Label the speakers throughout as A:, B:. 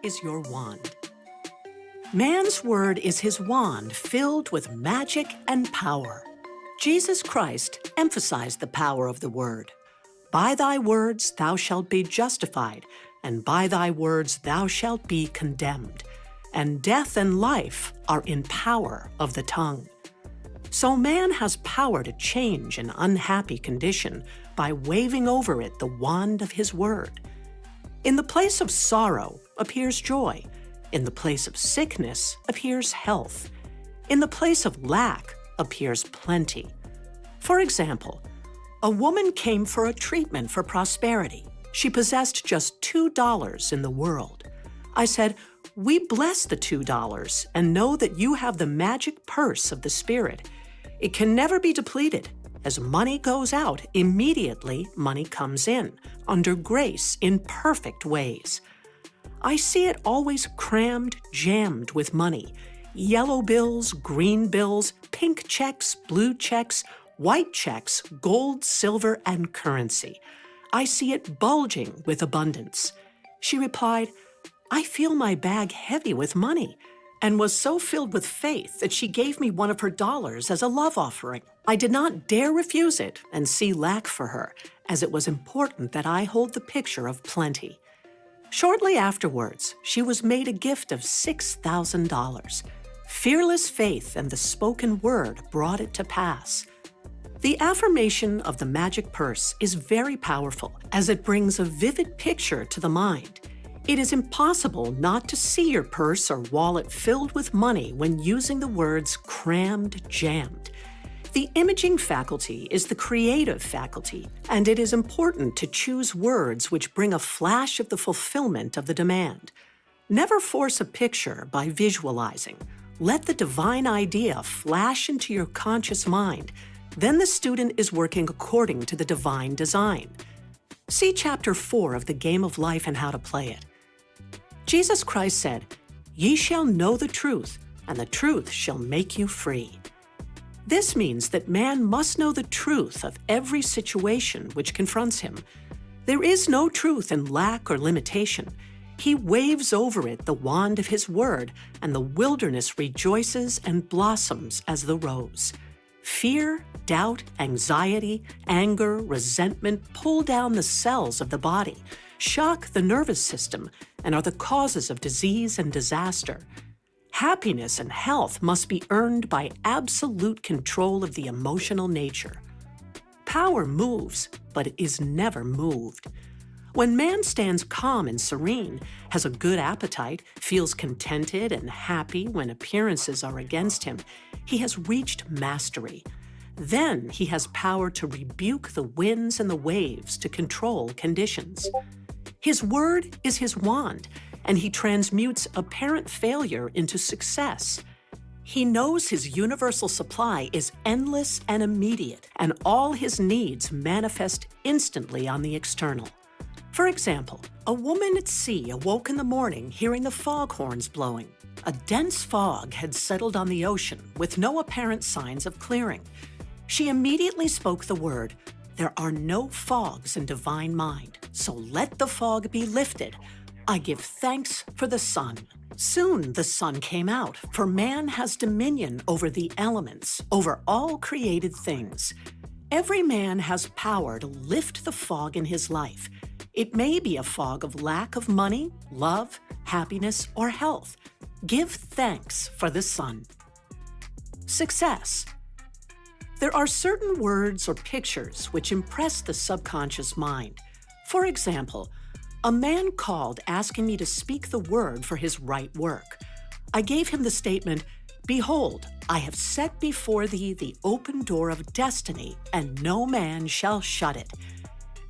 A: is your wand. Man's word is his wand filled with magic and power. Jesus Christ emphasized the power of the word. By thy words thou shalt be justified, and by thy words thou shalt be condemned. And death and life are in power of the tongue. So man has power to change an unhappy condition by waving over it the wand of his word. In the place of sorrow appears joy. In the place of sickness appears health. In the place of lack appears plenty. For example, a woman came for a treatment for prosperity. She possessed just $2 in the world. I said, "We bless the $2 and know that you have the magic purse of the Spirit. It can never be depleted. As money goes out, immediately money comes in, under grace, in perfect ways. I see it always crammed, jammed with money. Yellow bills, green bills, pink checks, blue checks, white checks, gold, silver, and currency. I see it bulging with abundance." She replied, "I feel my bag heavy with money," and was so filled with faith that she gave me one of her dollars as a love offering. I did not dare refuse it and see lack for her, as it was important that I hold the picture of plenty. Shortly afterwards, she was made a gift of $6,000. Fearless faith and the spoken word brought it to pass. The affirmation of the magic purse is very powerful, as it brings a vivid picture to the mind. It is impossible not to see your purse or wallet filled with money when using the words crammed, jammed. The imaging faculty is the creative faculty, and it is important to choose words which bring a flash of the fulfillment of the demand. Never force a picture by visualizing. Let the divine idea flash into your conscious mind. Then the student is working according to the divine design. See Chapter 4 of The Game of Life and How to Play It. Jesus Christ said, "Ye shall know the truth, and the truth shall make you free." This means that man must know the truth of every situation which confronts him. There is no truth in lack or limitation. He waves over it the wand of his word, and the wilderness rejoices and blossoms as the rose. Fear, doubt, anxiety, anger, resentment pull down the cells of the body, shock the nervous system, and are the causes of disease and disaster. Happiness and health must be earned by absolute control of the emotional nature. Power moves, but it is never moved. When man stands calm and serene, has a good appetite, feels contented and happy when appearances are against him, he has reached mastery. Then he has power to rebuke the winds and the waves to control conditions. His word is his wand, and he transmutes apparent failure into success. He knows his universal supply is endless and immediate, and all his needs manifest instantly on the external. For example, a woman at sea awoke in the morning hearing the foghorns blowing. A dense fog had settled on the ocean with no apparent signs of clearing. She immediately spoke the word, "There are no fogs in divine mind, so let the fog be lifted. I give thanks for the sun." Soon the sun came out, for man has dominion over the elements, over all created things. Every man has power to lift the fog in his life. It may be a fog of lack of money, love, happiness, or health. Give thanks for the sun. Success. There are certain words or pictures which impress the subconscious mind. For example, a man called asking me to speak the word for his right work. I gave him the statement, "Behold, I have set before thee the open door of destiny, and no man shall shut it."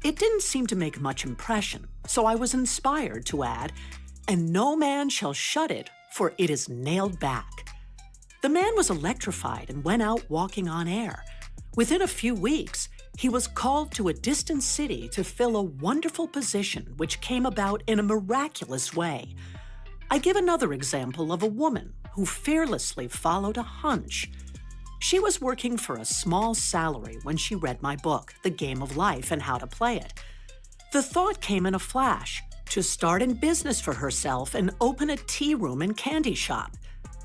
A: It didn't seem to make much impression, so I was inspired to add, "And no man shall shut it, for it is nailed back." The man was electrified and went out walking on air. Within a few weeks, he was called to a distant city to fill a wonderful position which came about in a miraculous way. I give another example of a woman who fearlessly followed a hunch. She was working for a small salary when she read my book, The Game of Life and How to Play It. The thought came in a flash, to start in business for herself and open a tea room and candy shop.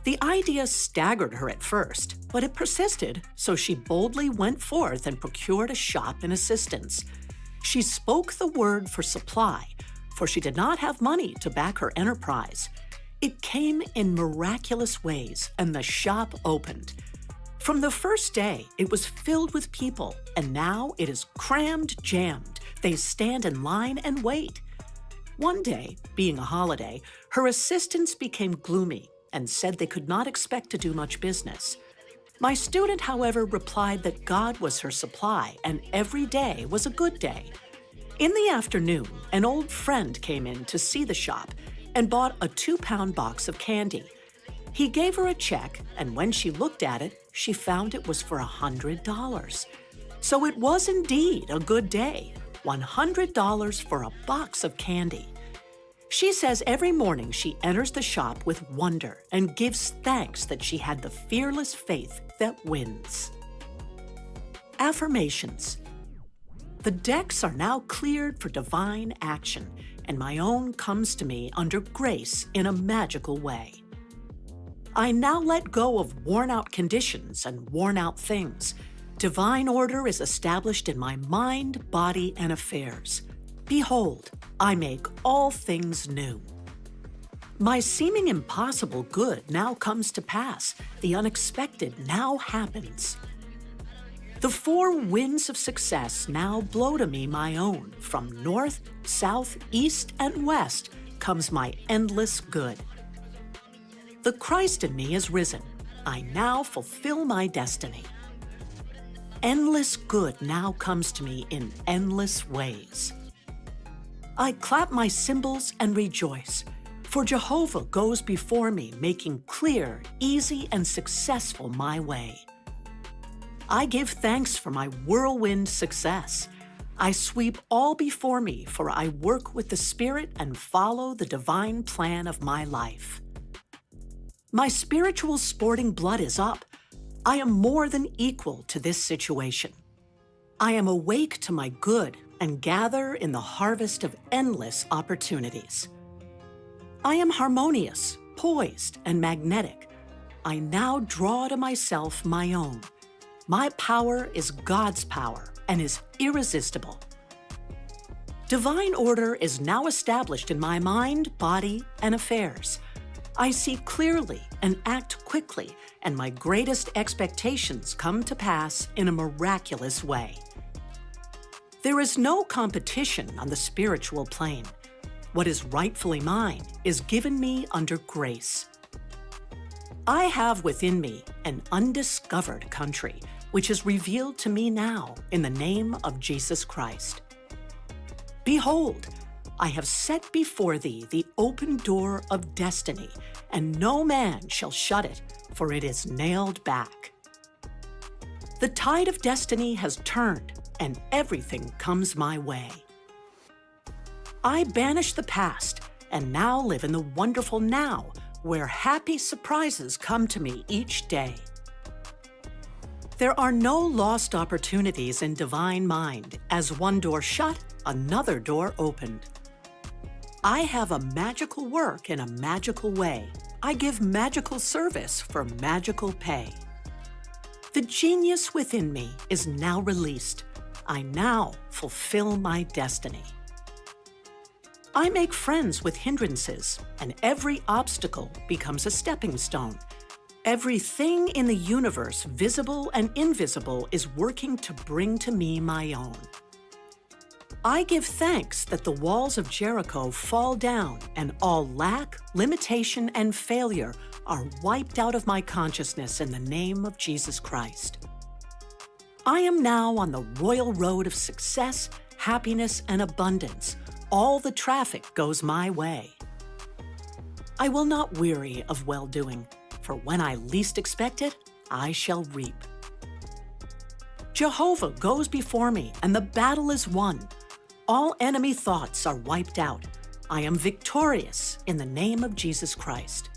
A: The idea staggered her at first, but it persisted, so she boldly went forth and procured a shop and assistance. She spoke the word for supply, for she did not have money to back her enterprise. It came in miraculous ways, and the shop opened. From the first day, it was filled with people, and now it is crammed, jammed. They stand in line and wait. One day, being a holiday, her assistants became gloomy and said they could not expect to do much business. My student, however, replied that God was her supply and every day was a good day. In the afternoon, an old friend came in to see the shop and bought a 2-pound box of candy. He gave her a check, and when she looked at it, she found it was for $100. So it was indeed a good day, $100 for a box of candy. She says every morning she enters the shop with wonder and gives thanks that she had the fearless faith that wins. Affirmations. The decks are now cleared for divine action, and my own comes to me under grace in a magical way. I now let go of worn-out conditions and worn-out things. Divine order is established in my mind, body, and affairs. Behold, I make all things new. My seeming impossible good now comes to pass. The unexpected now happens. The 4 winds of success now blow to me my own. From north, south, east, and west comes my endless good. The Christ in me is risen. I now fulfill my destiny. Endless good now comes to me in endless ways. I clap my cymbals and rejoice, for Jehovah goes before me, making clear, easy, and successful my way. I give thanks for my whirlwind success. I sweep all before me, for I work with the Spirit and follow the divine plan of my life. My spiritual sporting blood is up. I am more than equal to this situation. I am awake to my good and gather in the harvest of endless opportunities. I am harmonious, poised, and magnetic. I now draw to myself my own. My power is God's power and is irresistible. Divine order is now established in my mind, body, and affairs. I see clearly and act quickly, and my greatest expectations come to pass in a miraculous way. There is no competition on the spiritual plane. What is rightfully mine is given me under grace. I have within me an undiscovered country, which is revealed to me now in the name of Jesus Christ. Behold, I have set before thee the open door of destiny, and no man shall shut it, for it is nailed back. The tide of destiny has turned, and everything comes my way. I banish the past and now live in the wonderful now, where happy surprises come to me each day. There are no lost opportunities in divine mind. As one door shut, another door opened. I have a magical work in a magical way. I give magical service for magical pay. The genius within me is now released. I now fulfill my destiny. I make friends with hindrances, and every obstacle becomes a stepping stone. Everything in the universe, visible and invisible, is working to bring to me my own. I give thanks that the walls of Jericho fall down and all lack, limitation, and failure are wiped out of my consciousness in the name of Jesus Christ. I am now on the royal road of success, happiness, and abundance. All the traffic goes my way. I will not weary of well-doing, for when I least expect it, I shall reap. Jehovah goes before me, and the battle is won. All enemy thoughts are wiped out. I am victorious in the name of Jesus Christ.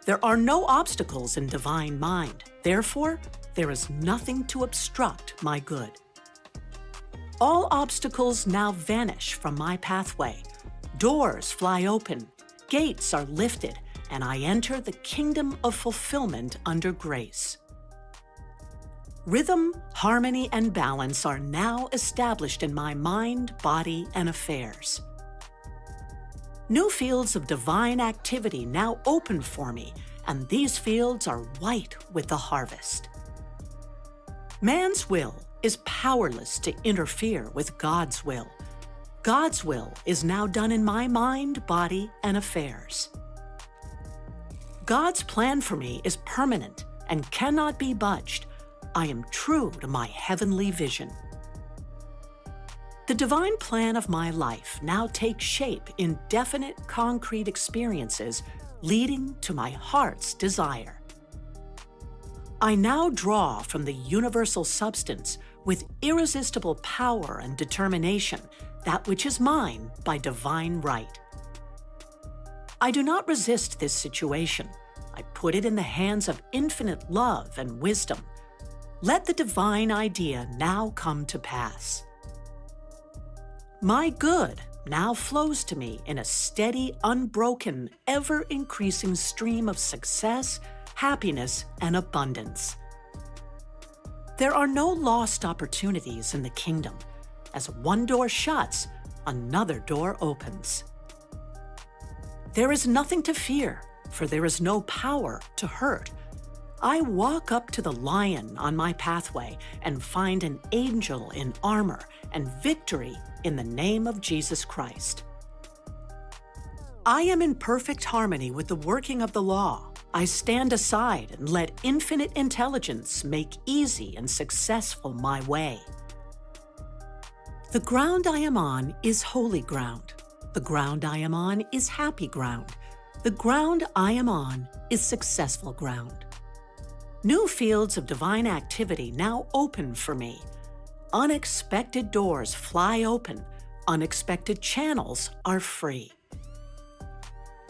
A: There are no obstacles in divine mind. Therefore, there is nothing to obstruct my good. All obstacles now vanish from my pathway. Doors fly open, gates are lifted, and I enter the kingdom of fulfillment under grace. Rhythm, harmony, and balance are now established in my mind, body, and affairs. New fields of divine activity now open for me, and these fields are white with the harvest. Man's will is powerless to interfere with God's will. God's will is now done in my mind, body, and affairs. God's plan for me is permanent and cannot be budged. I am true to my heavenly vision. The divine plan of my life now takes shape in definite, concrete experiences leading to my heart's desire. I now draw from the universal substance with irresistible power and determination that which is mine by divine right. I do not resist this situation. I put it in the hands of infinite love and wisdom. Let the divine idea now come to pass. My good now flows to me in a steady, unbroken, ever-increasing stream of success, happiness, and abundance. There are no lost opportunities in the kingdom. As one door shuts, another door opens. There is nothing to fear, for there is no power to hurt. I walk up to the lion on my pathway and find an angel in armor and victory in the name of Jesus Christ. I am in perfect harmony with the working of the law. I stand aside and let infinite intelligence make easy and successful my way. The ground I am on is holy ground. The ground I am on is happy ground. The ground I am on is successful ground. New fields of divine activity now open for me. Unexpected doors fly open. Unexpected channels are free.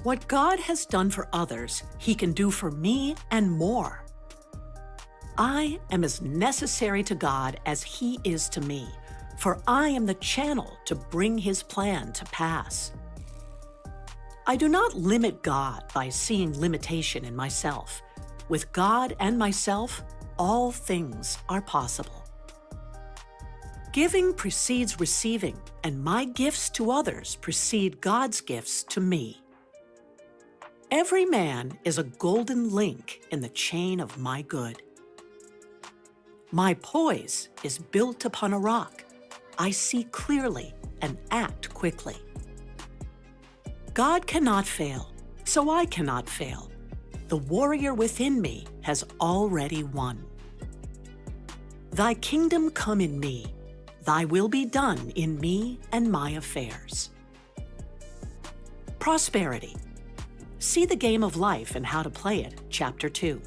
A: What God has done for others, He can do for me and more. I am as necessary to God as He is to me, for I am the channel to bring His plan to pass. I do not limit God by seeing limitation in myself. With God and myself, all things are possible. Giving precedes receiving, and my gifts to others precede God's gifts to me. Every man is a golden link in the chain of my good. My poise is built upon a rock. I see clearly and act quickly. God cannot fail, so I cannot fail. The warrior within me has already won. Thy kingdom come in me. Thy will be done in me and my affairs. Prosperity. See the game of life and how to play it, Chapter 2.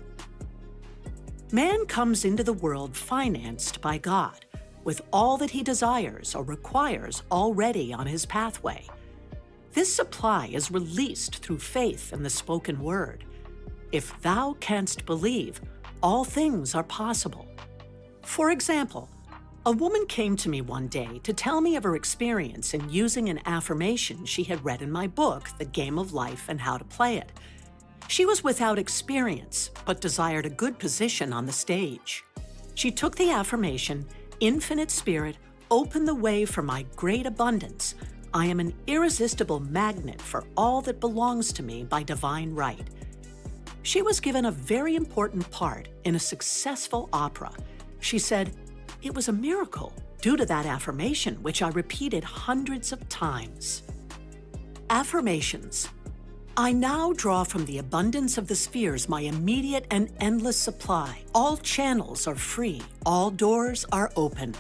A: Man comes into the world financed by God, with all that he desires or requires already on his pathway. This supply is released through faith in the spoken word. If thou canst believe, all things are possible. For example, a woman came to me one day to tell me of her experience in using an affirmation she had read in my book, The Game of Life and How to Play It. She was without experience, but desired a good position on the stage. She took the affirmation, Infinite Spirit, open the way for my great abundance. I am an irresistible magnet for all that belongs to me by divine right. She was given a very important part in a successful opera. She said, "It was a miracle due to that affirmation, which I repeated hundreds of times." Affirmations. I now draw from the abundance of the spheres my immediate and endless supply. All channels are free. All doors are open.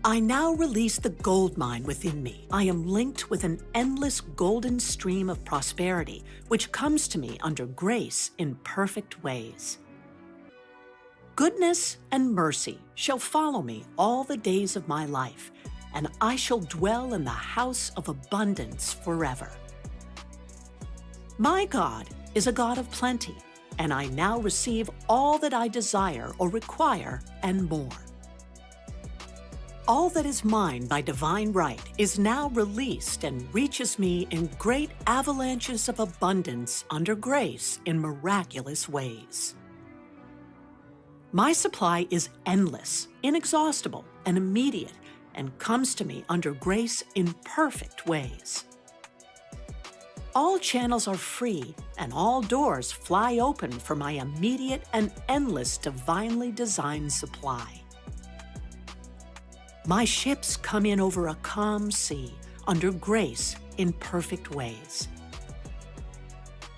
A: I now release the gold mine within me. I am linked with an endless golden stream of prosperity, which comes to me under grace in perfect ways. Goodness and mercy shall follow me all the days of my life, and I shall dwell in the house of abundance forever. My God is a God of plenty, and I now receive all that I desire or require and more. All that is mine by divine right is now released and reaches me in great avalanches of abundance under grace in miraculous ways. My supply is endless, inexhaustible, and immediate, and comes to me under grace in perfect ways. All channels are free, and all doors fly open for my immediate and endless divinely designed supply. My ships come in over a calm sea, under grace in perfect ways.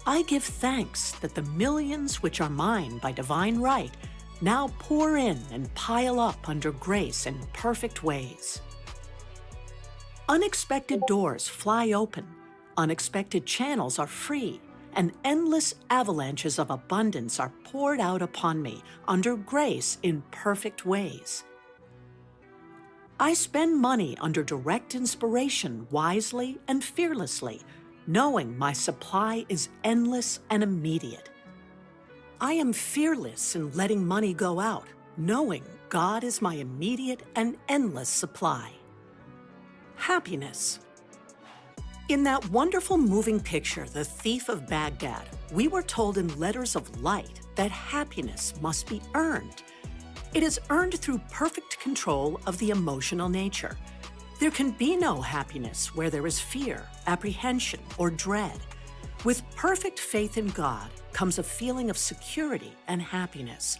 A: I give thanks that the millions which are mine by divine right now pour in and pile up under grace in perfect ways. Unexpected doors fly open, unexpected channels are free, and endless avalanches of abundance are poured out upon me under grace in perfect ways. I spend money under direct inspiration wisely and fearlessly, knowing my supply is endless and immediate. I am fearless in letting money go out, knowing God is my immediate and endless supply. Happiness. In that wonderful moving picture, The Thief of Baghdad, we were told in letters of light that happiness must be earned. It is earned through perfect control of the emotional nature. There can be no happiness where there is fear, apprehension, or dread. With perfect faith in God comes a feeling of security and happiness.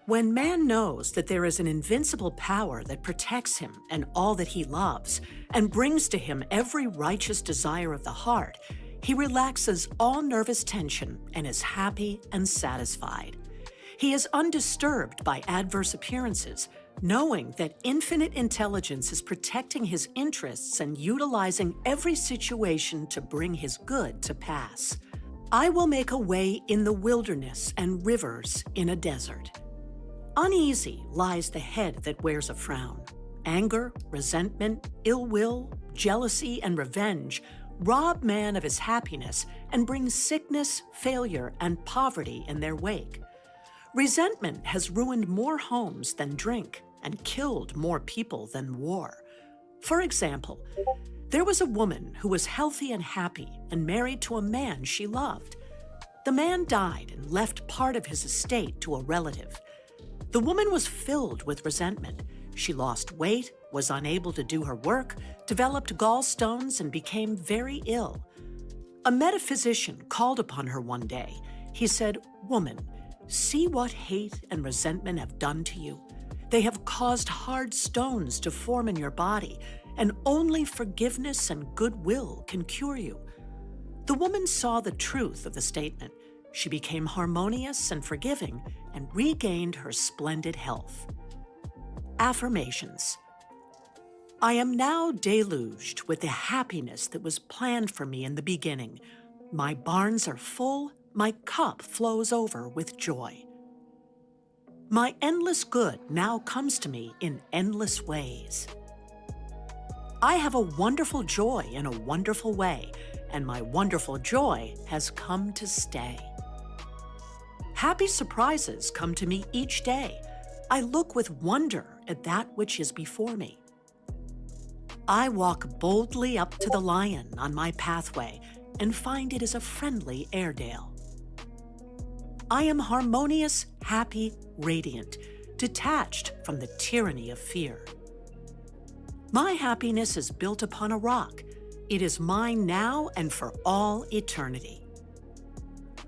A: When man knows that there is an invincible power that protects him and all that he loves, and brings to him every righteous desire of the heart, he relaxes all nervous tension and is happy and satisfied. He is undisturbed by adverse appearances, knowing that infinite intelligence is protecting his interests and utilizing every situation to bring his good to pass. I will make a way in the wilderness and rivers in a desert. Uneasy lies the head that wears a frown. Anger, resentment, ill will, jealousy, and revenge rob man of his happiness and bring sickness, failure, and poverty in their wake. Resentment has ruined more homes than drink and killed more people than war. For example, there was a woman who was healthy and happy and married to a man she loved. The man died and left part of his estate to a relative. The woman was filled with resentment. She lost weight, was unable to do her work, developed gallstones, and became very ill. A metaphysician called upon her one day. He said, "Woman, see what hate and resentment have done to you. They have caused hard stones to form in your body, and only forgiveness and goodwill can cure you." The woman saw the truth of the statement. She became harmonious and forgiving and regained her splendid health. Affirmations. I am now deluged with the happiness that was planned for me in the beginning. My barns are full, my cup flows over with joy. My endless good now comes to me in endless ways. I have a wonderful joy in a wonderful way, and my wonderful joy has come to stay. Happy surprises come to me each day. I look with wonder at that which is before me. I walk boldly up to the lion on my pathway and find it is a friendly Airedale. I am harmonious, happy, radiant, detached from the tyranny of fear. My happiness is built upon a rock. It is mine now and for all eternity.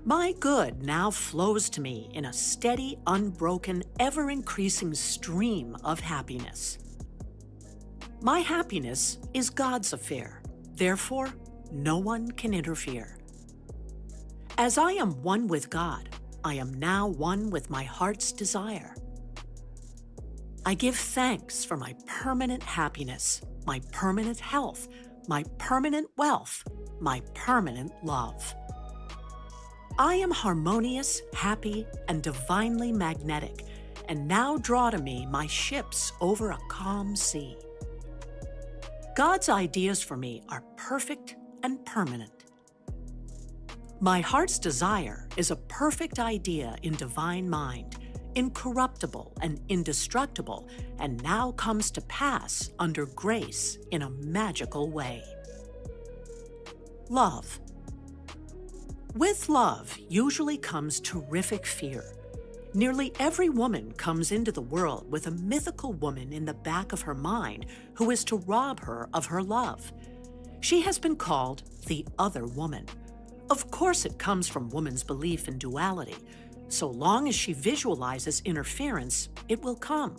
A: My good now flows to me in a steady, unbroken, ever-increasing stream of happiness. My happiness is God's affair. Therefore, no one can interfere. As I am one with God, I am now one with my heart's desire. I give thanks for my permanent happiness, my permanent health, my permanent wealth, my permanent love. I am harmonious, happy, and divinely magnetic, and now draw to me my ships over a calm sea. God's ideas for me are perfect and permanent. My heart's desire is a perfect idea in divine mind. incorruptible and indestructible, and now comes to pass under grace in a magical way. Love. With love usually comes terrific fear. Nearly every woman comes into the world with a mythical woman in the back of her mind who is to rob her of her love. She has been called the other woman. Of course it comes from woman's belief in duality. So long as she visualizes interference, it will come.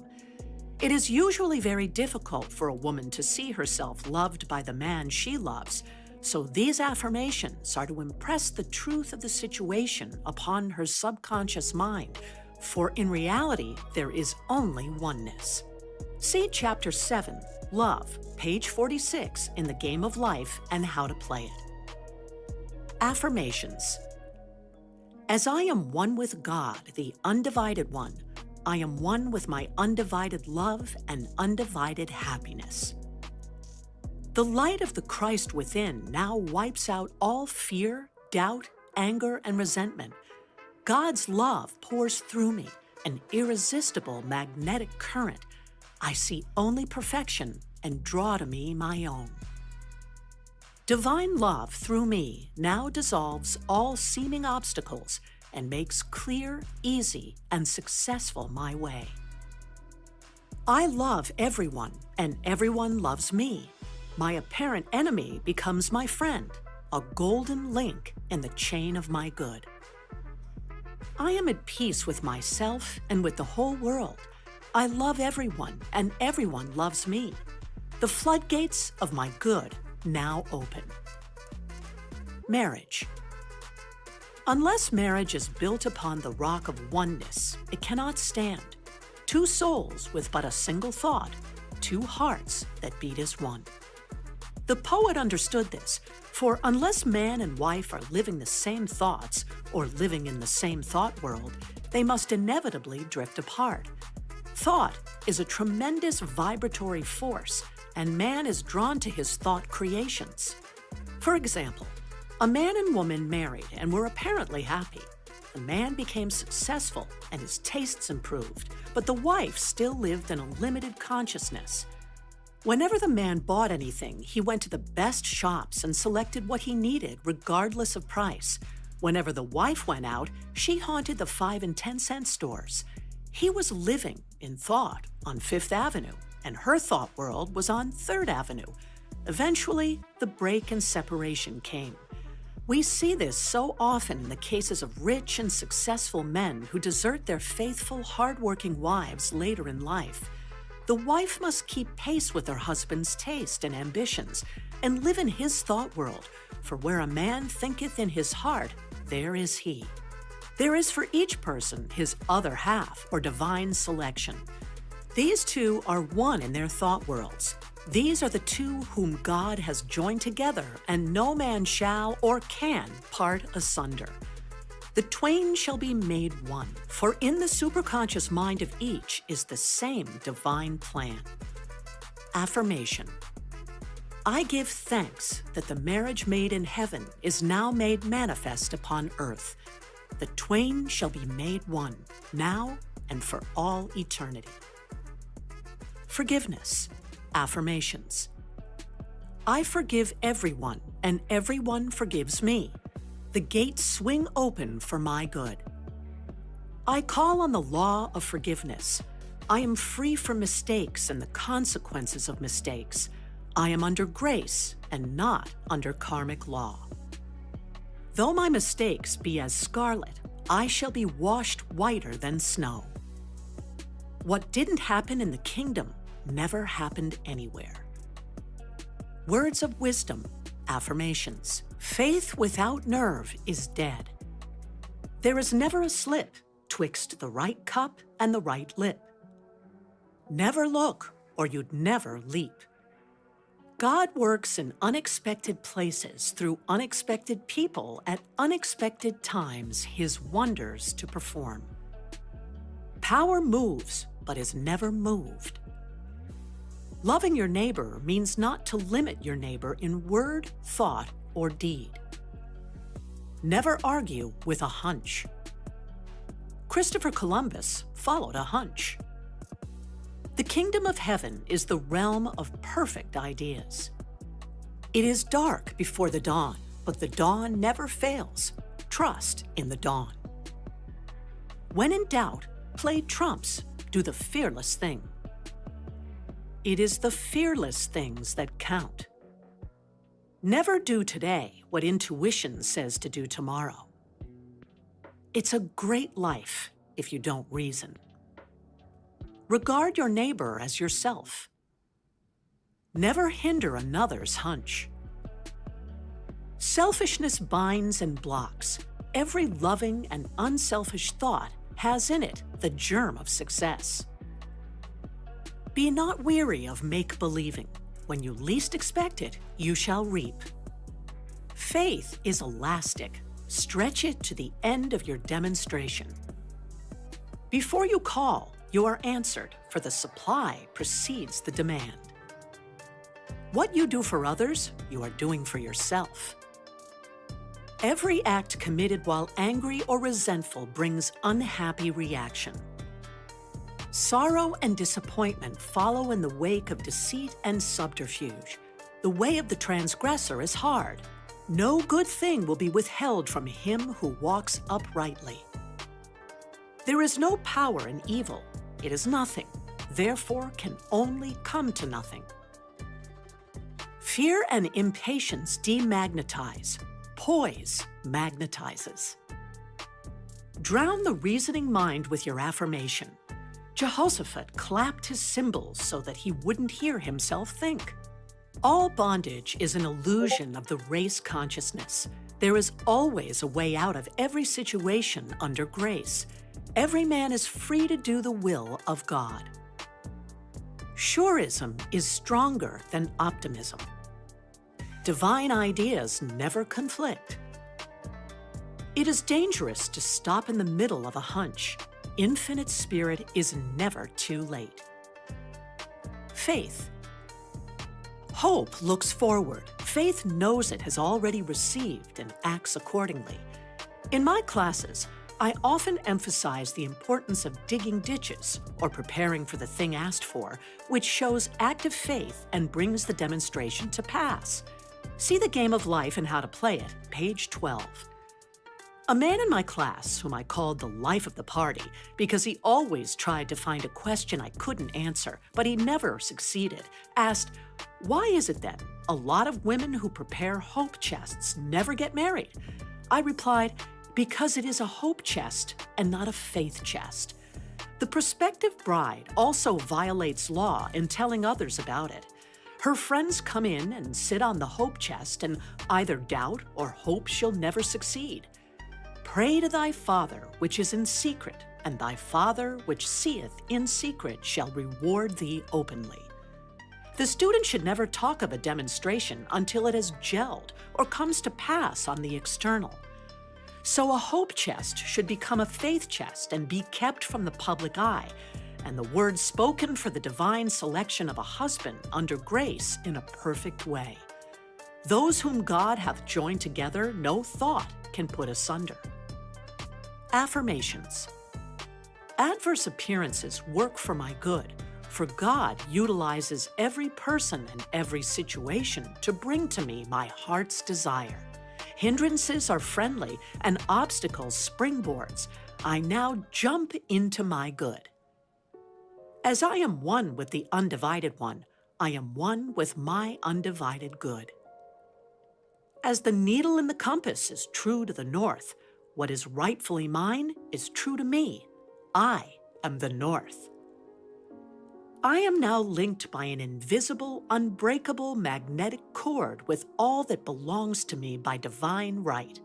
A: It is usually very difficult for a woman to see herself loved by the man she loves, so these affirmations are to impress the truth of the situation upon her subconscious mind, for in reality, there is only oneness. See Chapter 7, Love, page 46 in The Game of Life and How to Play It. Affirmations. As I am one with God, the undivided one, I am one with my undivided love and undivided happiness. The light of the Christ within now wipes out all fear, doubt, anger, and resentment. God's love pours through me, an irresistible magnetic current. I see only perfection and draw to me my own. Divine love through me now dissolves all seeming obstacles and makes clear, easy, and successful my way. I love everyone, and everyone loves me. My apparent enemy becomes my friend, a golden link in the chain of my good. I am at peace with myself and with the whole world. I love everyone, and everyone loves me. The floodgates of my good now open. Marriage. Unless marriage is built upon the rock of oneness, it cannot stand. Two souls with but a single thought, two hearts that beat as one. The poet understood this, for unless man and wife are living the same thoughts or living in the same thought world, they must inevitably drift apart. Thought is a tremendous vibratory force, and man is drawn to his thought creations. For example, a man and woman married and were apparently happy. The man became successful and his tastes improved, but the wife still lived in a limited consciousness. Whenever the man bought anything, he went to the best shops and selected what he needed regardless of price. Whenever the wife went out, she haunted the 5 and 10 cent stores. He was living, in thought, on Fifth Avenue, and her thought world was on 3rd Avenue. Eventually, the break and separation came. We see this so often in the cases of rich and successful men who desert their faithful, hardworking wives later in life. The wife must keep pace with her husband's taste and ambitions and live in his thought world, for where a man thinketh in his heart, there is he. There is for each person his other half or divine selection. These two are one in their thought worlds. These are the two whom God has joined together, and no man shall or can part asunder. The twain shall be made one, for in the superconscious mind of each is the same divine plan. Affirmation. I give thanks that the marriage made in heaven is now made manifest upon earth. The twain shall be made one, now and for all eternity. Forgiveness. Affirmations. I forgive everyone, and everyone forgives me. The gates swing open for my good. I call on the law of forgiveness. I am free from mistakes and the consequences of mistakes. I am under grace and not under karmic law. Though my mistakes be as scarlet, I shall be washed whiter than snow. What didn't happen in the kingdom never happened anywhere. Words of wisdom. Affirmations. Faith without nerve is dead. There is never a slip twixt the right cup and the right lip. Never look, or you'd never leap. God works in unexpected places through unexpected people at unexpected times his wonders to perform. Power moves, but is never moved. Loving your neighbor means not to limit your neighbor in word, thought, or deed. Never argue with a hunch. Christopher Columbus followed a hunch. The kingdom of heaven is the realm of perfect ideas. It is dark before the dawn, but the dawn never fails. Trust in the dawn. When in doubt, play trumps, do the fearless thing. It is the fearless things that count. Never do today what intuition says to do tomorrow. It's a great life if you don't reason. Regard your neighbor as yourself. Never hinder another's hunch. Selfishness binds and blocks. Every loving and unselfish thought has in it the germ of success. Be not weary of make-believing. When you least expect it, you shall reap. Faith is elastic. Stretch it to the end of your demonstration. Before you call, you are answered, for the supply precedes the demand. What you do for others, you are doing for yourself. Every act committed while angry or resentful brings unhappy reaction. Sorrow and disappointment follow in the wake of deceit and subterfuge. The way of the transgressor is hard. No good thing will be withheld from him who walks uprightly. There is no power in evil. It is nothing, therefore can only come to nothing. Fear and impatience demagnetize. Poise magnetizes. Drown the reasoning mind with your affirmation. Jehoshaphat clapped his cymbals so that he wouldn't hear himself think. All bondage is an illusion of the race consciousness. There is always a way out of every situation under grace. Every man is free to do the will of God. Surism is stronger than optimism. Divine ideas never conflict. It is dangerous to stop in the middle of a hunch. Infinite spirit is never too late. Faith. Hope looks forward. Faith knows it has already received and acts accordingly. In my classes, I often emphasize the importance of digging ditches or preparing for the thing asked for, which shows active faith and brings the demonstration to pass. See The Game of Life and How to Play It, page 12. A man in my class, whom I called the life of the party because he always tried to find a question I couldn't answer, but he never succeeded, asked, "Why is it then a lot of women who prepare hope chests never get married?" I replied, "Because it is a hope chest and not a faith chest." The prospective bride also violates law in telling others about it. Her friends come in and sit on the hope chest and either doubt or hope she'll never succeed. Pray to thy Father which is in secret, and thy Father which seeth in secret shall reward thee openly. The student should never talk of a demonstration until it has gelled or comes to pass on the external. So a hope chest should become a faith chest and be kept from the public eye, and the word spoken for the divine selection of a husband under grace in a perfect way. Those whom God hath joined together, no thought can put asunder. Affirmations. Adverse appearances work for my good, for God utilizes every person and every situation to bring to me my heart's desire. Hindrances are friendly and obstacles springboards. I now jump into my good. As I am one with the undivided one, I am one with my undivided good. As the needle in the compass is true to the north, what is rightfully mine is true to me. I am the north. I am now linked by an invisible, unbreakable magnetic cord with all that belongs to me by divine right.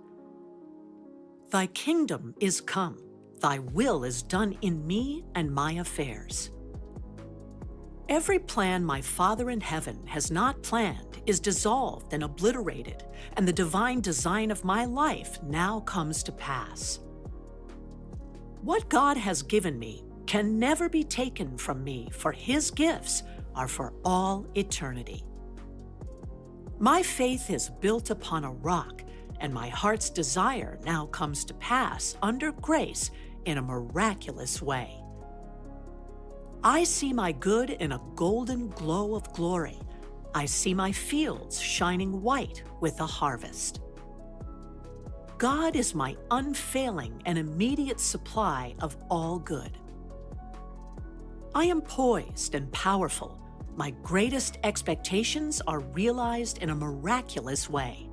A: Thy kingdom is come. Thy will is done in me and my affairs. Every plan my Father in heaven has not planned is dissolved and obliterated, and the divine design of my life now comes to pass. What God has given me can never be taken from me, for His gifts are for all eternity. My faith is built upon a rock, and my heart's desire now comes to pass under grace in a miraculous way. I see my good in a golden glow of glory. I see my fields shining white with the harvest. God is my unfailing and immediate supply of all good. I am poised and powerful. My greatest expectations are realized in a miraculous way.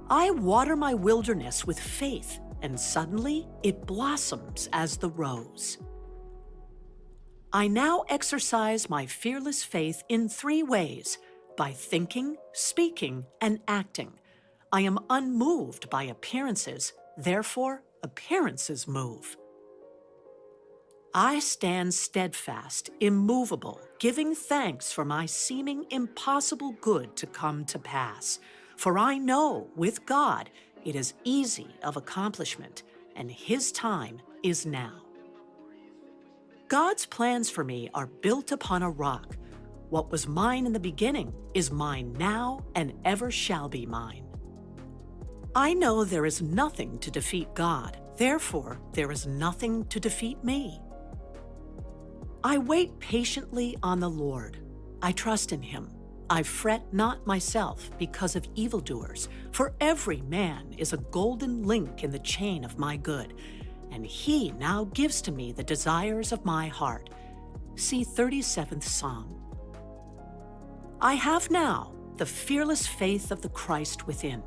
A: I water my wilderness with faith, and suddenly it blossoms as the rose. I now exercise my fearless faith in 3 ways: by thinking, speaking, and acting. I am unmoved by appearances, therefore appearances move. I stand steadfast, immovable, giving thanks for my seeming impossible good to come to pass. For I know, with God, it is easy of accomplishment, and His time is now. God's plans for me are built upon a rock. What was mine in the beginning is mine now and ever shall be mine. I know there is nothing to defeat God, therefore there is nothing to defeat me. I wait patiently on the Lord. I trust in Him. I fret not myself because of evildoers, for every man is a golden link in the chain of my good, and He now gives to me the desires of my heart. See 37th Psalm. I have now the fearless faith of the Christ within.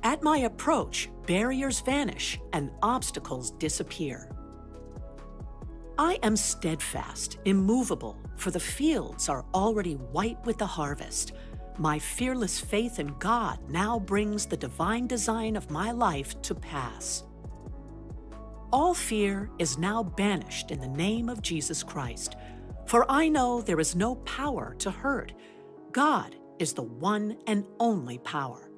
A: At my approach, barriers vanish and obstacles disappear. I am steadfast, immovable, for the fields are already white with the harvest. My fearless faith in God now brings the divine design of my life to pass. All fear is now banished in the name of Jesus Christ, for I know there is no power to hurt. God is the one and only power.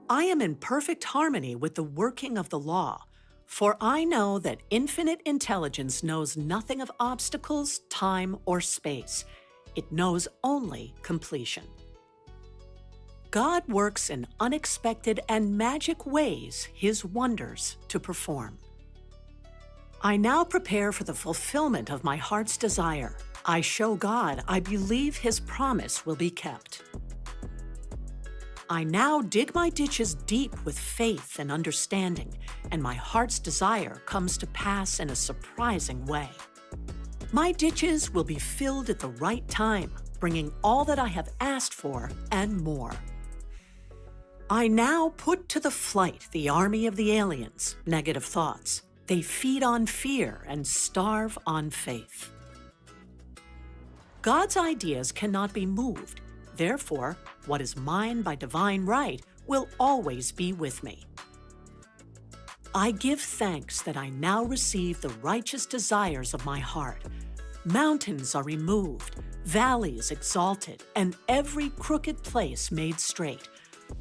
A: I am in perfect harmony with the working of the law, for I know that infinite intelligence knows nothing of obstacles, time, or space. It knows only completion. God works in unexpected and magic ways His wonders to perform. I now prepare for the fulfillment of my heart's desire. I show God I believe His promise will be kept. I now dig my ditches deep with faith and understanding, and my heart's desire comes to pass in a surprising way. My ditches will be filled at the right time, bringing all that I have asked for and more. I now put to the flight the army of the aliens, negative thoughts. They feed on fear and starve on faith. God's ideas cannot be moved. Therefore, what is mine by divine right will always be with me. I give thanks that I now receive the righteous desires of my heart. Mountains are removed, valleys exalted, and every crooked place made straight.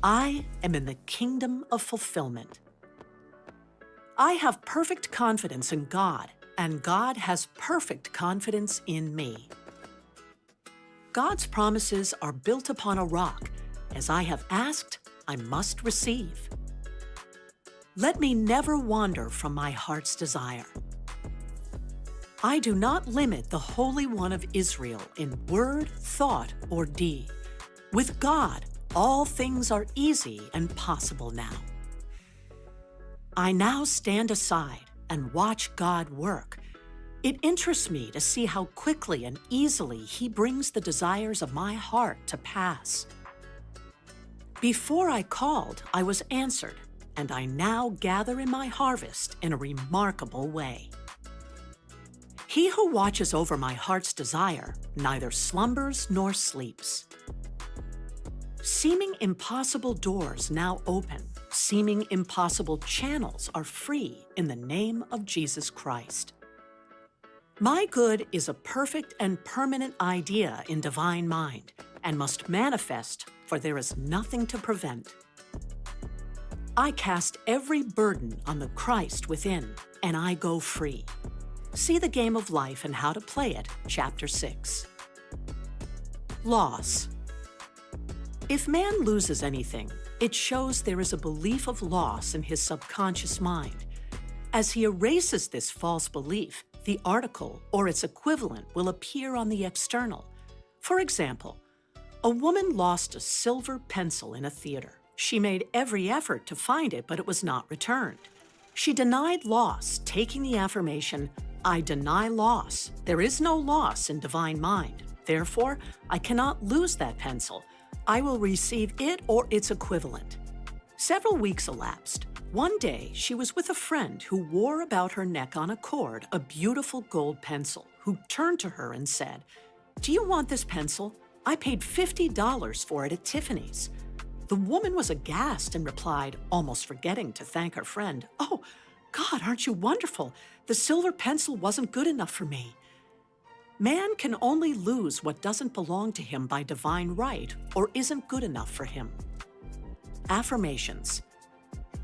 A: I am in the kingdom of fulfillment. I have perfect confidence in God, and God has perfect confidence in me. God's promises are built upon a rock. As I have asked, I must receive. Let me never wander from my heart's desire. I do not limit the Holy One of Israel in word, thought, or deed. With God, all things are easy and possible now. I now stand aside and watch God work. It interests me to see how quickly and easily He brings the desires of my heart to pass. Before I called, I was answered, and I now gather in my harvest in a remarkable way. He who watches over my heart's desire neither slumbers nor sleeps. Seeming impossible doors now open. Seeming impossible channels are free in the name of Jesus Christ. My good is a perfect and permanent idea in divine mind and must manifest, for there is nothing to prevent. I cast every burden on the Christ within, and I go free. See the game of life and how to play it, Chapter 6. Loss. If man loses anything, it shows there is a belief of loss in his subconscious mind. As he erases this false belief, the article or its equivalent will appear on the external. For example, a woman lost a silver pencil in a theater. She made every effort to find it, but it was not returned. She denied loss, taking the affirmation, "I deny loss. There is no loss in divine mind. Therefore, I cannot lose that pencil. I will receive it or its equivalent." Several weeks elapsed. One day, she was with a friend who wore about her neck on a cord a beautiful gold pencil, who turned to her and said, "Do you want this pencil? I paid $50 for it at Tiffany's." The woman was aghast and replied, almost forgetting to thank her friend, "Oh, God, aren't you wonderful? The silver pencil wasn't good enough for me." Man can only lose what doesn't belong to him by divine right or isn't good enough for him. Affirmations.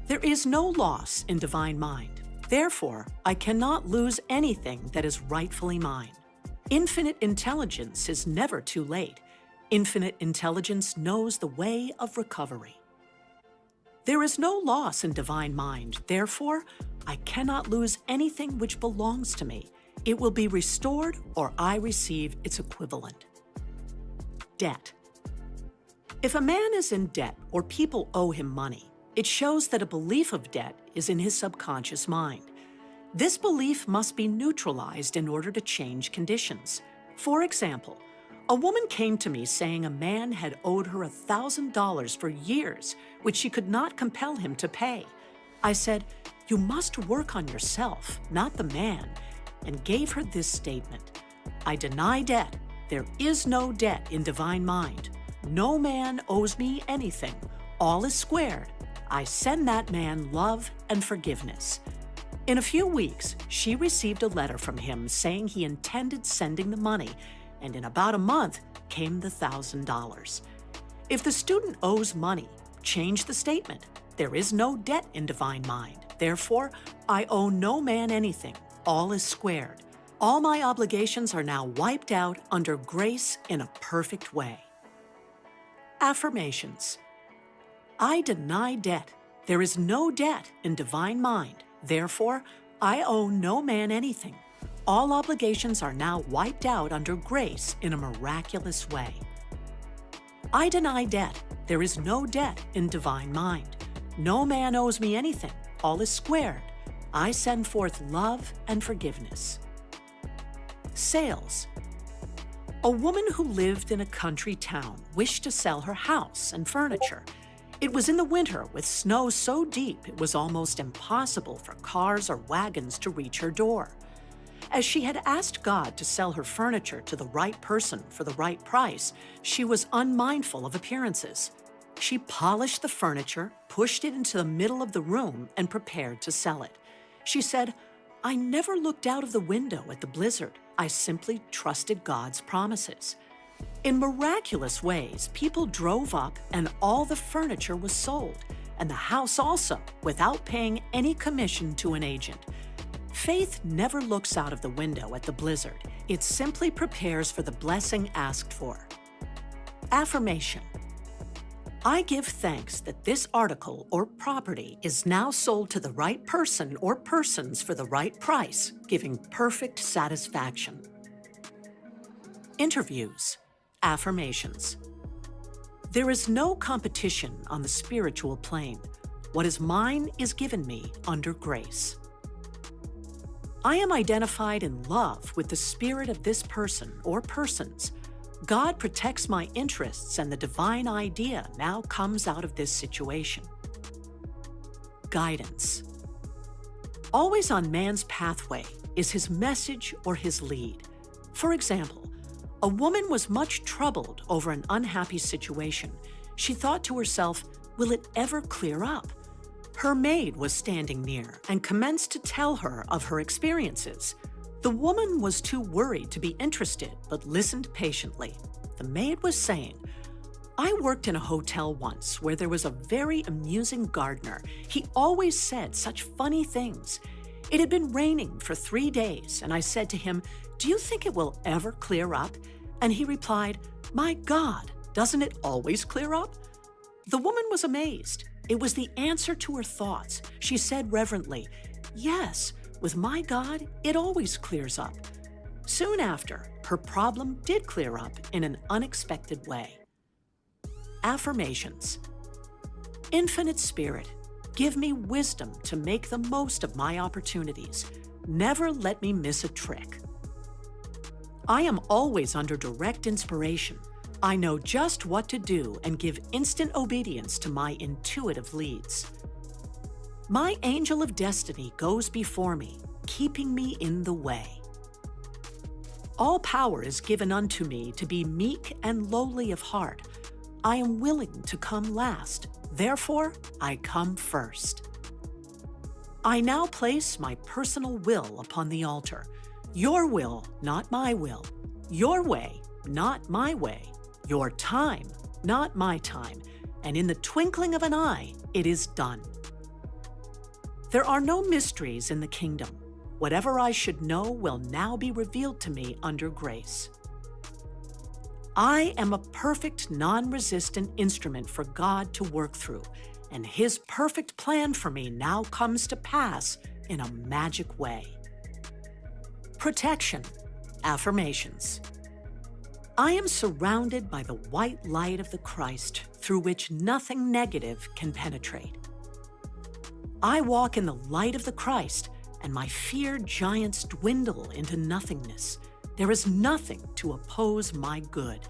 A: There is no loss in divine mind. Therefore, I cannot lose anything that is rightfully mine. Infinite intelligence is never too late. Infinite intelligence knows the way of recovery. There is no loss in divine mind. Therefore, I cannot lose anything which belongs to me. It will be restored or I receive its equivalent. Debt. If a man is in debt or people owe him money, it shows that a belief of debt is in his subconscious mind. This belief must be neutralized in order to change conditions. For example, a woman came to me saying a man had owed her $1,000 for years, which she could not compel him to pay. I said, "You must work on yourself, not the man," and gave her this statement. I deny debt. There is no debt in divine mind. No man owes me anything. All is squared. I send that man love and forgiveness. In a few weeks, she received a letter from him saying he intended sending the money, and in about a month came the $1,000. If the student owes money, change the statement. There is no debt in divine mind. Therefore, I owe no man anything. All is squared. All my obligations are now wiped out under grace in a perfect way. Affirmations. I deny debt. There is no debt in divine mind. Therefore, I owe no man anything. All obligations are now wiped out under grace in a miraculous way. I deny debt. There is no debt in divine mind. No man owes me anything. All is squared. I send forth love and forgiveness. Sales. A woman who lived in a country town wished to sell her house and furniture. It was in the winter with snow so deep it was almost impossible for cars or wagons to reach her door. As she had asked God to sell her furniture to the right person for the right price, she was unmindful of appearances. She polished the furniture, pushed it into the middle of the room, and prepared to sell it. She said, I never looked out of the window at the blizzard. I simply trusted God's promises. In miraculous ways, people drove up and all the furniture was sold, and the house also, without paying any commission to an agent. Faith never looks out of the window at the blizzard. It simply prepares for the blessing asked for. Affirmation. I give thanks that this article or property is now sold to the right person or persons for the right price, giving perfect satisfaction. Interviews. Affirmations. There is no competition on the spiritual plane. What is mine is given me under grace. I am identified in love with the spirit of this person or persons. God protects my interests and the divine idea now comes out of this situation. Guidance. Always on man's pathway is his message or his lead. For example, a woman was much troubled over an unhappy situation. She thought to herself, will it ever clear up? Her maid was standing near and commenced to tell her of her experiences. The woman was too worried to be interested, but listened patiently. The maid was saying, I worked in a hotel once where there was a very amusing gardener. He always said such funny things. It had been raining for 3 days, and I said to him, do you think it will ever clear up? And he replied, my God, doesn't it always clear up? The woman was amazed. It was the answer to her thoughts. She said reverently, Yes, with my God, it always clears up. Soon after, her problem did clear up in an unexpected way. Affirmations. Infinite Spirit, give me wisdom to make the most of my opportunities. Never let me miss a trick. I am always under direct inspiration. I know just what to do and give instant obedience to my intuitive leads. My angel of destiny goes before me, keeping me in the way. All power is given unto me to be meek and lowly of heart. I am willing to come last, therefore I come first. I now place my personal will upon the altar. Your will, not my will. Your way, not my way. Your time, not my time. And in the twinkling of an eye, it is done. There are no mysteries in the kingdom. Whatever I should know will now be revealed to me under grace. I am a perfect, non-resistant instrument for God to work through, and His perfect plan for me now comes to pass in a magic way. Protection. Affirmations. I am surrounded by the white light of the Christ, through which nothing negative can penetrate. I walk in the light of the Christ, and my feared giants dwindle into nothingness. There is nothing to oppose my good.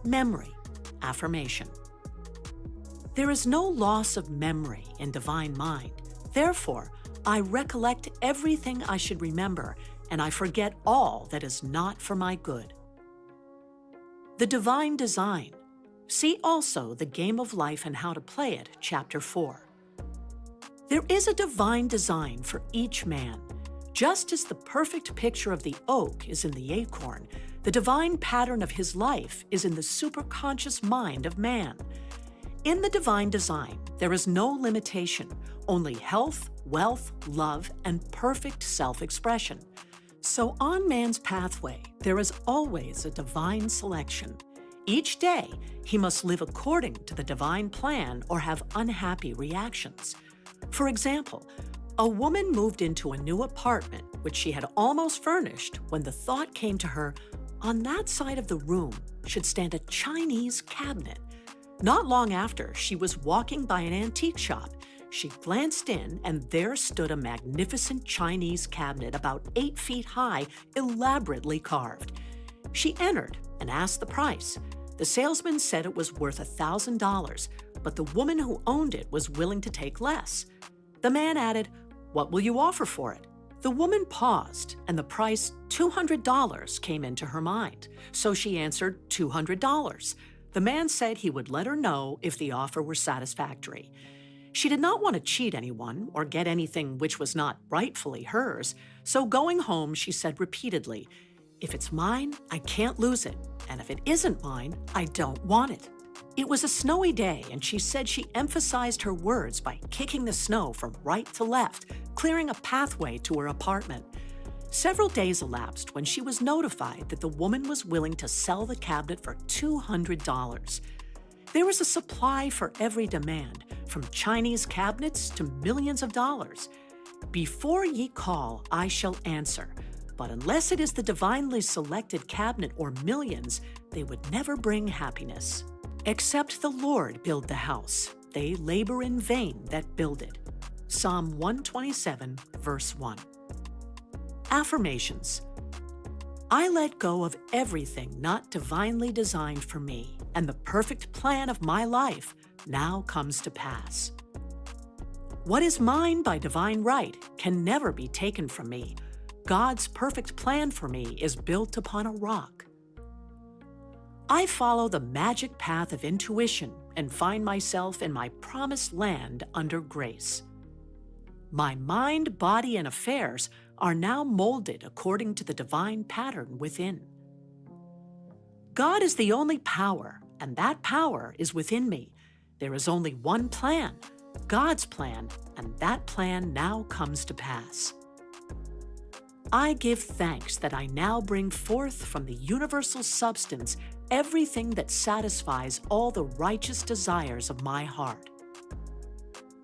A: Memory. Affirmation. There is no loss of memory in divine mind. Therefore, I recollect everything I should remember, and I forget all that is not for my good. The divine design. See also The Game of Life and How to Play It, Chapter 4. There is a divine design for each man. Just as the perfect picture of the oak is in the acorn, the divine pattern of his life is in the superconscious mind of man. In the divine design, there is no limitation, only health, wealth, love, and perfect self-expression. So on man's pathway, there is always a divine selection. Each day, he must live according to the divine plan or have unhappy reactions. For example, a woman moved into a new apartment which she had almost furnished when the thought came to her, on that side of the room should stand a Chinese cabinet. Not long after, she was walking by an antique shop. She glanced in, and there stood a magnificent Chinese cabinet about 8 feet high, elaborately carved. She entered and asked the price. The salesman said it was worth $1,000, but the woman who owned it was willing to take less. The man added, "What will you offer for it?" The woman paused, and the price $200 came into her mind. So she answered $200. The man said he would let her know if the offer were satisfactory. She did not want to cheat anyone or get anything which was not rightfully hers, so going home, she said repeatedly, "If it's mine, I can't lose it, and if it isn't mine, I don't want it." It was a snowy day, and she said she emphasized her words by kicking the snow from right to left, clearing a pathway to her apartment. Several days elapsed when she was notified that the woman was willing to sell the cabinet for $200. There was a supply for every demand, from Chinese cabinets to millions of dollars. Before ye call, I shall answer. But unless it is the divinely selected cabinet or millions, they would never bring happiness. Except the Lord build the house, they labor in vain that build it. Psalm 127, verse 1. Affirmations. I let go of everything not divinely designed for me, and the perfect plan of my life now comes to pass. What is mine by divine right can never be taken from me. God's perfect plan for me is built upon a rock. I follow the magic path of intuition and find myself in my promised land under grace. My mind, body, and affairs are now molded according to the divine pattern within. God is the only power, and that power is within me. There is only one plan, God's plan, and that plan now comes to pass. I give thanks that I now bring forth from the universal substance everything that satisfies all the righteous desires of my heart.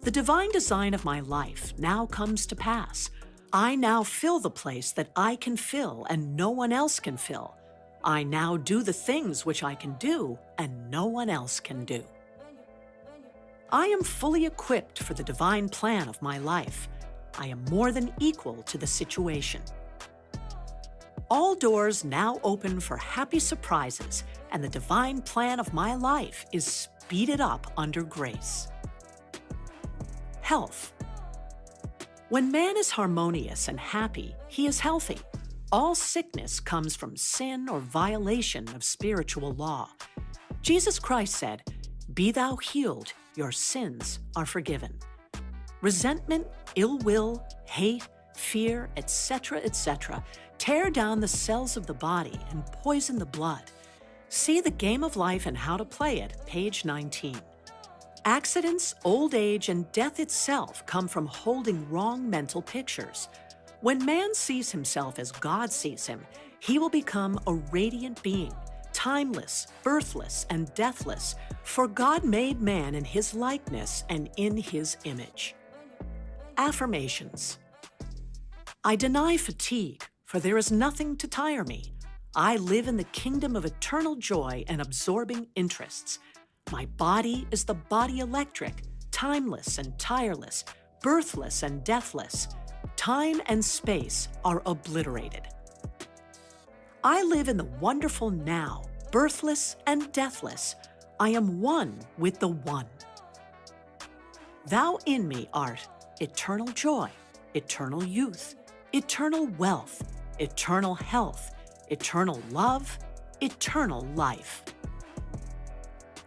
A: The divine design of my life now comes to pass. I now fill the place that I can fill and no one else can fill. I now do the things which I can do and no one else can do. I am fully equipped for the divine plan of my life. I am more than equal to the situation. All doors now open for happy surprises, and the divine plan of my life is speeded up under grace. Health. When man is harmonious and happy, he is healthy. All sickness comes from sin or violation of spiritual law. Jesus Christ said, "Be thou healed, your sins are forgiven." Resentment, ill will, hate, fear, etc., etc., tear down the cells of the body and poison the blood. See The Game of Life and How to Play It, page 19. Accidents, old age, and death itself come from holding wrong mental pictures. When man sees himself as God sees him, he will become a radiant being, timeless, birthless, and deathless, for God made man in his likeness and in his image. Affirmations. I deny fatigue, for there is nothing to tire me. I live in the kingdom of eternal joy and absorbing interests. My body is the body electric, timeless and tireless, birthless and deathless. Time and space are obliterated. I live in the wonderful now, birthless and deathless. I am one with the One. Thou in me art eternal joy, eternal youth, eternal wealth, eternal health, eternal love, eternal life.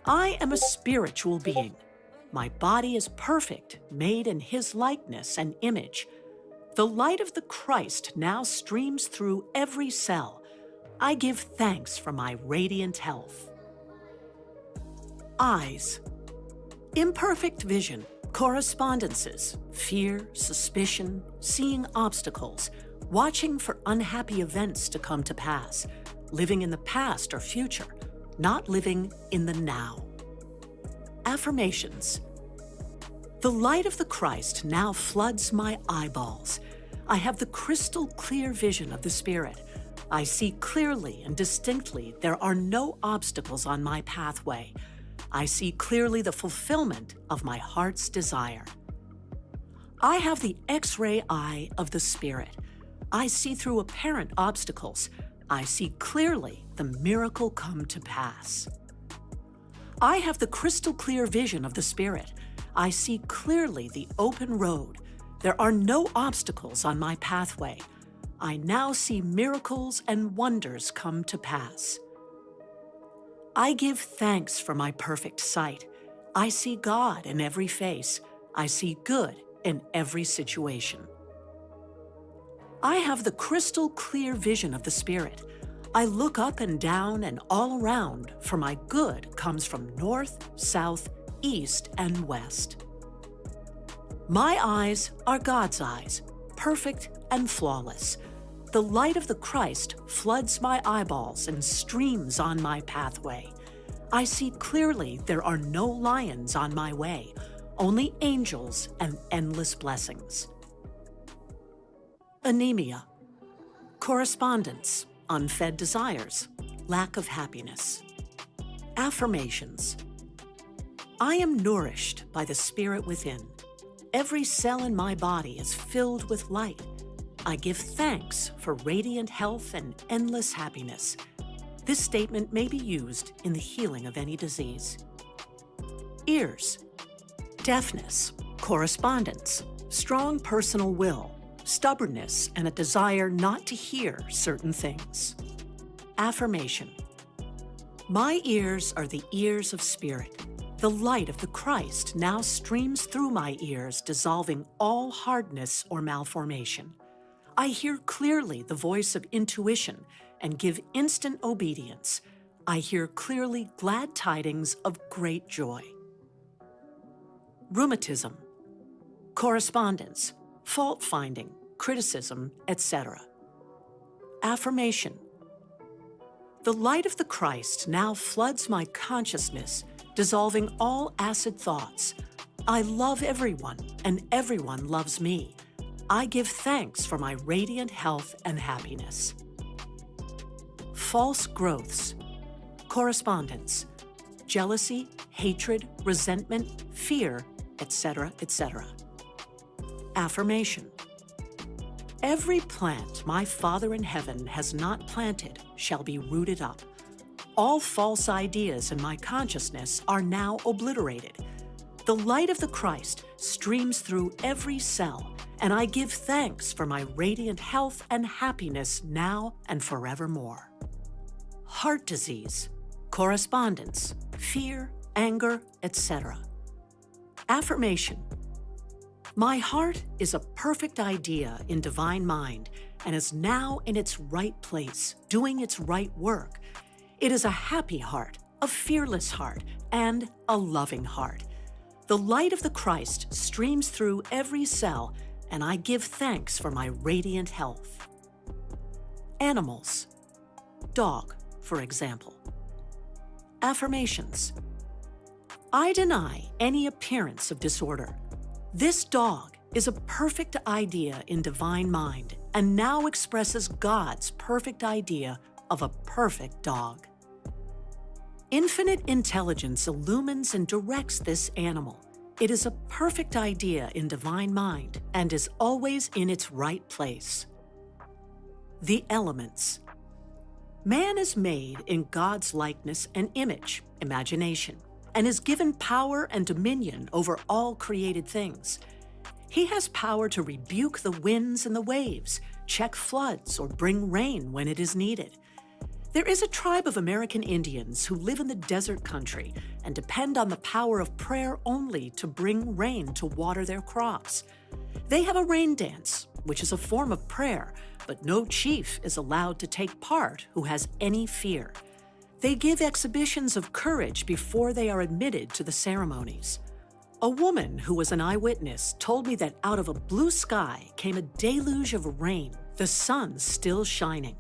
A: I am a spiritual being. My body is perfect, made in His likeness and image. The light of the Christ now streams through every cell. I give thanks for my radiant health. Eyes. Imperfect vision, correspondences, fear, suspicion, seeing obstacles, watching for unhappy events to come to pass, living in the past or future, not living in the now. Affirmations. The light of the Christ now floods my eyeballs. I have the crystal clear vision of the Spirit. I see clearly and distinctly there are no obstacles on my pathway. I see clearly the fulfillment of my heart's desire. I have the X-ray eye of the Spirit. I see through apparent obstacles. I see clearly the miracle come to pass. I have the crystal clear vision of the Spirit. I see clearly the open road. There are no obstacles on my pathway. I now see miracles and wonders come to pass. I give thanks for my perfect sight. I see God in every face. I see good in every situation. I have the crystal clear vision of the Spirit. I look up and down and all around, for my good comes from north, south, east, and west. My eyes are God's eyes, perfect and flawless. The light of the Christ floods my eyeballs and streams on my pathway. I see clearly there are no lions on my way, only angels and endless blessings. Anemia. Correspondence, unfed desires, lack of happiness. Affirmations. I am nourished by the Spirit within. Every cell in my body is filled with light. I give thanks for radiant health and endless happiness. This statement may be used in the healing of any disease. Ears. Deafness, correspondence, strong personal will, stubbornness, and a desire not to hear certain things. Affirmation. My ears are the ears of Spirit. The light of the Christ now streams through my ears, dissolving all hardness or malformation. I hear clearly the voice of intuition and give instant obedience. I hear clearly glad tidings of great joy. Rheumatism, correspondence, fault-finding, criticism, etc. Affirmation. The light of the Christ now floods my consciousness, dissolving all acid thoughts. I love everyone, and everyone loves me. I give thanks for my radiant health and happiness. False growths, correspondence, jealousy, hatred, resentment, fear, etc., etc. Affirmation. Every plant my Father in heaven has not planted shall be rooted up. All false ideas in my consciousness are now obliterated. The light of the Christ streams through every cell, and I give thanks for my radiant health and happiness now and forevermore. Heart disease, correspondence, fear, anger, etc. Affirmation. My heart is a perfect idea in divine mind and is now in its right place, doing its right work. It is a happy heart, a fearless heart, and a loving heart. The light of the Christ streams through every cell, and I give thanks for my radiant health. Animals. Dog, for example. Affirmations. I deny any appearance of disorder. This dog is a perfect idea in divine mind and now expresses God's perfect idea of a perfect dog. Infinite intelligence illumines and directs this animal. It is a perfect idea in divine mind and is always in its right place. The elements. Man is made in God's likeness and image, imagination, and is given power and dominion over all created things. He has power to rebuke the winds and the waves, check floods, or bring rain when it is needed. There is a tribe of American Indians who live in the desert country and depend on the power of prayer only to bring rain to water their crops. They have a rain dance, which is a form of prayer, but no chief is allowed to take part who has any fear. They give exhibitions of courage before they are admitted to the ceremonies. A woman who was an eyewitness told me that out of a blue sky came a deluge of rain, the sun still shining.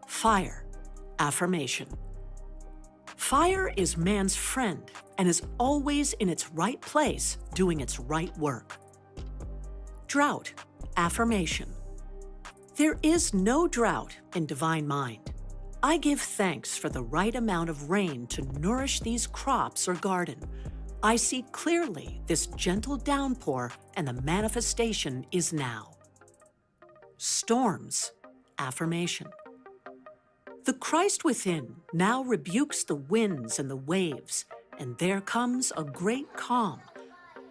A: Fire. Affirmation. Fire is man's friend and is always in its right place, doing its right work. Drought. Affirmation. There is no drought in divine mind. I give thanks for the right amount of rain to nourish these crops or garden. I see clearly this gentle downpour, and the manifestation is now. Storms. Affirmation. The Christ within now rebukes the winds and the waves, and there comes a great calm.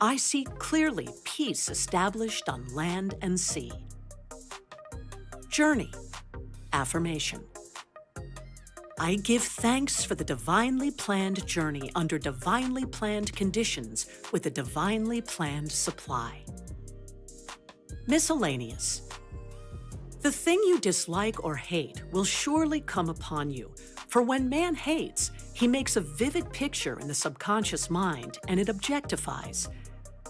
A: I see clearly peace established on land and sea. Journey. Affirmation. I give thanks for the divinely planned journey under divinely planned conditions with a divinely planned supply. Miscellaneous. The thing you dislike or hate will surely come upon you, for when man hates, he makes a vivid picture in the subconscious mind and it objectifies.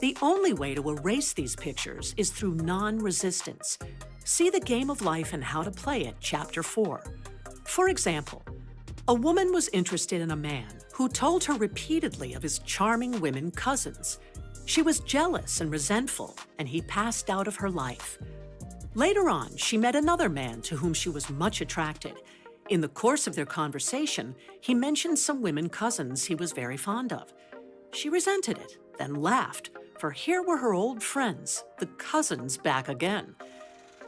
A: The only way to erase these pictures is through non-resistance. See The Game of Life and How to Play It, Chapter 4. For example, a woman was interested in a man who told her repeatedly of his charming women cousins. She was jealous and resentful, and he passed out of her life. Later on, she met another man to whom she was much attracted. In the course of their conversation, he mentioned some women cousins he was very fond of. She resented it, then laughed, for here were her old friends, the cousins, back again.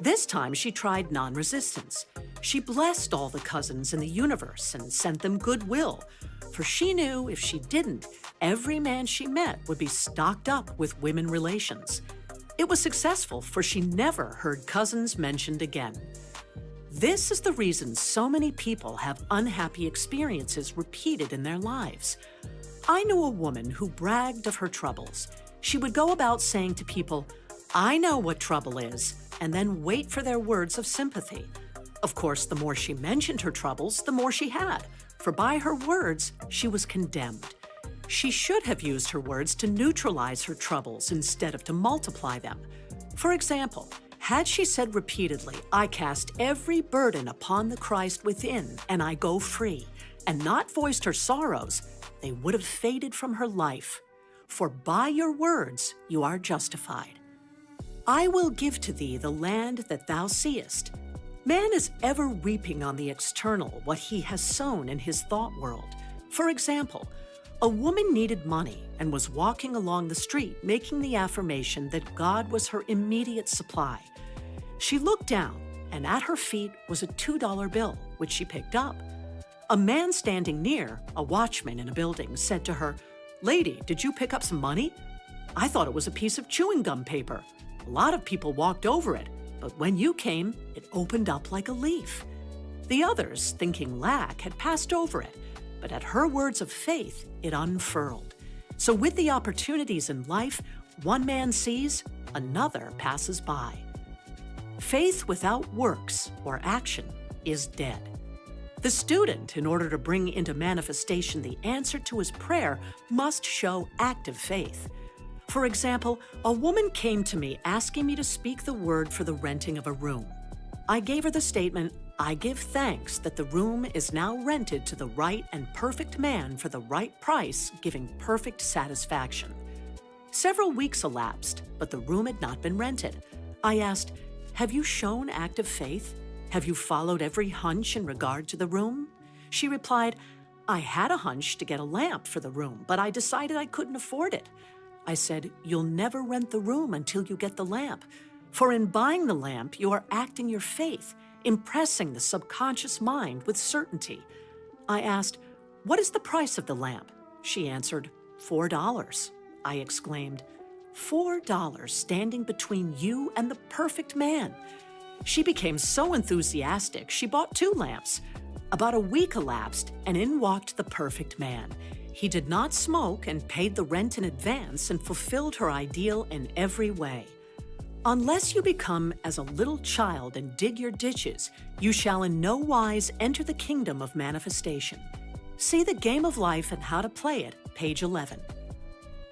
A: This time she tried non-resistance. She blessed all the cousins in the universe and sent them goodwill, for she knew if she didn't, every man she met would be stocked up with women relations. It was successful, for she never heard cousins mentioned again. This is the reason so many people have unhappy experiences repeated in their lives. I knew a woman who bragged of her troubles. She would go about saying to people, "I know what trouble is," and then wait for their words of sympathy. Of course, the more she mentioned her troubles, the more she had, for by her words, she was condemned. She should have used her words to neutralize her troubles instead of to multiply them. For example, had she said repeatedly, "I cast every burden upon the Christ within, and I go free," and not voiced her sorrows, they would have faded from her life. for by your words you are justified. I will give to thee the land that thou seest. Man is ever reaping on the external what he has sown in his thought world. For example, a woman needed money and was walking along the street making the affirmation that God was her immediate supply. She looked down, and at her feet was a $2 bill, which she picked up. A man standing near, a watchman in a building, said to her, "Lady, did you pick up some money?" "I thought it was a piece of chewing gum paper. A lot of people walked over it, but when you came, it opened up like a leaf." The others, thinking lack, had passed over it, but at her words of faith, it unfurled. So with the opportunities in life, one man sees, another passes by. Faith without works or action is dead. The student, in order to bring into manifestation the answer to his prayer, must show active faith. For example, a woman came to me asking me to speak the word for the renting of a room. I gave her the statement, "I give thanks that the room is now rented to the right and perfect man for the right price, giving perfect satisfaction." Several weeks elapsed, but the room had not been rented. I asked, "Have you shown active faith? Have you followed every hunch in regard to the room?" She replied, "I had a hunch to get a lamp for the room, but I decided I couldn't afford it." I said, "You'll never rent the room until you get the lamp. For in buying the lamp, you are acting your faith, impressing the subconscious mind with certainty." I asked, "What is the price of the lamp?" She answered, $4. I exclaimed, $4 standing between you and the perfect man. She became so enthusiastic, she bought 2 lamps. About a week elapsed, and in walked the perfect man. He did not smoke and paid the rent in advance and fulfilled her ideal in every way. Unless you become as a little child and dig your ditches, you shall in no wise enter the kingdom of manifestation. See The Game of Life and How to Play It, page 11.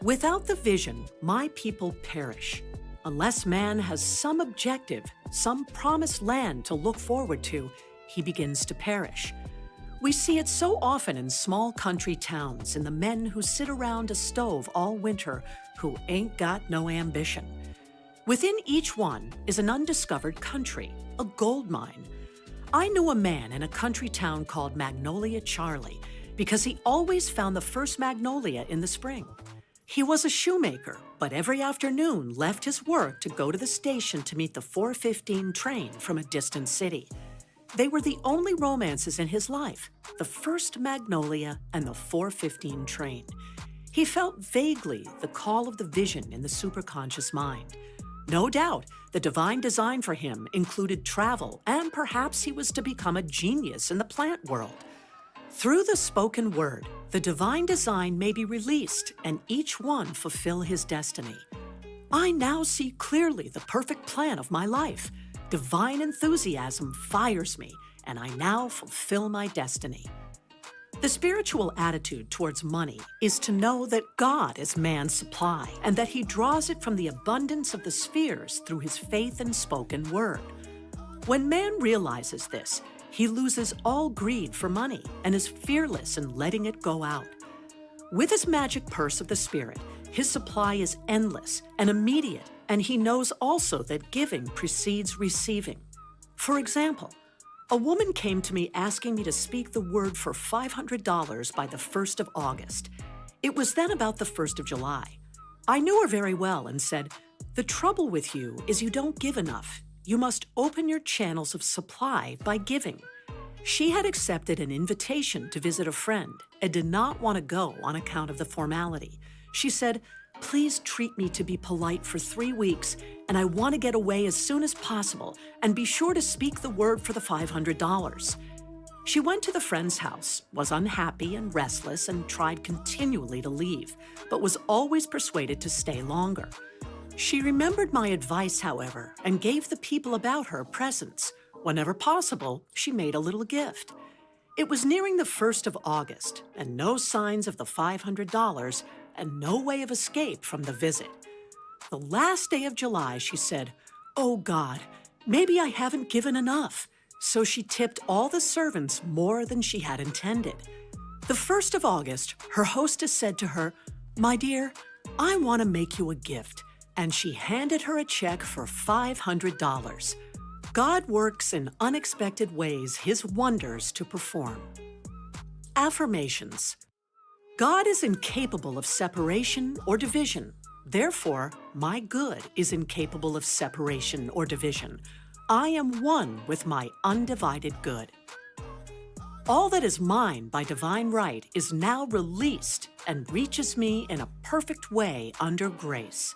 A: Without the vision, my people perish. Unless man has some objective, some promised land to look forward to, he begins to perish. We see it so often in small country towns, in the men who sit around a stove all winter who ain't got no ambition. Within each one is an undiscovered country, a gold mine. I knew a man in a country town called Magnolia Charlie because he always found the first magnolia in the spring. He was a shoemaker, but every afternoon left his work to go to the station to meet the 4:15 train from a distant city. They were the only romances in his life, the first magnolia and the 4:15 train. He felt vaguely the call of the vision in the superconscious mind. No doubt, the divine design for him included travel, and perhaps he was to become a genius in the plant world. Through the spoken word, the divine design may be released and each one fulfill his destiny. I now see clearly the perfect plan of my life. Divine enthusiasm fires me, and I now fulfill my destiny. The spiritual attitude towards money is to know that God is man's supply and that he draws it from the abundance of the spheres through his faith and spoken word. When man realizes this, he loses all greed for money and is fearless in letting it go out. With his magic purse of the spirit, his supply is endless and immediate, and he knows also that giving precedes receiving. For example, a woman came to me asking me to speak the word for $500 by the 1st of August. It was then about the 1st of July. I knew her very well and said, "The trouble with you is you don't give enough. You must open your channels of supply by giving." She had accepted an invitation to visit a friend and did not want to go on account of the formality. She said, "Please treat me to be polite for 3 weeks, and I want to get away as soon as possible, and be sure to speak the word for the $500. She went to the friend's house, was unhappy and restless, and tried continually to leave, but was always persuaded to stay longer. She remembered my advice, however, and gave the people about her presents. Whenever possible, she made a little gift. It was nearing the 1st of August, and no signs of the $500, and no way of escape from the visit. The last day of July, she said, "Oh God, maybe I haven't given enough." So she tipped all the servants more than she had intended. The 1st of August, her hostess said to her, "My dear, I want to make you a gift. And she handed her a check for $500. God works in unexpected ways His wonders to perform. Affirmations. God is incapable of separation or division. Therefore, my good is incapable of separation or division. I am one with my undivided good. All that is mine by divine right is now released and reaches me in a perfect way under grace.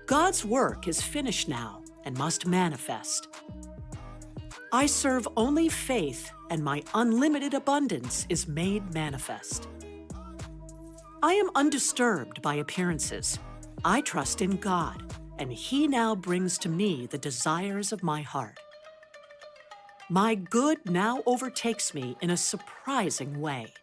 A: God's work is finished now and must manifest. I serve only faith, and my unlimited abundance is made manifest. I am undisturbed by appearances. I trust in God, and He now brings to me the desires of my heart. My good now overtakes me in a surprising way.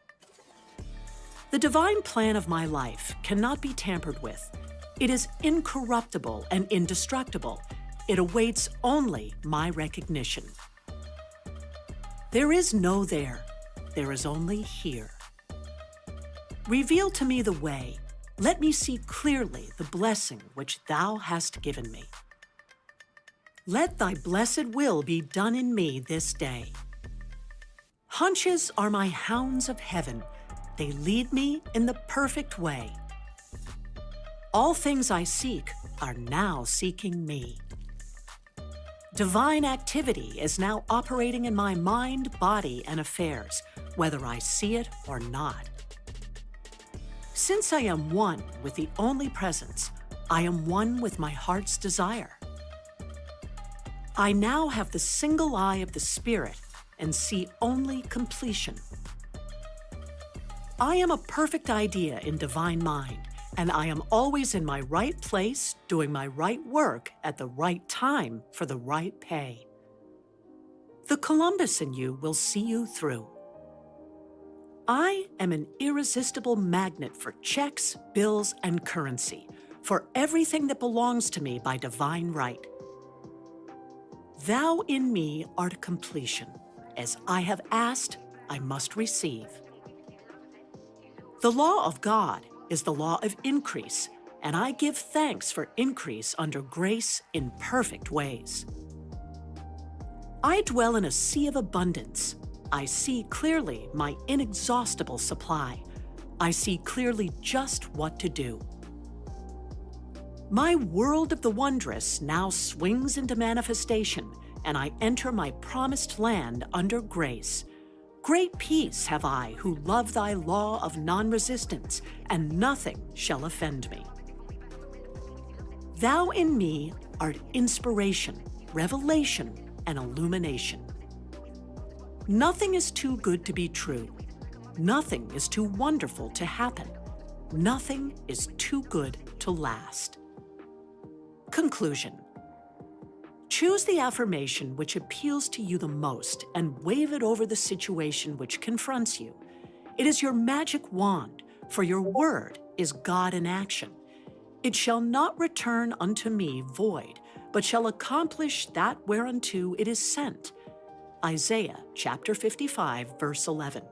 A: The divine plan of my life cannot be tampered with. It is incorruptible and indestructible. It awaits only my recognition. There is no there. There is only here. Reveal to me the way. Let me see clearly the blessing which Thou hast given me. Let Thy blessed will be done in me this day. Hunches are my hounds of heaven. They lead me in the perfect way. All things I seek are now seeking me. Divine activity is now operating in my mind, body, and affairs, whether I see it or not. Since I am one with the only presence, I am one with my heart's desire. I now have the single eye of the Spirit and see only completion. I am a perfect idea in divine mind, and I am always in my right place, doing my right work at the right time for the right pay. The Columbus in you will see you through. I am an irresistible magnet for checks, bills, and currency, for everything that belongs to me by divine right. Thou in me art completion. As I have asked, I must receive. The law of God is the law of increase, and I give thanks for increase under grace in perfect ways. I dwell in a sea of abundance. I see clearly my inexhaustible supply. I see clearly just what to do. My world of the wondrous now swings into manifestation, and I enter my promised land under grace. Great peace have I who love Thy law of non-resistance, and nothing shall offend me. Thou in me art inspiration, revelation, and illumination. Nothing is too good to be true. Nothing is too wonderful to happen. Nothing is too good to last. Conclusion. Choose the affirmation which appeals to you the most and wave it over the situation which confronts you. It is your magic wand, for your word is God in action. It shall not return unto me void, but shall accomplish that whereunto it is sent. Isaiah chapter 55, verse 11.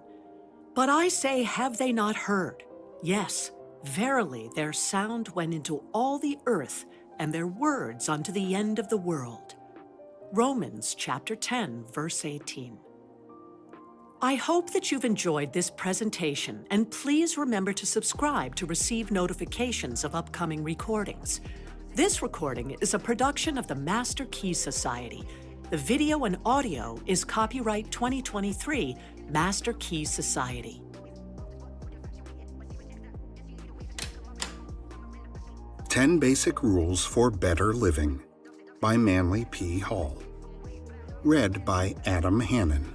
A: But I say, have they not heard? Yes, verily their sound went into all the earth, and their words unto the end of the world. Romans chapter 10, verse 18. I hope that you've enjoyed this presentation, and please remember to subscribe to receive notifications of upcoming recordings. This recording is a production of the Master Key Society. The video and audio is copyright 2023 Master Key Society.
B: "10 Basic Rules for Better Living" by Manly P. Hall. Read by Adam Hannon.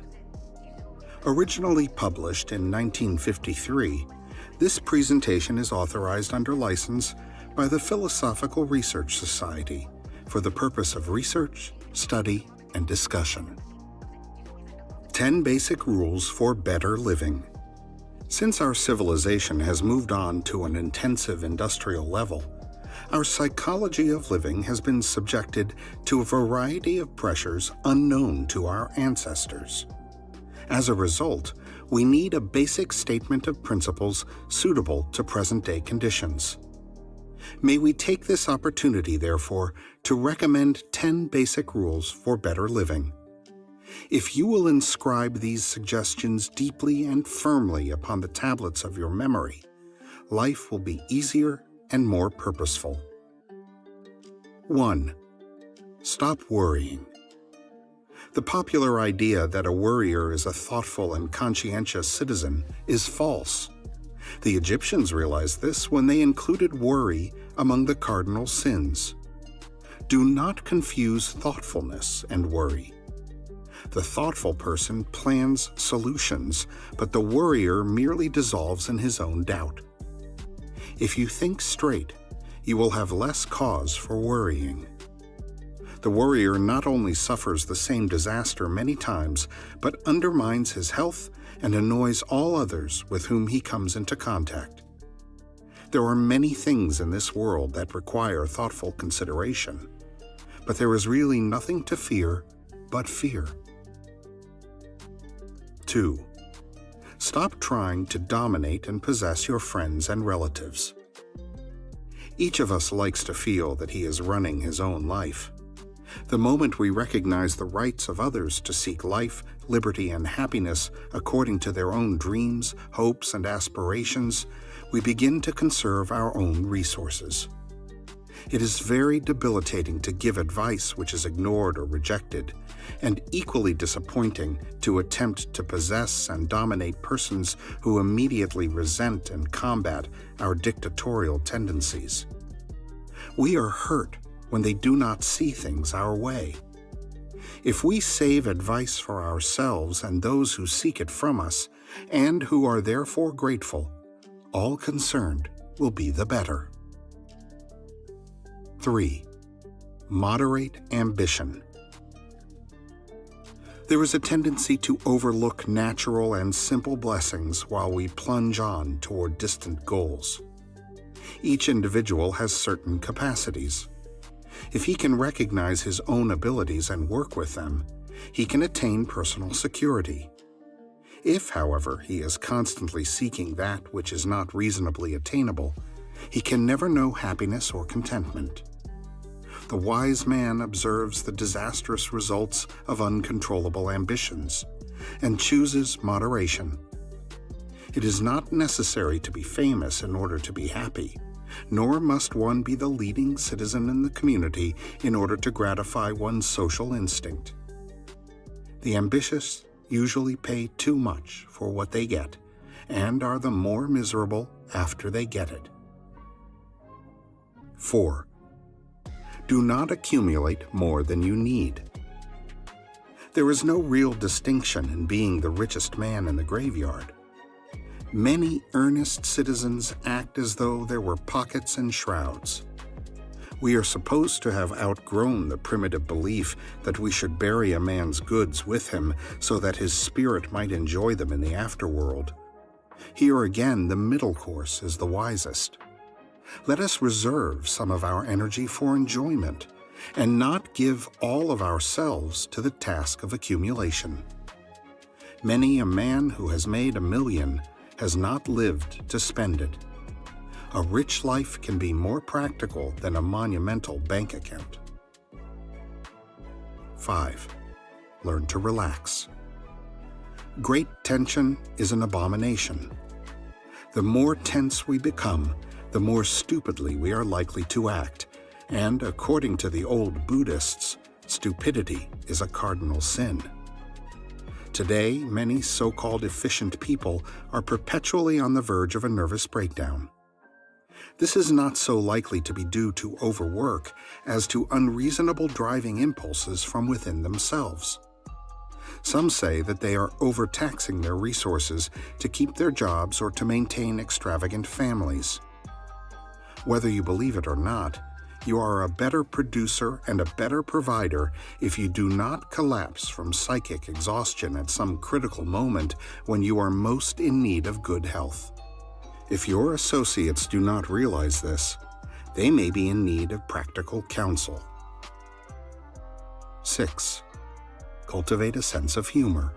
B: Originally published in 1953, this presentation is authorized under license by the Philosophical Research Society for the purpose of research, study, and discussion. 10 Basic Rules for Better Living. Since our civilization has moved on to an intensive industrial level, our psychology of living has been subjected to a variety of pressures unknown to our ancestors. As a result, We need a basic statement of principles suitable to present-day conditions. May we take this opportunity, therefore, to recommend 10 basic rules for better living. If you will inscribe these suggestions deeply and firmly upon the tablets of your memory, life will be easier and more purposeful. 1. Stop worrying. The popular idea that a worrier is a thoughtful and conscientious citizen is false. The Egyptians realized this when they included worry among the cardinal sins. Do not confuse thoughtfulness and worry. The thoughtful person plans solutions, but the worrier merely dissolves in his own doubt. If you think straight, you will have less cause for worrying. The worrier not only suffers the same disaster many times, but undermines his health and annoys all others with whom he comes into contact. There are many things in this world that require thoughtful consideration, but there is really nothing to fear but fear. 2. Stop trying to dominate and possess your friends and relatives. Each of us likes to feel that he is running his own life. The moment we recognize the rights of others to seek life, liberty, and happiness according to their own dreams, hopes, and aspirations, we begin to conserve our own resources. It is very debilitating to give advice which is ignored or rejected, and equally disappointing to attempt to possess and dominate persons who immediately resent and combat our dictatorial tendencies. We are hurt when they do not see things our way. If we save advice for ourselves and those who seek it from us, and who are therefore grateful, all concerned will be the better. 3. Moderate ambition. There is a tendency to overlook natural and simple blessings while we plunge on toward distant goals. Each individual has certain capacities. If he can recognize his own abilities and work with them, he can attain personal security. If, however, he is constantly seeking that which is not reasonably attainable, he can never know happiness or contentment. The wise man observes the disastrous results of uncontrollable ambitions and chooses moderation. It is not necessary to be famous in order to be happy, nor must one be the leading citizen in the community in order to gratify one's social instinct. The ambitious usually pay too much for what they get, and are the more miserable after they get it. 4. Do not accumulate more than you need. There is no real distinction in being the richest man in the graveyard. Many earnest citizens act as though there were pockets and shrouds. We are supposed to have outgrown the primitive belief that we should bury a man's goods with him so that his spirit might enjoy them in the afterworld. Here again, the middle course is the wisest. Let us reserve some of our energy for enjoyment, and not give all of ourselves to the task of accumulation. Many a man who has made $1 million has not lived to spend it. A rich life can be more practical than a monumental bank account. 5. Learn to relax. Great tension is an abomination. The more tense we become, the more stupidly we are likely to act, and according to the old Buddhists, stupidity is a cardinal sin. Today, many so-called efficient people are perpetually on the verge of a nervous breakdown. This is not so likely to be due to overwork as to unreasonable driving impulses from within themselves. Some say that they are overtaxing their resources to keep their jobs or to maintain extravagant families. Whether you believe it or not, you are a better producer and a better provider if you do not collapse from psychic exhaustion at some critical moment when you are most in need of good health. If your associates do not realize this, they may be in need of practical counsel. 6. Cultivate a sense of humor.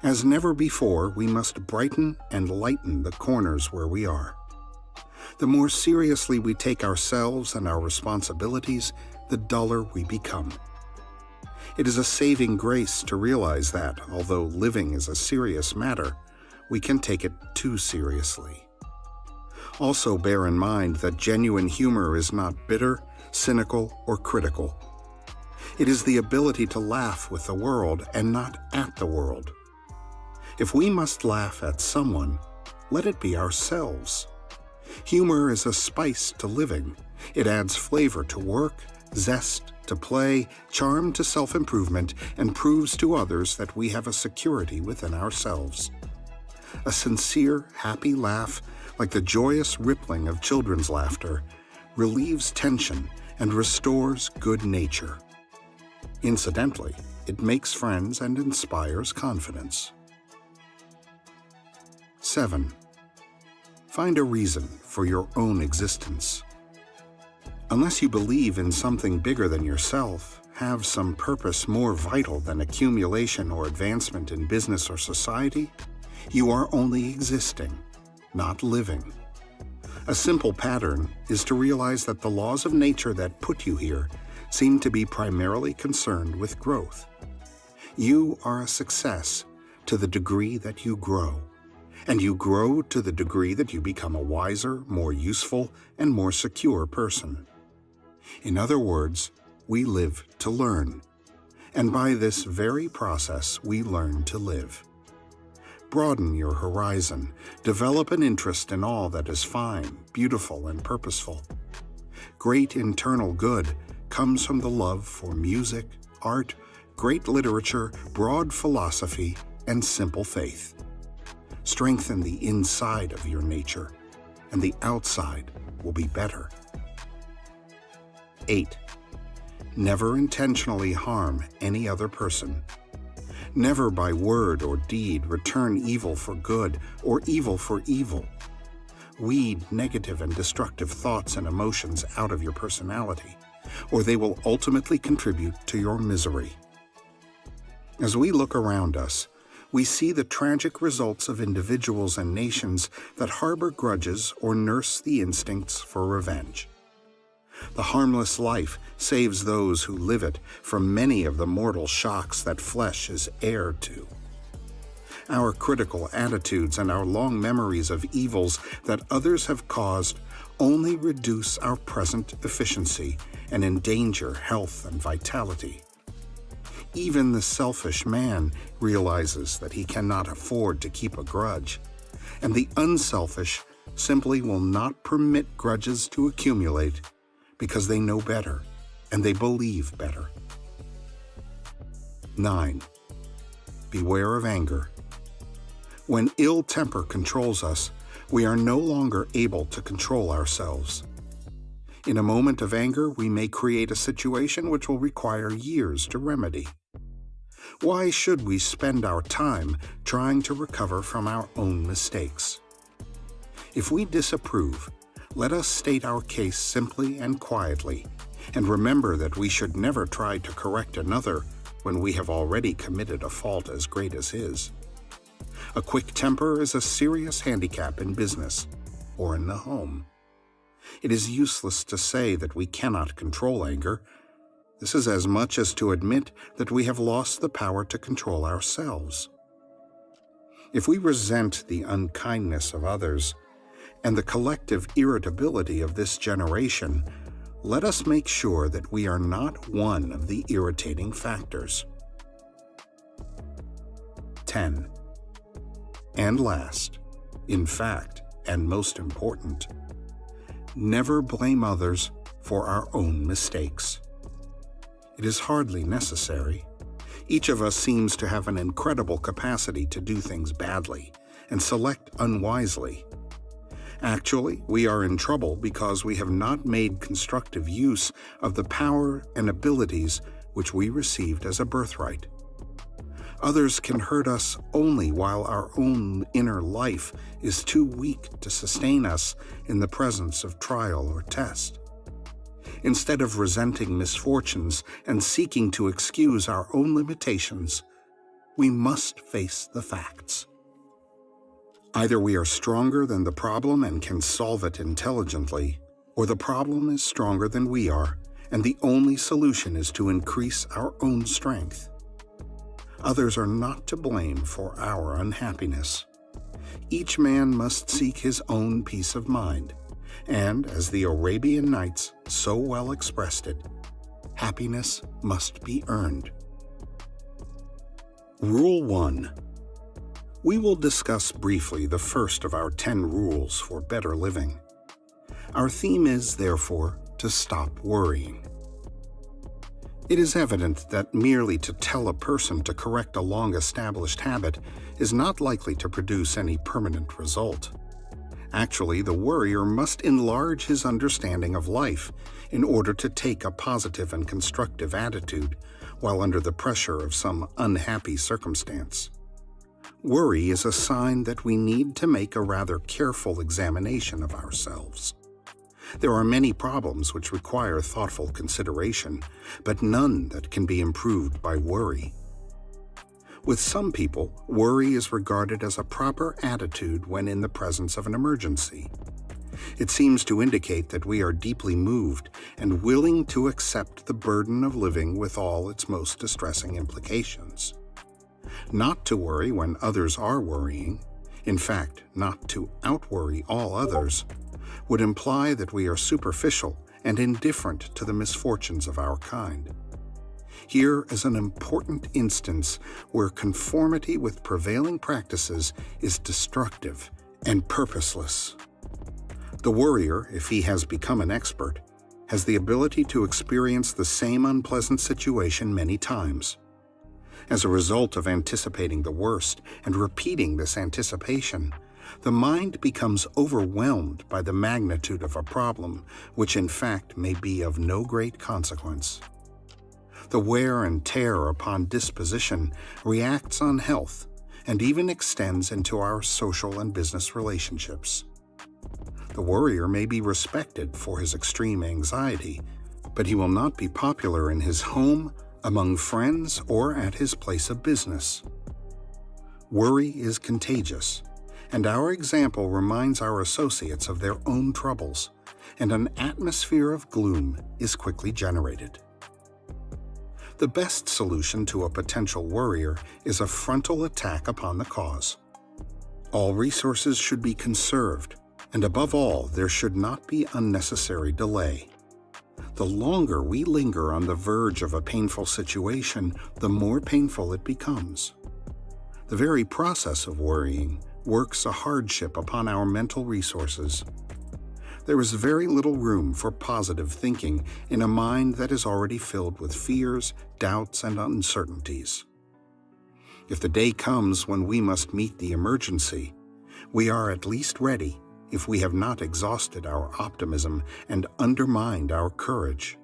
B: As never before, we must brighten and lighten the corners where we are. The more seriously we take ourselves and our responsibilities, the duller we become. It is a saving grace to realize that, although living is a serious matter, we can take it too seriously. Also bear in mind that genuine humor is not bitter, cynical, or critical. It is the ability to laugh with the world and not at the world. If we must laugh at someone, let it be ourselves. Humor is a spice to living. It adds flavor to work, zest to play, charm to self-improvement, and proves to others that we have a security within ourselves. A sincere, happy laugh, like the joyous rippling of children's laughter, relieves tension and restores good nature. Incidentally, it makes friends and inspires confidence. 7. Find a reason for your own existence. Unless you believe in something bigger than yourself, have some purpose more vital than accumulation or advancement in business or society, you are only existing, not living. A simple pattern is to realize that the laws of nature that put you here seem to be primarily concerned with growth. You are a success to the degree that you grow, and you grow to the degree that you become a wiser, more useful, and more secure person. In other words, we live to learn, and by this very process we learn to live. Broaden your horizon, develop an interest in all that is fine, beautiful, and purposeful. Great internal good comes from the love for music, art, great literature, broad philosophy, and simple faith. Strengthen the inside of your nature, and the outside will be better. 8. Never intentionally harm any other person. Never by word or deed return evil for good or evil for evil. Weed negative and destructive thoughts and emotions out of your personality, or they will ultimately contribute to your misery. As we look around us, we see the tragic results of individuals and nations that harbor grudges or nurse the instincts for revenge. The harmless life saves those who live it from many of the mortal shocks that flesh is heir to. Our critical attitudes and our long memories of evils that others have caused only reduce our present efficiency and endanger health and vitality. Even the selfish man realizes that he cannot afford to keep a grudge, and the unselfish simply will not permit grudges to accumulate because they know better and they believe better. 9. Beware of anger. When ill temper controls us, we are no longer able to control ourselves. In a moment of anger, we may create a situation which will require years to remedy. Why should we spend our time trying to recover from our own mistakes? If we disapprove, let us state our case simply and quietly, and remember that we should never try to correct another when we have already committed a fault as great as his. A quick temper is a serious handicap in business or in the home. It is useless to say that we cannot control anger. This is as much as to admit that we have lost the power to control ourselves. If we resent the unkindness of others and the collective irritability of this generation, let us make sure that we are not one of the irritating factors. 10. And last, in fact, and most important, never blame others for our own mistakes. It is hardly necessary. Each of us seems to have an incredible capacity to do things badly and select unwisely. Actually, we are in trouble because we have not made constructive use of the power and abilities which we received as a birthright. Others can hurt us only while our own inner life is too weak to sustain us in the presence of trial or test. Instead of resenting misfortunes and seeking to excuse our own limitations, We must face the facts. Either we are stronger than the problem and can solve it intelligently, or the problem is stronger than we are, and the only solution is to increase our own strength. Others are not to blame for our unhappiness. Each man must seek his own peace of mind, and, as the Arabian Nights so well expressed it, happiness must be earned. Rule 1. We will discuss briefly the first of our 10 rules for better living. Our theme is, therefore, to stop worrying. It is evident that merely to tell a person to correct a long-established habit is not likely to produce any permanent result. Actually, the worrier must enlarge his understanding of life in order to take a positive and constructive attitude while under the pressure of some unhappy circumstance. Worry is a sign that we need to make a rather careful examination of ourselves. There are many problems which require thoughtful consideration, but none that can be improved by worry. With some people, worry is regarded as a proper attitude when in the presence of an emergency. It seems to indicate that we are deeply moved and willing to accept the burden of living with all its most distressing implications. Not to worry when others are worrying, in fact, not to outworry all others, would imply that we are superficial and indifferent to the misfortunes of our kind. Here is an important instance where conformity with prevailing practices is destructive and purposeless. The worrier, if he has become an expert, has the ability to experience the same unpleasant situation many times. As a result of anticipating the worst and repeating this anticipation, the mind becomes overwhelmed by the magnitude of a problem, which in fact may be of no great consequence. The wear and tear upon disposition reacts on health and even extends into our social and business relationships. The worrier may be respected for his extreme anxiety, but he will not be popular in his home, among friends, or at his place of business. Worry is contagious, and our example reminds our associates of their own troubles, and an atmosphere of gloom is quickly generated. The best solution to a potential worrier is a frontal attack upon the cause. All resources should be conserved, and above all, there should not be unnecessary delay. The longer we linger on the verge of a painful situation, the more painful it becomes. The very process of worrying works a hardship upon our mental resources. There is very little room for positive thinking in a mind that is already filled with fears, doubts, and uncertainties. If the day comes when we must meet the emergency, we are at least ready if we have not exhausted our optimism and undermined our courage.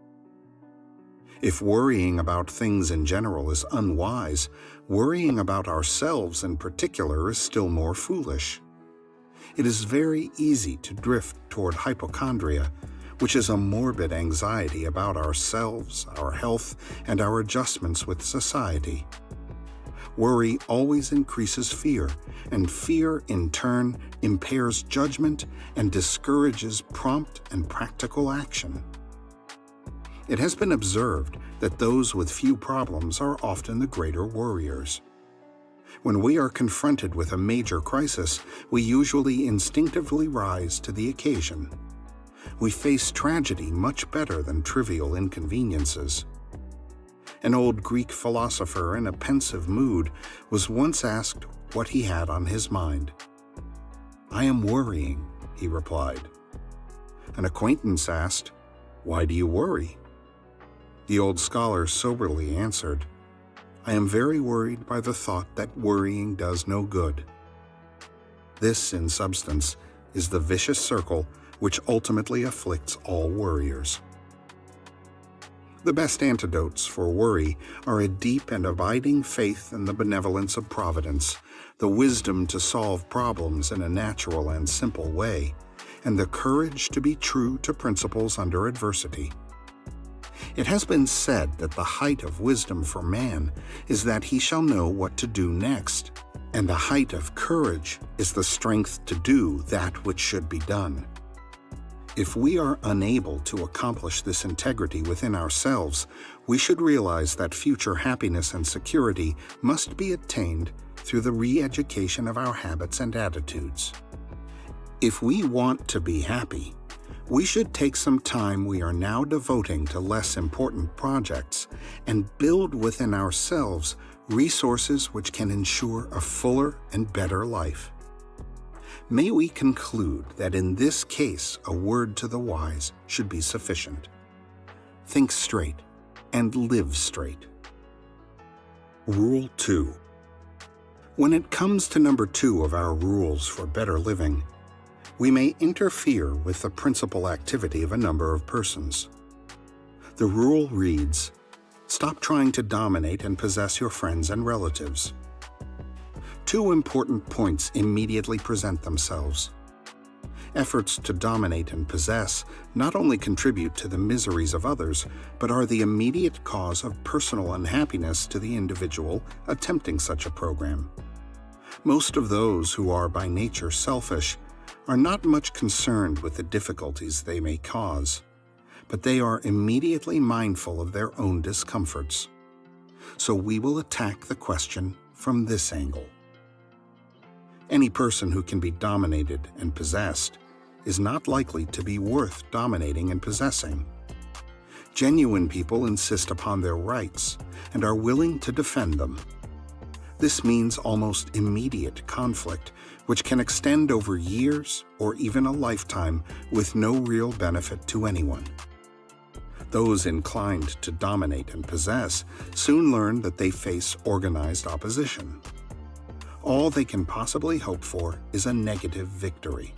B: If worrying about things in general is unwise, worrying about ourselves in particular is still more foolish. It is very easy to drift toward hypochondria, which is a morbid anxiety about ourselves, our health, and our adjustments with society. Worry always increases fear, and fear, in turn, impairs judgment and discourages prompt and practical action. It has been observed that those with few problems are often the greater worriers. When we are confronted with a major crisis, we usually instinctively rise to the occasion. We face tragedy much better than trivial inconveniences. An old Greek philosopher in a pensive mood was once asked what he had on his mind. "I am worrying," he replied. An acquaintance asked, "Why do you worry?" The old scholar soberly answered, "I am very worried by the thought that worrying does no good." This, in substance, is the vicious circle which ultimately afflicts all worriers. The best antidotes for worry are a deep and abiding faith in the benevolence of Providence, the wisdom to solve problems in a natural and simple way, and the courage to be true to principles under adversity. It has been said that the height of wisdom for man is that he shall know what to do next, and the height of courage is the strength to do that which should be done. If we are unable to accomplish this integrity within ourselves, we should realize that future happiness and security must be attained through the re-education of our habits and attitudes. If we want to be happy, we should take some time we are now devoting to less important projects and build within ourselves resources which can ensure a fuller and better life. May we conclude that in this case a word to the wise should be sufficient. Think straight and live straight. Rule 2. When it comes to number 2 of our rules for better living, we may interfere with the principal activity of a number of persons. The rule reads, stop trying to dominate and possess your friends and relatives. Two important points immediately present themselves. Efforts to dominate and possess not only contribute to the miseries of others, but are the immediate cause of personal unhappiness to the individual attempting such a program. Most of those who are by nature selfish are not much concerned with the difficulties they may cause, but they are immediately mindful of their own discomforts. So we will attack the question from this angle. Any person who can be dominated and possessed is not likely to be worth dominating and possessing. Genuine people insist upon their rights and are willing to defend them. This means almost immediate conflict, which can extend over years or even a lifetime with no real benefit to anyone. Those inclined to dominate and possess soon learn that they face organized opposition. All they can possibly hope for is a negative victory.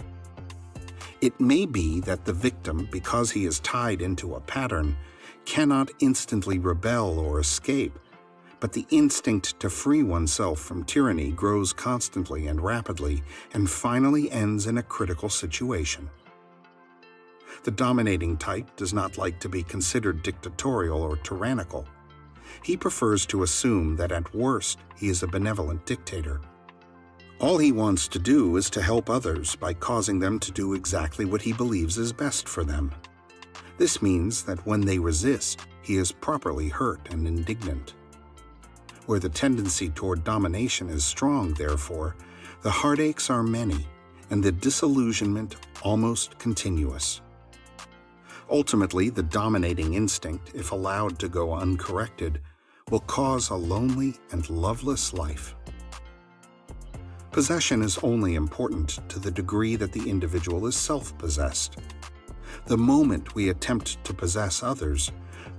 B: It may be that the victim, because he is tied into a pattern, cannot instantly rebel or escape, but the instinct to free oneself from tyranny grows constantly and rapidly and finally ends in a critical situation. The dominating type does not like to be considered dictatorial or tyrannical. He prefers to assume that at worst he is a benevolent dictator. All he wants to do is to help others by causing them to do exactly what he believes is best for them. This means that when they resist, he is properly hurt and indignant. Where the tendency toward domination is strong, therefore, the heartaches are many and the disillusionment almost continuous. Ultimately, the dominating instinct, if allowed to go uncorrected, will cause a lonely and loveless life. Possession is only important to the degree that the individual is self-possessed. The moment we attempt to possess others,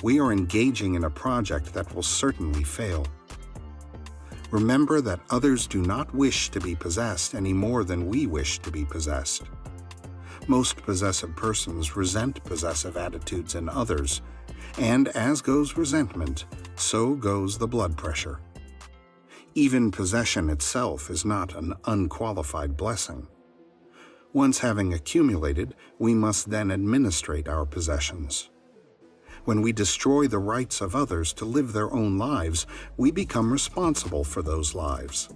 B: we are engaging in a project that will certainly fail. Remember that others do not wish to be possessed any more than we wish to be possessed. Most possessive persons resent possessive attitudes in others, and as goes resentment, so goes the blood pressure. Even possession itself is not an unqualified blessing. Once having accumulated, we must then administrate our possessions. When we destroy the rights of others to live their own lives, we become responsible for those lives.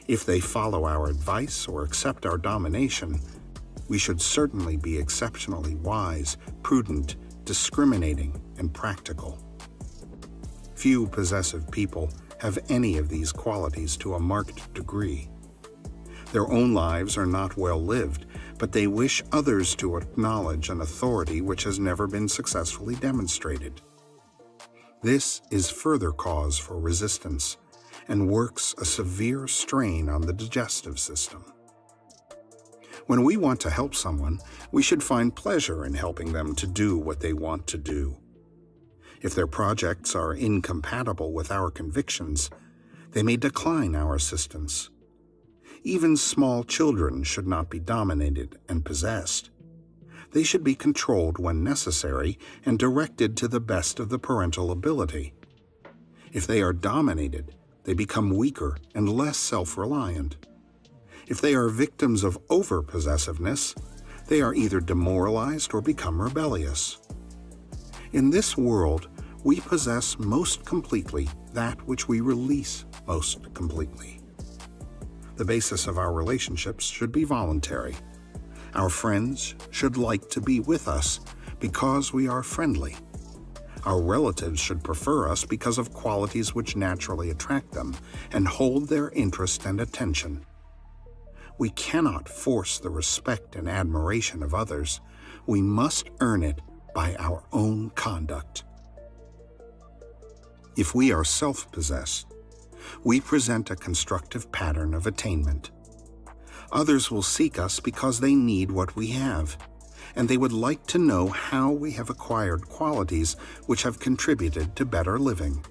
B: If they follow our advice or accept our domination, we should certainly be exceptionally wise, prudent, discriminating, and practical. Few possessive people have any of these qualities to a marked degree. Their own lives are not well lived, but they wish others to acknowledge an authority which has never been successfully demonstrated. This is further cause for resistance and works a severe strain on the digestive system. When we want to help someone, we should find pleasure in helping them to do what they want to do. If their projects are incompatible with our convictions, they may decline our assistance. Even small children should not be dominated and possessed. They should be controlled when necessary and directed to the best of the parental ability. If they are dominated, they become weaker and less self-reliant. If they are victims of over-possessiveness, they are either demoralized or become rebellious. In this world, we possess most completely that which we release most completely. The basis of our relationships should be voluntary. Our friends should like to be with us because we are friendly. Our relatives should prefer us because of qualities which naturally attract them and hold their interest and attention. We cannot force the respect and admiration of others. We must earn it by our own conduct. If we are self-possessed, we present a constructive pattern of attainment. Others will seek us because they need what we have, and they would like to know how we have acquired qualities which have contributed to better living.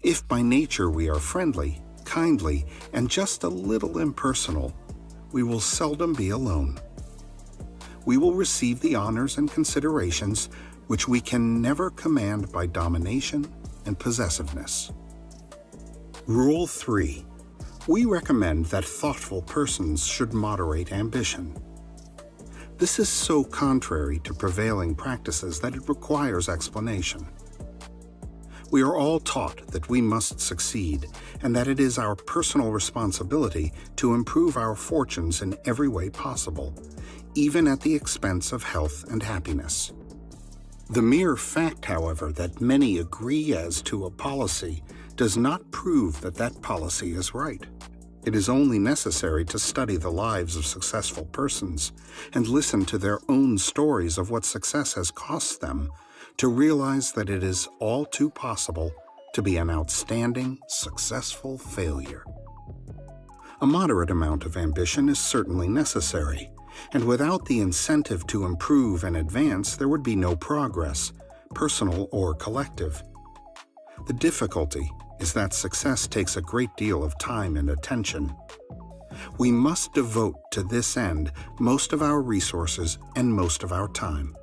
B: If by nature we are friendly, kindly, and just a little impersonal, we will seldom be alone. We will receive the honors and considerations which we can never command by domination and possessiveness. Rule 3. We recommend that thoughtful persons should moderate ambition. This is so contrary to prevailing practices that it requires explanation. We are all taught that we must succeed and that it is our personal responsibility to improve our fortunes in every way possible, even at the expense of health and happiness. The mere fact, however, that many agree as to a policy does not prove that that policy is right. It is only necessary to study the lives of successful persons and listen to their own stories of what success has cost them to realize that it is all too possible to be an outstanding, successful failure. A moderate amount of ambition is certainly necessary, and without the incentive to improve and advance, there would be no progress, personal or collective. The difficulty is that success takes a great deal of time and attention. We must devote to this end most of our resources and most of our time.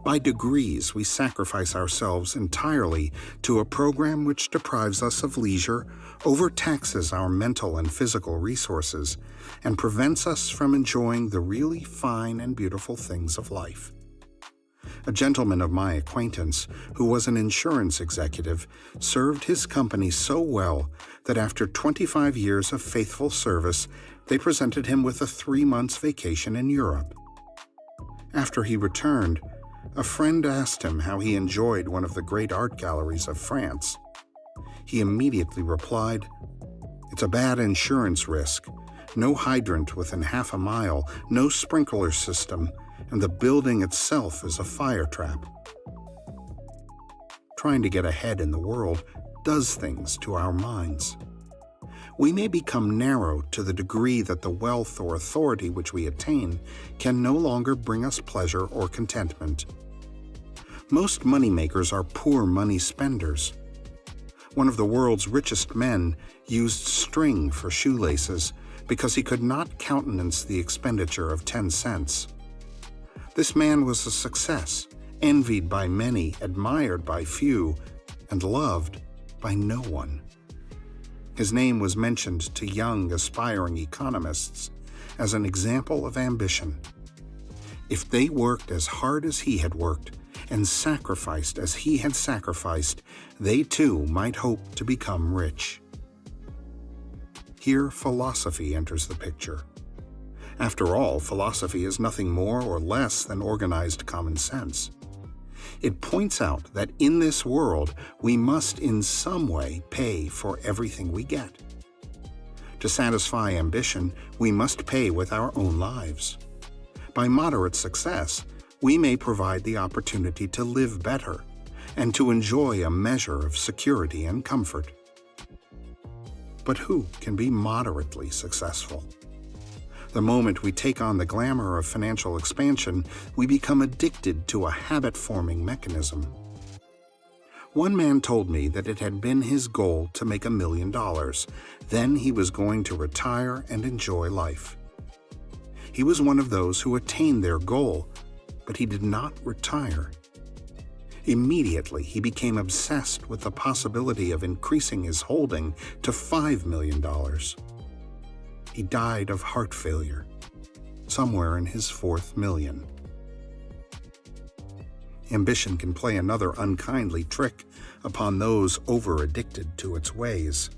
B: By degrees, we sacrifice ourselves entirely to a program which deprives us of leisure, overtaxes our mental and physical resources, and prevents us from enjoying the really fine and beautiful things of life. A gentleman of my acquaintance, who was an insurance executive, served his company so well that after 25 years of faithful service, they presented him with a 3-month vacation in Europe. After he returned, a friend asked him how he enjoyed one of the great art galleries of France. He immediately replied, "It's a bad insurance risk. No hydrant within half a mile, no sprinkler system, and the building itself is a fire trap." Trying to get ahead in the world does things to our minds. We may become narrow to the degree that the wealth or authority which we attain can no longer bring us pleasure or contentment. Most moneymakers are poor money spenders. One of the world's richest men used string for shoelaces because he could not countenance the expenditure of 10 cents. This man was a success, envied by many, admired by few, and loved by no one. His name was mentioned to young, aspiring economists as an example of ambition. If they worked as hard as he had worked and sacrificed as he had sacrificed, they too might hope to become rich. Here, philosophy enters the picture. After all, philosophy is nothing more or less than organized common sense. It points out that in this world, we must in some way pay for everything we get. To satisfy ambition, we must pay with our own lives. By moderate success, we may provide the opportunity to live better and to enjoy a measure of security and comfort. But who can be moderately successful? The moment we take on the glamour of financial expansion, we become addicted to a habit-forming mechanism. One man told me that it had been his goal to make $1 million. Then he was going to retire and enjoy life. He was one of those who attained their goal, but he did not retire. Immediately, he became obsessed with the possibility of increasing his holding to $5 million. He died of heart failure, somewhere in his 4th million. ambition can play another unkindly trick upon those over-addicted to its ways.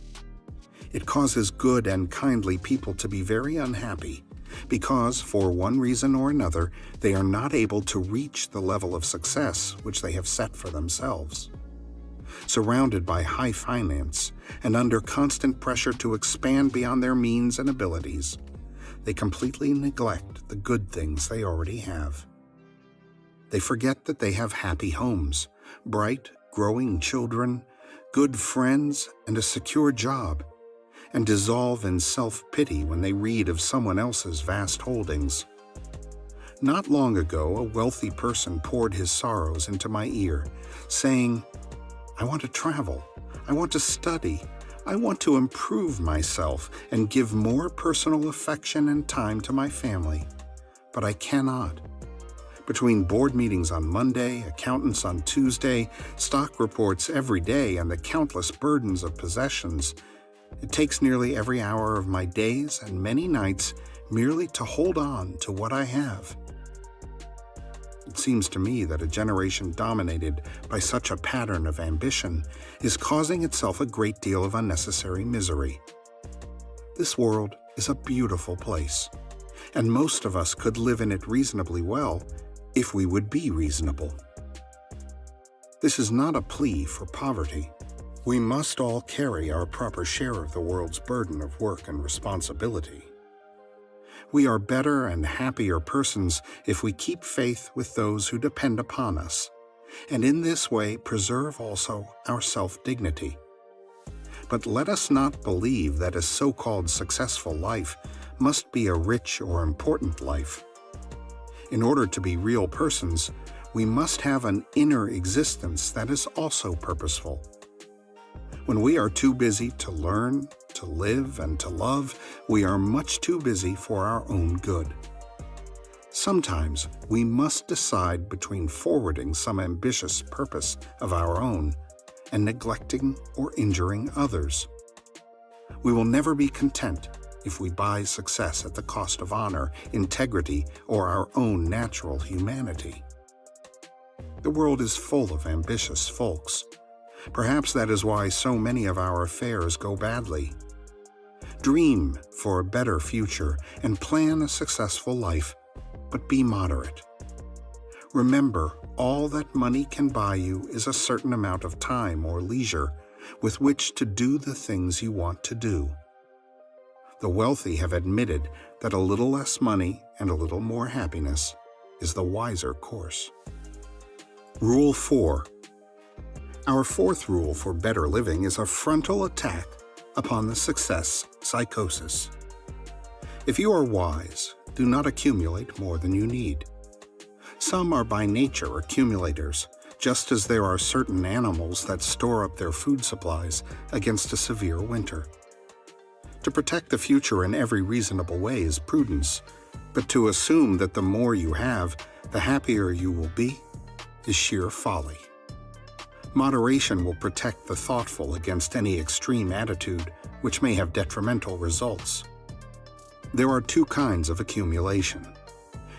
B: It causes good and kindly people to be very unhappy because, for one reason or another, they are not able to reach the level of success which they have set for themselves. Surrounded by high finance and under constant pressure to expand beyond their means and abilities, they completely neglect the good things they already have. They forget that they have happy homes, bright, growing children, good friends, and a secure job, and dissolve in self-pity when they read of someone else's vast holdings. Not long ago, a wealthy person poured his sorrows into my ear, saying, "I want to travel, I want to study, I want to improve myself and give more personal affection and time to my family, but I cannot. Between board meetings on Monday, accountants on Tuesday, stock reports every day, and the countless burdens of possessions, it takes nearly every hour of my days and many nights merely to hold on to what I have." It seems to me that a generation dominated by such a pattern of ambition is causing itself a great deal of unnecessary misery. This world is a beautiful place, and most of us could live in it reasonably well if we would be reasonable. This is not a plea for poverty. We must all carry our proper share of the world's burden of work and responsibility. We are better and happier persons if we keep faith with those who depend upon us, and in this way preserve also our self-dignity. But let us not believe that a so-called successful life must be a rich or important life. In order to be real persons, we must have an inner existence that is also purposeful. When we are too busy to learn, to live, and to love, we are much too busy for our own good. Sometimes we must decide between forwarding some ambitious purpose of our own and neglecting or injuring others. We will never be content if we buy success at the cost of honor, integrity, or our own natural humanity. The world is full of ambitious folks. Perhaps that is why so many of our affairs go badly. Dream for a better future and plan a successful life, but be moderate. Remember, all that money can buy you is a certain amount of time or leisure with which to do the things you want to do. The wealthy have admitted that a little less money and a little more happiness is the wiser course. Rule 4. Our fourth rule for better living is a frontal attack upon the success psychosis. If you are wise, do not accumulate more than you need. Some are by nature accumulators, just as there are certain animals that store up their food supplies against a severe winter. To protect the future in every reasonable way is prudence, but to assume that the more you have, the happier you will be, is sheer folly. Moderation will protect the thoughtful against any extreme attitude which may have detrimental results. There are two kinds of accumulation.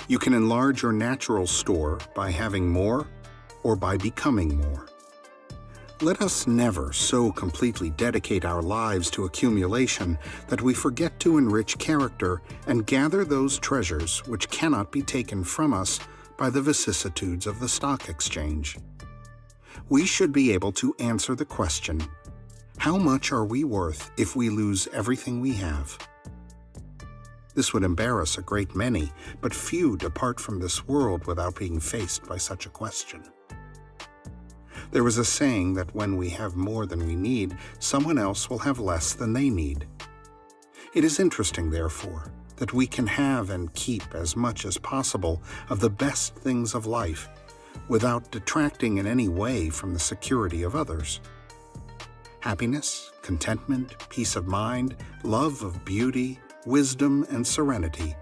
B: You can enlarge your natural store by having more or by becoming more. Let us never so completely dedicate our lives to accumulation that we forget to enrich character and gather those treasures which cannot be taken from us by the vicissitudes of the stock exchange. We should be able to answer the question, how much are we worth if we lose everything we have? This would embarrass a great many, but few depart from this world without being faced by such a question. There is a saying that when we have more than we need, someone else will have less than they need. It is interesting, therefore, that we can have and keep as much as possible of the best things of life without detracting in any way from the security of others. Happiness, contentment, peace of mind, love of beauty, wisdom, and serenity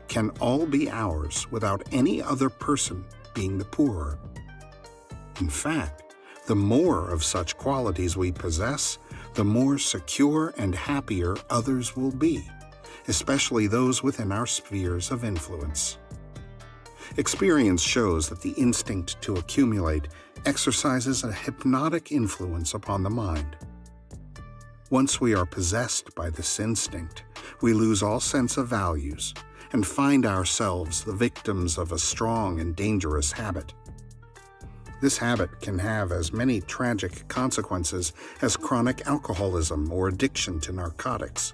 B: can all be ours without any other person being the poorer. In fact, the more of such qualities we possess, the more secure and happier others will be, especially those within our spheres of influence. Experience shows that the instinct to accumulate exercises a hypnotic influence upon the mind. Once we are possessed by this instinct, we lose all sense of values and find ourselves the victims of a strong and dangerous habit. This habit can have as many tragic consequences as chronic alcoholism or addiction to narcotics.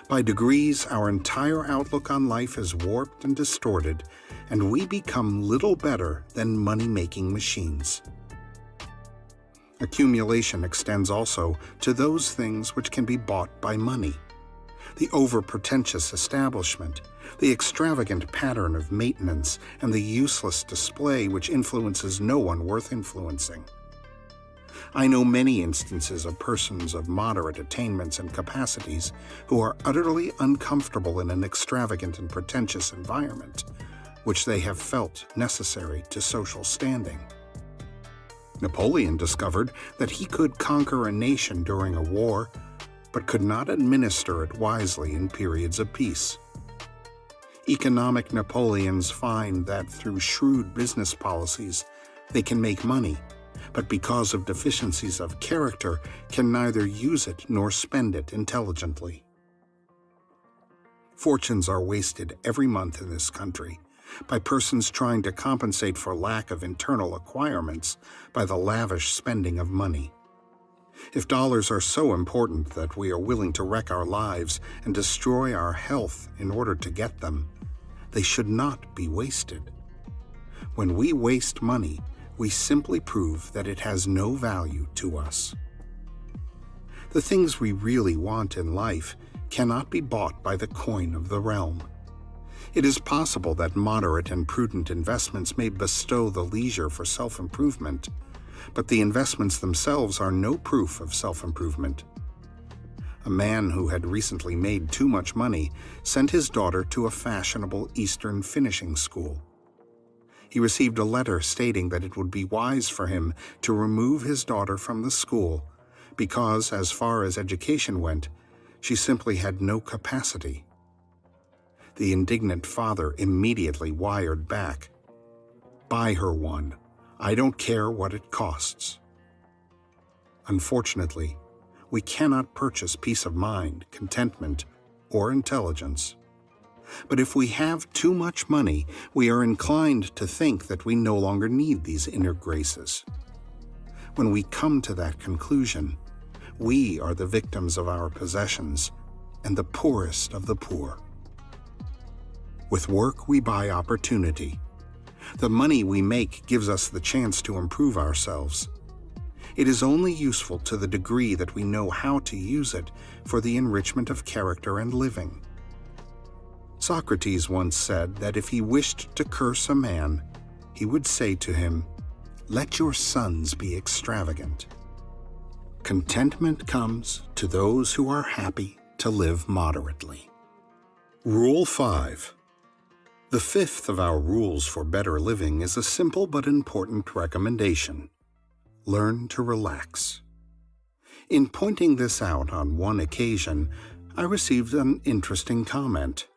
B: By degrees, our entire outlook on life is warped and distorted, and we become little better than money-making machines. Accumulation extends also to those things which can be bought by money. The over-pretentious establishment, the extravagant pattern of maintenance, and the useless display which influences no one worth influencing. I know many instances of persons of moderate attainments and capacities who are utterly uncomfortable in an extravagant and pretentious environment, which they have felt necessary to social standing. Napoleon discovered that he could conquer a nation during a war, but could not administer it wisely in periods of peace. Economic Napoleons find that through shrewd business policies they can make money, but because of deficiencies of character can neither use it nor spend it intelligently. Fortunes are wasted every month in this country by persons trying to compensate for lack of internal acquirements by the lavish spending of money. If dollars are so important that we are willing to wreck our lives and destroy our health in order to get them, they should not be wasted. When we waste money, we simply prove that it has no value to us. The things we really want in life cannot be bought by the coin of the realm. It is possible that moderate and prudent investments may bestow the leisure for self-improvement, but the investments themselves are no proof of self-improvement. A man who had recently made too much money sent his daughter to a fashionable Eastern finishing school. He received a letter stating that it would be wise for him to remove his daughter from the school because, as far as education went, she simply had no capacity. The indignant father immediately wired back, "Buy her one. I don't care what it costs." Unfortunately, we cannot purchase peace of mind, contentment, or intelligence. But if we have too much money, we are inclined to think that we no longer need these inner graces. When we come to that conclusion, we are the victims of our possessions and the poorest of the poor. With work, we buy opportunity. The money we make gives us the chance to improve ourselves. It is only useful to the degree that we know how to use it for the enrichment of character and living. Socrates once said that if he wished to curse a man, he would say to him, "Let your sons be extravagant." Contentment comes to those who are happy to live moderately. Rule 5. The fifth of our rules for better living is a simple but important recommendation. Learn to relax. In pointing this out on one occasion, I received an interesting comment.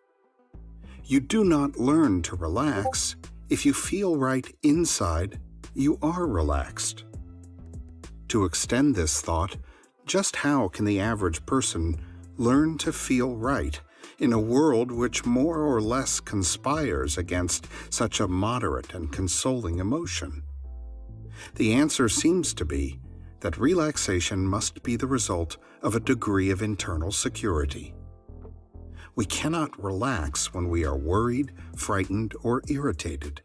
B: You do not learn to relax. If you feel right inside, you are relaxed. To extend this thought, just how can the average person learn to feel right in a world which more or less conspires against such a moderate and consoling emotion? The answer seems to be that relaxation must be the result of a degree of internal security. We cannot relax when we are worried, frightened, or irritated.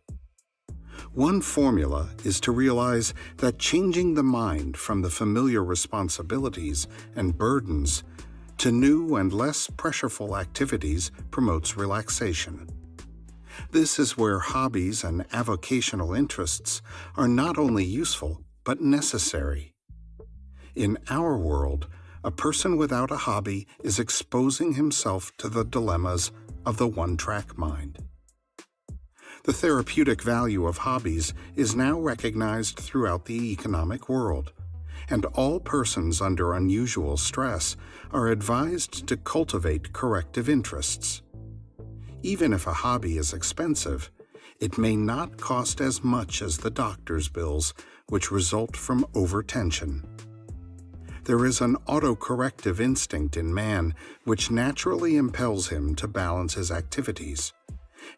B: One formula is to realize that changing the mind from the familiar responsibilities and burdens to new and less pressureful activities promotes relaxation. This is where hobbies and avocational interests are not only useful, but necessary. In our world, a person without a hobby is exposing himself to the dilemmas of the one-track mind. The therapeutic value of hobbies is now recognized throughout the economic world, and all persons under unusual stress are advised to cultivate corrective interests. Even if a hobby is expensive, It may not cost as much as the doctor's bills, which result from overtension. There is an autocorrective instinct in man which naturally impels him to balance his activities,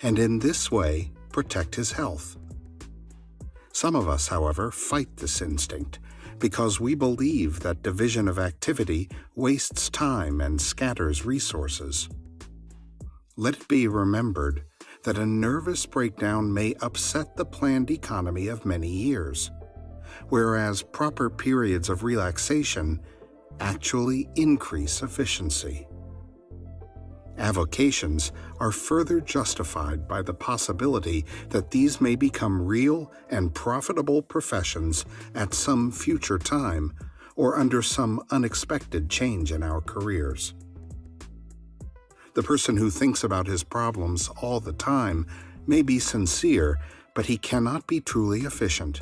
B: and in this way protect his health. Some of us, however, fight this instinct because we believe that division of activity wastes time and scatters resources. Let it be remembered that a nervous breakdown may upset the planned economy of many years, whereas proper periods of relaxation actually increase efficiency. Avocations are further justified by the possibility that these may become real and profitable professions at some future time or under some unexpected change in our careers. The person who thinks about his problems all the time may be sincere, but he cannot be truly efficient.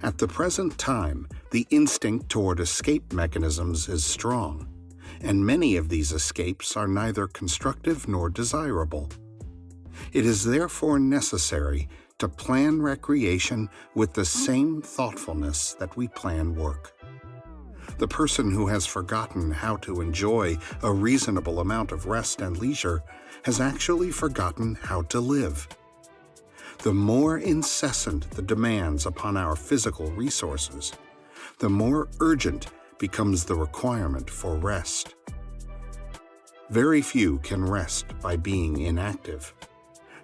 B: At the present time, the instinct toward escape mechanisms is strong, and many of these escapes are neither constructive nor desirable. It is therefore necessary to plan recreation with the same thoughtfulness that we plan work. The person who has forgotten how to enjoy a reasonable amount of rest and leisure has actually forgotten how to live. The more incessant the demands upon our physical resources, the more urgent becomes the requirement for rest. Very few can rest by being inactive.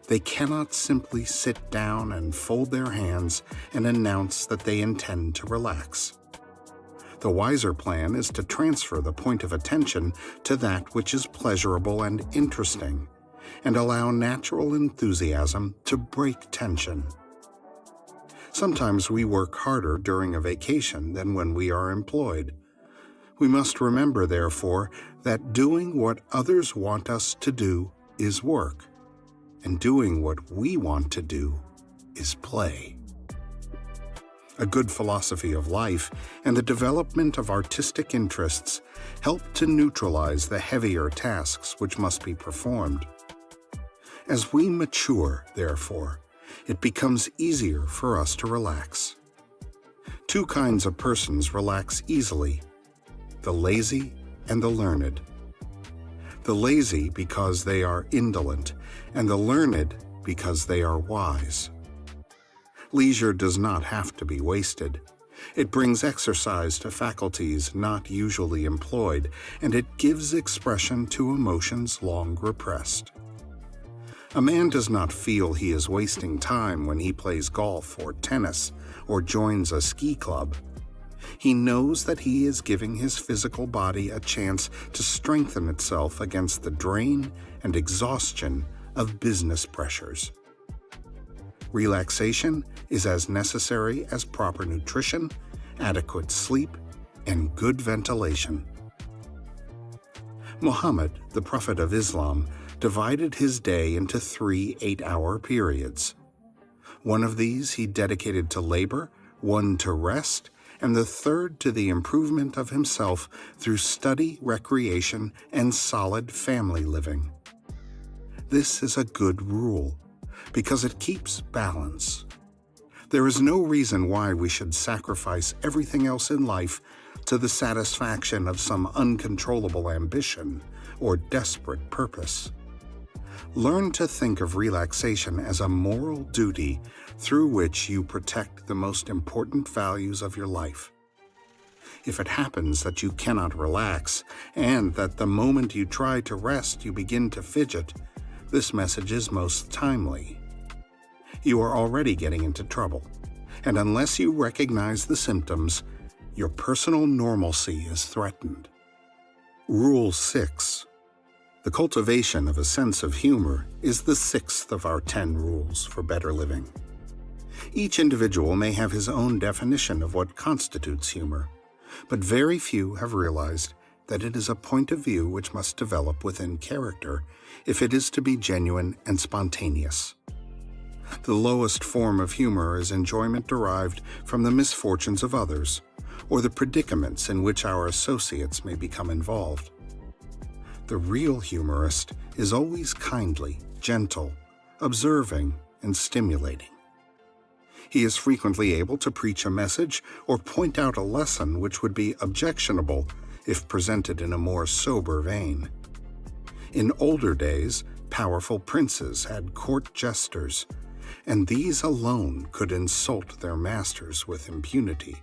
B: They cannot simply sit down and fold their hands and announce that they intend to relax. The wiser plan is to transfer the point of attention to that which is pleasurable and interesting, and allow natural enthusiasm to break tension. Sometimes we work harder during a vacation than when we are employed. We must remember, therefore, that doing what others want us to do is work, and doing what we want to do is play. A good philosophy of life and the development of artistic interests help to neutralize the heavier tasks which must be performed. As we mature, therefore, it becomes easier for us to relax. Two kinds of persons relax easily: the lazy and the learned. The lazy because they are indolent, and the learned because they are wise. Leisure does not have to be wasted. It brings exercise to faculties not usually employed, and it gives expression to emotions long repressed. A man does not feel he is wasting time when he plays golf or tennis or joins a ski club. He knows that he is giving his physical body a chance to strengthen itself against the drain and exhaustion of business pressures. Relaxation is as necessary as proper nutrition, adequate sleep, and good ventilation. Muhammad, the Prophet of Islam, divided his day into 3 8-hour periods. One of these he dedicated to labor, one to rest, and the third to the improvement of himself through study, recreation, and solid family living. This is a good rule, because it keeps balance. There is no reason why we should sacrifice everything else in life to the satisfaction of some uncontrollable ambition or desperate purpose. Learn to think of relaxation as a moral duty through which you protect the most important values of your life. If it happens that you cannot relax, and that the moment you try to rest you begin to fidget, this message is most timely. You are already getting into trouble, and unless you recognize the symptoms, your personal normalcy is threatened. Rule 6. The cultivation of a sense of humor is the 6th of our 10 rules for better living. Each individual may have his own definition of what constitutes humor, but very few have realized that it is a point of view which must develop within character if it is to be genuine and spontaneous. The lowest form of humor is enjoyment derived from the misfortunes of others, or the predicaments in which our associates may become involved. The real humorist is always kindly, gentle, observing, and stimulating. He is frequently able to preach a message or point out a lesson which would be objectionable if presented in a more sober vein. In older days, powerful princes had court jesters, and these alone could insult their masters with impunity.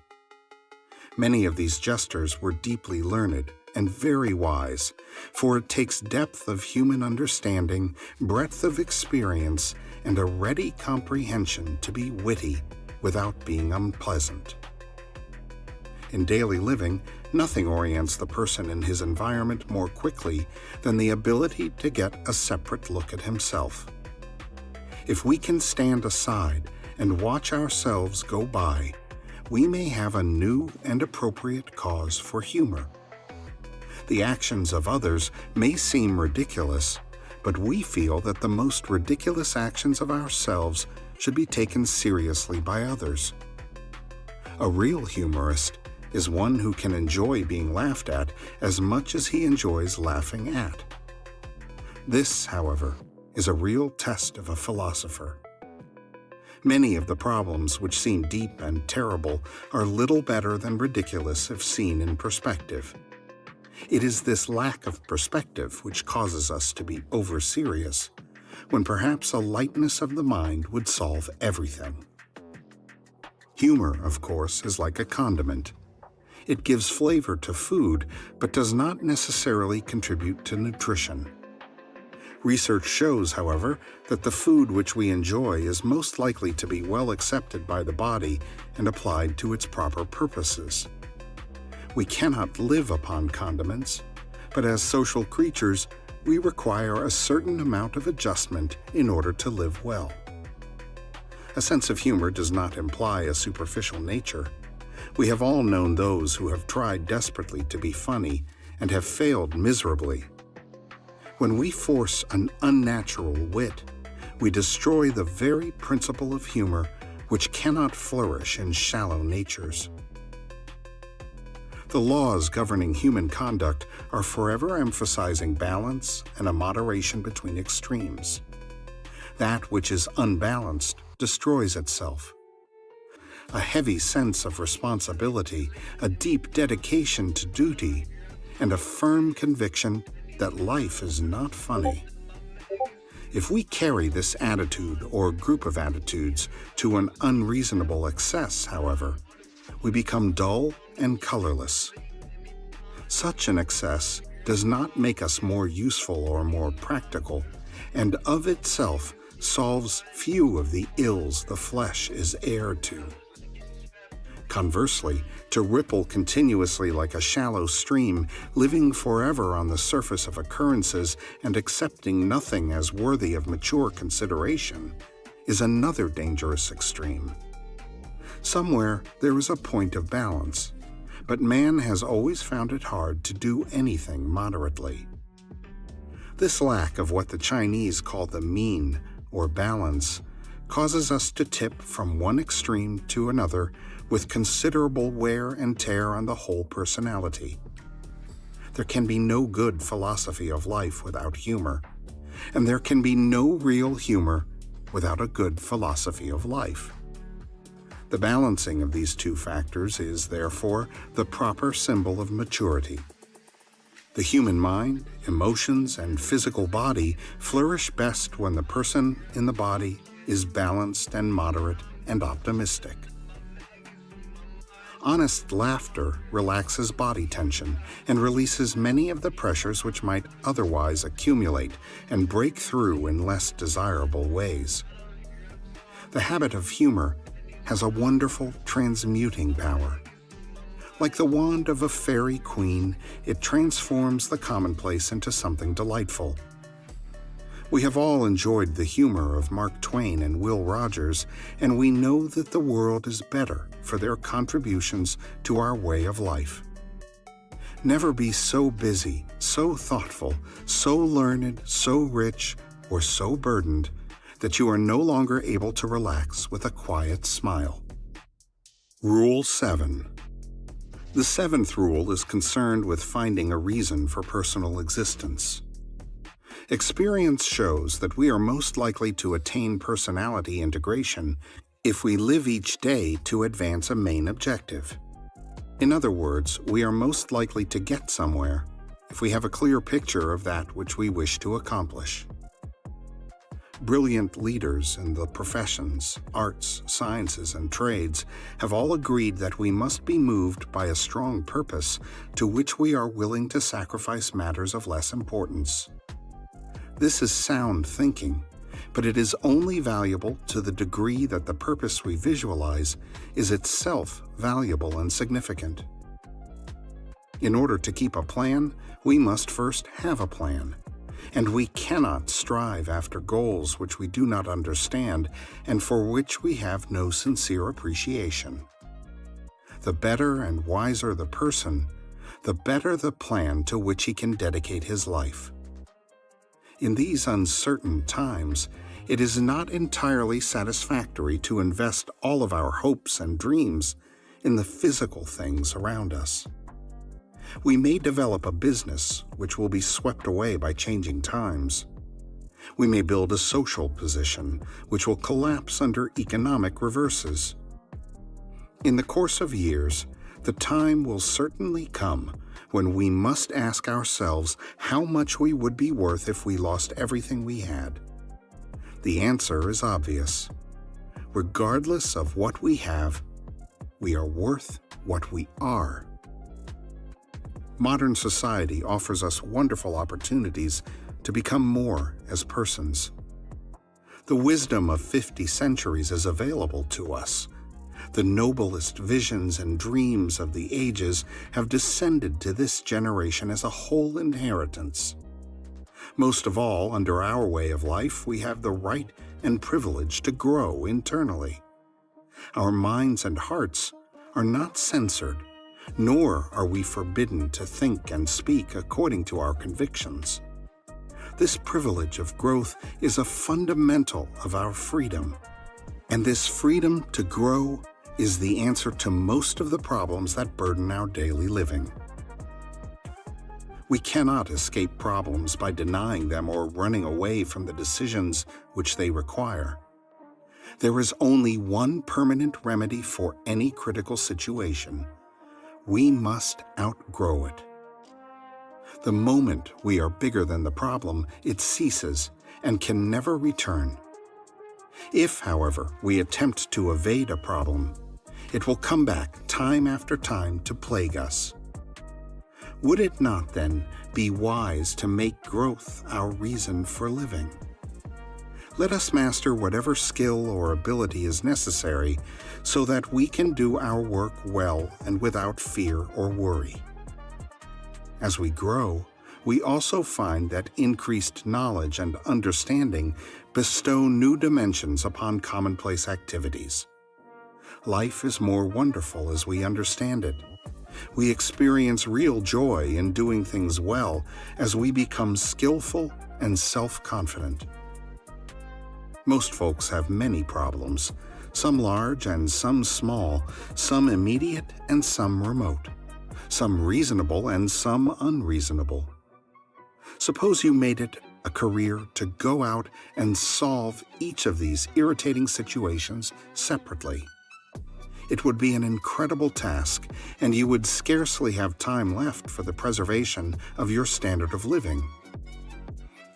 B: Many of these jesters were deeply learned and very wise, for it takes depth of human understanding, breadth of experience, and a ready comprehension to be witty without being unpleasant. In daily living, nothing orients the person in his environment more quickly than the ability to get a separate look at himself. If we can stand aside and watch ourselves go by, we may have a new and appropriate cause for humor. The actions of others may seem ridiculous, but we feel that the most ridiculous actions of ourselves should be taken seriously by others. A real humorist is one who can enjoy being laughed at as much as he enjoys laughing at. This, however, is a real test of a philosopher. Many of the problems which seem deep and terrible are little better than ridiculous if seen in perspective. It is this lack of perspective which causes us to be over-serious, when perhaps a lightness of the mind would solve everything. Humor, of course, is like a condiment. It gives flavor to food, but does not necessarily contribute to nutrition. Research shows, however, that the food which we enjoy is most likely to be well accepted by the body and applied to its proper purposes. We cannot live upon condiments, but as social creatures, we require a certain amount of adjustment in order to live well. A sense of humor does not imply a superficial nature. We have all known those who have tried desperately to be funny and have failed miserably. When we force an unnatural wit, we destroy the very principle of humor which cannot flourish in shallow natures. The laws governing human conduct are forever emphasizing balance and a moderation between extremes. That which is unbalanced destroys itself. A heavy sense of responsibility, a deep dedication to duty, and a firm conviction that life is not funny. If we carry this attitude or group of attitudes to an unreasonable excess, however, we become dull and colorless. Such an excess does not make us more useful or more practical, and of itself solves few of the ills the flesh is heir to. Conversely, to ripple continuously like a shallow stream, living forever on the surface of occurrences and accepting nothing as worthy of mature consideration, is another dangerous extreme. Somewhere there is a point of balance, but man has always found it hard to do anything moderately. This lack of what the Chinese call the mean, or balance, causes us to tip from one extreme to another with considerable wear and tear on the whole personality. There can be no good philosophy of life without humor, and there can be no real humor without a good philosophy of life. The balancing of these two factors is, therefore, the proper symbol of maturity. The human mind, emotions, and physical body flourish best when the person in the body is balanced and moderate and optimistic. Honest laughter relaxes body tension and releases many of the pressures which might otherwise accumulate and break through in less desirable ways. The habit of humor has a wonderful transmuting power. Like the wand of a fairy queen, it transforms the commonplace into something delightful. We have all enjoyed the humor of Mark Twain and Will Rogers, and we know that the world is better for their contributions to our way of life. Never be so busy, so thoughtful, so learned, so rich, or so burdened that you are no longer able to relax with a quiet smile. Rule 7. The seventh rule is concerned with finding a reason for personal existence. Experience shows that we are most likely to attain personality integration if we live each day to advance a main objective. In other words, we are most likely to get somewhere if we have a clear picture of that which we wish to accomplish. Brilliant leaders in the professions, arts, sciences, and trades have all agreed that we must be moved by a strong purpose to which we are willing to sacrifice matters of less importance. This is sound thinking, but it is only valuable to the degree that the purpose we visualize is itself valuable and significant. In order to keep a plan, we must first have a plan, and we cannot strive after goals which we do not understand and for which we have no sincere appreciation. The better and wiser the person, the better the plan to which he can dedicate his life. In these uncertain times, it is not entirely satisfactory to invest all of our hopes and dreams in the physical things around us. We may develop a business which will be swept away by changing times. We may build a social position which will collapse under economic reverses. In the course of years, the time will certainly come when we must ask ourselves how much we would be worth if we lost everything we had. The answer is obvious. Regardless of what we have, we are worth what we are. Modern society offers us wonderful opportunities to become more as persons. The wisdom of 50 centuries is available to us. The noblest visions and dreams of the ages have descended to this generation as a whole inheritance. Most of all, under our way of life, we have the right and privilege to grow internally. Our minds and hearts are not censored, nor are we forbidden to think and speak according to our convictions. This privilege of growth is a fundamental of our freedom, and this freedom to grow is the answer to most of the problems that burden our daily living. We cannot escape problems by denying them or running away from the decisions which they require. There is only one permanent remedy for any critical situation. We must outgrow it. The moment we are bigger than the problem, it ceases and can never return. If, however, we attempt to evade a problem, it will come back time after time to plague us. Would it not, then, be wise to make growth our reason for living? Let us master whatever skill or ability is necessary so that we can do our work well and without fear or worry. As we grow, we also find that increased knowledge and understanding bestow new dimensions upon commonplace activities. Life is more wonderful as we understand it. We experience real joy in doing things well as we become skillful and self-confident. Most folks have many problems, some large and some small, some immediate and some remote, some reasonable and some unreasonable. Suppose you made it a career to go out and solve each of these irritating situations separately. It would be an incredible task, and you would scarcely have time left for the preservation of your standard of living.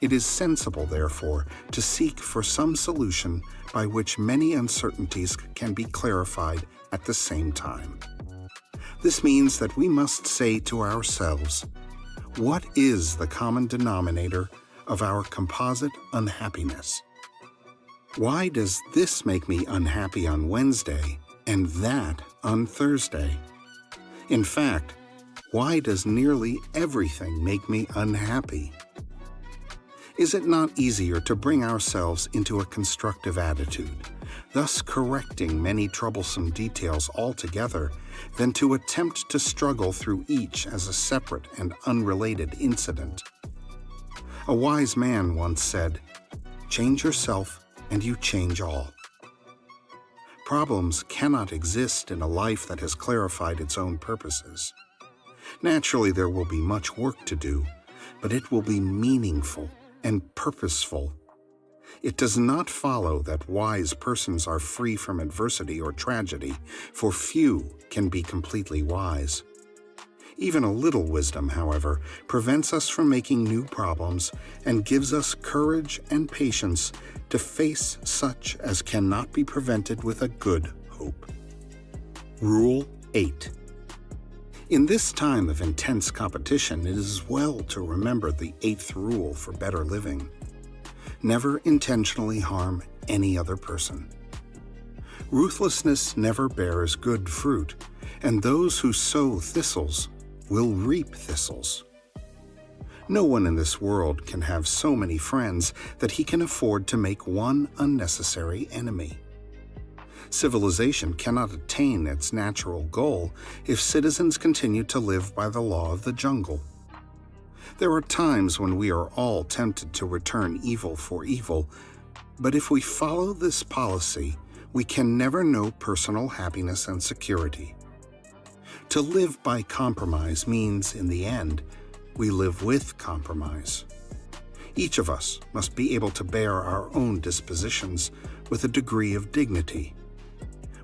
B: It is sensible, therefore, to seek for some solution by which many uncertainties can be clarified at the same time. This means that we must say to ourselves, what is the common denominator of our composite unhappiness? Why does this make me unhappy on Wednesday and that on Thursday? In fact, why does nearly everything make me unhappy? Is it not easier to bring ourselves into a constructive attitude, thus correcting many troublesome details altogether, than to attempt to struggle through each as a separate and unrelated incident? A wise man once said, "Change yourself and you change all." Problems cannot exist in a life that has clarified its own purposes. Naturally, there will be much work to do, but it will be meaningful and purposeful. It does not follow that wise persons are free from adversity or tragedy, for few can be completely wise. Even a little wisdom, however, prevents us from making new problems and gives us courage and patience to face such as cannot be prevented with a good hope. Rule 8. In this time of intense competition, it is well to remember the 8th rule for better living. Never intentionally harm any other person. Ruthlessness never bears good fruit, and those who sow thistles will reap thistles. No one in this world can have so many friends that he can afford to make one unnecessary enemy. Civilization cannot attain its natural goal if citizens continue to live by the law of the jungle. There are times when we are all tempted to return evil for evil, but if we follow this policy, we can never know personal happiness and security. To live by compromise means, in the end, we live with compromise. Each of us must be able to bear our own dispositions with a degree of dignity.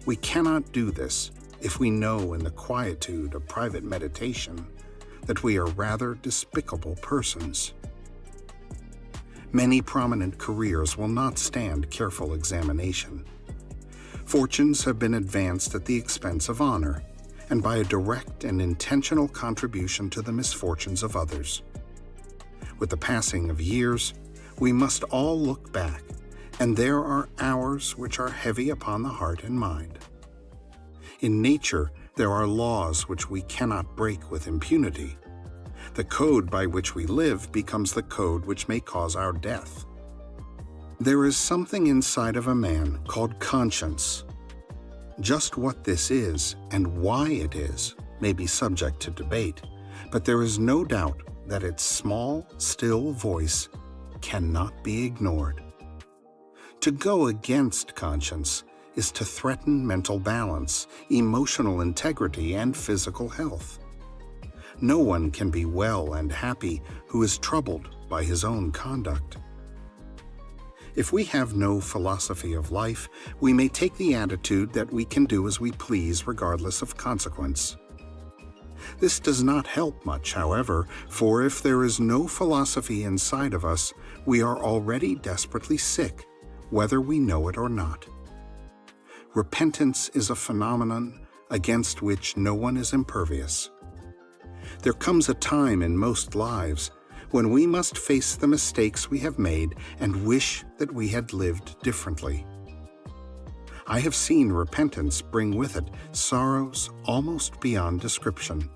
B: We cannot do this if we know in the quietude of private meditation that we are rather despicable persons. Many prominent careers will not stand careful examination. Fortunes have been advanced at the expense of honor, and by a direct and intentional contribution to the misfortunes of others. With the passing of years, we must all look back, and there are hours which are heavy upon the heart and mind. In nature, there are laws which we cannot break with impunity. The code by which we live becomes the code which may cause our death. There is something inside of a man called conscience. Just what this is and why it is may be subject to debate, but there is no doubt that its small, still voice cannot be ignored. To go against conscience is to threaten mental balance, emotional integrity, and physical health. No one can be well and happy who is troubled by his own conduct. If we have no philosophy of life, we may take the attitude that we can do as we please regardless of consequence. This does not help much, however, for if there is no philosophy inside of us, we are already desperately sick, whether we know it or not. Repentance is a phenomenon against which no one is impervious. There comes a time in most lives when we must face the mistakes we have made and wish that we had lived differently. I have seen repentance bring with it sorrows almost beyond description.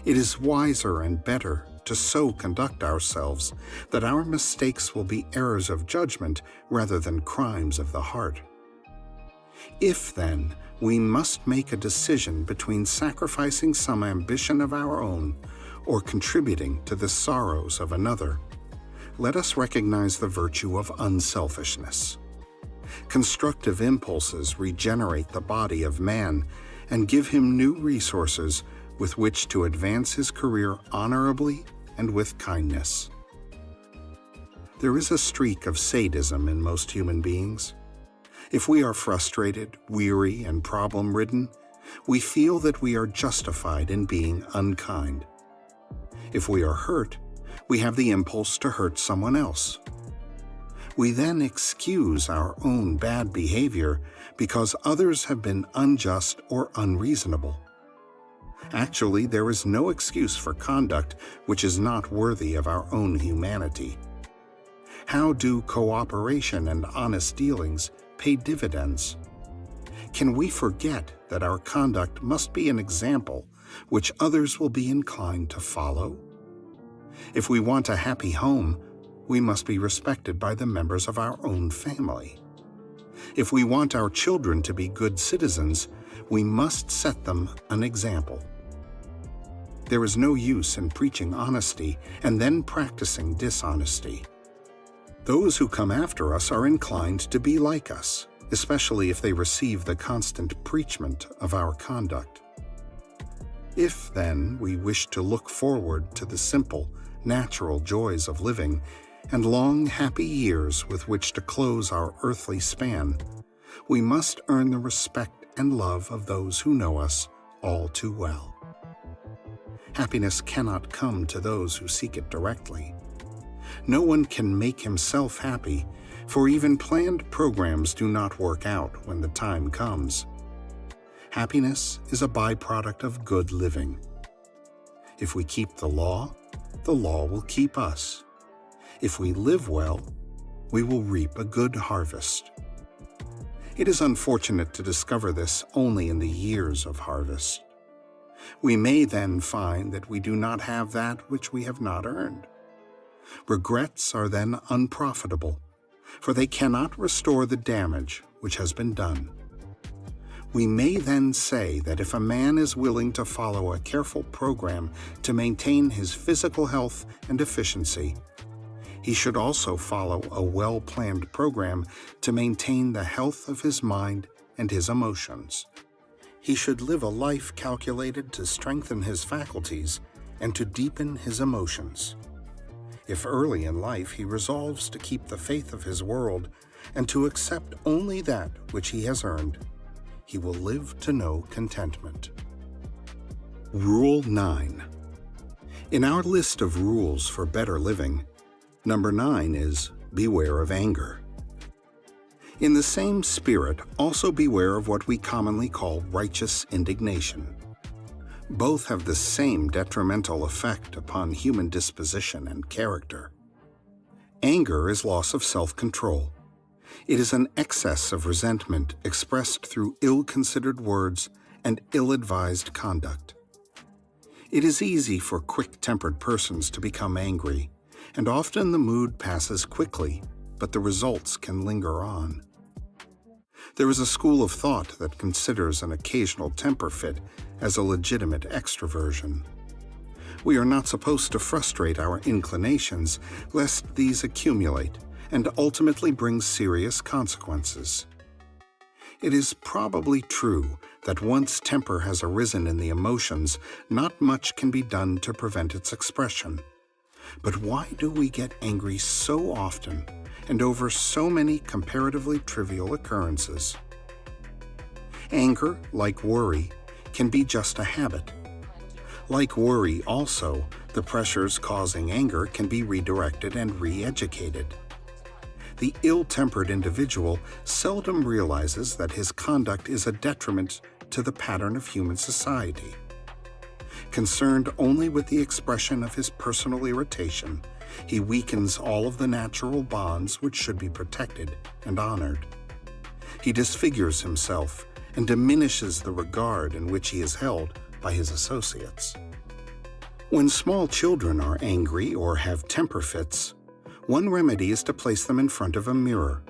B: It is wiser and better to so conduct ourselves that our mistakes will be errors of judgment rather than crimes of the heart. If, then, we must make a decision between sacrificing some ambition of our own or contributing to the sorrows of another, let us recognize the virtue of unselfishness. Constructive impulses regenerate the body of man and give him new resources with which to advance his career honorably and with kindness. There is a streak of sadism in most human beings. If we are frustrated, weary, and problem-ridden, we feel that we are justified in being unkind. If we are hurt, we have the impulse to hurt someone else. We then excuse our own bad behavior because others have been unjust or unreasonable. Actually, there is no excuse for conduct which is not worthy of our own humanity. How do cooperation and honest dealings pay dividends? Can we forget that our conduct must be an example which others will be inclined to follow? If we want a happy home, we must be respected by the members of our own family. If we want our children to be good citizens, we must set them an example. There is no use in preaching honesty and then practicing dishonesty. Those who come after us are inclined to be like us, especially if they receive the constant preachment of our conduct. If, then, we wish to look forward to the simple, natural joys of living, and long, happy years with which to close our earthly span, we must earn the respect and love of those who know us all too well. Happiness cannot come to those who seek it directly. No one can make himself happy, for even planned programs do not work out when the time comes. Happiness is a byproduct of good living. If we keep the law will keep us. If we live well, we will reap a good harvest. It is unfortunate to discover this only in the years of harvest. We may then find that we do not have that which we have not earned. Regrets are then unprofitable, for they cannot restore the damage which has been done. We may then say that if a man is willing to follow a careful program to maintain his physical health and efficiency, he should also follow a well-planned program to maintain the health of his mind and his emotions. He should live a life calculated to strengthen his faculties and to deepen his emotions. If early in life he resolves to keep the faith of his world and to accept only that which he has earned, he will live to know contentment. Rule 9. In our list of rules for better living, number 9 is beware of anger. In the same spirit, also beware of what we commonly call righteous indignation. Both have the same detrimental effect upon human disposition and character. Anger is loss of self-control. It is an excess of resentment expressed through ill-considered words and ill-advised conduct. It is easy for quick-tempered persons to become angry, and often the mood passes quickly, but the results can linger on. There is a school of thought that considers an occasional temper fit as a legitimate extroversion. We are not supposed to frustrate our inclinations lest these accumulate and ultimately bring serious consequences. It is probably true that once temper has arisen in the emotions, not much can be done to prevent its expression. But why do we get angry so often and over so many comparatively trivial occurrences? Anger, like worry, can be just a habit. Like worry also, the pressures causing anger can be redirected and re-educated. The ill-tempered individual seldom realizes that his conduct is a detriment to the pattern of human society. Concerned only with the expression of his personal irritation, he weakens all of the natural bonds which should be protected and honored. He disfigures himself and diminishes the regard in which he is held by his associates. When small children are angry or have temper fits, one remedy is to place them in front of a mirror.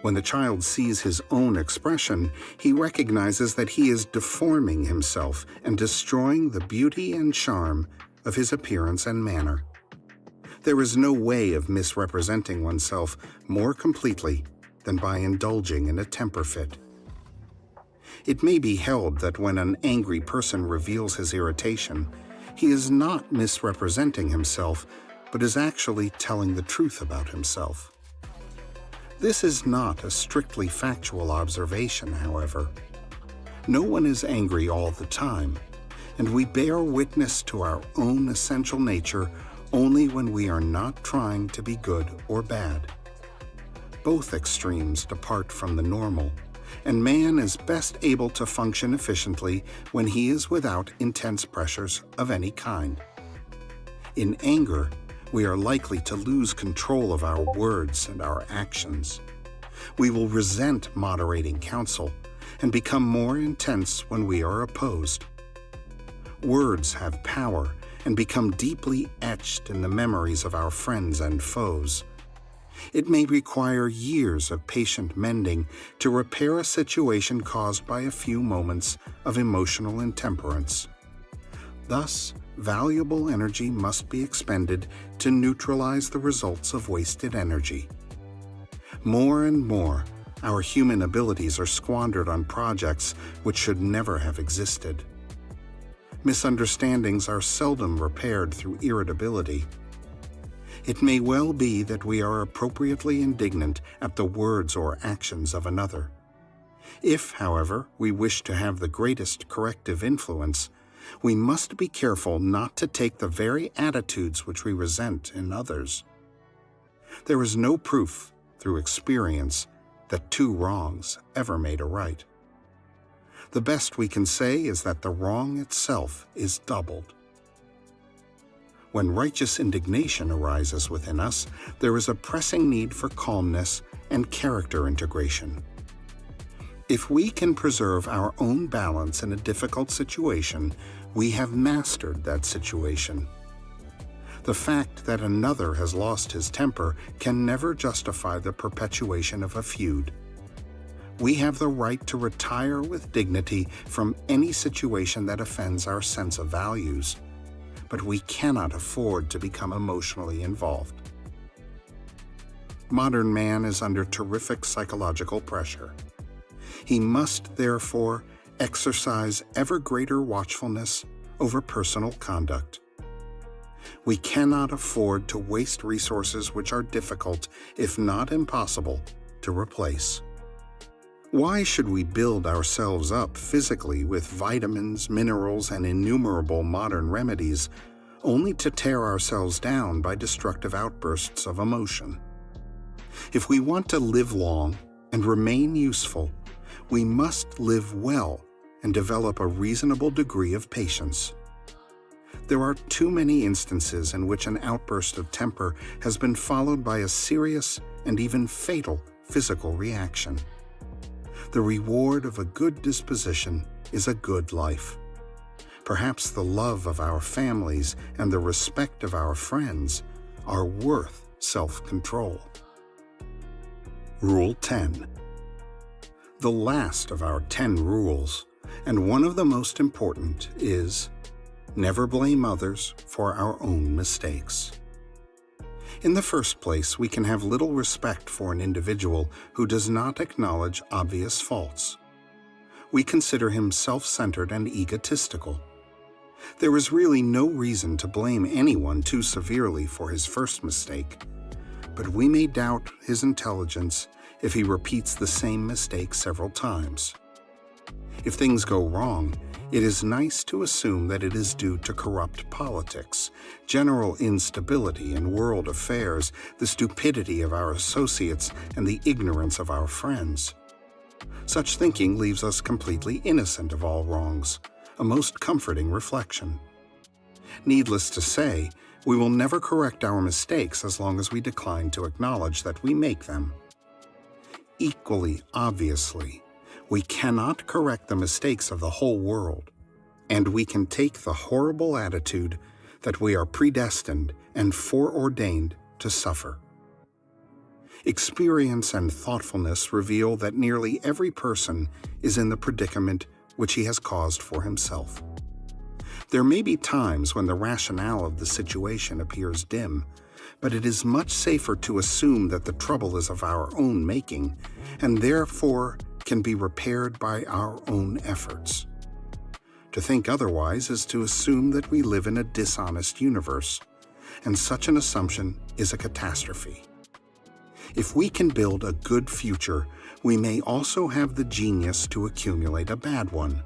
B: When the child sees his own expression, he recognizes that he is deforming himself and destroying the beauty and charm of his appearance and manner. There is no way of misrepresenting oneself more completely than by indulging in a temper fit. It may be held that when an angry person reveals his irritation, he is not misrepresenting himself, but is actually telling the truth about himself. This is not a strictly factual observation, however. No one is angry all the time, and we bear witness to our own essential nature only when we are not trying to be good or bad. Both extremes depart from the normal, and man is best able to function efficiently when he is without intense pressures of any kind. In anger, we are likely to lose control of our words and our actions. We will resent moderating counsel and become more intense when we are opposed. Words have power and become deeply etched in the memories of our friends and foes. It may require years of patient mending to repair a situation caused by a few moments of emotional intemperance. Thus, valuable energy must be expended to neutralize the results of wasted energy. More and more, our human abilities are squandered on projects which should never have existed. Misunderstandings are seldom repaired through irritability. It may well be that we are appropriately indignant at the words or actions of another. If, however, we wish to have the greatest corrective influence, we must be careful not to take the very attitudes which we resent in others. There is no proof, through experience, that two wrongs ever made a right. The best we can say is that the wrong itself is doubled. When righteous indignation arises within us, there is a pressing need for calmness and character integration. If we can preserve our own balance in a difficult situation, we have mastered that situation. The fact that another has lost his temper can never justify the perpetuation of a feud. We have the right to retire with dignity from any situation that offends our sense of values, but we cannot afford to become emotionally involved. Modern man is under terrific psychological pressure. He must, therefore, exercise ever greater watchfulness over personal conduct. We cannot afford to waste resources which are difficult, if not impossible, to replace. Why should we build ourselves up physically with vitamins, minerals, and innumerable modern remedies, only to tear ourselves down by destructive outbursts of emotion? If we want to live long and remain useful, we must live well and develop a reasonable degree of patience. There are too many instances in which an outburst of temper has been followed by a serious and even fatal physical reaction. The reward of a good disposition is a good life. Perhaps the love of our families and the respect of our friends are worth self-control. Rule 10. The last of our 10 rules, and one of the most important, is never blame others for our own mistakes. In the first place, we can have little respect for an individual who does not acknowledge obvious faults. We consider him self-centered and egotistical. There is really no reason to blame anyone too severely for his first mistake, but we may doubt his intelligence if he repeats the same mistake several times. If things go wrong, it is nice to assume that it is due to corrupt politics, general instability in world affairs, the stupidity of our associates, and the ignorance of our friends. Such thinking leaves us completely innocent of all wrongs, a most comforting reflection. Needless to say, we will never correct our mistakes as long as we decline to acknowledge that we make them. Equally obviously, we cannot correct the mistakes of the whole world, and we can take the horrible attitude that we are predestined and foreordained to suffer. Experience and thoughtfulness reveal that nearly every person is in the predicament which he has caused for himself. There may be times when the rationale of the situation appears dim, but it is much safer to assume that the trouble is of our own making, and therefore can be repaired by our own efforts. To think otherwise is to assume that we live in a dishonest universe, and such an assumption is a catastrophe. If we can build a good future, we may also have the genius to accumulate a bad one.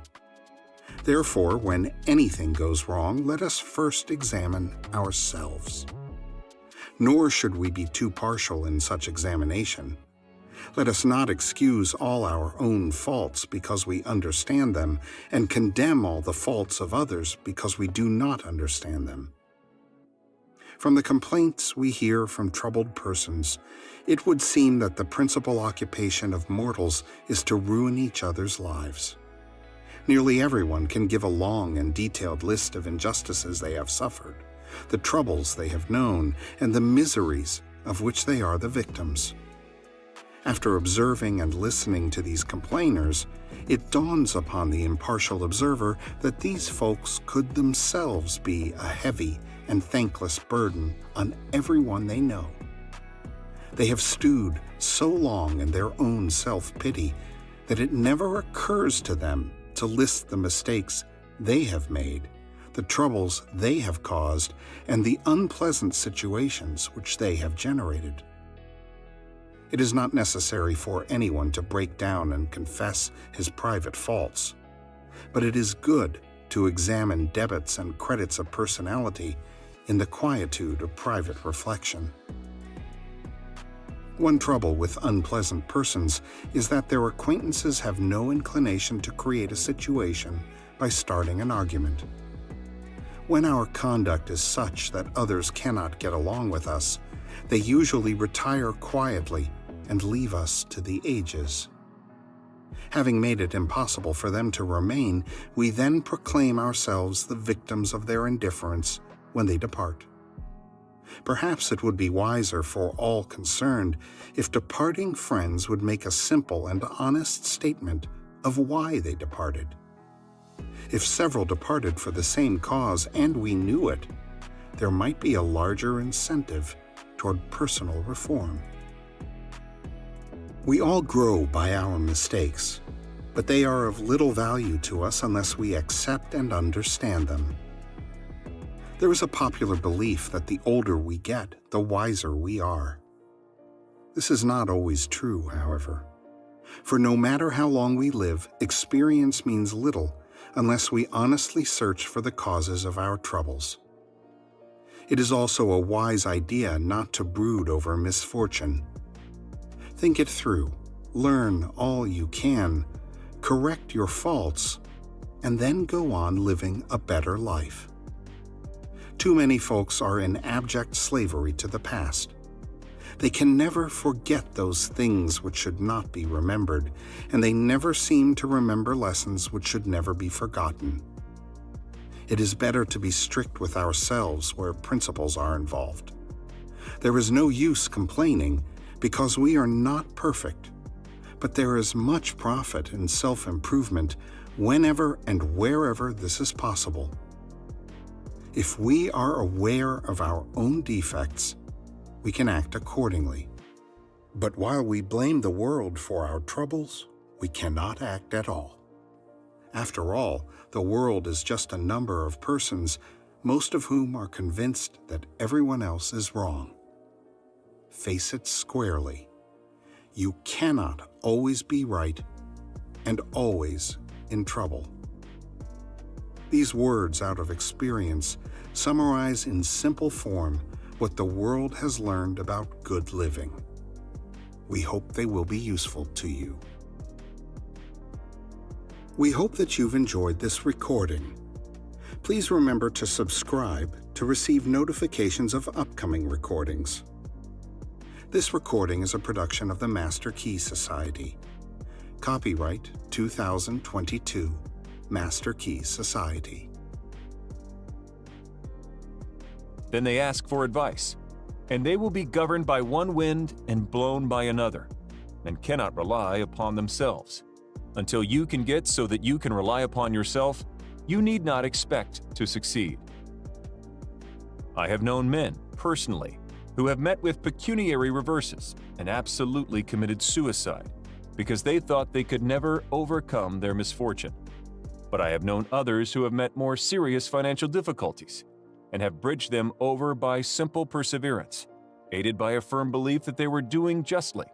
B: Therefore, when anything goes wrong, let us first examine ourselves. Nor should we be too partial in such examination. Let us not excuse all our own faults because we understand them, and condemn all the faults of others because we do not understand them. From the complaints we hear from troubled persons, it would seem that the principal occupation of mortals is to ruin each other's lives. Nearly everyone can give a long and detailed list of injustices they have suffered, the troubles they have known, and the miseries of which they are the victims. After observing and listening to these complainers, it dawns upon the impartial observer that these folks could themselves be a heavy and thankless burden on everyone they know. They have stewed so long in their own self-pity that it never occurs to them to list the mistakes they have made, the troubles they have caused, and the unpleasant situations which they have generated. It is not necessary for anyone to break down and confess his private faults, but it is good to examine debits and credits of personality in the quietude of private reflection. One trouble with unpleasant persons is that their acquaintances have no inclination to create a situation by starting an argument. When our conduct is such that others cannot get along with us, they usually retire quietly and leave us to the ages. Having made it impossible for them to remain, we then proclaim ourselves the victims of their indifference when they depart. Perhaps it would be wiser for all concerned if departing friends would make a simple and honest statement of why they departed. If several departed for the same cause and we knew it, there might be a larger incentive toward personal reform. We all grow by our mistakes, but they are of little value to us unless we accept and understand them. There is a popular belief that the older we get, the wiser we are. This is not always true, however. For no matter how long we live, experience means little unless we honestly search for the causes of our troubles. It is also a wise idea not to brood over misfortune. Think it through, learn all you can, correct your faults, and then go on living a better life. Too many folks are in abject slavery to the past. They can never forget those things which should not be remembered, and they never seem to remember lessons which should never be forgotten. It is better to be strict with ourselves where principles are involved. There is no use complaining because we are not perfect, but there is much profit in self-improvement whenever and wherever this is possible. If we are aware of our own defects, we can act accordingly. But while we blame the world for our troubles, we cannot act at all. After all, the world is just a number of persons, most of whom are convinced that everyone else is wrong. Face it squarely. You cannot always be right and always in trouble. These words out of experience summarize in simple form what the world has learned about good living. We hope they will be useful to you. We hope that you've enjoyed this recording. Please remember to subscribe to receive notifications of upcoming recordings. This recording is a production of the Master Key Society. Copyright 2022, Master Key Society.
C: Then they ask for advice, and they will be governed by one wind and blown by another, and cannot rely upon themselves. Until you can get so that you can rely upon yourself, you need not expect to succeed. I have known men, personally, who have met with pecuniary reverses and absolutely committed suicide because they thought they could never overcome their misfortune. But I have known others who have met more serious financial difficulties and have bridged them over by simple perseverance, aided by a firm belief that they were doing justly,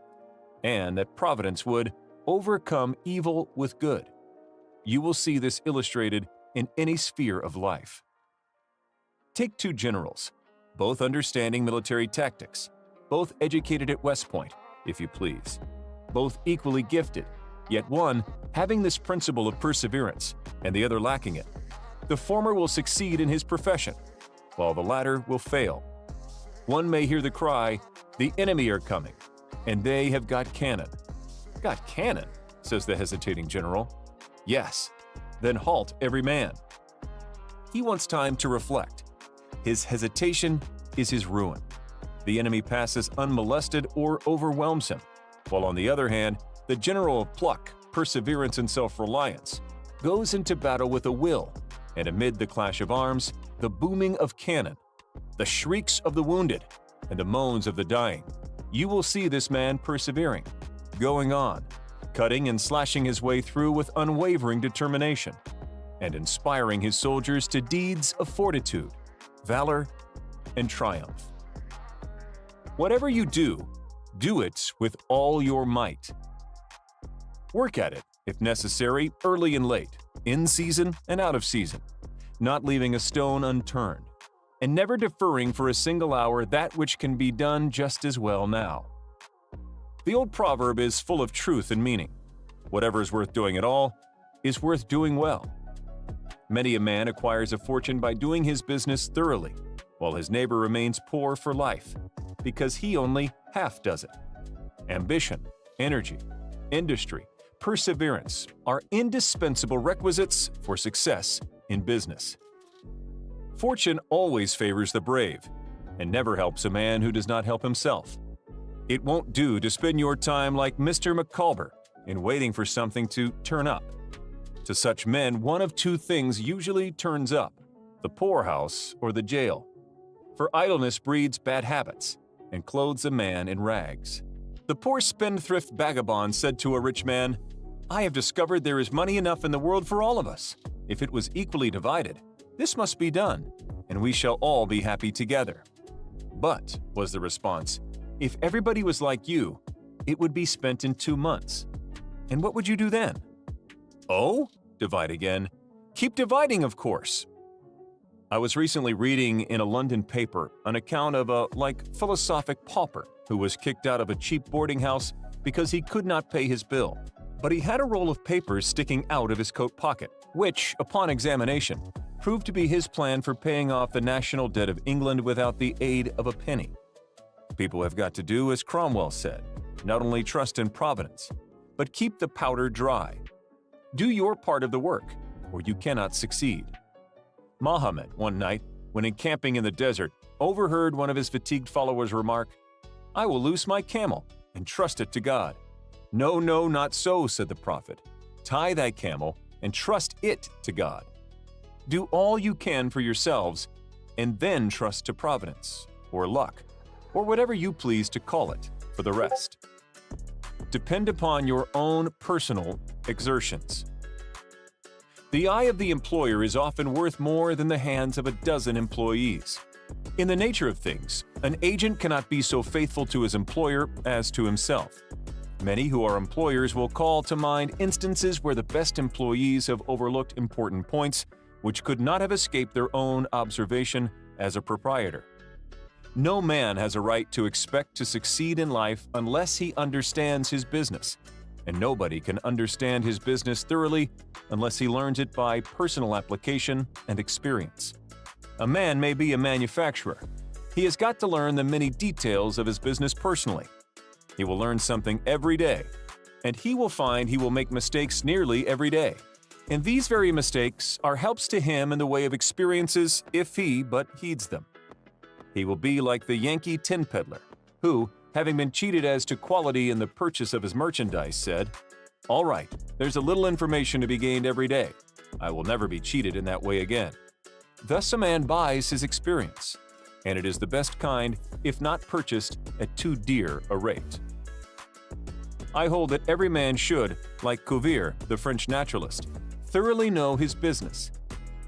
C: and that Providence would overcome evil with good. You will see this illustrated in any sphere of life. Take two generals, both understanding military tactics, both educated at West Point, if you please, both equally gifted, yet one having this principle of perseverance and the other lacking it. The former will succeed in his profession, while the latter will fail. One may hear the cry, "The enemy are coming," and they have got cannon. "Got cannon?" says the hesitating general. "Yes." "Then halt every man." He wants time to reflect. His hesitation is his ruin. The enemy passes unmolested or overwhelms him, while on the other hand, the general of pluck, perseverance, and self-reliance goes into battle with a will, and amid the clash of arms, the booming of cannon, the shrieks of the wounded, and the moans of the dying, you will see this man persevering, going on, cutting and slashing his way through with unwavering determination. and inspiring his soldiers to deeds of fortitude, valor, and triumph. Whatever you do, do it with all your might. Work at it, if necessary, early and late, in season and out of season, not leaving a stone unturned, and never deferring for a single hour that which can be done just as well now. The old proverb is full of truth and meaning. Whatever is worth doing at all is worth doing well. Many a man acquires a fortune by doing his business thoroughly, while his neighbor remains poor for life, because he only half does it. Ambition, energy, industry, perseverance are indispensable requisites for success in business. Fortune always favors the brave, and never helps a man who does not help himself. It won't do to spend your time like Mr. McCulber in waiting for something to turn up. To such men, one of two things usually turns up: the poorhouse or the jail. For idleness breeds bad habits and clothes a man in rags. The poor spendthrift vagabond said to a rich man, "I have discovered there is money enough in the world for all of us. If it was equally divided, this must be done, and we shall all be happy together." "But," was the response, "if everybody was like you, it would be spent in 2 months. And what would you do then?" "Oh? Divide again. Keep dividing, of course." I was recently reading in a London paper an account of a philosophic pauper who was kicked out of a cheap boarding house because he could not pay his bill. But he had a roll of papers sticking out of his coat pocket, which, upon examination, proved to be his plan for paying off the national debt of England without the aid of a penny. People have got to do as Cromwell said, not only trust in Providence, but keep the powder dry. Do your part of the work, or you cannot succeed. Muhammad, one night, when encamping in the desert, overheard one of his fatigued followers remark, "I will loose my camel and trust it to God." "No, no, not so," said the prophet. "Tie thy camel and trust it to God. Do all you can for yourselves, and then trust to Providence, or luck, or whatever you please to call it, for the rest. Depend upon your own personal exertions." The eye of the employer is often worth more than the hands of a dozen employees. In the nature of things, an agent cannot be so faithful to his employer as to himself. Many who are employers will call to mind instances where the best employees have overlooked important points which could not have escaped their own observation as a proprietor. No man has a right to expect to succeed in life unless he understands his business, and nobody can understand his business thoroughly unless he learns it by personal application and experience. A man may be a manufacturer. He has got to learn the many details of his business personally. He will learn something every day, and he will find he will make mistakes nearly every day. And these very mistakes are helps to him in the way of experiences if he but heeds them. He will be like the Yankee tin peddler, who, having been cheated as to quality in the purchase of his merchandise, said, "All right, there's a little information to be gained every day. I will never be cheated in that way again." Thus a man buys his experience, and it is the best kind if not purchased at too dear a rate. I hold that every man should, like Cuvier, the French naturalist, thoroughly know his business.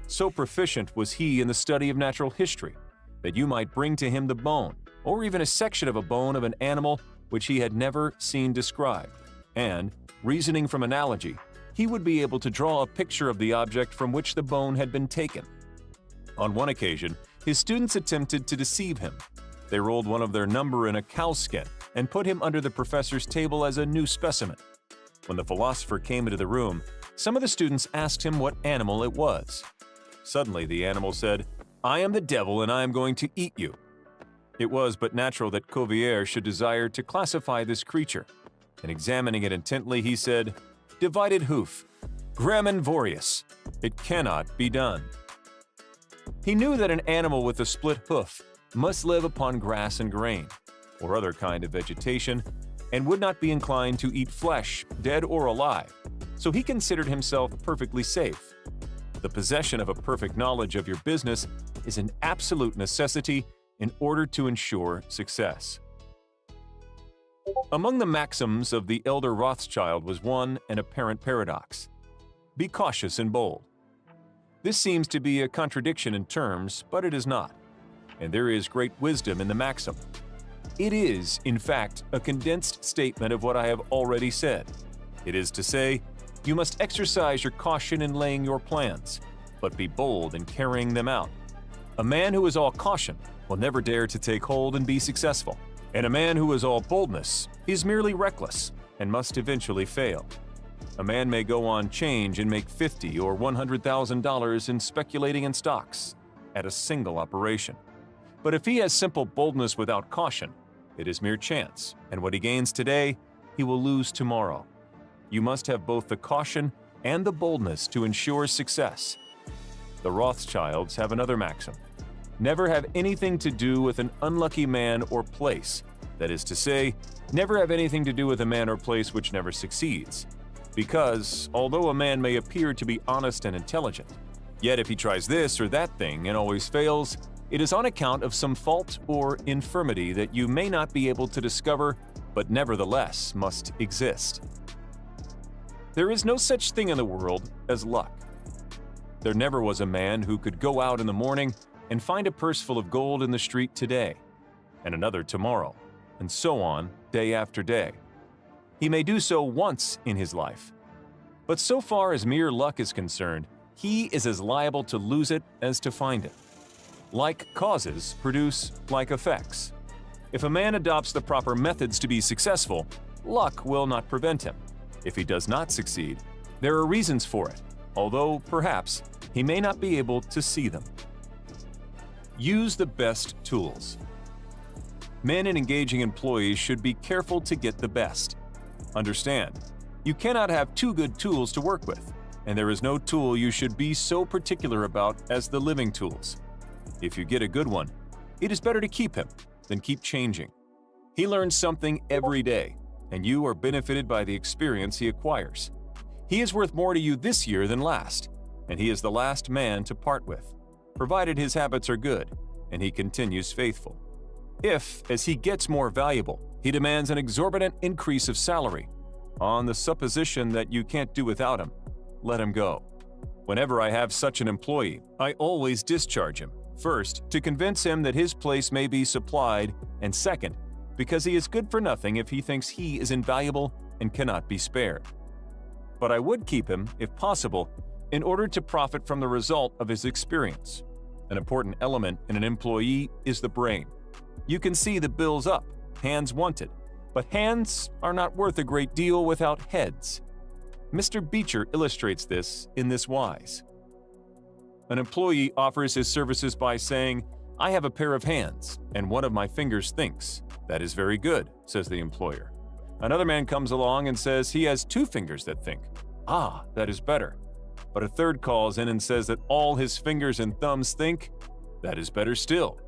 C: So proficient was he in the study of natural history that you might bring to him the bone, or even a section of a bone of an animal which he had never seen described, and, reasoning from analogy, he would be able to draw a picture of the object from which the bone had been taken. On one occasion, his students attempted to deceive him. They rolled one of their number in a cow's skin and put him under the professor's table as a new specimen. When the philosopher came into the room, some of the students asked him what animal it was. Suddenly the animal said, "I am the devil and I am going to eat you." It was but natural that Cuvier should desire to classify this creature, and examining it intently, he said, "Divided hoof, graminvorious, it cannot be done." He knew that an animal with a split hoof must live upon grass and grain, or other kind of vegetation, and would not be inclined to eat flesh, dead or alive, so he considered himself perfectly safe. The possession of a perfect knowledge of your business is an absolute necessity in order to ensure success. Among the maxims of the elder Rothschild was one an apparent paradox: be cautious and bold. This seems to be a contradiction in terms, but it is not, and there is great wisdom in the maxim. It is, in fact, a condensed statement of what I have already said. It is to say, you must exercise your caution in laying your plans, but be bold in carrying them out. A man who is all caution will never dare to take hold and be successful, and a man who is all boldness is merely reckless and must eventually fail. A man may go on change and make $50,000 or $100,000 in speculating in stocks at a single operation. But if he has simple boldness without caution, it is mere chance, and what he gains today, he will lose tomorrow. You must have both the caution and the boldness to ensure success. The Rothschilds have another maxim: never have anything to do with an unlucky man or place. That is to say, never have anything to do with a man or place which never succeeds. Because, although a man may appear to be honest and intelligent, yet if he tries this or that thing and always fails, it is on account of some fault or infirmity that you may not be able to discover, but nevertheless must exist. There is no such thing in the world as luck. There never was a man who could go out in the morning and find a purse full of gold in the street today, and another tomorrow, and so on day after day. He may do so once in his life. But so far as mere luck is concerned, he is as liable to lose it as to find it. Like causes produce like effects. If a man adopts the proper methods to be successful, luck will not prevent him. If he does not succeed, there are reasons for it, although perhaps he may not be able to see them. Use the best tools. Men and engaging employees should be careful to get the best. Understand, you cannot have too good tools to work with, and there is no tool you should be so particular about as the living tools. If you get a good one, it is better to keep him than keep changing. He learns something every day, and you are benefited by the experience he acquires. He is worth more to you this year than last, and he is the last man to part with, provided his habits are good and he continues faithful. If, as he gets more valuable, he demands an exorbitant increase of salary, on the supposition that you can't do without him, let him go. Whenever I have such an employee, I always discharge him, first, to convince him that his place may be supplied, and second, because he is good for nothing if he thinks he is invaluable and cannot be spared. But I would keep him, if possible, in order to profit from the result of his experience. An important element in an employee is the brain. You can see the bills up, hands wanted, but hands are not worth a great deal without heads. Mr. Beecher illustrates this in this wise. An employee offers his services by saying, "I have a pair of hands, and one of my fingers thinks." "That is very good," says the employer. Another man comes along and says he has 2 fingers that think. "Ah, that is better." But a third calls in and says that all his fingers and thumbs think. "That is better still."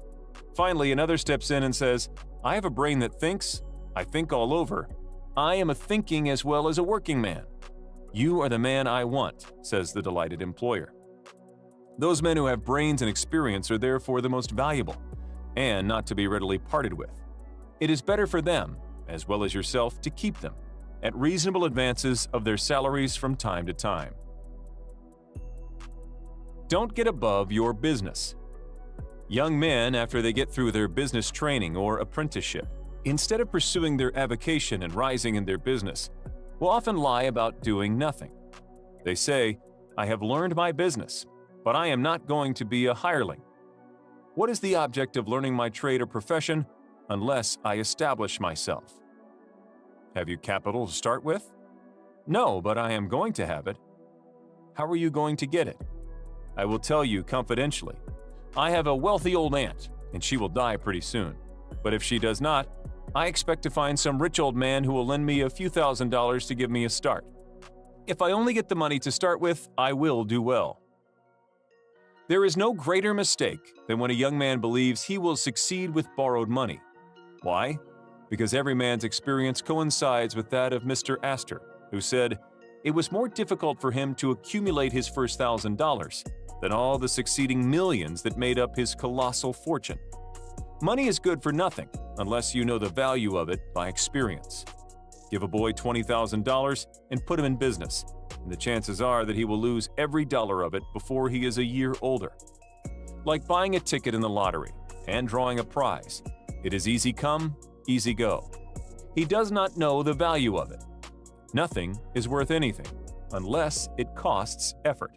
C: Finally, another steps in and says, "I have a brain that thinks. I think all over. I am a thinking as well as a working man." "You are the man I want," says the delighted employer. Those men who have brains and experience are therefore the most valuable, and not to be readily parted with. It is better for them, as well as yourself, to keep them, at reasonable advances of their salaries from time to time. Don't get above your business. Young men, after they get through their business training or apprenticeship, instead of pursuing their avocation and rising in their business, will often lie about doing nothing. They say, "I have learned my business, but I am not going to be a hireling." What is the object of learning my trade or profession unless I establish myself? Have you capital to start with? No, but I am going to have it. How are you going to get it? I will tell you confidentially. I have a wealthy old aunt, and she will die pretty soon. But if she does not, I expect to find some rich old man who will lend me a few $1,000s to give me a start. If I only get the money to start with, I will do well. There is no greater mistake than when a young man believes he will succeed with borrowed money. Why? Because every man's experience coincides with that of Mr. Astor, who said, it was more difficult for him to accumulate his first $1,000 than all the succeeding millions that made up his colossal fortune. Money is good for nothing unless you know the value of it by experience. Give a boy $20,000 and put him in business. and the chances are that he will lose every dollar of it before he is a year older. Like buying a ticket in the lottery and drawing a prize, it is easy come, easy go. He does not know the value of it. Nothing is worth anything unless it costs effort.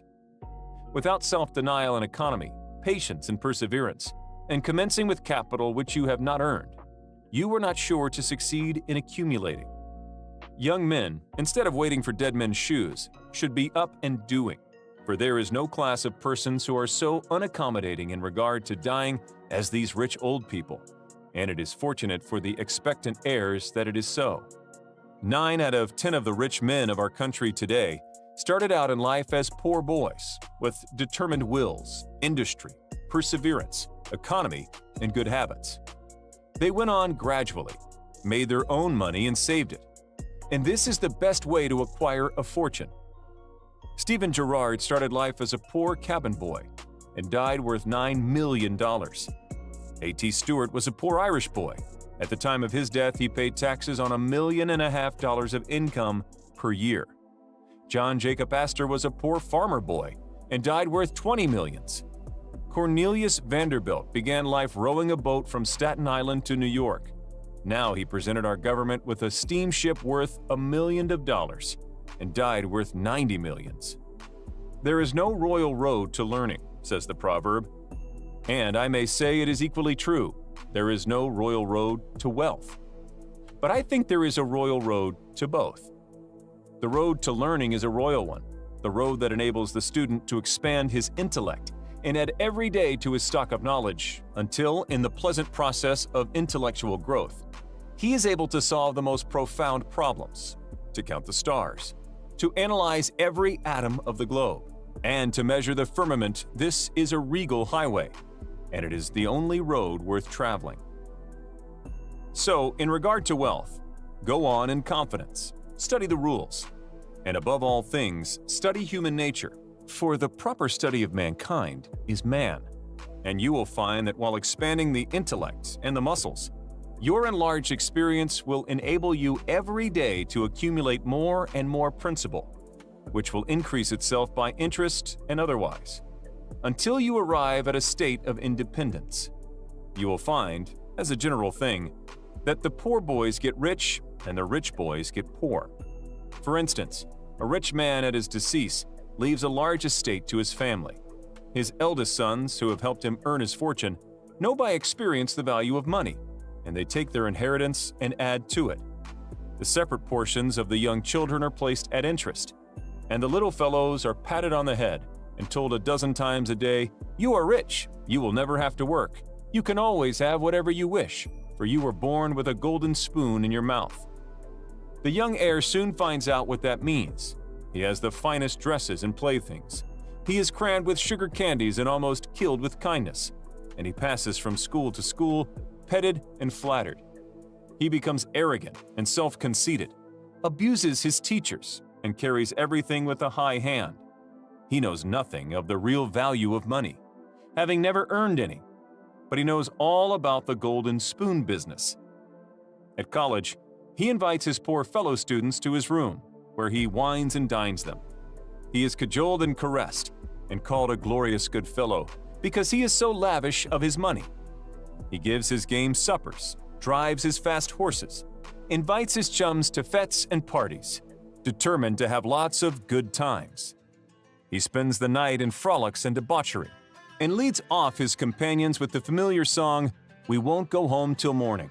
C: Without self-denial and economy, patience and perseverance, and commencing with capital which you have not earned, you are not sure to succeed in accumulating. Young men, instead of waiting for dead men's shoes, should be up and doing, for there is no class of persons who are so unaccommodating in regard to dying as these rich old people, and it is fortunate for the expectant heirs that it is so. 9 out of 10 of the rich men of our country today started out in life as poor boys, with determined wills, industry, perseverance, economy, and good habits. They went on gradually, made their own money and saved it. And this is the best way to acquire a fortune. Stephen Girard started life as a poor cabin boy and died worth $9 million. A.T. Stewart was a poor Irish boy. At the time of his death, he paid taxes on $1.5 million of income per year. John Jacob Astor was a poor farmer boy and died worth 20 millions. Cornelius Vanderbilt began life rowing a boat from Staten Island to New York. Now he presented our government with a steamship worth $1 million and died worth 90 millions. There is no royal road to learning, says the proverb. And I may say it is equally true. There is no royal road to wealth. But I think there is a royal road to both. The road to learning is a royal one, the road that enables the student to expand his intellect and add every day to his stock of knowledge until, in the pleasant process of intellectual growth, he is able to solve the most profound problems, to count the stars, to analyze every atom of the globe, and to measure the firmament. This is a regal highway, and it is the only road worth traveling. So, in regard to wealth, go on in confidence, study the rules, and above all things, study human nature, for the proper study of mankind is man, and you will find that while expanding the intellect and the muscles, your enlarged experience will enable you every day to accumulate more and more principle, which will increase itself by interest and otherwise, until you arrive at a state of independence. You will find, as a general thing, that the poor boys get rich and the rich boys get poor. For instance, a rich man at his decease leaves a large estate to his family. His eldest sons, who have helped him earn his fortune, know by experience the value of money, and they take their inheritance and add to it. The separate portions of the young children are placed at interest, and the little fellows are patted on the head and told a dozen times a day, "You are rich, you will never have to work, you can always have whatever you wish, for you were born with a golden spoon in your mouth." The young heir soon finds out what that means. He has the finest dresses and playthings. He is crammed with sugar candies and almost killed with kindness, and he passes from school to school, petted and flattered. He becomes arrogant and self-conceited, abuses his teachers, and carries everything with a high hand. He knows nothing of the real value of money, having never earned any, but he knows all about the golden spoon business. At college, he invites his poor fellow students to his room, where he wines and dines them. He is cajoled and caressed, and called a glorious good fellow, because he is so lavish of his money. He gives his game suppers, drives his fast horses, invites his chums to fetes and parties, determined to have lots of good times. He spends the night in frolics and debauchery, and leads off his companions with the familiar song, "We won't go home till morning."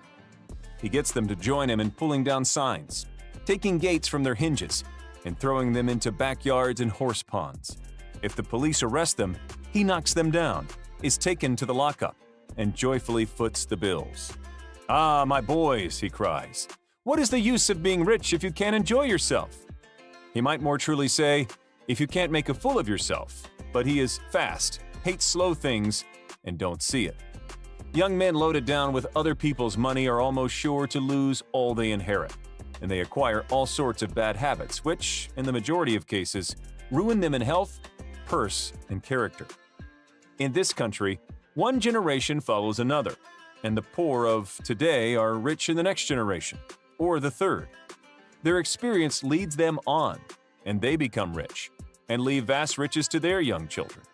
C: He gets them to join him in pulling down signs, taking gates from their hinges, and throwing them into backyards and horse ponds. If the police arrest them, he knocks them down, is taken to the lockup, and joyfully foots the bills. "Ah, my boys," he cries, "what is the use of being rich if you can't enjoy yourself?" He might more truly say, if you can't make a fool of yourself, but he is fast, hates slow things, and don't see it. Young men loaded down with other people's money are almost sure to lose all they inherit, and they acquire all sorts of bad habits which, in the majority of cases, ruin them in health, purse, and character. In this country, one generation follows another, and the poor of today are rich in the next generation, or the third. Their experience leads them on, and they become rich, and leave vast riches to their young children.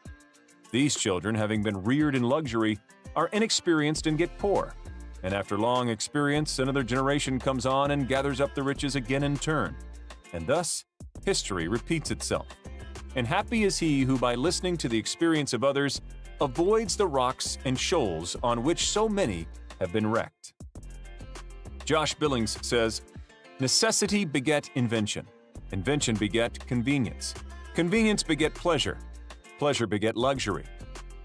C: These children, having been reared in luxury, are inexperienced and get poor, and after long experience, another generation comes on and gathers up the riches again in turn, and thus history repeats itself. And happy is he who, by listening to the experience of others, avoids the rocks and shoals on which so many have been wrecked. Josh Billings says, "Necessity beget invention. Invention beget convenience. Convenience beget pleasure. Pleasure beget luxury.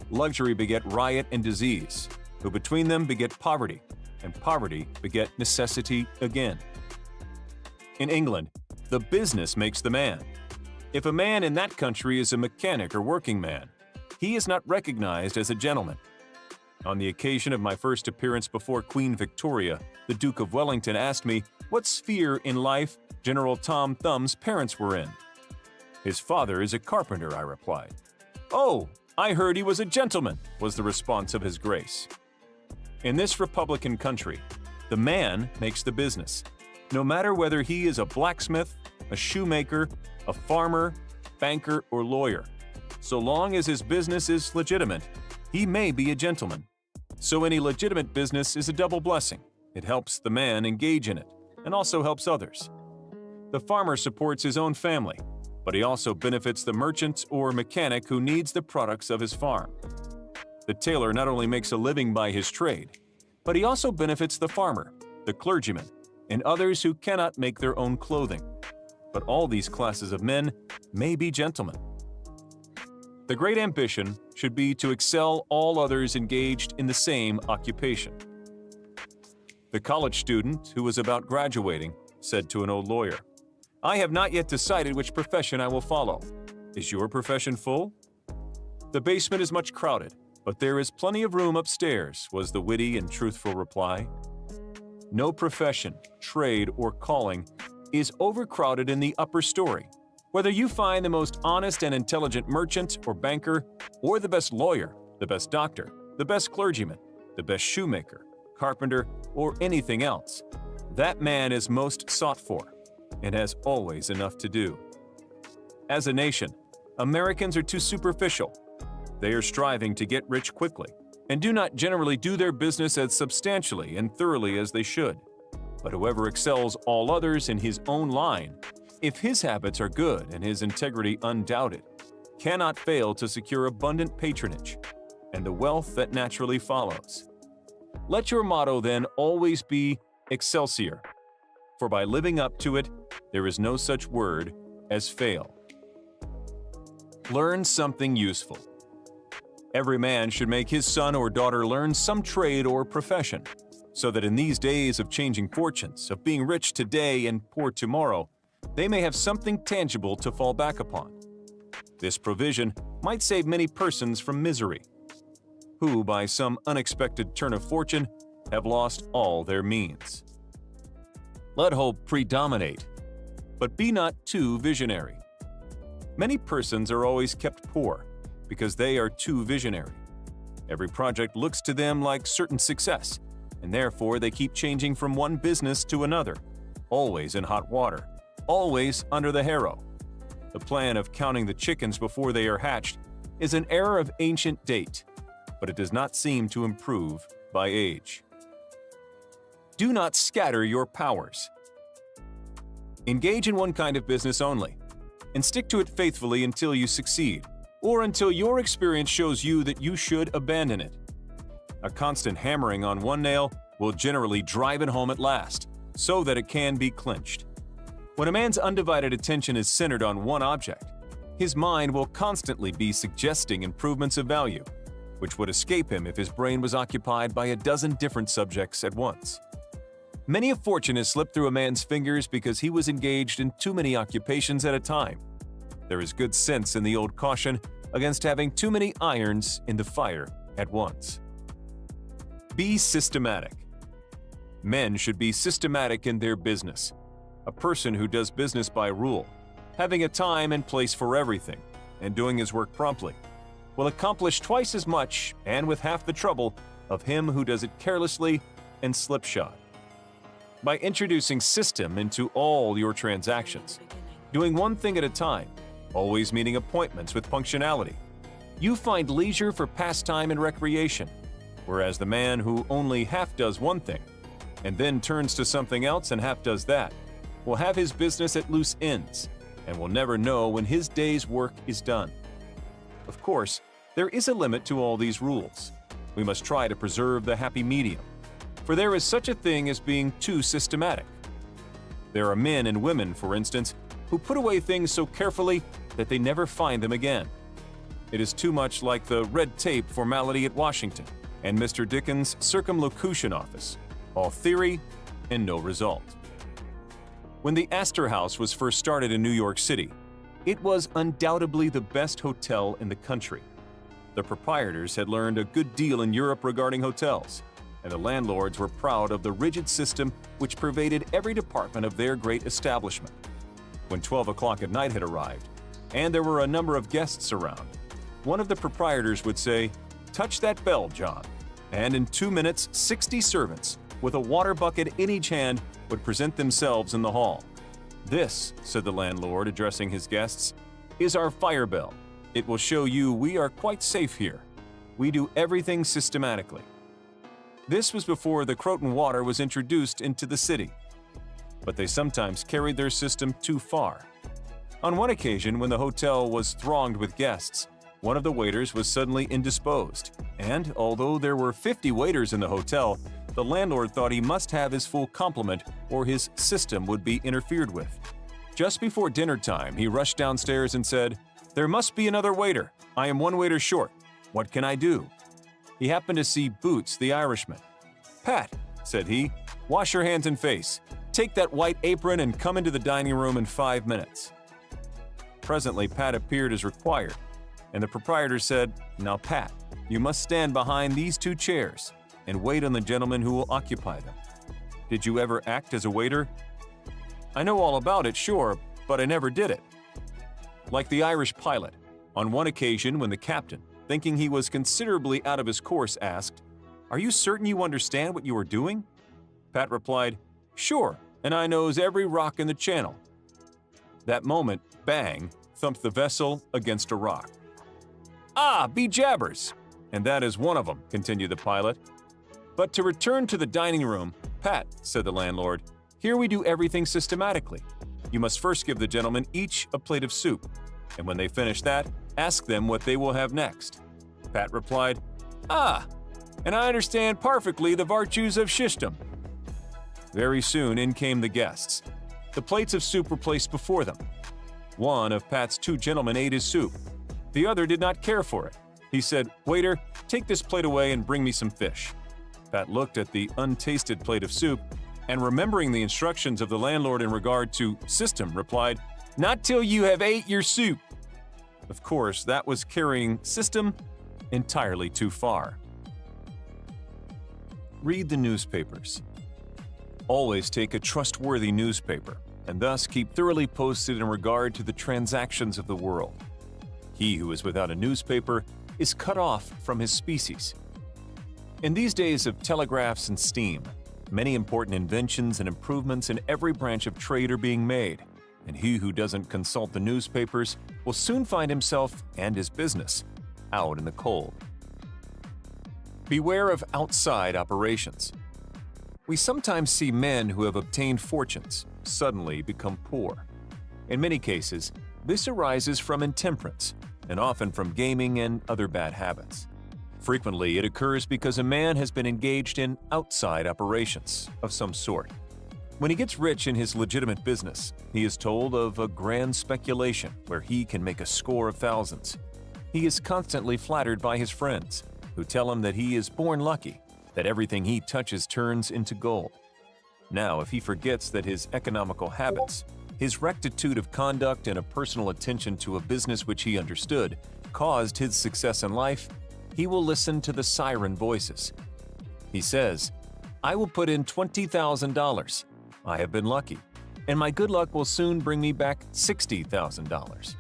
C: Luxury beget riot and disease, who between them beget poverty, and poverty beget necessity again." In England, the business makes the man. If a man in that country is a mechanic or working man, he is not recognized as a gentleman. On the occasion of my first appearance before Queen Victoria, the Duke of Wellington asked me what sphere in life General Tom Thumb's parents were in. "His father is a carpenter," I replied. "Oh, I heard he was a gentleman," was the response of His Grace. In this Republican country, the man makes the business, no matter whether he is a blacksmith, a shoemaker, a farmer, banker, or lawyer. So long as his business is legitimate, he may be a gentleman. So any legitimate business is a double blessing. It helps the man engage in it, and also helps others. The farmer supports his own family, but he also benefits the merchant or mechanic who needs the products of his farm. The tailor not only makes a living by his trade, but he also benefits the farmer, the clergyman, and others who cannot make their own clothing. But all these classes of men may be gentlemen. The great ambition should be to excel all others engaged in the same occupation. The college student who was about graduating said to an old lawyer, "I have not yet decided which profession I will follow. Is your profession full?" "The basement is much crowded, but there is plenty of room upstairs," was the witty and truthful reply. No profession, trade, or calling is overcrowded in the upper story. Whether you find the most honest and intelligent merchant or banker, or the best lawyer, the best doctor, the best clergyman, the best shoemaker, carpenter, or anything else, that man is most sought for and has always enough to do. As a nation, Americans are too superficial. They are striving to get rich quickly and do not generally do their business as substantially and thoroughly as they should. But whoever excels all others in his own line, if his habits are good and his integrity undoubted, cannot fail to secure abundant patronage and the wealth that naturally follows. Let your motto then always be Excelsior, for by living up to it, there is no such word as fail. Learn something useful. Every man should make his son or daughter learn some trade or profession, so that in these days of changing fortunes, of being rich today and poor tomorrow, they may have something tangible to fall back upon. This provision might save many persons from misery, who, by some unexpected turn of fortune, have lost all their means. Let hope predominate, but be not too visionary. Many persons are always kept poor because they are too visionary. Every project looks to them like certain success, and therefore they keep changing from one business to another, always in hot water, always under the harrow. The plan of counting the chickens before they are hatched is an error of ancient date, but it does not seem to improve by age. Do not scatter your powers. Engage in one kind of business only, and stick to it faithfully until you succeed, or until your experience shows you that you should abandon it. A constant hammering on one nail will generally drive it home at last, so that it can be clinched. When a man's undivided attention is centered on one object, his mind will constantly be suggesting improvements of value, which would escape him if his brain was occupied by a dozen different subjects at once. Many a fortune has slipped through a man's fingers because he was engaged in too many occupations at a time. There is good sense in the old caution against having too many irons in the fire at once. Be systematic. Men should be systematic in their business. A person who does business by rule, having a time and place for everything, and doing his work promptly, will accomplish twice as much and with half the trouble of him who does it carelessly and slipshod. By introducing system into all your transactions, doing one thing at a time, always meeting appointments with punctuality. You find leisure for pastime and recreation, whereas the man who only half does one thing and then turns to something else and half does that will have his business at loose ends and will never know when his day's work is done. Of course, there is a limit to all these rules. We must try to preserve the happy medium, for there is such a thing as being too systematic. There are men and women, for instance, who put away things so carefully that they never find them again. It is too much like the red tape formality at Washington and Mr. Dickens' circumlocution office, all theory and no result. When the Astor House was first started in New York City, it was undoubtedly the best hotel in the country. The proprietors had learned a good deal in Europe regarding hotels, and the landlords were proud of the rigid system which pervaded every department of their great establishment. When 12 o'clock at night had arrived, and there were a number of guests around, one of the proprietors would say, "Touch that bell, John," and in 2 minutes, 60 servants, with a water bucket in each hand, would present themselves in the hall. "This," said the landlord, addressing his guests, "is our fire bell. It will show you we are quite safe here. We do everything systematically." This was before the Croton water was introduced into the city. But they sometimes carried their system too far. On one occasion, when the hotel was thronged with guests, one of the waiters was suddenly indisposed, and although there were 50 waiters in the hotel, the landlord thought he must have his full complement or his system would be interfered with. Just before dinner time, he rushed downstairs and said, "There must be another waiter. I am one waiter short. What can I do?" He happened to see Boots, the Irishman. "Pat," said he, "wash your hands and face. Take that white apron and come into the dining room in 5 minutes." Presently, Pat appeared as required, and the proprietor said, "Now, Pat, you must stand behind these 2 chairs and wait on the gentleman who will occupy them. Did you ever act as a waiter?" "I know all about it, sure, but I never did it." Like the Irish pilot, on one occasion when the captain, thinking he was considerably out of his course, asked, "Are you certain you understand what you are doing?" Pat replied, "Sure, and I knows every rock in the channel." That moment, bang, thumped the vessel against a rock. "Ah, be jabbers! And that is one of them," continued the pilot. "But to return to the dining room, Pat," said the landlord, "here we do everything systematically. You must first give the gentlemen each a plate of soup, and when they finish that, ask them what they will have next." Pat replied, "Ah, and I understand perfectly the virtues of system." Very soon in came the guests. The plates of soup were placed before them. One of Pat's 2 gentlemen ate his soup. The other did not care for it. He said, "Waiter, take this plate away and bring me some fish." Pat looked at the untasted plate of soup, and remembering the instructions of the landlord in regard to system, replied, "Not till you have ate your soup." Of course, that was carrying system entirely too far. Read the newspapers. Always take a trustworthy newspaper, and thus keep thoroughly posted in regard to the transactions of the world. He who is without a newspaper is cut off from his species. In these days of telegraphs and steam, many important inventions and improvements in every branch of trade are being made, and he who doesn't consult the newspapers will soon find himself and his business out in the cold. Beware of outside operations. We sometimes see men who have obtained fortunes suddenly become poor. In many cases, this arises from intemperance, and often from gaming and other bad habits. Frequently, it occurs because a man has been engaged in outside operations of some sort. When he gets rich in his legitimate business, he is told of a grand speculation where he can make a score of thousands. He is constantly flattered by his friends, who tell him that he is born lucky, that everything he touches turns into gold. Now, if he forgets that his economical habits, his rectitude of conduct and a personal attention to a business which he understood, caused his success in life, he will listen to the siren voices. He says, "I will put in $20,000. I have been lucky, and my good luck will soon bring me back $60,000.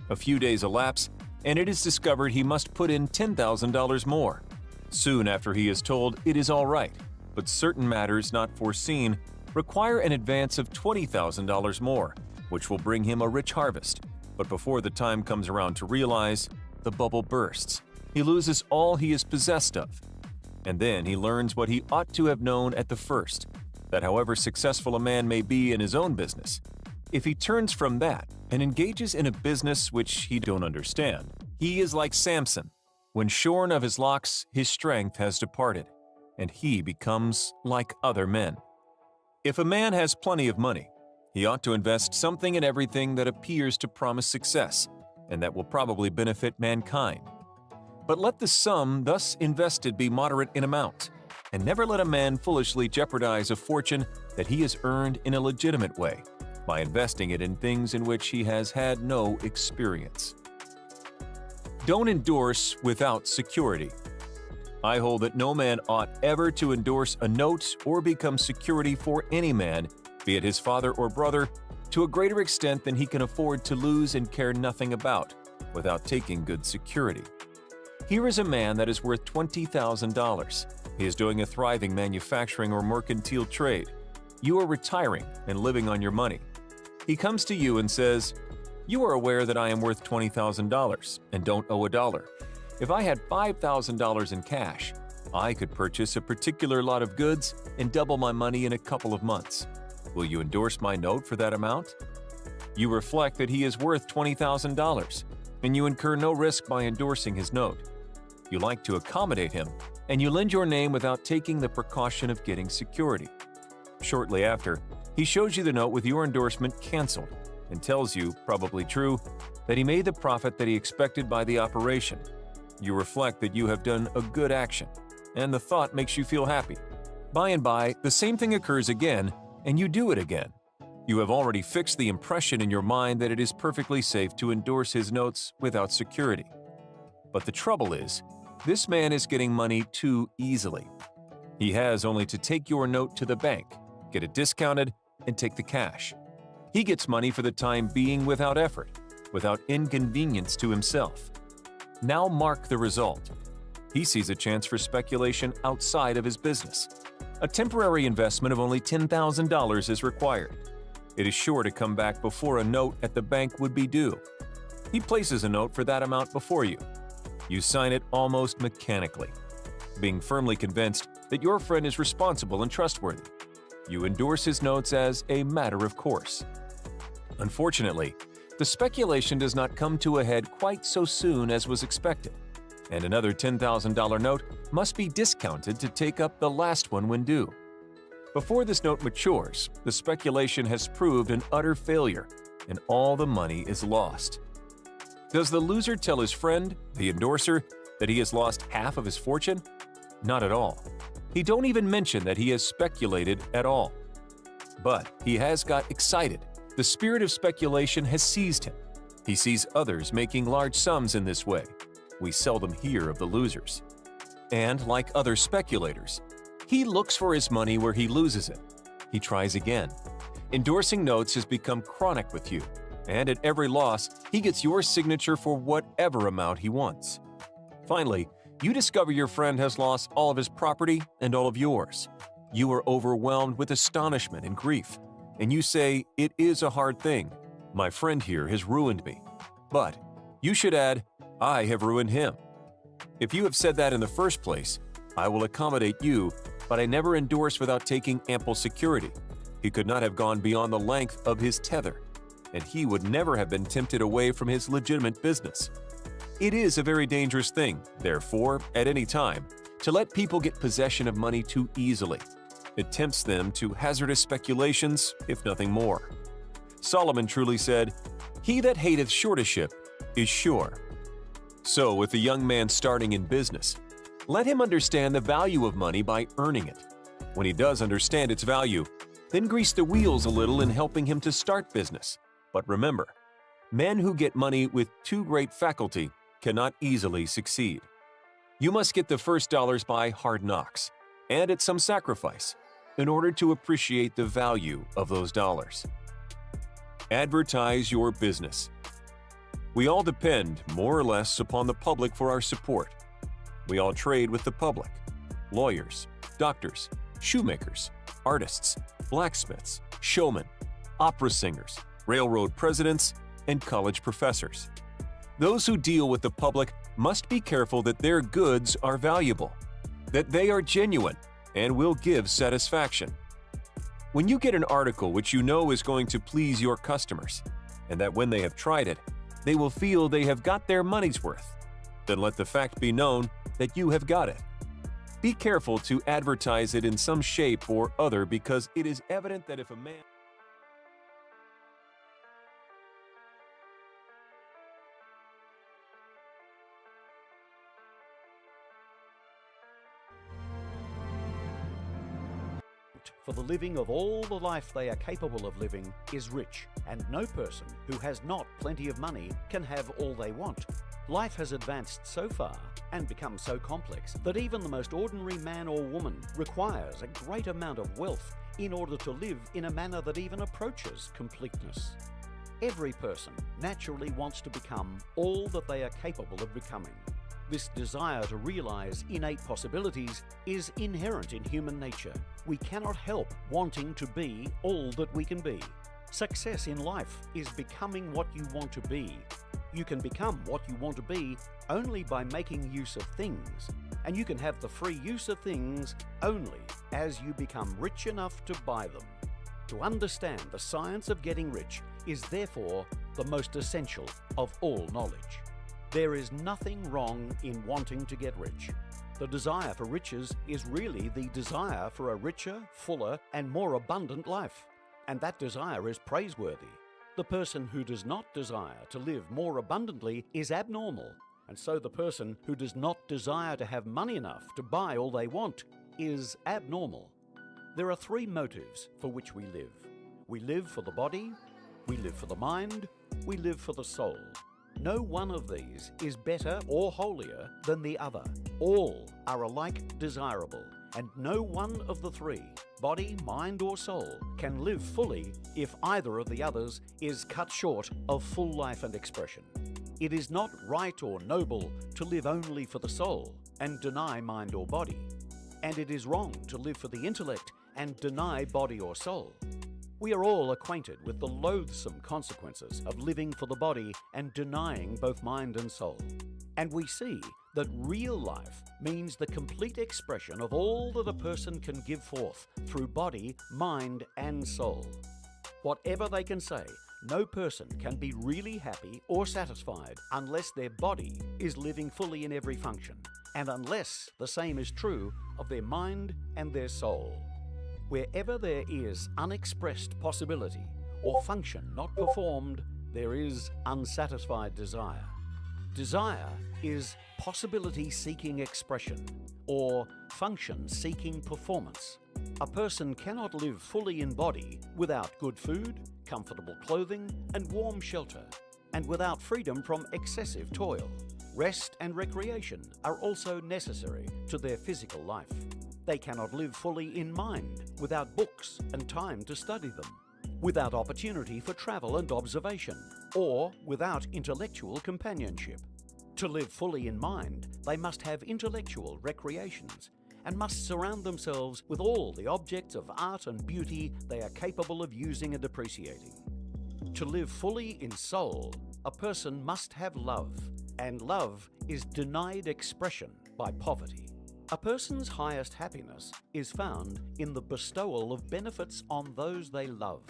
C: A few days elapse, and it is discovered he must put in $10,000 more. Soon after he is told it is all right, but certain matters not foreseen require an advance of $20,000 more, which will bring him a rich harvest. But before the time comes around to realize, the bubble bursts. He loses all he is possessed of. And then he learns what he ought to have known at the first, that however successful a man may be in his own business, if he turns from that and engages in a business which he don't understand, he is like Samson. When shorn of his locks, his strength has departed, and he becomes like other men. If a man has plenty of money, he ought to invest something in everything that appears to promise success, and that will probably benefit mankind. But let the sum thus invested be moderate in amount, and never let a man foolishly jeopardize a fortune that he has earned in a legitimate way by investing it in things in which he has had no experience. Don't endorse without security. I hold that no man ought ever to endorse a note or become security for any man, be it his father or brother, to a greater extent than he can afford to lose and care nothing about, without taking good security. Here is a man that is worth $20,000. He is doing a thriving manufacturing or mercantile trade. You are retiring and living on your money. He comes to you and says, "You are aware that I am worth $20,000 and don't owe a dollar. If I had $5,000 in cash, I could purchase a particular lot of goods and double my money in a couple of months. Will you endorse my note for that amount?" You reflect that he is worth $20,000, and you incur no risk by endorsing his note. You like to accommodate him, and you lend your name without taking the precaution of getting security. Shortly after, he shows you the note with your endorsement canceled and tells you, probably true, that he made the profit that he expected by the operation. You reflect that you have done a good action, and the thought makes you feel happy. By and by, the same thing occurs again, and you do it again. You have already fixed the impression in your mind that it is perfectly safe to endorse his notes without security. But the trouble is, this man is getting money too easily. He has only to take your note to the bank, get it discounted, and take the cash. He gets money for the time being without effort, without inconvenience to himself. Now mark the result. He sees a chance for speculation outside of his business. A temporary investment of only $10,000 is required. It is sure to come back before a note at the bank would be due. He places a note for that amount before you. You sign it almost mechanically, being firmly convinced that your friend is responsible and trustworthy. You endorse his notes as a matter of course. Unfortunately, the speculation does not come to a head quite so soon as was expected, and another $10,000 note must be discounted to take up the last one when due. Before this note matures, the speculation has proved an utter failure, and all the money is lost. Does the loser tell his friend, the endorser, that he has lost half of his fortune? Not at all. He don't even mention that he has speculated at all. But he has got excited. The spirit of speculation has seized him. He sees others making large sums in this way. We seldom hear of the losers. And like other speculators, he looks for his money where he loses it. He tries again. Endorsing notes has become chronic with you, and at every loss, he gets your signature for whatever amount he wants. Finally, you discover your friend has lost all of his property and all of yours. You are overwhelmed with astonishment and grief, and you say, "It is a hard thing. My friend here has ruined me." But you should add, "I have ruined him." If you have said that in the first place, I will accommodate you, but I never endorse without taking ample security. He could not have gone beyond the length of his tether, and he would never have been tempted away from his legitimate business. It is a very dangerous thing, therefore, at any time, to let people get possession of money too easily. It tempts them to hazardous speculations, if nothing more. Solomon truly said, "He that hateth shortiship is sure." So with the young man starting in business, let him understand the value of money by earning it. When he does understand its value, then grease the wheels a little in helping him to start business. But remember, men who get money with too great faculty cannot easily succeed. You must get the first dollars by hard knocks, and at some sacrifice, in order to appreciate the value of those dollars. Advertise your business. We all depend, more or less, upon the public for our support. We all trade with the public: lawyers, doctors, shoemakers, artists, blacksmiths, showmen, opera singers, railroad presidents, and college professors. Those who deal with the public must be careful that their goods are valuable, that they are genuine, and will give satisfaction. When you get an article which you know is going to please your customers, and that when they have tried it, they will feel they have got their money's worth, then let the fact be known that you have got it. Be careful to advertise it in some shape or other, because it is evident that if a man
D: for the living of all the life they are capable of living is rich, and no person who has not plenty of money can have all they want. Life has advanced so far and become so complex that even the most ordinary man or woman requires a great amount of wealth in order to live in a manner that even approaches completeness. Every person naturally wants to become all that they are capable of becoming. This desire to realize innate possibilities is inherent in human nature. We cannot help wanting to be all that we can be. Success in life is becoming what you want to be. You can become what you want to be only by making use of things, and you can have the free use of things only as you become rich enough to buy them. To understand the science of getting rich is therefore the most essential of all knowledge. There is nothing wrong in wanting to get rich. The desire for riches is really the desire for a richer, fuller, and more abundant life, and that desire is praiseworthy. The person who does not desire to live more abundantly is abnormal, and so the person who does not desire to have money enough to buy all they want is abnormal. There are three motives for which we live. We live for the body, we live for the mind, we live for the soul. No one of these is better or holier than the other. All are alike desirable, and no one of the three, body, mind, or soul, can live fully if either of the others is cut short of full life and expression. It is not right or noble to live only for the soul and deny mind or body, and it is wrong to live for the intellect and deny body or soul. We are all acquainted with the loathsome consequences of living for the body and denying both mind and soul. And we see that real life means the complete expression of all that a person can give forth through body, mind, and soul. Whatever they can say, no person can be really happy or satisfied unless their body is living fully in every function, and unless the same is true of their mind and their soul. Wherever there is unexpressed possibility or function not performed, there is unsatisfied desire. Desire is possibility-seeking expression, or function-seeking performance. A person cannot live fully in body without good food, comfortable clothing, and warm shelter, and without freedom from excessive toil. Rest and recreation are also necessary to their physical life. They cannot live fully in mind without books and time to study them, without opportunity for travel and observation, or without intellectual companionship. To live fully in mind, they must have intellectual recreations and must surround themselves with all the objects of art and beauty they are capable of using and appreciating. To live fully in soul, a person must have love, and love is denied expression by poverty. A person's highest happiness is found in the bestowal of benefits on those they love.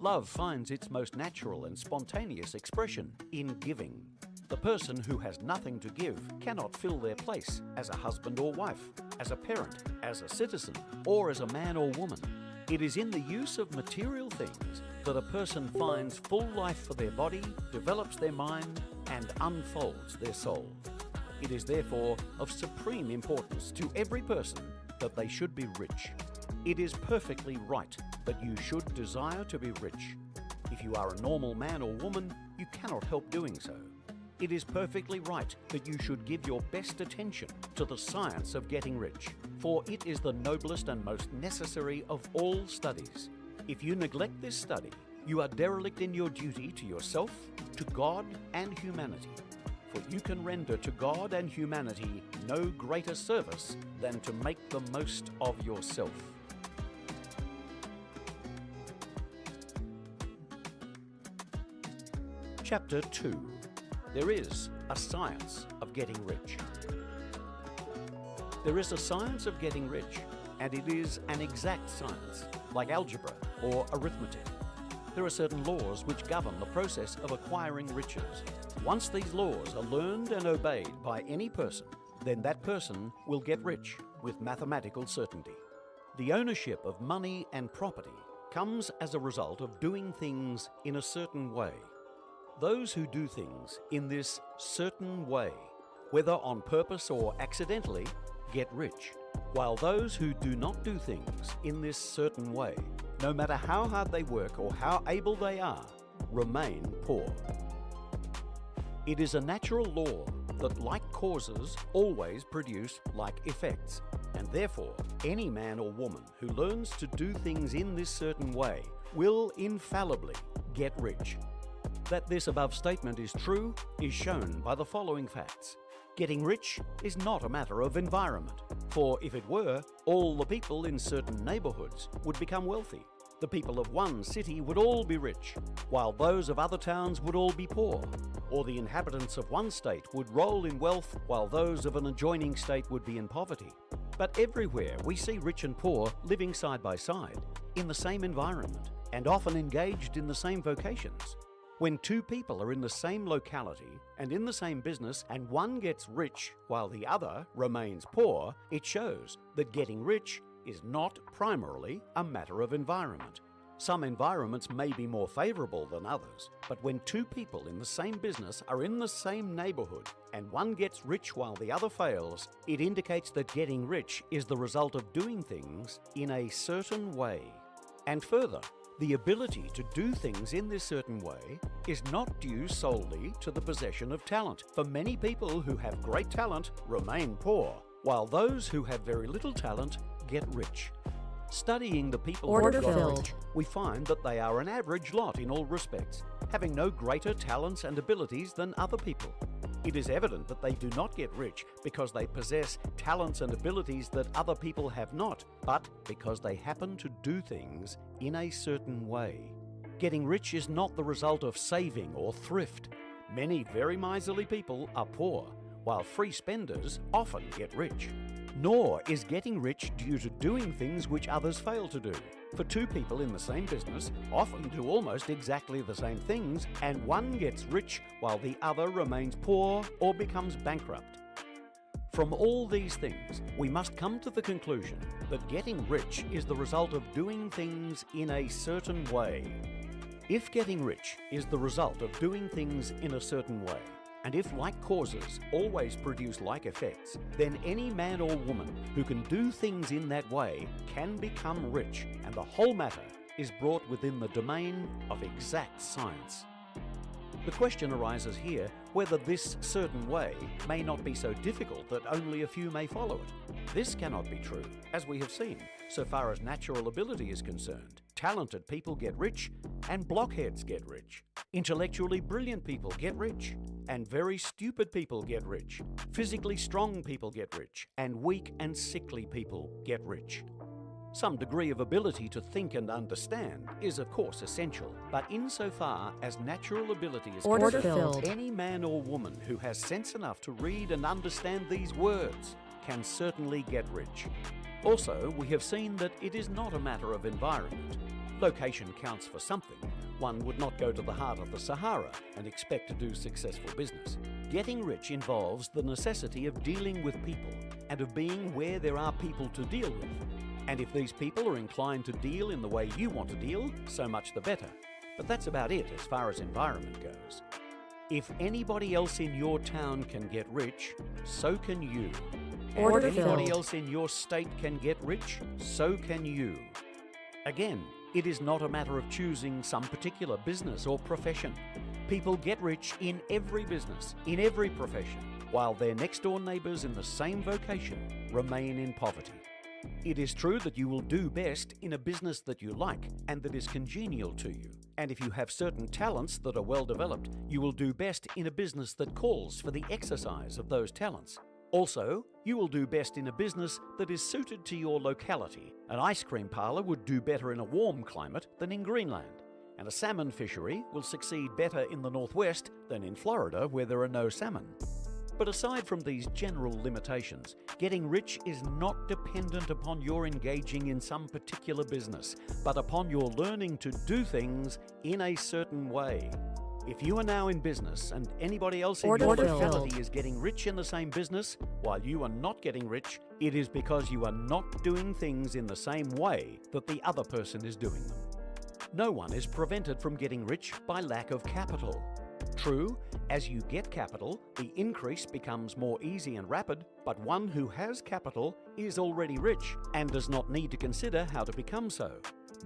D: Love finds its most natural and spontaneous expression in giving. The person who has nothing to give cannot fill their place as a husband or wife, as a parent, as a citizen, or as a man or woman. It is in the use of material things that a person finds full life for their body, develops their mind, and unfolds their soul. It is therefore of supreme importance to every person that they should be rich. It is perfectly right that you should desire to be rich. If you are a normal man or woman, you cannot help doing so. It is perfectly right that you should give your best attention to the science of getting rich, for it is the noblest and most necessary of all studies. If you neglect this study, you are derelict in your duty to yourself, to God, and humanity. For you can render to God and humanity no greater service than to make the most of yourself. Chapter 2. There is a science of getting rich. There is a science of getting rich, and it is an exact science, like algebra or arithmetic. There are certain laws which govern the process of acquiring riches. Once these laws are learned and obeyed by any person, then that person will get rich with mathematical certainty. The ownership of money and property comes as a result of doing things in a certain way. Those who do things in this certain way, whether on purpose or accidentally, get rich, while those who do not do things in this certain way, no matter how hard they work or how able they are, remain poor. It is a natural law that like causes always produce like effects, and therefore any man or woman who learns to do things in this certain way will infallibly get rich. That this above statement is true is shown by the following facts. Getting rich is not a matter of environment, for if it were, all the people in certain neighborhoods would become wealthy. The people of one city would all be rich, while those of other towns would all be poor. Or the inhabitants of one state would roll in wealth, while those of an adjoining state would be in poverty. But everywhere we see rich and poor living side by side, in the same environment, and often engaged in the same vocations. When two people are in the same locality and in the same business and one gets rich while the other remains poor, it shows that getting rich is not primarily a matter of environment. Some environments may be more favorable than others, but when two people in the same business are in the same neighborhood and one gets rich while the other fails, it indicates that getting rich is the result of doing things in a certain way. And further, the ability to do things in this certain way is not due solely to the possession of talent, for many people who have great talent remain poor, while those who have very little talent get rich. Studying the people who got rich, we find that they are an average lot in all respects, having no greater talents and abilities than other people. It is evident that they do not get rich because they possess talents and abilities that other people have not, but because they happen to do things in a certain way. Getting rich is not the result of saving or thrift. Many very miserly people are poor, while free spenders often get rich. Nor is getting rich due to doing things which others fail to do. For two people in the same business often do almost exactly the same things, and one gets rich while the other remains poor or becomes bankrupt. From all these things, we must come to the conclusion that getting rich is the result of doing things in a certain way. If getting rich is the result of doing things in a certain way, and if like causes always produce like effects, then any man or woman who can do things in that way can become rich, and the whole matter is brought within the domain of exact science. The question arises here whether this certain way may not be so difficult that only a few may follow it. This cannot be true, as we have seen, so far as natural ability is concerned. Talented people get rich, and blockheads get rich. Intellectually brilliant people get rich, and very stupid people get rich. Physically strong people get rich, and weak and sickly people get rich. Some degree of ability to think and understand is of course essential, but insofar as natural ability is concerned, any man or woman who has sense enough to read and understand these words can certainly get rich. Also, we have seen that it is not a matter of environment. Location counts for something. One would not go to the heart of the Sahara and expect to do successful business. Getting rich involves the necessity of dealing with people and of being where there are people to deal with. And if these people are inclined to deal in the way you want to deal, so much the better. But that's about it as far as environment goes. If anybody else in your town can get rich, so can you. And if anybody else in your state can get rich, so can you. Again, it is not a matter of choosing some particular business or profession. People get rich in every business, in every profession, while their next-door neighbours in the same vocation remain in poverty. It is true that you will do best in a business that you like and that is congenial to you. And if you have certain talents that are well developed, you will do best in a business that calls for the exercise of those talents. Also, you will do best in a business that is suited to your locality. An ice cream parlour would do better in a warm climate than in Greenland. and a salmon fishery will succeed better in the Northwest than in Florida where there are no salmon. But aside from these general limitations, getting rich is not dependent upon your engaging in some particular business, but upon your learning to do things in a certain way. If you are now in business and anybody else in your locality is getting rich in the same business while you are not getting rich, it is because you are not doing things in the same way that the other person is doing them. No one is prevented from getting rich by lack of capital. True, as you get capital, the increase becomes more easy and rapid, but one who has capital is already rich and does not need to consider how to become so.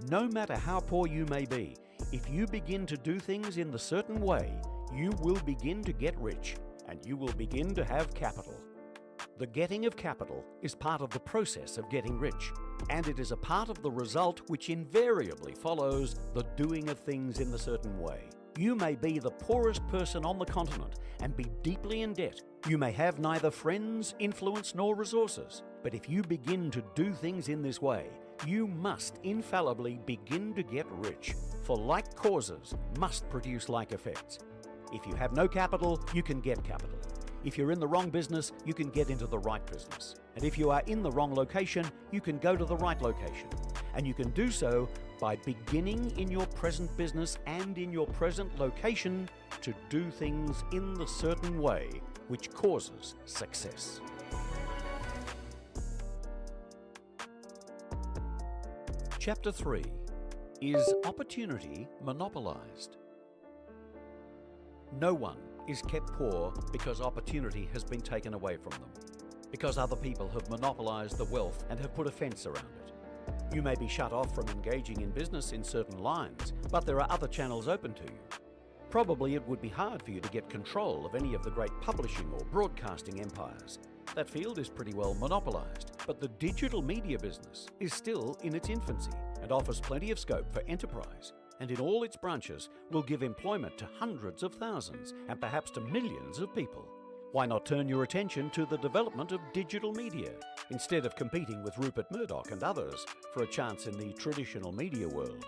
D: No matter how poor you may be, if you begin to do things in the certain way, you will begin to get rich and you will begin to have capital. The getting of capital is part of the process of getting rich, and it is a part of the result which invariably follows the doing of things in the certain way. You may be the poorest person on the continent and be deeply in debt. You may have neither friends, influence, nor resources. But if you begin to do things in this way, you must infallibly begin to get rich, for like causes must produce like effects. If you have no capital, you can get capital. If you're in the wrong business, you can get into the right business. And if you are in the wrong location, you can go to the right location. And you can do so by beginning in your present business and in your present location to do things in the certain way which causes success. Chapter 3. Is opportunity monopolized? No one is kept poor because opportunity has been taken away from them, because other people have monopolized the wealth and have put a fence around it. You may be shut off from engaging in business in certain lines, but there are other channels open to you. Probably it would be hard for you to get control of any of the great publishing or broadcasting empires. That field is pretty well monopolized, but the digital media business is still in its infancy and offers plenty of scope for enterprise, and in all its branches will give employment to hundreds of thousands and perhaps to millions of people. Why not turn your attention to the development of digital media instead of competing with Rupert Murdoch and others for a chance in the traditional media world?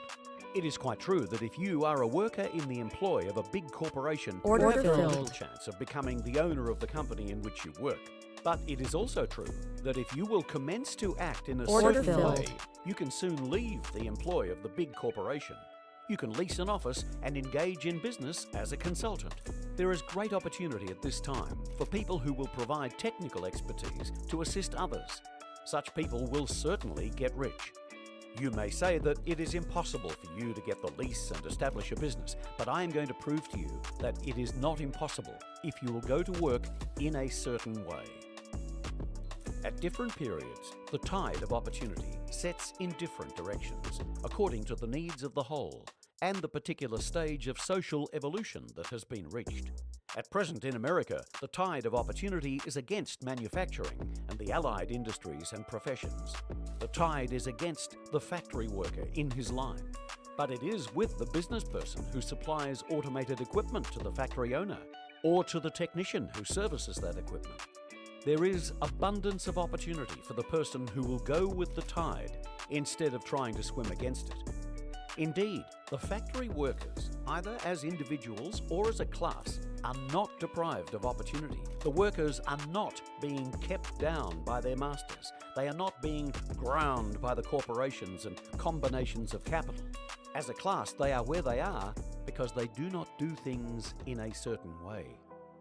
D: It is quite true that if you are a worker in the employ of a big corporation, you have very little chance of becoming the owner of the company in which you work. But it is also true that if you will commence to act in a certain way, you can soon leave the employ of the big corporation. You can lease an office and engage in business as a consultant. There is great opportunity at this time for people who will provide technical expertise to assist others. Such people will certainly get rich. You may say that it is impossible for you to get the lease and establish a business, but I am going to prove to you that it is not impossible if you will go to work in a certain way. At different periods, the tide of opportunity sets in different directions, according to the needs of the whole and the particular stage of social evolution that has been reached. At present in America, the tide of opportunity is against manufacturing and the allied industries and professions. The tide is against the factory worker in his line, but it is with the business person who supplies automated equipment to the factory owner or to the technician who services that equipment. There is abundance of opportunity for the person who will go with the tide instead of trying to swim against it. Indeed, the factory workers, either as individuals or as a class, are not deprived of opportunity. The workers are not being kept down by their masters. They are not being ground by the corporations and combinations of capital. As a class, they are where they are because they do not do things in a certain way.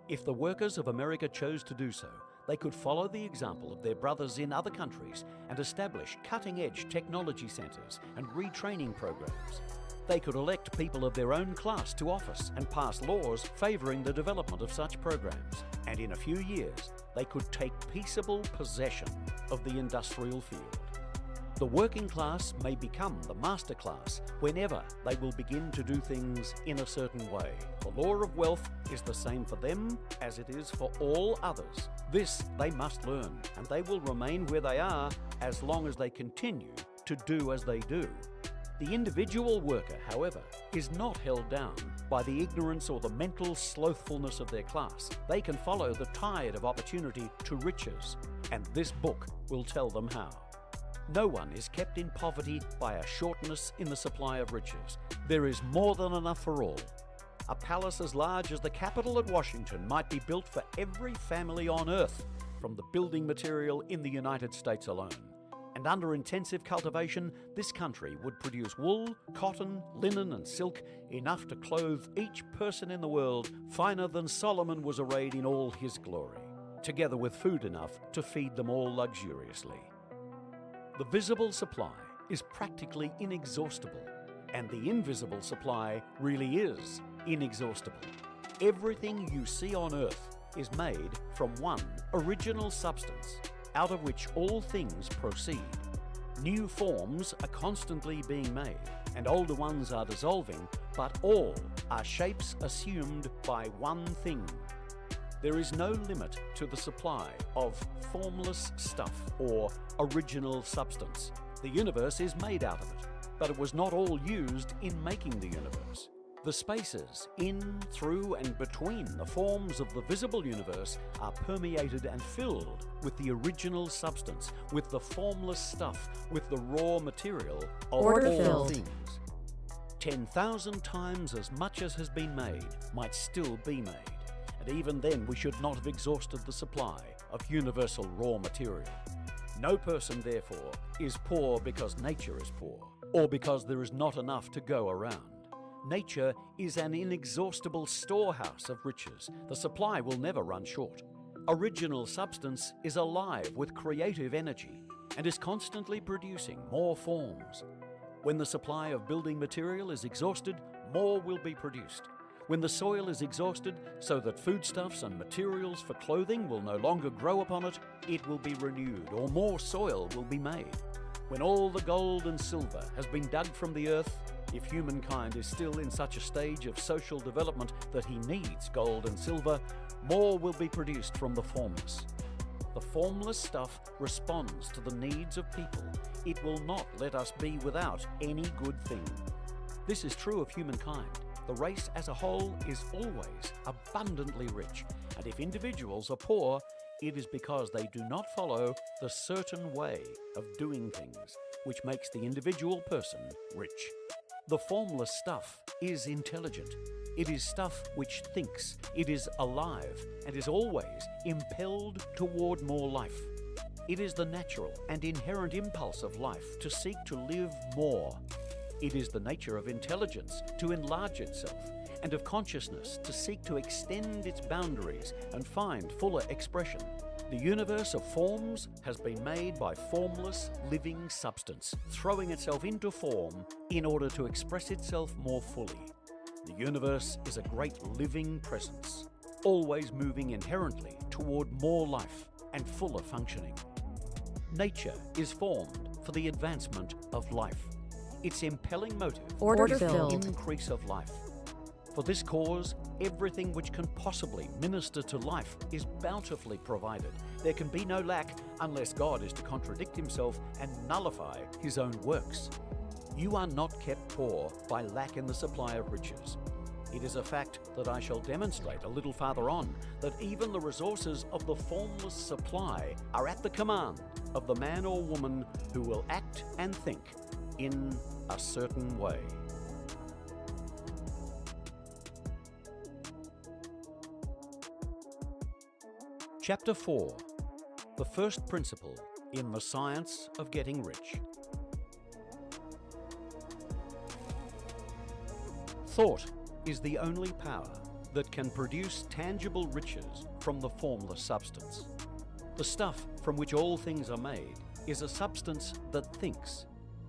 D: If the workers of America chose to do so, they could follow the example of their brothers in other countries and establish cutting-edge technology centers and retraining programs. They could elect people of their own class to office and pass laws favoring the development of such programs. And in a few years, they could take peaceable possession of the industrial field. The working class may become the master class whenever they will begin to do things in a certain way. The law of wealth is the same for them as it is for all others. This they must learn, and they will remain where they are as long as they continue to do as they do. The individual worker, however, is not held down by the ignorance or the mental slothfulness of their class. They can follow the tide of opportunity to riches, and this book will tell them how. No one is kept in poverty by a shortness in the supply of riches. There is more than enough for all. A palace as large as the Capitol at Washington might be built for every family on Earth from the building material in the United States alone. And under intensive cultivation, this country would produce wool, cotton, linen and silk enough to clothe each person in the world finer than Solomon was arrayed in all his glory, together with food enough to feed them all luxuriously. The visible supply is practically inexhaustible, and the invisible supply really is inexhaustible. Everything you see on Earth is made from one original substance, out of which all things proceed. New forms are constantly being made, and older ones are dissolving, but all are shapes assumed by one thing. There is no limit to the supply of formless stuff or original substance. The universe is made out of it, but it was not all used in making the universe. The spaces in, through and between the forms of the visible universe are permeated and filled with the original substance, with the formless stuff, with the raw material of all things. 10,000 times as much as has been made might still be made, and even then we should not have exhausted the supply of universal raw material. No person, therefore, is poor because nature is poor, or because there is not enough to go around. Nature is an inexhaustible storehouse of riches. The supply will never run short. Original substance is alive with creative energy and is constantly producing more forms. When the supply of building material is exhausted, more will be produced. When the soil is exhausted so that foodstuffs and materials for clothing will no longer grow upon it, it will be renewed, or more soil will be made. When all the gold and silver has been dug from the earth, if humankind is still in such a stage of social development that he needs gold and silver, more will be produced from the formless. The formless stuff responds to the needs of people. It will not let us be without any good thing. This is true of humankind. The race as a whole is always abundantly rich, and if individuals are poor, it is because they do not follow the certain way of doing things, which makes the individual person rich. The formless stuff is intelligent. It is stuff which thinks, it is alive, and is always impelled toward more life. It is the natural and inherent impulse of life to seek to live more. It is the nature of intelligence to enlarge itself, and of consciousness to seek to extend its boundaries and find fuller expression. The universe of forms has been made by formless, living substance, throwing itself into form in order to express itself more fully. The universe is a great living presence, always moving inherently toward more life and fuller functioning. Nature is formed for the advancement of life. Its impelling motive is the increase of life. For this cause, everything which can possibly minister to life is bountifully provided. There can be no lack unless God is to contradict himself and nullify his own works. You are not kept poor by lack in the supply of riches. It is a fact that I shall demonstrate a little farther on, that even the resources of the formless supply are at the command of the man or woman who will act and think in a certain way. Chapter 4. The first principle in the science of getting rich. Thought is the only power that can produce tangible riches from the formless substance. The stuff from which all things are made is a substance that thinks,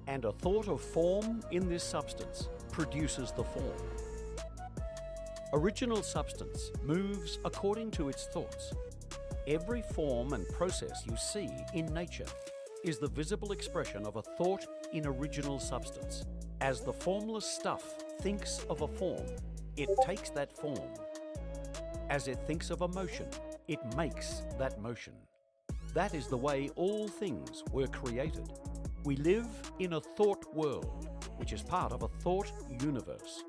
D: and a thought of form in this substance produces the form. Original substance moves according to its thoughts. Every form and process you see in nature is the visible expression of a thought in original substance. As the formless stuff thinks of a form, it takes that form. As it thinks of a motion, it makes that motion. That is the way all things were created. We live in a thought world, which is part of a thought universe.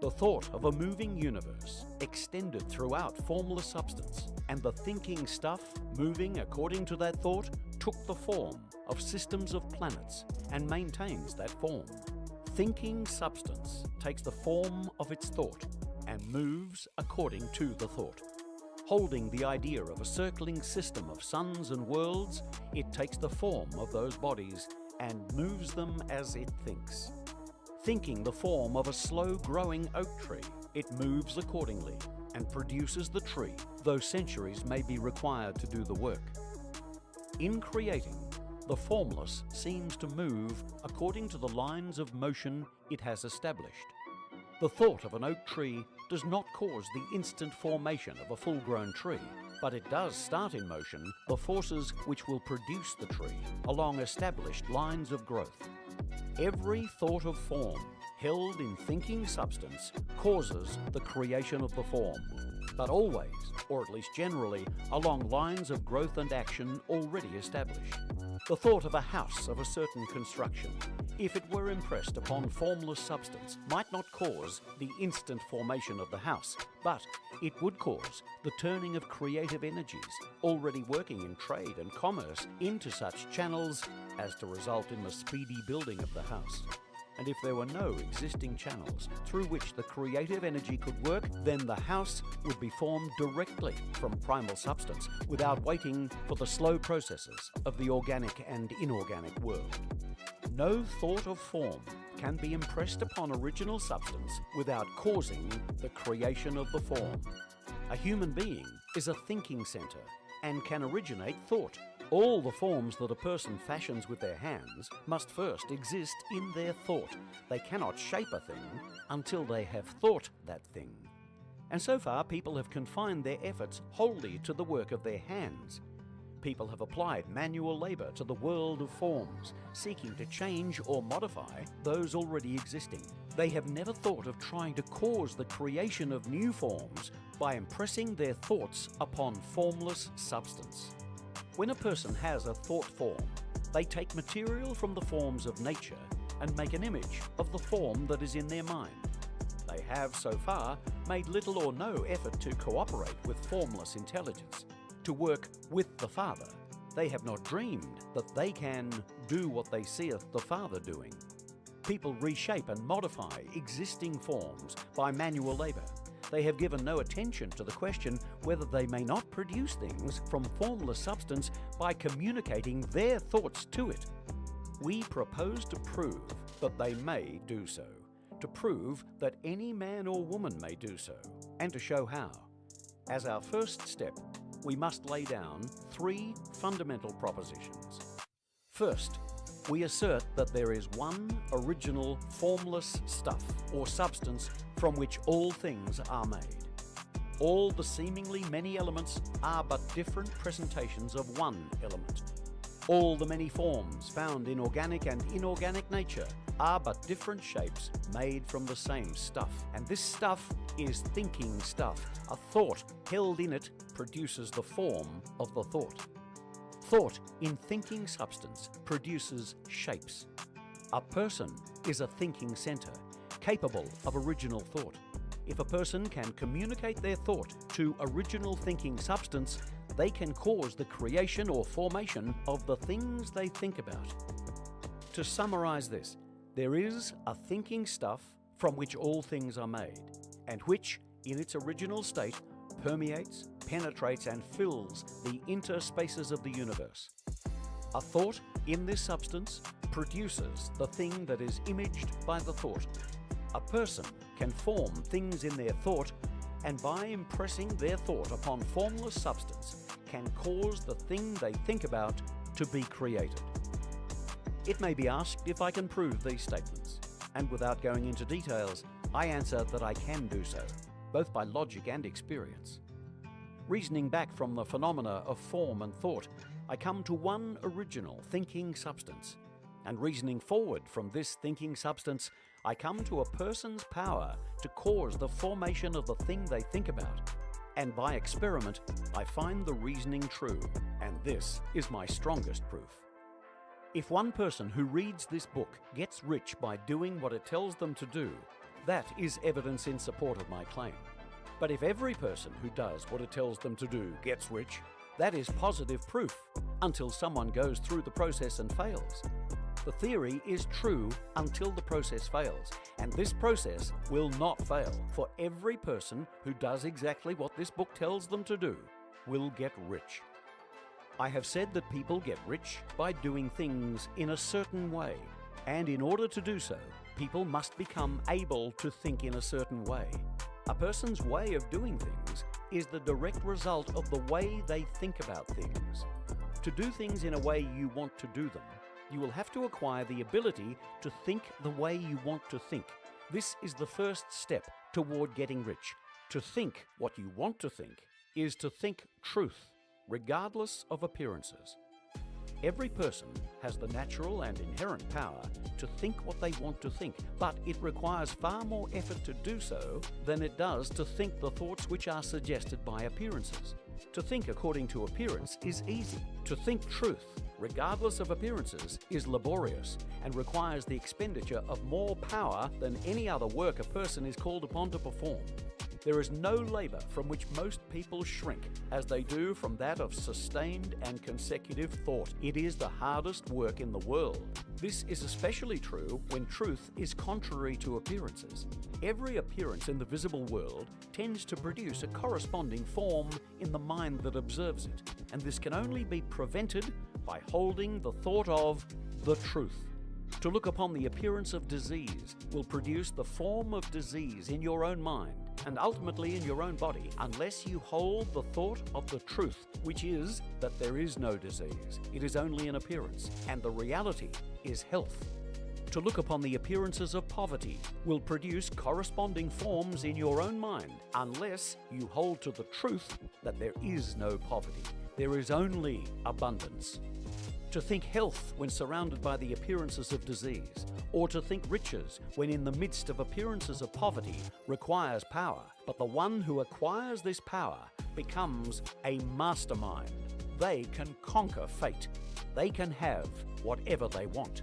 D: The thought of a moving universe extended throughout formless substance, and the thinking stuff moving according to that thought took the form of systems of planets and maintains that form. Thinking substance takes the form of its thought and moves according to the thought. Holding the idea of a circling system of suns and worlds, it takes the form of those bodies and moves them as it thinks. Thinking the form of a slow-growing oak tree, it moves accordingly and produces the tree, though centuries may be required to do the work. In creating, the formless seems to move according to the lines of motion it has established. The thought of an oak tree does not cause the instant formation of a full-grown tree, but it does start in motion the forces which will produce the tree along established lines of growth. Every thought of form held in thinking substance causes the creation of the form, but always, or at least generally, along lines of growth and action already established. The thought of a house of a certain construction, if it were impressed upon formless substance, might not cause the instant formation of the house, but it would cause the turning of creative energies already working in trade and commerce into such channels as to result in the speedy building of the house. And if there were no existing channels through which the creative energy could work, then the house would be formed directly from primal substance without waiting for the slow processes of the organic and inorganic world. No thought of form can be impressed upon original substance without causing the creation of the form. A human being is a thinking center and can originate thought. All the forms that a person fashions with their hands must first exist in their thought. They cannot shape a thing until they have thought that thing. And so far, people have confined their efforts wholly to the work of their hands. People have applied manual labor to the world of forms, seeking to change or modify those already existing. They have never thought of trying to cause the creation of new forms by impressing their thoughts upon formless substance. When a person has a thought form, they take material from the forms of nature and make an image of the form that is in their mind. They have, so far, made little or no effort to cooperate with formless intelligence, to work with the Father. They have not dreamed that they can do what they seeth the Father doing. People reshape and modify existing forms by manual labor. They have given no attention to the question whether they may not produce things from formless substance by communicating their thoughts to it. We propose to prove that they may do so, to prove that any man or woman may do so, and to show how. As our first step, we must lay down 3 fundamental propositions. First, we assert that there is one original formless stuff or substance from which all things are made. All the seemingly many elements are but different presentations of one element. All the many forms found in organic and inorganic nature are but different shapes made from the same stuff. And this stuff is thinking stuff. A thought held in it produces the form of the thought. Thought in thinking substance produces shapes. A person is a thinking center, capable of original thought. If a person can communicate their thought to original thinking substance, they can cause the creation or formation of the things they think about. To summarize this, there is a thinking stuff from which all things are made, and which, in its original state, permeates, penetrates, and fills the interspaces of the universe. A thought in this substance produces the thing that is imaged by the thought. A person can form things in their thought, and by impressing their thought upon formless substance, can cause the thing they think about to be created. It may be asked if I can prove these statements, and without going into details, I answer that I can do so, both by logic and experience. Reasoning back from the phenomena of form and thought, I come to one original thinking substance, and reasoning forward from this thinking substance, I come to a person's power to cause the formation of the thing they think about, and by experiment, I find the reasoning true, and this is my strongest proof. If one person who reads this book gets rich by doing what it tells them to do, that is evidence in support of my claim. But if every person who does what it tells them to do gets rich, That is positive proof until someone goes through the process and fails. The theory is true until the process fails, and this process will not fail, for every person who does exactly what this book tells them to do will get rich. I have said that people get rich by doing things in a certain way, and in order to do so, people must become able to think in a certain way. A person's way of doing things is the direct result of the way they think about things. To do things in a way you want to do them, you will have to acquire the ability to think the way you want to think. This is the first step toward getting rich. To think what you want to think is to think truth, regardless of appearances. Every person has the natural and inherent power to think what they want to think, but it requires far more effort to do so than it does to think the thoughts which are suggested by appearances. To think according to appearance is easy. To think truth, regardless of appearances, is laborious and requires the expenditure of more power than any other work a person is called upon to perform. There is no labor from which most people shrink as they do from that of sustained and consecutive thought. It is the hardest work in the world. This is especially true when truth is contrary to appearances. Every appearance in the visible world tends to produce a corresponding form in the mind that observes it, and this can only be prevented by holding the thought of the truth. To look upon the appearance of disease will produce the form of disease in your own mind and ultimately in your own body unless you hold the thought of the truth, which is that there is no disease. It is only an appearance, and the reality is health. To look upon the appearances of poverty will produce corresponding forms in your own mind unless you hold to the truth that there is no poverty. There is only abundance. To think health when surrounded by the appearances of disease, or to think riches when in the midst of appearances of poverty requires power, but the one who acquires this power becomes a mastermind. They can conquer fate. They can have whatever they want.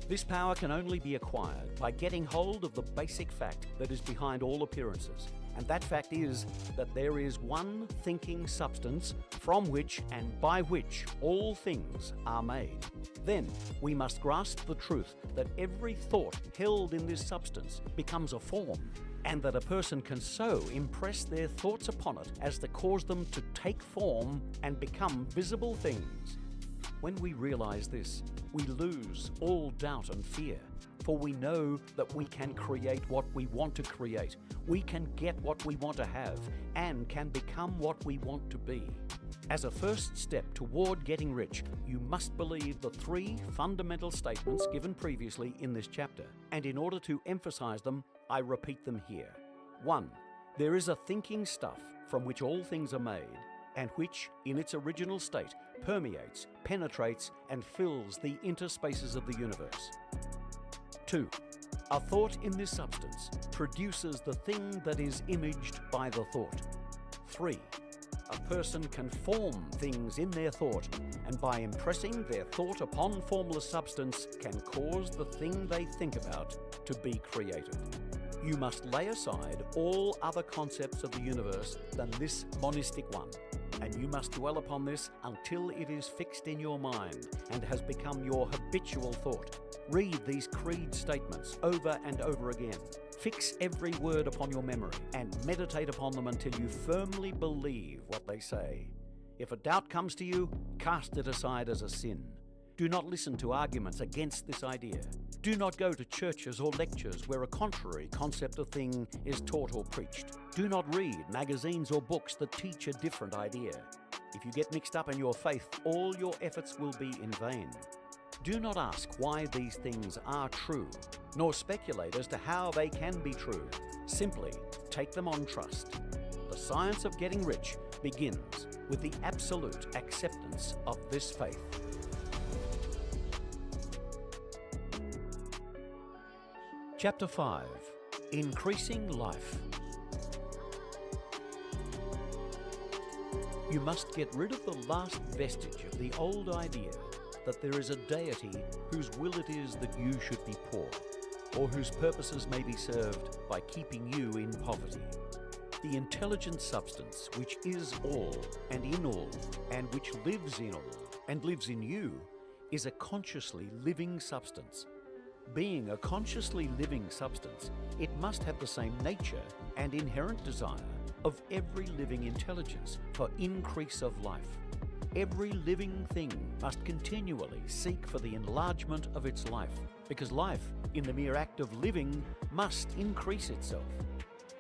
D: This power can only be acquired by getting hold of the basic fact that is behind all appearances, and that fact is that there is one thinking substance from which and by which all things are made. Then we must grasp the truth that every thought held in this substance becomes a form, and that a person can so impress their thoughts upon it as to cause them to take form and become visible things. When we realize this, we lose all doubt and fear, for we know that we can create what we want to create, we can get what we want to have, and can become what we want to be. As a first step toward getting rich, you must believe the three fundamental statements given previously in this chapter, and in order to emphasize them, I repeat them here. 1. There is a thinking stuff from which all things are made, and which, in its original state, permeates, penetrates, and fills the interspaces of the universe. 2. A thought in this substance produces the thing that is imaged by the thought. 3. A person can form things in their thought, and by impressing their thought upon formless substance can cause the thing they think about to be created. You must lay aside all other concepts of the universe than this monistic one, and you must dwell upon this until it is fixed in your mind and has become your habitual thought. Read these creed statements over and over again. Fix every word upon your memory and meditate upon them until you firmly believe what they say. If a doubt comes to you, cast it aside as a sin. Do not listen to arguments against this idea. Do not go to churches or lectures where a contrary concept of thing is taught or preached. Do not read magazines or books that teach a different idea. If you get mixed up in your faith, all your efforts will be in vain. Do not ask why these things are true, nor speculate as to how they can be true. Simply take them on trust. The science of getting rich begins with the absolute acceptance of this faith. Chapter 5. Increasing Life. You must get rid of the last vestige of the old idea that there is a deity whose will it is that you should be poor, or whose purposes may be served by keeping you in poverty. The intelligent substance which is all and in all, and which lives in all and lives in you, is a consciously living substance. Being a consciously living substance, it must have the same nature and inherent desire of every living intelligence for increase of life. Every living thing must continually seek for the enlargement of its life, because life, in the mere act of living, must increase itself.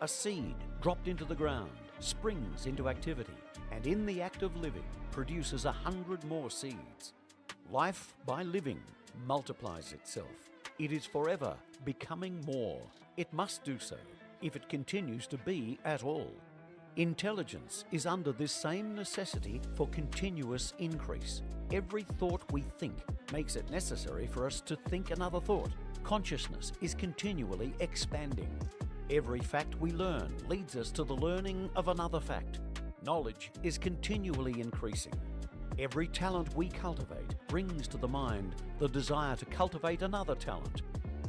D: A seed dropped into the ground springs into activity, and in the act of living produces 100 more seeds. Life, by living, multiplies itself. It is forever becoming more. It must do so if it continues to be at all. Intelligence is under this same necessity for continuous increase. Every thought we think makes it necessary for us to think another thought. Consciousness is continually expanding. Every fact we learn leads us to the learning of another fact. Knowledge is continually increasing. Every talent we cultivate brings to the mind the desire to cultivate another talent.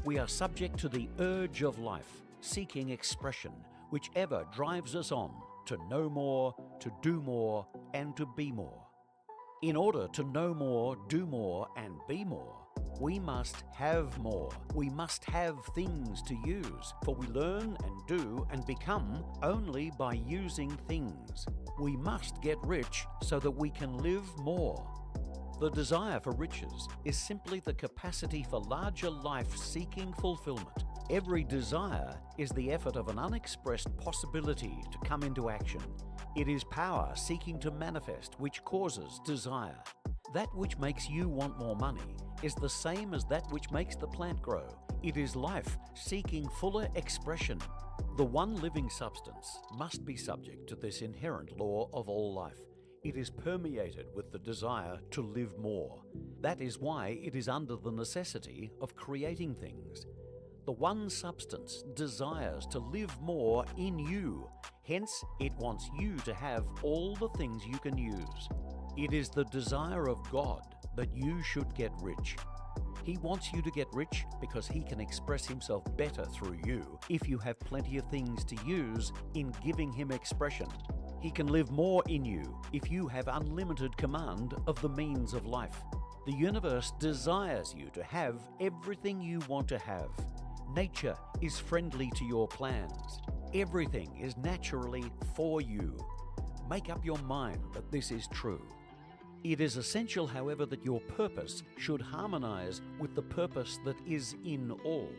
D: We are subject to the urge of life, seeking expression, whichever drives us on to know more, to do more, and to be more. In order to know more, do more, and be more, we must have more. We must have things to use, for we learn and do and become only by using things. We must get rich so that we can live more. The desire for riches is simply the capacity for larger life-seeking fulfillment. Every desire is the effort of an unexpressed possibility to come into action. It is power seeking to manifest which causes desire. That which makes you want more money is the same as that which makes the plant grow. It is life seeking fuller expression. The one living substance must be subject to this inherent law of all life. It is permeated with the desire to live more. That is why it is under the necessity of creating things. The one substance desires to live more in you. Hence, it wants you to have all the things you can use. It is the desire of God that you should get rich. He wants you to get rich because He can express Himself better through you if you have plenty of things to use in giving Him expression. He can live more in you if you have unlimited command of the means of life. The universe desires you to have everything you want to have. Nature is friendly to your plans. Everything is naturally for you. Make up your mind that this is true. It is essential, however, that your purpose should harmonize with the purpose that is in all.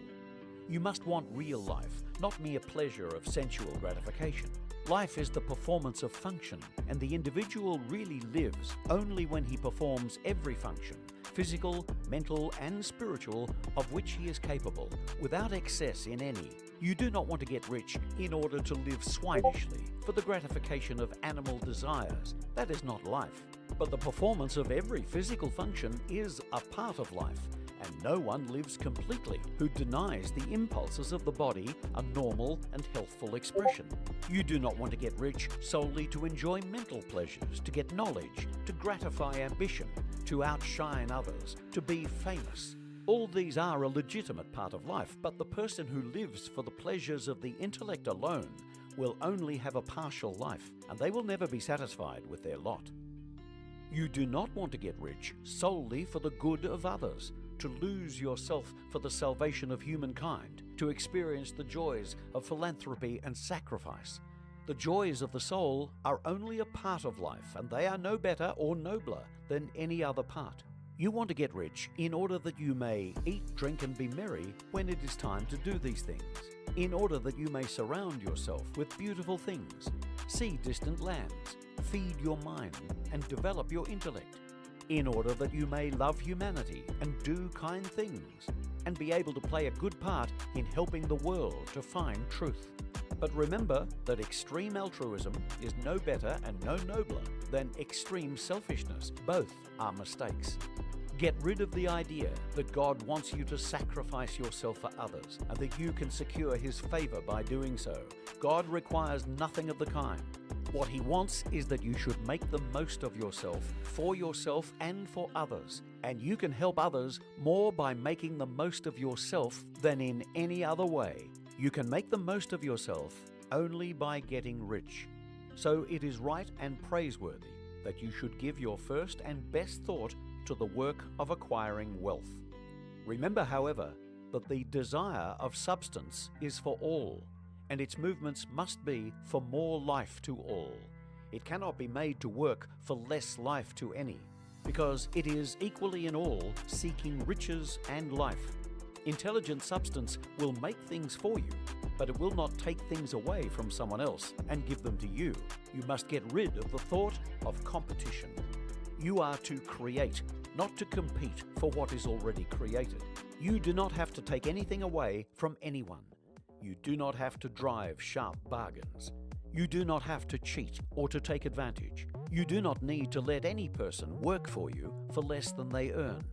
D: You must want real life, not mere pleasure of sensual gratification. Life is the performance of function, and the individual really lives only when he performs every function, physical, mental, and spiritual, of which he is capable, without excess in any. You do not want to get rich in order to live swinishly for the gratification of animal desires. That is not life. But the performance of every physical function is a part of life, and no one lives completely who denies the impulses of the body a normal and healthful expression. You do not want to get rich solely to enjoy mental pleasures, to get knowledge, to gratify ambition, to outshine others, to be famous. All these are a legitimate part of life, but the person who lives for the pleasures of the intellect alone will only have a partial life, and they will never be satisfied with their lot. You do not want to get rich solely for the good of others, to lose yourself for the salvation of humankind, to experience the joys of philanthropy and sacrifice. The joys of the soul are only a part of life, and they are no better or nobler than any other part. You want to get rich in order that you may eat, drink, and be merry when it is time to do these things, in order that you may surround yourself with beautiful things, see distant lands, feed your mind, and develop your intellect, in order that you may love humanity and do kind things, and be able to play a good part in helping the world to find truth. But remember that extreme altruism is no better and no nobler than extreme selfishness. Both are mistakes. Get rid of the idea that God wants you to sacrifice yourself for others and that you can secure His favor by doing so. God requires nothing of the kind. What He wants is that you should make the most of yourself and for others. And you can help others more by making the most of yourself than in any other way. You can make the most of yourself only by getting rich. So it is right and praiseworthy that you should give your first and best thought to the work of acquiring wealth. Remember, however, that the desire of substance is for all, and its movements must be for more life to all. It cannot be made to work for less life to any, because it is equally in all seeking riches and life. Intelligent substance will make things for you, but it will not take things away from someone else and give them to you. You must get rid of the thought of competition. You are to create, not to compete for what is already created. You do not have to take anything away from anyone. You do not have to drive sharp bargains. You do not have to cheat or to take advantage. You do not need to let any person work for you for less than they earn.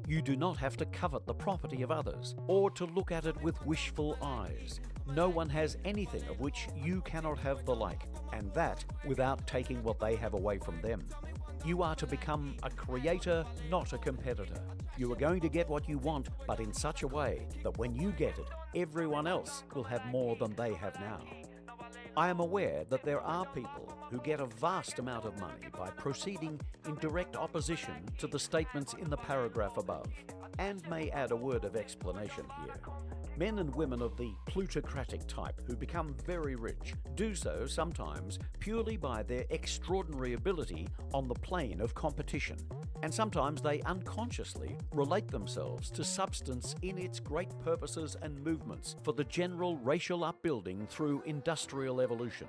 D: You do not have to covet the property of others or to look at it with wishful eyes. No one has anything of which you cannot have the like, and that without taking what they have away from them. You are to become a creator, not a competitor. You are going to get what you want, but in such a way that when you get it, everyone else will have more than they have now. I am aware that there are people who get a vast amount of money by proceeding in direct opposition to the statements in the paragraph above, and may add a word of explanation here. Men and women of the plutocratic type who become very rich do so sometimes purely by their extraordinary ability on the plane of competition, and sometimes they unconsciously relate themselves to substance in its great purposes and movements for the general racial upbuilding through industrial evolution.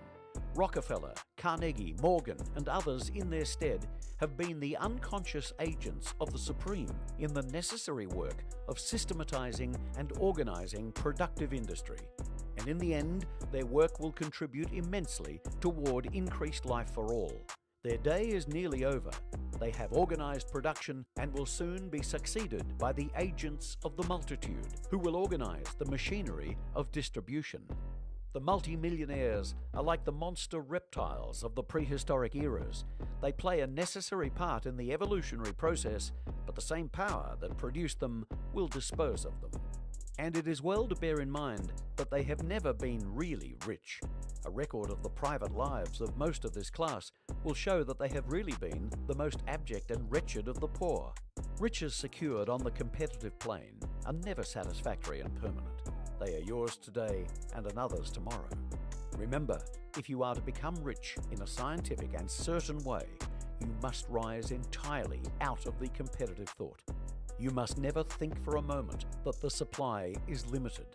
D: Rockefeller, Carnegie, Morgan, and others in their stead have been the unconscious agents of the Supreme in the necessary work of systematizing and organizing productive industry. And in the end, their work will contribute immensely toward increased life for all. Their day is nearly over. They have organized production and will soon be succeeded by the agents of the multitude, who will organize the machinery of distribution. The multimillionaires are like the monster reptiles of the prehistoric eras. They play a necessary part in the evolutionary process, but the same power that produced them will dispose of them. And it is well to bear in mind that they have never been really rich. A record of the private lives of most of this class will show that they have really been the most abject and wretched of the poor. Riches secured on the competitive plane are never satisfactory and permanent. They are yours today and another's tomorrow. Remember, if you are to become rich in a scientific and certain way, you must rise entirely out of the competitive thought. You must never think for a moment that the supply is limited.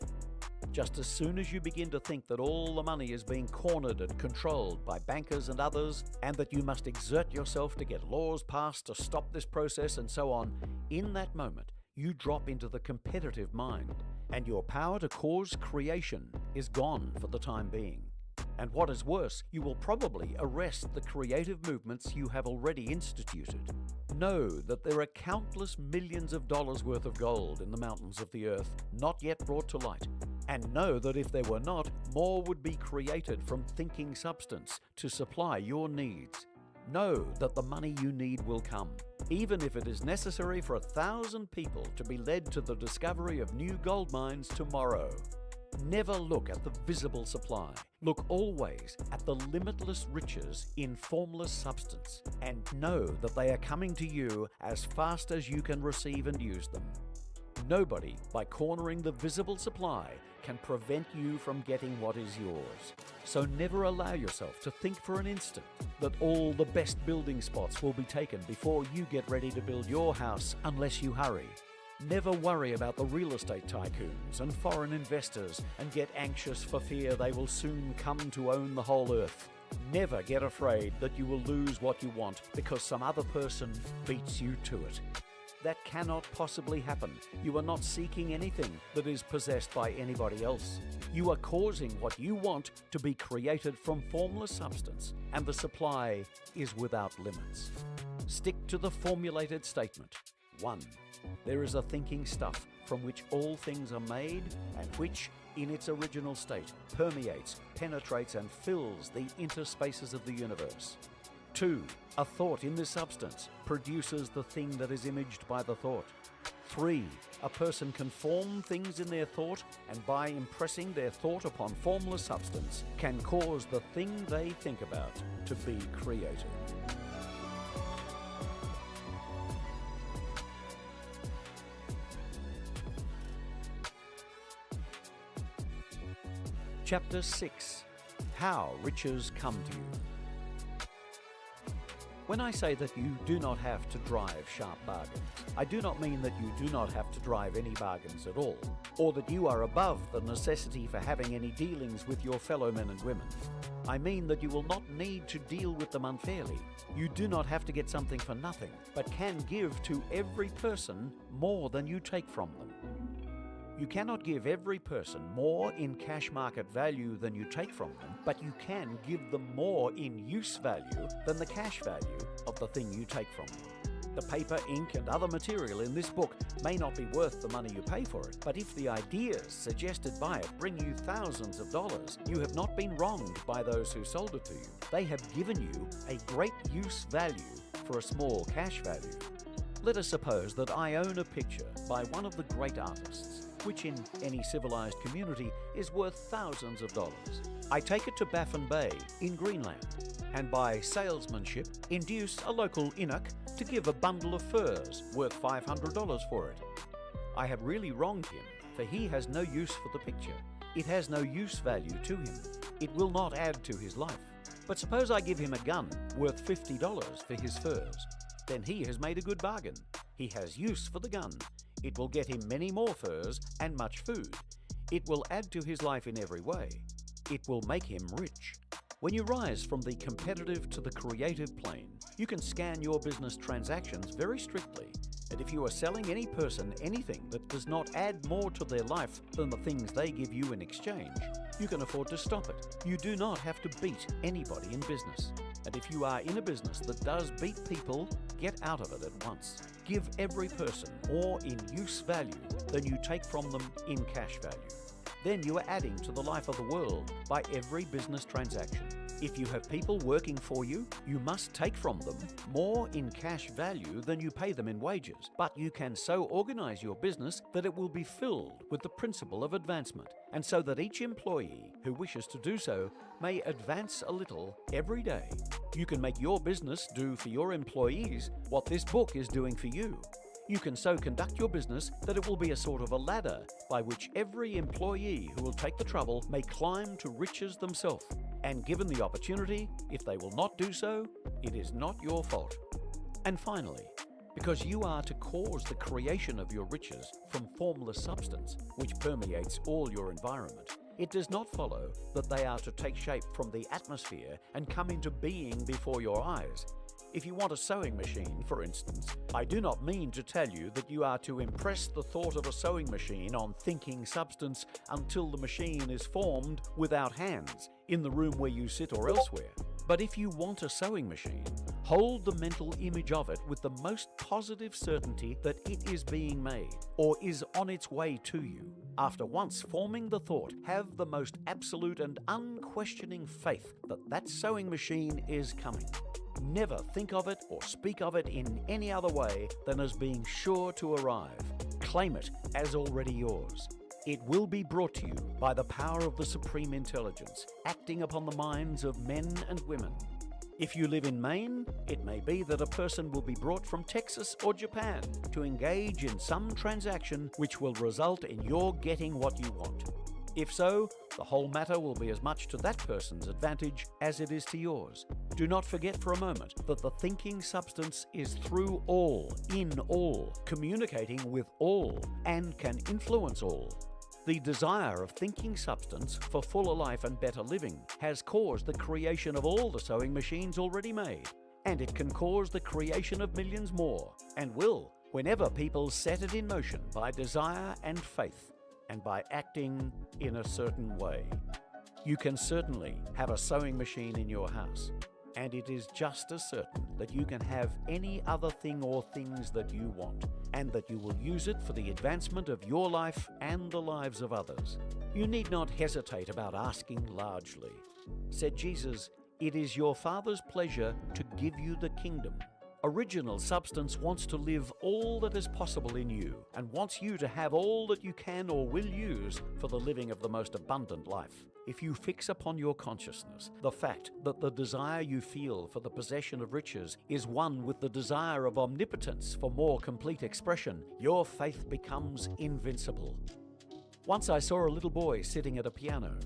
D: Just as soon as you begin to think that all the money is being cornered and controlled by bankers and others, and that you must exert yourself to get laws passed to stop this process and so on, in that moment you drop into the competitive mind, and your power to cause creation is gone for the time being. And what is worse, you will probably arrest the creative movements you have already instituted. Know that there are countless millions of dollars worth of gold in the mountains of the earth, not yet brought to light. And know that if there were not, more would be created from thinking substance to supply your needs. Know that the money you need will come, even if it is necessary for 1,000 people to be led to the discovery of new gold mines tomorrow. Never look at the visible supply. Look always at the limitless riches in formless substance, and know that they are coming to you as fast as you can receive and use them. Nobody, by cornering the visible supply, can prevent you from getting what is yours. So never allow yourself to think for an instant that all the best building spots will be taken before you get ready to build your house unless you hurry. Never worry about the real estate tycoons and foreign investors and get anxious for fear they will soon come to own the whole earth. Never get afraid that you will lose what you want because some other person beats you to it. That cannot possibly happen. You are not seeking anything that is possessed by anybody else. You are causing what you want to be created from formless substance, and the supply is without limits. Stick to the formulated statement. 1. There is a thinking stuff from which all things are made, and which, in its original state, permeates, penetrates, and fills the interspaces of the universe. 2. A thought in this substance produces the thing that is imaged by the thought. 3. A person can form things in their thought, and by impressing their thought upon formless substance, can cause the thing they think about to be created. Chapter 6. How Riches Come to You. When I say that you do not have to drive sharp bargains, I do not mean that you do not have to drive any bargains at all, or that you are above the necessity for having any dealings with your fellow men and women. I mean that you will not need to deal with them unfairly. You do not have to get something for nothing, but can give to every person more than you take from them. You cannot give every person more in cash market value than you take from them, but you can give them more in use value than the cash value of the thing you take from them. The paper, ink, and other material in this book may not be worth the money you pay for it, but if the ideas suggested by it bring you thousands of dollars, you have not been wronged by those who sold it to you. They have given you a great use value for a small cash value. Let us suppose that I own a picture by one of the great artists, which in any civilized community is worth thousands of dollars. I take it to Baffin Bay in Greenland, and by salesmanship induce a local Inuk to give a bundle of furs worth $500 for it. I have really wronged him, for he has no use for the picture. It has no use value to him. It will not add to his life. But suppose I give him a gun worth $50 for his furs. Then he has made a good bargain. He has use for the gun. It will get him many more furs and much food. It will add to his life in every way. It will make him rich. When you rise from the competitive to the creative plane, you can scan your business transactions very strictly. And if you are selling any person anything that does not add more to their life than the things they give you in exchange, you can afford to stop it. You do not have to beat anybody in business. And if you are in a business that does beat people, get out of it at once. Give every person more in use value than you take from them in cash value. Then you are adding to the life of the world by every business transaction. If you have people working for you, you must take from them more in cash value than you pay them in wages. But you can so organize your business that it will be filled with the principle of advancement, and so that each employee who wishes to do so may advance a little every day. You can make your business do for your employees what this book is doing for you. You can so conduct your business that it will be a sort of a ladder by which every employee who will take the trouble may climb to riches themselves. And given the opportunity, if they will not do so, it is not your fault. And finally, because you are to cause the creation of your riches from formless substance, which permeates all your environment, it does not follow that they are to take shape from the atmosphere and come into being before your eyes. If you want a sewing machine, for instance, I do not mean to tell you that you are to impress the thought of a sewing machine on thinking substance until the machine is formed without hands in the room where you sit or elsewhere. But if you want a sewing machine, hold the mental image of it with the most positive certainty that it is being made or is on its way to you. After once forming the thought, have the most absolute and unquestioning faith that that sewing machine is coming. Never think of it or speak of it in any other way than as being sure to arrive. Claim it as already yours. It will be brought to you by the power of the Supreme Intelligence, acting upon the minds of men and women. If you live in Maine, it may be that a person will be brought from Texas or Japan to engage in some transaction which will result in your getting what you want. If so, the whole matter will be as much to that person's advantage as it is to yours. Do not forget for a moment that the thinking substance is through all, in all, communicating with all, and can influence all. The desire of thinking substance for fuller life and better living has caused the creation of all the sewing machines already made, and it can cause the creation of millions more, and will, whenever people set it in motion by desire and faith, and by acting in a certain way. You can certainly have a sewing machine in your house, and it is just as certain that you can have any other thing or things that you want, and that you will use it for the advancement of your life and the lives of others. You need not hesitate about asking largely. Said Jesus, "It is your Father's pleasure to give you the kingdom." Original substance wants to live all that is possible in you and wants you to have all that you can or will use for the living of the most abundant life. If you fix upon your consciousness the fact that the desire you feel for the possession of riches is one with the desire of omnipotence for more complete expression, your faith becomes invincible. Once I saw a little boy sitting at a piano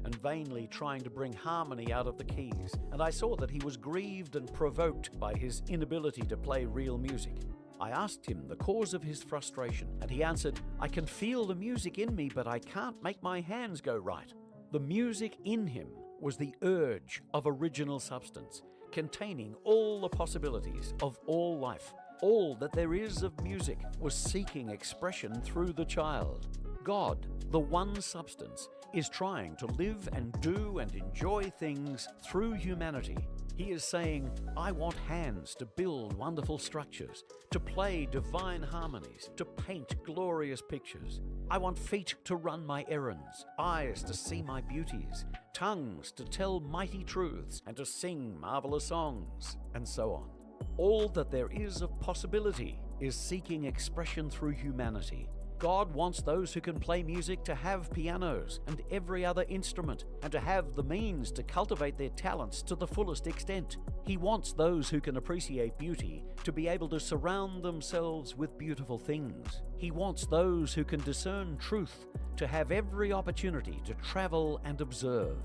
D: and vainly trying to bring harmony out of the keys, and I saw that he was grieved and provoked by his inability to play real music. I asked him the cause of his frustration, and he answered, "I can feel the music in me, but I can't make my hands go right." The music in him was the urge of original substance, containing all the possibilities of all life. All that there is of music was seeking expression through the child. God, the one substance, is trying to live and do and enjoy things through humanity. He is saying, I want hands to build wonderful structures, to play divine harmonies, to paint glorious pictures. I want feet to run my errands, eyes to see my beauties, tongues to tell mighty truths and to sing marvelous songs, and so on. All that there is of possibility is seeking expression through humanity. God wants those who can play music to have pianos and every other instrument, and to have the means to cultivate their talents to the fullest extent. He wants those who can appreciate beauty to be able to surround themselves with beautiful things. He wants those who can discern truth to have every opportunity to travel and observe.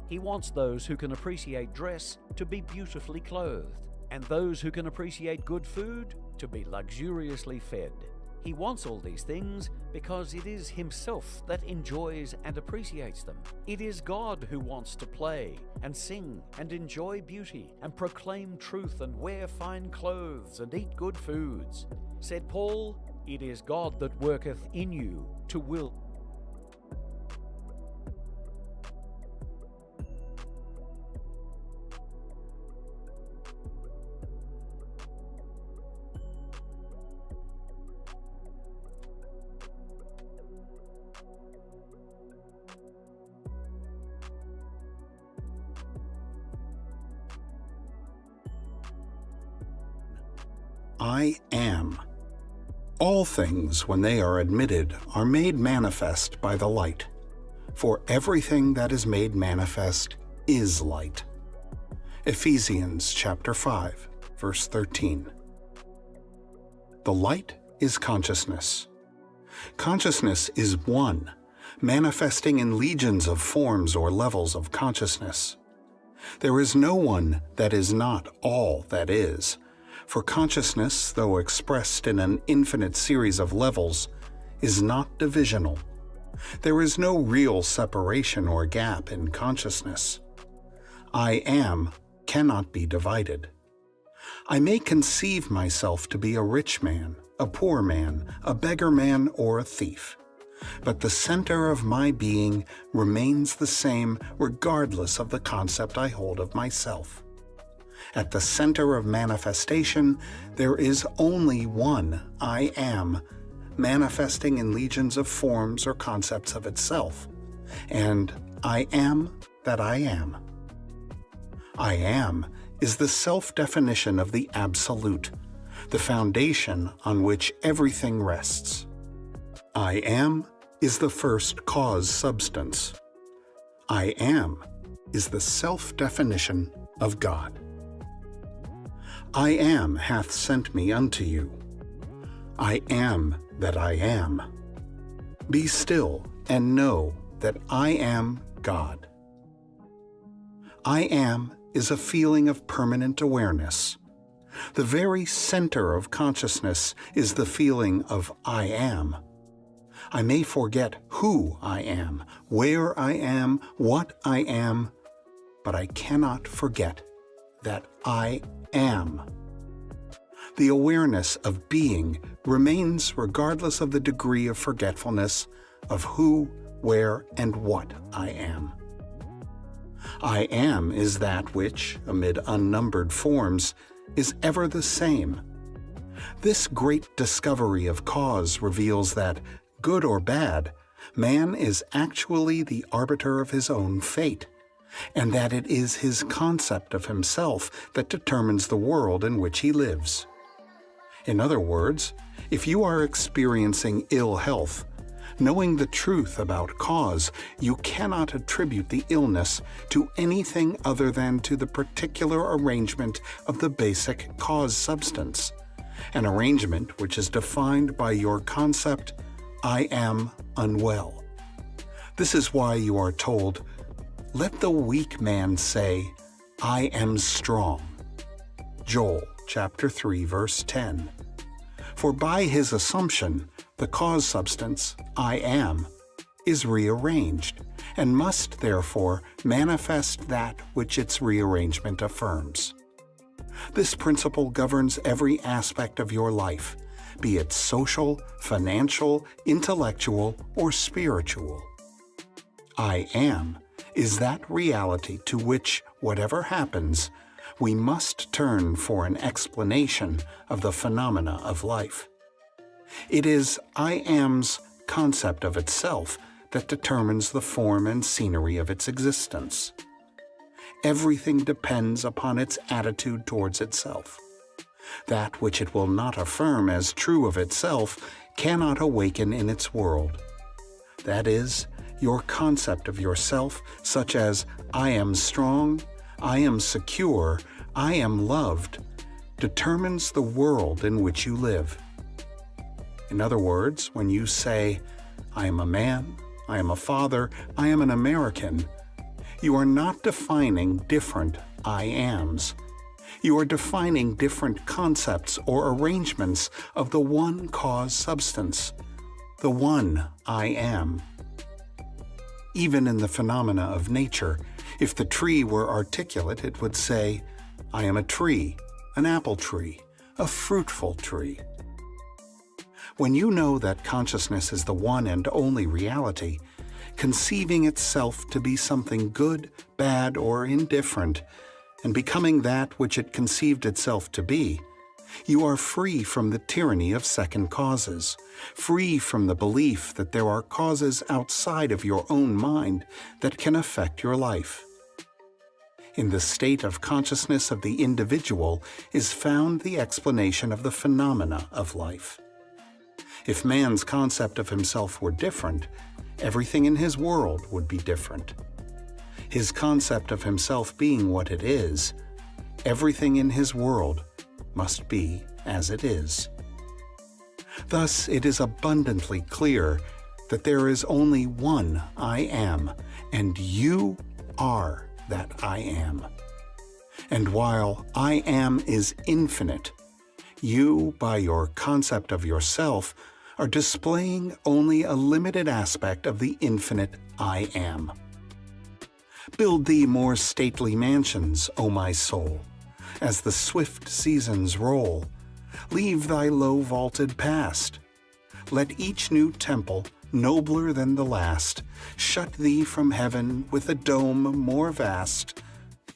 D: He wants those who can appreciate dress to be beautifully clothed, and those who can appreciate good food to be luxuriously fed. He wants all these things because it is Himself that enjoys and appreciates them. It is God who wants to play and sing and enjoy beauty and proclaim truth and wear fine clothes and eat good foods. Said Paul, it is God that worketh in you to will.
B: I am. All things, when they are admitted, are made manifest by the light. For everything that is made manifest is light. Ephesians chapter 5, verse 13. The light is consciousness. Consciousness is one, manifesting in legions of forms or levels of consciousness. There is no one that is not all that is. For consciousness, though expressed in an infinite series of levels, is not divisional. There is no real separation or gap in consciousness. I am cannot be divided. I may conceive myself to be a rich man, a poor man, a beggar man, or a thief, but the center of my being remains the same regardless of the concept I hold of myself. At the center of manifestation, there is only one I am, manifesting in legions of forms or concepts of itself, and I am that I am. I am is the self-definition of the Absolute, the foundation on which everything rests. I am is the first cause substance. I am is the self-definition of God. I am hath sent me unto you. I am that I am. Be still and know that I am God. I am is a feeling of permanent awareness. The very center of consciousness is the feeling of I am. I may forget who I am, where I am, what I am, but I cannot forget that I am. The awareness of being remains regardless of the degree of forgetfulness of who, where, and what I am. I am is that which, amid unnumbered forms, is ever the same. This great discovery of cause reveals that, good or bad, man is actually the arbiter of his own fate, and that it is his concept of himself that determines the world in which he lives. In other words, if you are experiencing ill health, knowing the truth about cause, you cannot attribute the illness to anything other than to the particular arrangement of the basic cause substance, an arrangement which is defined by your concept, I am unwell. This is why you are told, let the weak man say, I am strong. Joel chapter 3, verse 10. For by his assumption, the cause substance, I am, is rearranged, and must therefore manifest that which its rearrangement affirms. This principle governs every aspect of your life, be it social, financial, intellectual, or spiritual. I am is that reality to which, whatever happens, we must turn for an explanation of the phenomena of life. It is I am's concept of itself that determines the form and scenery of its existence. Everything depends upon its attitude towards itself. That which it will not affirm as true of itself cannot awaken in its world. That is, your concept of yourself, such as I am strong, I am secure, I am loved, determines the world in which you live. In other words, when you say, I am a man, I am a father, I am an American, you are not defining different I ams. You are defining different concepts or arrangements of the one cause substance, the one I am. Even in the phenomena of nature, if the tree were articulate, it would say, I am a tree, an apple tree, a fruitful tree. When you know that consciousness is the one and only reality, conceiving itself to be something good, bad, or indifferent, and becoming that which it conceived itself to be, you are free from the tyranny of second causes, free from the belief that there are causes outside of your own mind that can affect your life. In the state of consciousness of the individual is found the explanation of the phenomena of life. If man's concept of himself were different, everything in his world would be different. His concept of himself being what it is, everything in his world must be as it is. Thus, it is abundantly clear that there is only one I am, and you are that I am. And while I am is infinite, you, by your concept of yourself, are displaying only a limited aspect of the infinite I am. Build thee more stately mansions, O my soul, as the swift seasons roll. Leave thy low-vaulted past. Let each new temple, nobler than the last, shut thee from heaven with a dome more vast,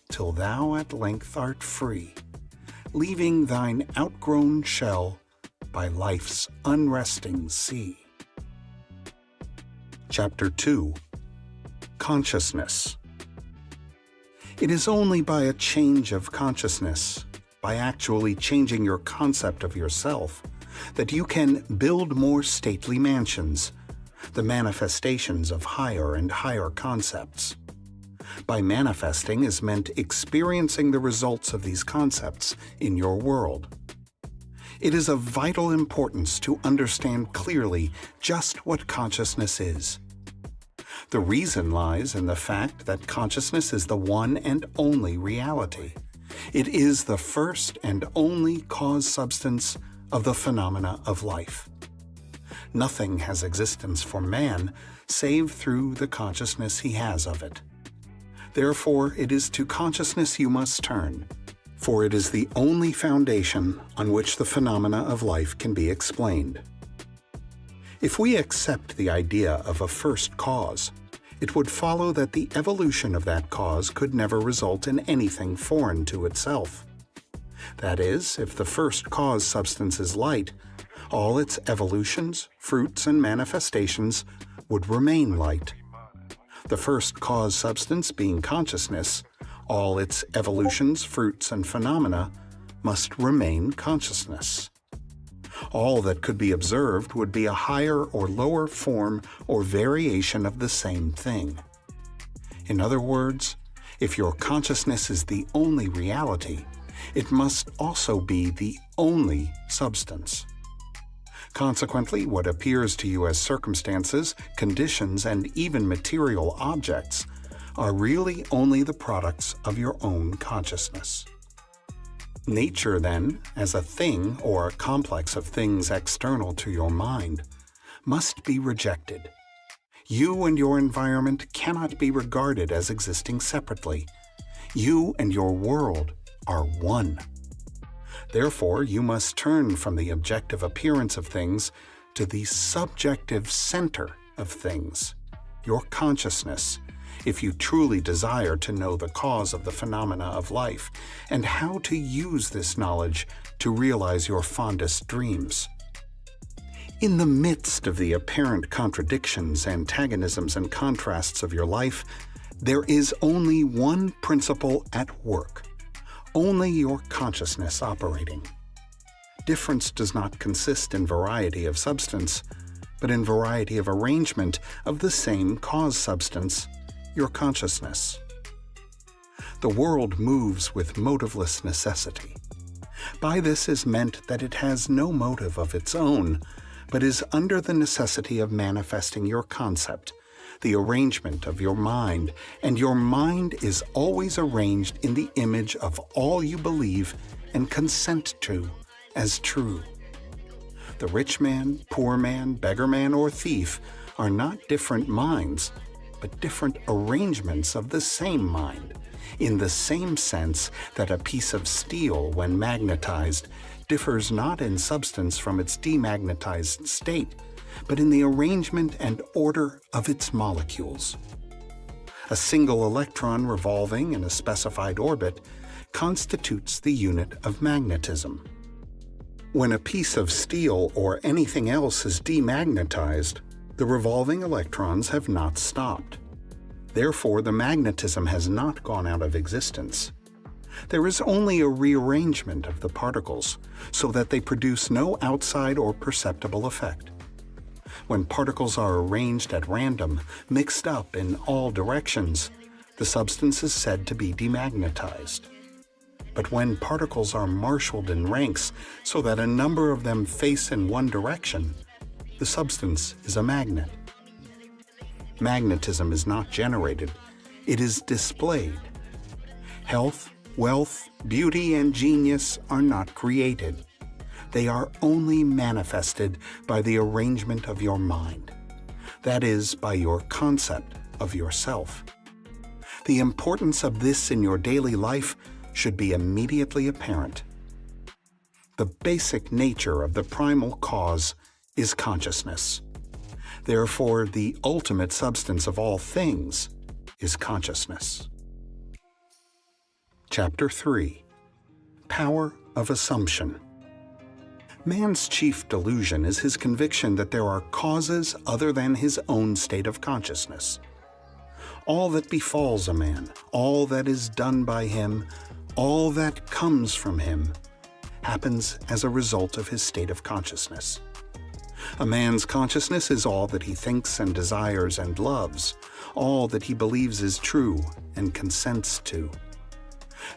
B: till thou at length art free, leaving thine outgrown shell by life's unresting sea. Chapter 2. Consciousness. It is only by a change of consciousness, by actually changing your concept of yourself, that you can build more stately mansions, the manifestations of higher and higher concepts. By manifesting is meant experiencing the results of these concepts in your world. It is of vital importance to understand clearly just what consciousness is. The reason lies in the fact that consciousness is the one and only reality. It is the first and only cause substance of the phenomena of life. Nothing has existence for man save through the consciousness he has of it. Therefore, it is to consciousness you must turn, for it is the only foundation on which the phenomena of life can be explained. If we accept the idea of a first cause, it would follow that the evolution of that cause could never result in anything foreign to itself. That is, if the first cause substance is light, all its evolutions, fruits, and manifestations would remain light. The first cause substance being consciousness, all its evolutions, fruits, and phenomena must remain consciousness. All that could be observed would be a higher or lower form or variation of the same thing. In other words, if your consciousness is the only reality, it must also be the only substance. Consequently, what appears to you as circumstances, conditions, and even material objects are really only the products of your own consciousness. Nature, then, as a thing or a complex of things external to your mind, must be rejected. You and your environment cannot be regarded as existing separately. You and your world are one. Therefore, you must turn from the objective appearance of things to the subjective center of things, your consciousness, if you truly desire to know the cause of the phenomena of life and how to use this knowledge to realize your fondest dreams. In the midst of the apparent contradictions, antagonisms, and contrasts of your life, there is only one principle at work, only your consciousness operating. Difference does not consist in variety of substance, but in variety of arrangement of the same cause substance, your consciousness. The world moves with motiveless necessity. By this is meant that it has no motive of its own, but is under the necessity of manifesting your concept, the arrangement of your mind, and your mind is always arranged in the image of all you believe and consent to as true. The rich man, poor man, beggar man, or thief are not different minds, but different arrangements of the same mind, in the same sense that a piece of steel, when magnetized, differs not in substance from its demagnetized state, but in the arrangement and order of its molecules. A single electron revolving in a specified orbit constitutes the unit of magnetism. When a piece of steel or anything else is demagnetized, the revolving electrons have not stopped. Therefore, the magnetism has not gone out of existence. There is only a rearrangement of the particles, so that they produce no outside or perceptible effect. When particles are arranged at random, mixed up in all directions, the substance is said to be demagnetized. But when particles are marshaled in ranks so that a number of them face in one direction, the substance is a magnet. Magnetism is not generated, it is displayed. Health, wealth, beauty, and genius are not created. They are only manifested by the arrangement of your mind. That is, by your concept of yourself. The importance of this in your daily life should be immediately apparent. The basic nature of the primal cause is consciousness. Therefore, the ultimate substance of all things is consciousness. Chapter 3. Power of Assumption. Man's chief delusion is his conviction that there are causes other than his own state of consciousness. All that befalls a man, all that is done by him, all that comes from him, happens as a result of his state of consciousness. A man's consciousness is all that he thinks and desires and loves, all that he believes is true and consents to.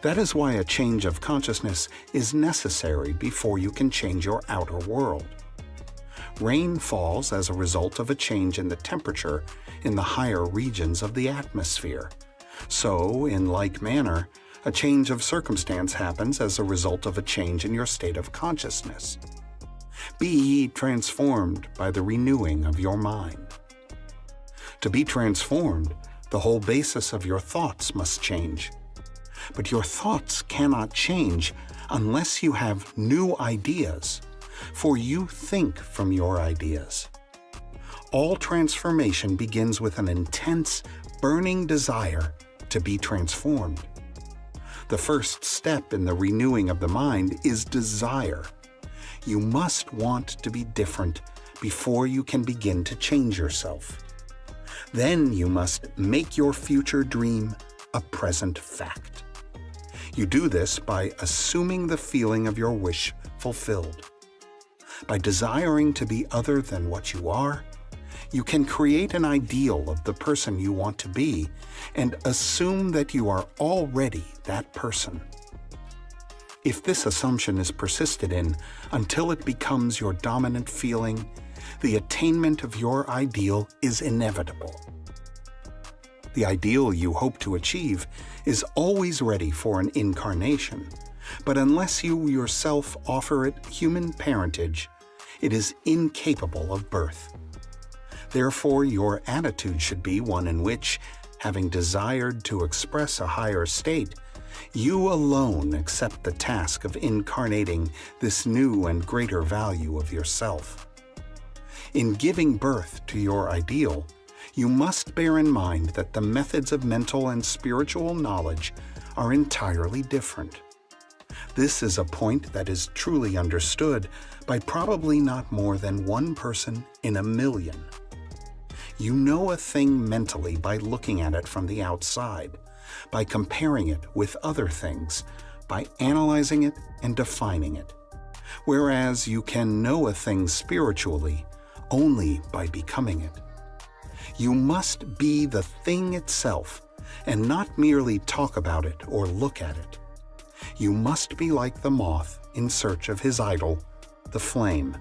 B: That is why a change of consciousness is necessary before you can change your outer world. Rain falls as a result of a change in the temperature in the higher regions of the atmosphere. So, in like manner, a change of circumstance happens as a result of a change in your state of consciousness. Be ye transformed by the renewing of your mind. To be transformed, the whole basis of your thoughts must change. But your thoughts cannot change unless you have new ideas, for you think from your ideas. All transformation begins with an intense, burning desire to be transformed. The first step in the renewing of the mind is desire. You must want to be different before you can begin to change yourself. Then you must make your future dream a present fact. You do this by assuming the feeling of your wish fulfilled. By desiring to be other than what you are, you can create an ideal of the person you want to be and assume that you are already that person. If this assumption is persisted in until it becomes your dominant feeling, the attainment of your ideal is inevitable. The ideal you hope to achieve is always ready for an incarnation, but unless you yourself offer it human parentage, it is incapable of birth. Therefore, your attitude should be one in which, having desired to express a higher state, you alone accept the task of incarnating this new and greater value of yourself. In giving birth to your ideal, you must bear in mind that the methods of mental and spiritual knowledge are entirely different. This is a point that is truly understood by probably not more than one person in a million. You know a thing mentally by looking at it from the outside, by comparing it with other things, by analyzing it and defining it, whereas you can know a thing spiritually only by becoming it. You must be the thing itself and not merely talk about it or look at it. You must be like the moth in search of his idol, the flame,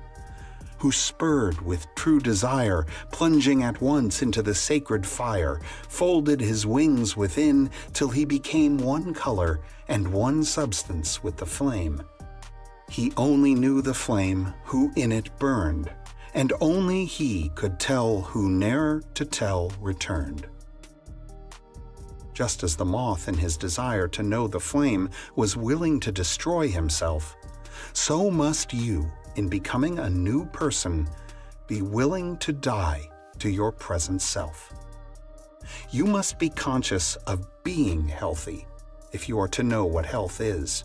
B: who spurred with true desire, plunging at once into the sacred fire, folded his wings within till he became one color and one substance with the flame. He only knew the flame who in it burned, and only he could tell who ne'er to tell returned. Just as the moth in his desire to know the flame was willing to destroy himself, so must you, in becoming a new person, be willing to die to your present self. You must be conscious of being healthy if you are to know what health is.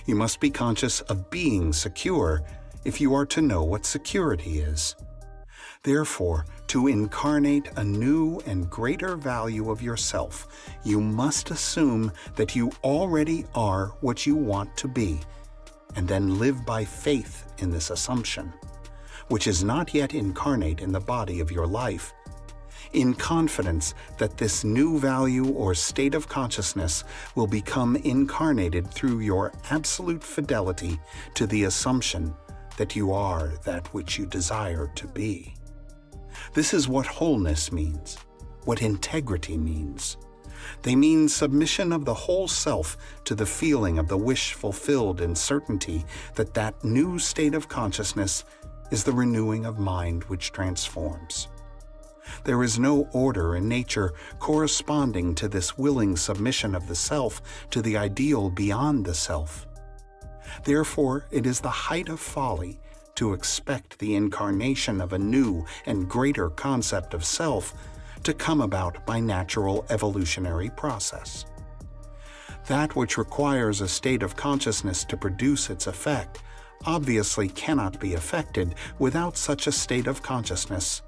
B: You must be conscious of being secure if you are to know what security is. Therefore, to incarnate a new and greater value of yourself, you must assume that you already are what you want to be, and then live by faith in this assumption, which is not yet incarnate in the body of your life, in confidence that this new value or state of consciousness will become incarnated through your absolute fidelity to the assumption that you are that which you desire to be. This is what wholeness means, what integrity means. They mean submission of the whole self to the feeling of the wish fulfilled in certainty that that new state of consciousness is the renewing of mind which transforms. There is no order in nature corresponding to this willing submission of the self to the ideal beyond the self. Therefore, it is the height of folly to expect the incarnation of a new and greater concept of self to come about by natural evolutionary process. That which requires a state of consciousness to produce its effect obviously cannot be effected without such a state of consciousness,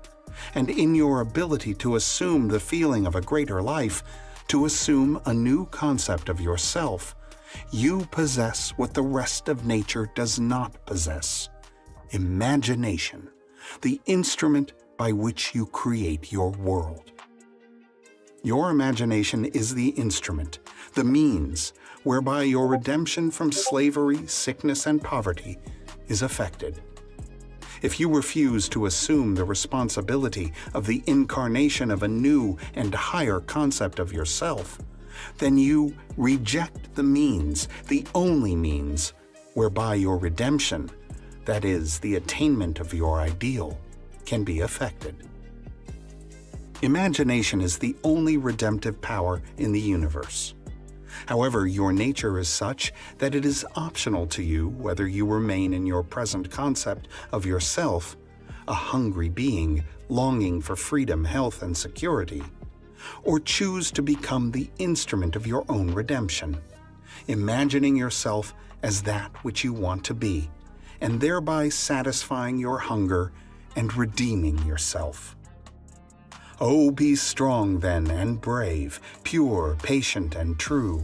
B: and in your ability to assume the feeling of a greater life, to assume a new concept of yourself, you possess what the rest of nature does not possess: imagination, the instrument by which you create your world. Your imagination is the instrument, the means, whereby your redemption from slavery, sickness, and poverty is effected. If you refuse to assume the responsibility of the incarnation of a new and higher concept of yourself, then you reject the means, the only means, whereby your redemption, that is, the attainment of your ideal, can be effected. Imagination is the only redemptive power in the universe. However, your nature is such that it is optional to you whether you remain in your present concept of yourself, a hungry being longing for freedom, health, and security, or choose to become the instrument of your own redemption, imagining yourself as that which you want to be, and thereby satisfying your hunger and redeeming yourself. Oh, be strong then and brave, pure, patient, and true.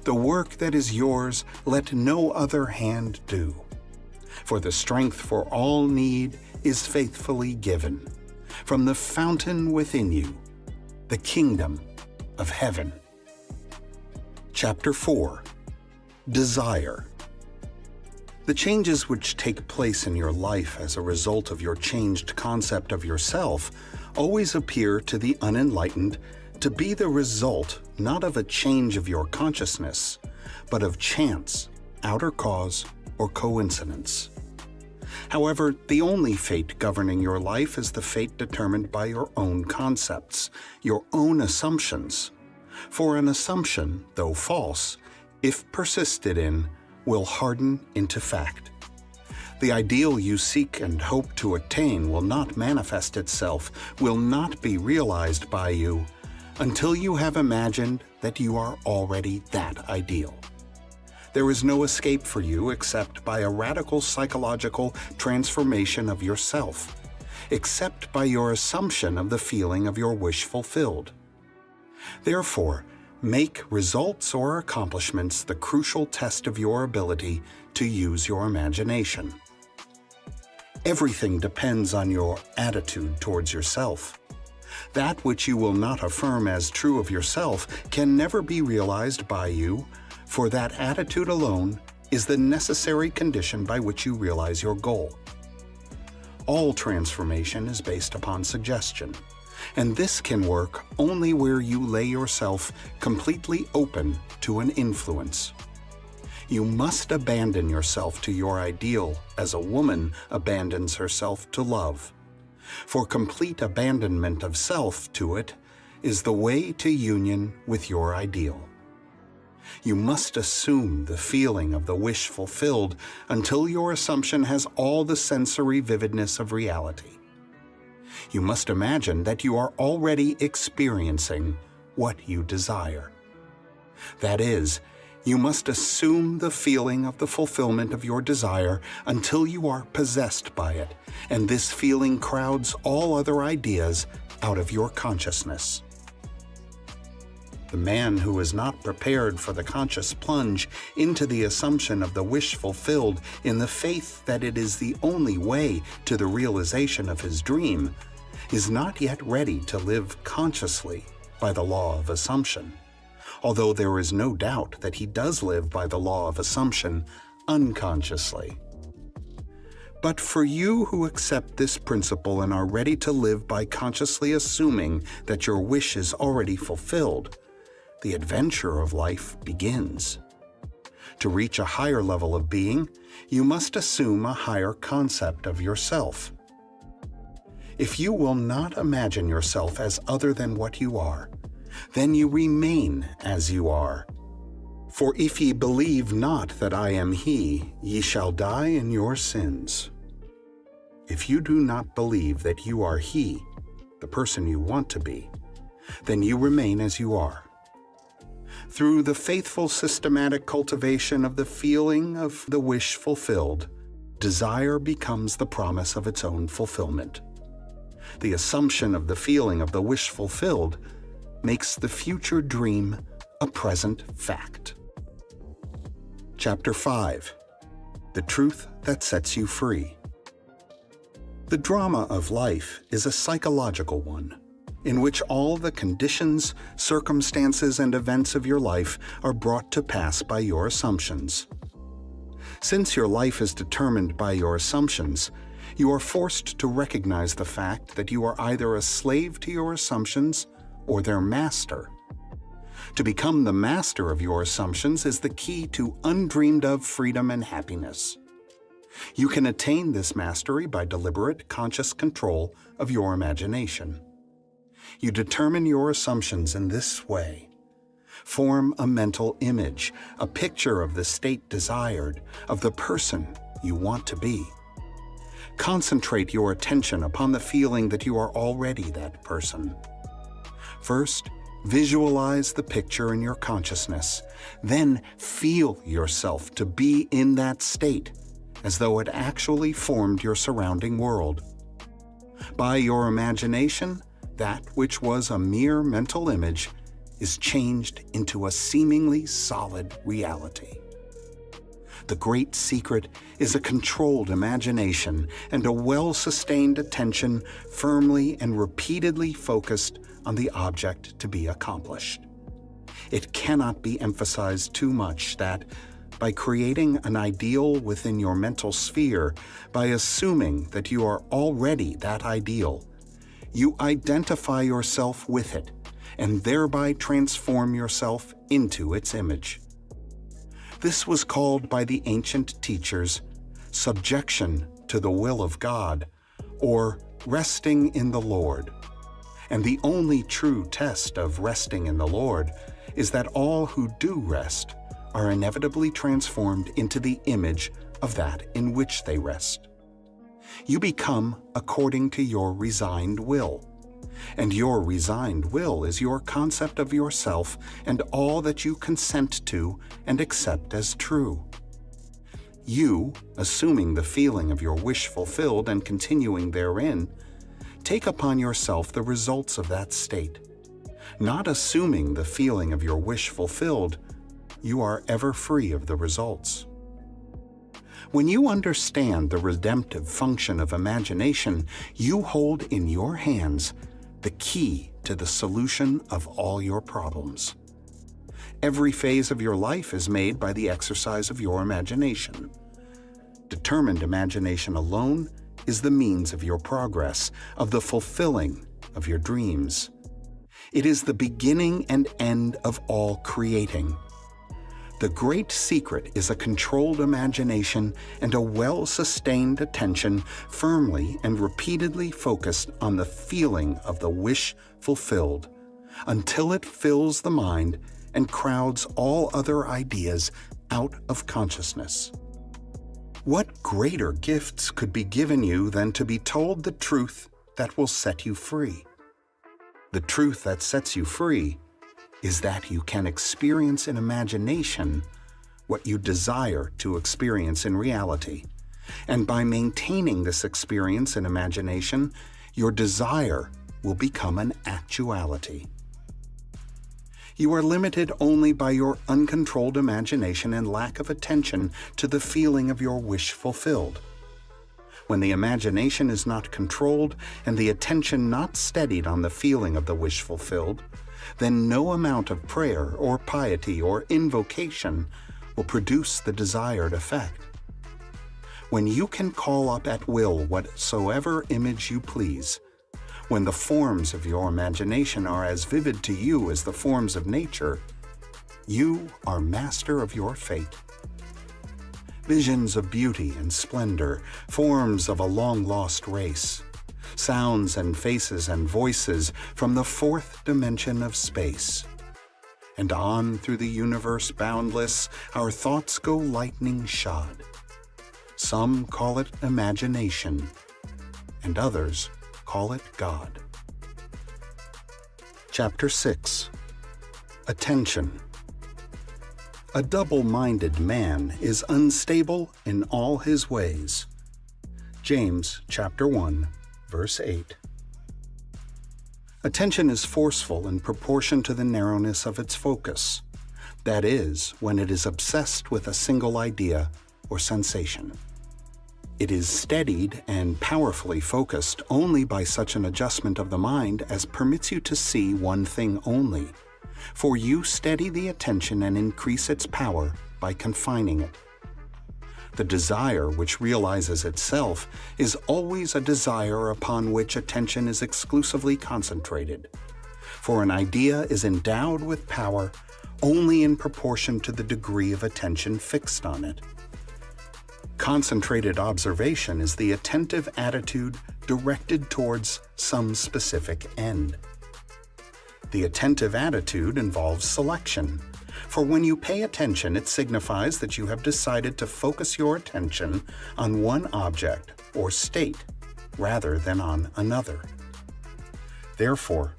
B: The work that is yours let no other hand do. For the strength for all need is faithfully given from the fountain within you, the kingdom of heaven. Chapter 4. Desire. The changes which take place in your life as a result of your changed concept of yourself always appear to the unenlightened to be the result not of a change of your consciousness, but of chance, outer cause, or coincidence. However, the only fate governing your life is the fate determined by your own concepts, your own assumptions. For an assumption, though false, if persisted in, will harden into fact. The ideal you seek and hope to attain will not manifest itself, will not be realized by you, until you have imagined that you are already that ideal. There is no escape for you except by a radical psychological transformation of yourself, except by your assumption of the feeling of your wish fulfilled. Therefore, make results or accomplishments the crucial test of your ability to use your imagination. Everything depends on your attitude towards yourself. That which you will not affirm as true of yourself can never be realized by you, for that attitude alone is the necessary condition by which you realize your goal. All transformation is based upon suggestion, and this can work only where you lay yourself completely open to an influence. You must abandon yourself to your ideal as a woman abandons herself to love. For complete abandonment of self to it is the way to union with your ideal. You must assume the feeling of the wish fulfilled until your assumption has all the sensory vividness of reality. You must imagine that you are already experiencing what you desire. That is, you must assume the feeling of the fulfillment of your desire until you are possessed by it, and this feeling crowds all other ideas out of your consciousness. The man who is not prepared for the conscious plunge into the assumption of the wish fulfilled in the faith that it is the only way to the realization of his dream is not yet ready to live consciously by the law of assumption, although there is no doubt that he does live by the law of assumption unconsciously. But for you who accept this principle and are ready to live by consciously assuming that your wish is already fulfilled, the adventure of life begins. To reach a higher level of being, you must assume a higher concept of yourself. If you will not imagine yourself as other than what you are, then you remain as you are. For if ye believe not that I am He, ye shall die in your sins. If you do not believe that you are He, the person you want to be, then you remain as you are. Through the faithful systematic cultivation of the feeling of the wish fulfilled, desire becomes the promise of its own fulfillment. The assumption of the feeling of the wish fulfilled makes the future dream a present fact. Chapter 5. The Truth That Sets You Free. The drama of life is a psychological one, in which all the conditions, circumstances, and events of your life are brought to pass by your assumptions. Since your life is determined by your assumptions, you are forced to recognize the fact that you are either a slave to your assumptions or their master. To become the master of your assumptions is the key to undreamed-of freedom and happiness. You can attain this mastery by deliberate, conscious control of your imagination. You determine your assumptions in this way. Form a mental image, a picture of the state desired, of the person you want to be. Concentrate your attention upon the feeling that you are already that person. First, visualize the picture in your consciousness. Then feel yourself to be in that state, as though it actually formed your surrounding world. By your imagination, that which was a mere mental image is changed into a seemingly solid reality. The great secret is a controlled imagination and a well-sustained attention firmly and repeatedly focused on the object to be accomplished. It cannot be emphasized too much that, by creating an ideal within your mental sphere, by assuming that you are already that ideal, you identify yourself with it and thereby transform yourself into its image. This was called by the ancient teachers subjection to the will of God, or resting in the Lord. And the only true test of resting in the Lord is that all who do rest are inevitably transformed into the image of that in which they rest. You become according to your resigned will, and your resigned will is your concept of yourself and all that you consent to and accept as true. You, assuming the feeling of your wish fulfilled and continuing therein, take upon yourself the results of that state. Not assuming the feeling of your wish fulfilled, you are ever free of the results. When you understand the redemptive function of imagination, you hold in your hands the key to the solution of all your problems. Every phase of your life is made by the exercise of your imagination. Determined imagination alone is the means of your progress, of the fulfilling of your dreams. It is the beginning and end of all creating. The great secret is a controlled imagination and a well-sustained attention firmly and repeatedly focused on the feeling of the wish fulfilled, until it fills the mind and crowds all other ideas out of consciousness. What greater gifts could be given you than to be told the truth that will set you free? The truth that sets you free is that you can experience in imagination what you desire to experience in reality. And by maintaining this experience in imagination, your desire will become an actuality. You are limited only by your uncontrolled imagination and lack of attention to the feeling of your wish fulfilled. When the imagination is not controlled and the attention not steadied on the feeling of the wish fulfilled, then no amount of prayer or piety or invocation will produce the desired effect. When you can call up at will whatsoever image you please, when the forms of your imagination are as vivid to you as the forms of nature, you are master of your fate. Visions of beauty and splendor, forms of a long-lost race, sounds and faces and voices from the fourth dimension of space. And on through the universe boundless, our thoughts go lightning shod. Some call it imagination, and others call it God. Chapter 6. Attention. A double-minded man is unstable in all his ways. James chapter 1, verse 8. Attention is forceful in proportion to the narrowness of its focus. That is, when it is obsessed with a single idea or sensation. It is steadied and powerfully focused only by such an adjustment of the mind as permits you to see one thing only, for you steady the attention and increase its power by confining it. The desire which realizes itself is always a desire upon which attention is exclusively concentrated, for an idea is endowed with power only in proportion to the degree of attention fixed on it. Concentrated observation is the attentive attitude directed towards some specific end. The attentive attitude involves selection, for when you pay attention, it signifies that you have decided to focus your attention on one object or state rather than on another. Therefore,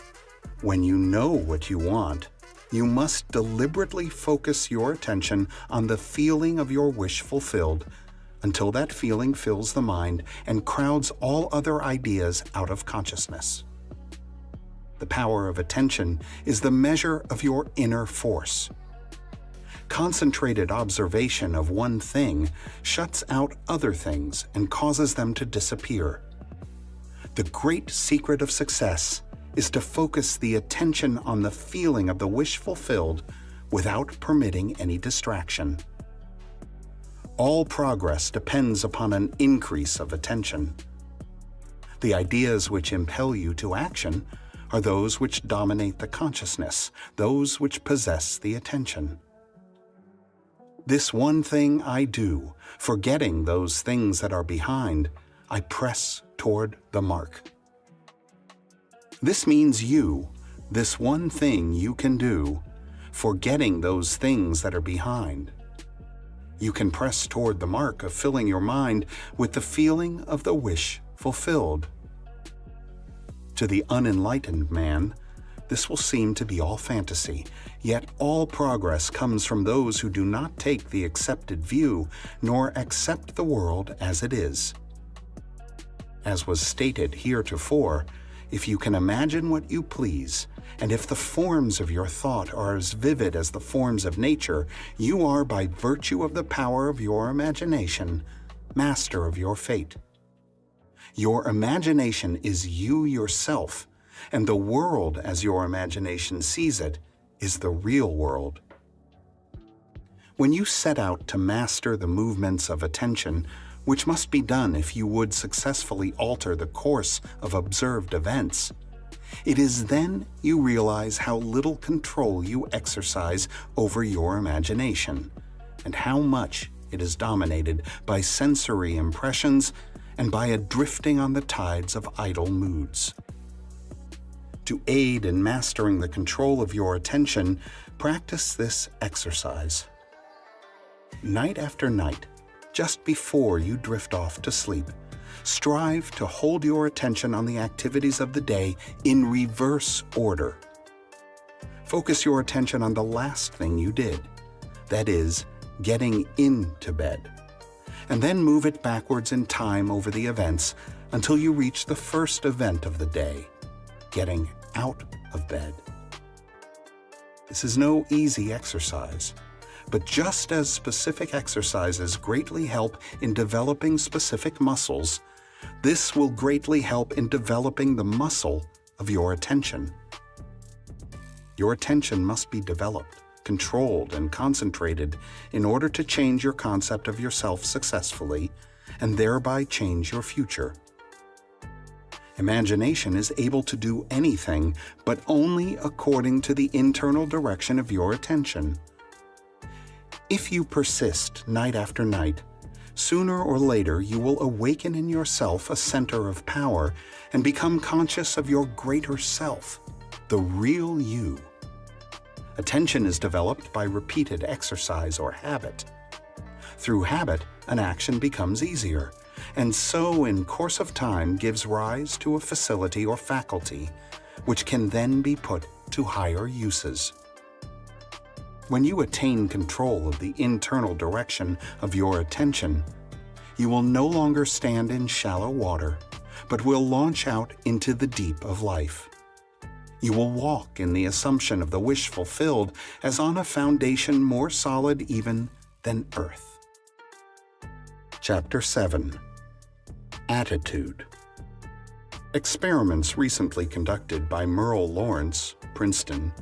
B: when you know what you want, you must deliberately focus your attention on the feeling of your wish fulfilled until that feeling fills the mind and crowds all other ideas out of consciousness. The power of attention is the measure of your inner force. Concentrated observation of one thing shuts out other things and causes them to disappear. The great secret of success is to focus the attention on the feeling of the wish fulfilled without permitting any distraction. All progress depends upon an increase of attention. The ideas which impel you to action are those which dominate the consciousness, those which possess the attention. This one thing I do, forgetting those things that are behind, I press toward the mark. This means this one thing you can do, forgetting those things that are behind. You can press toward the mark of filling your mind with the feeling of the wish fulfilled. To the unenlightened man, this will seem to be all fantasy, yet all progress comes from those who do not take the accepted view nor accept the world as it is. As was stated heretofore, if you can imagine what you please, and if the forms of your thought are as vivid as the forms of nature, you are, by virtue of the power of your imagination, master of your fate. Your imagination is you yourself, and the world as your imagination sees it is the real world. When you set out to master the movements of attention, which must be done if you would successfully alter the course of observed events, it is then you realize how little control you exercise over your imagination, and how much it is dominated by sensory impressions and by a drifting on the tides of idle moods. To aid in mastering the control of your attention, practice this exercise. Night after night, just before you drift off to sleep, strive to hold your attention on the activities of the day in reverse order. Focus your attention on the last thing you did, that is, getting into bed, and then move it backwards in time over the events until you reach the first event of the day, getting out of bed. This is no easy exercise, but just as specific exercises greatly help in developing specific muscles, this will greatly help in developing the muscle of your attention. Your attention must be developed, controlled, and concentrated in order to change your concept of yourself successfully and thereby change your future. Imagination is able to do anything, but only according to the internal direction of your attention. If you persist night after night, sooner or later you will awaken in yourself a center of power and become conscious of your greater self, the real you. Attention is developed by repeated exercise or habit. Through habit, an action becomes easier, and so in course of time gives rise to a facility or faculty, which can then be put to higher uses. When you attain control of the internal direction of your attention, you will no longer stand in shallow water, but will launch out into the deep of life. You will walk in the assumption of the wish fulfilled as on a foundation more solid even than earth. Chapter 7. Attitude. Experiments recently conducted by Merle Lawrence, Princeton,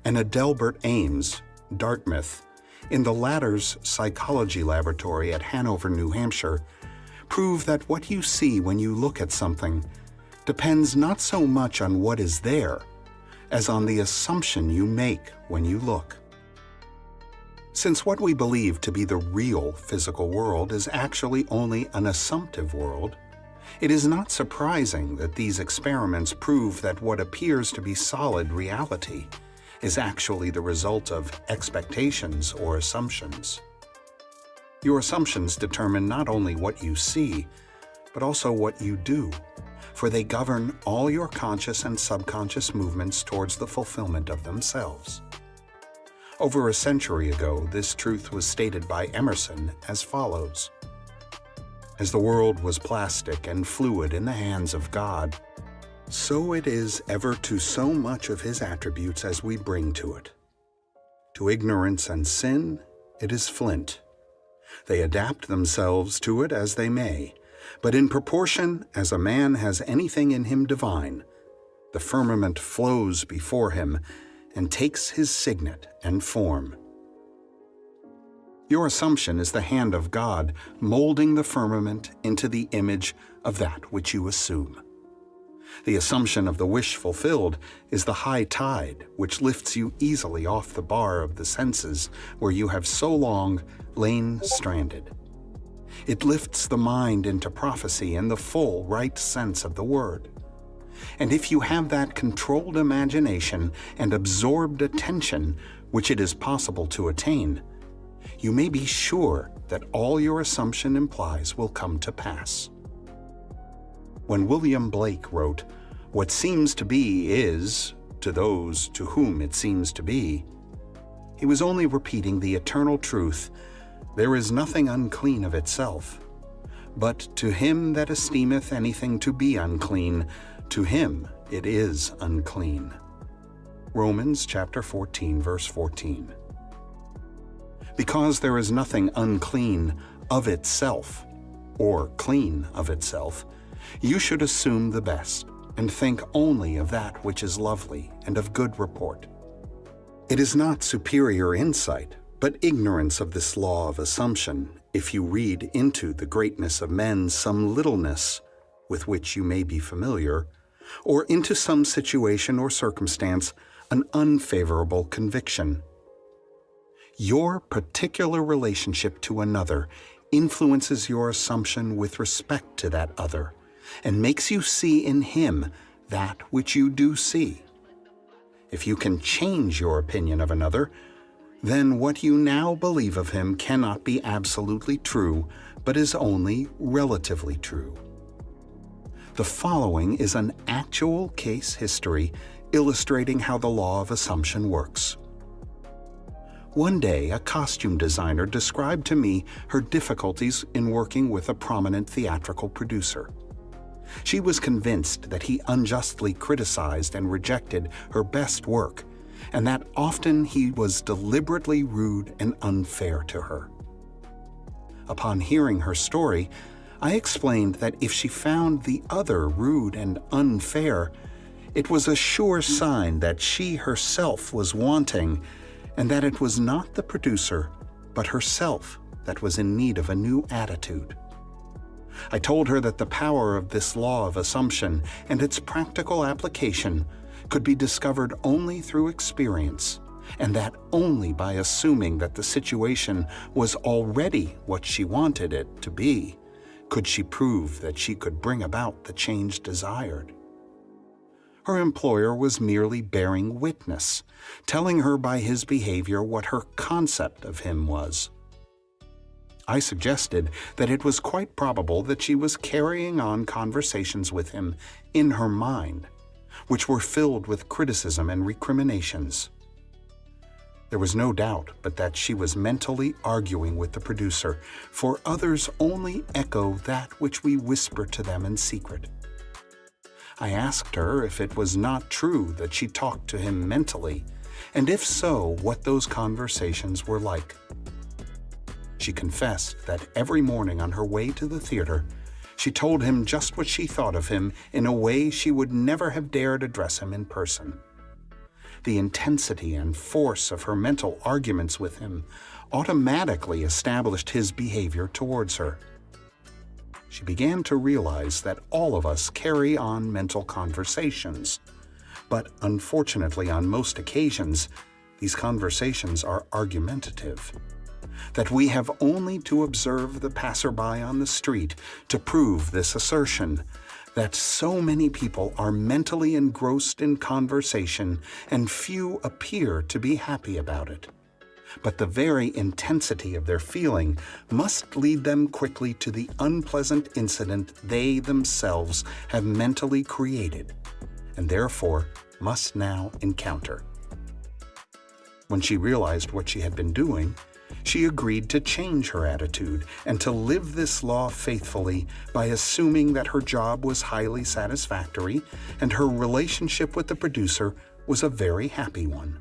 B: and Adelbert Ames, Dartmouth, in the latter's psychology laboratory at Hanover, New Hampshire, prove that what you see when you look at something depends not so much on what is there as on the assumption you make when you look. Since what we believe to be the real physical world is actually only an assumptive world, it is not surprising that these experiments prove that what appears to be solid reality is actually the result of expectations or assumptions. Your assumptions determine not only what you see, but also what you do, for they govern all your conscious and subconscious movements towards the fulfillment of themselves. Over a century ago, this truth was stated by Emerson as follows: "As the world was plastic and fluid in the hands of God, So it is ever to so much of his attributes as we bring to it. To ignorance and sin, it is flint. They adapt themselves to it as they may, but in proportion as a man has anything in him divine, the firmament flows before him and takes his signet and form. Your assumption is the hand of God molding the firmament into the image of that which you assume. The assumption of the wish fulfilled is the high tide which lifts you easily off the bar of the senses where you have so long lain stranded. It lifts the mind into prophecy in the full right sense of the word. And if you have that controlled imagination and absorbed attention which it is possible to attain, you may be sure that all your assumption implies will come to pass. When William Blake wrote, "What seems to be is, to those to whom it seems to be," he was only repeating the eternal truth, "There is nothing unclean of itself, but to him that esteemeth anything to be unclean, to him it is unclean." Romans chapter 14, verse 14. Because there is nothing unclean of itself, or clean of itself, you should assume the best and think only of that which is lovely and of good report. It is not superior insight, but ignorance of this law of assumption, if you read into the greatness of men some littleness with which you may be familiar, or into some situation or circumstance an unfavorable conviction. Your particular relationship to another influences your assumption with respect to that other, and makes you see in him that which you do see. If you can change your opinion of another, then what you now believe of him cannot be absolutely true, but is only relatively true. The following is an actual case history illustrating how the law of assumption works. One day, a costume designer described to me her difficulties in working with a prominent theatrical producer. She was convinced that he unjustly criticized and rejected her best work, and that often he was deliberately rude and unfair to her. Upon hearing her story, I explained that if she found the other rude and unfair, it was a sure sign that she herself was wanting, and that it was not the producer, but herself that was in need of a new attitude. I told her that the power of this law of assumption and its practical application could be discovered only through experience, and that only by assuming that the situation was already what she wanted it to be, could she prove that she could bring about the change desired. Her employer was merely bearing witness, telling her by his behavior what her concept of him was. I suggested that it was quite probable that she was carrying on conversations with him in her mind, which were filled with criticism and recriminations. There was no doubt but that she was mentally arguing with the producer, for others only echo that which we whisper to them in secret. I asked her if it was not true that she talked to him mentally, and if so, what those conversations were like. She confessed that every morning on her way to the theater, she told him just what she thought of him in a way she would never have dared address him in person. The intensity and force of her mental arguments with him automatically established his behavior towards her. She began to realize that all of us carry on mental conversations, but unfortunately on most occasions, these conversations are argumentative. That we have only to observe the passerby on the street to prove this assertion, that so many people are mentally engrossed in conversation and few appear to be happy about it. But the very intensity of their feeling must lead them quickly to the unpleasant incident they themselves have mentally created, and therefore must now encounter. When she realized what she had been doing, She agreed to change her attitude and to live this law faithfully by assuming that her job was highly satisfactory and her relationship with the producer was a very happy one.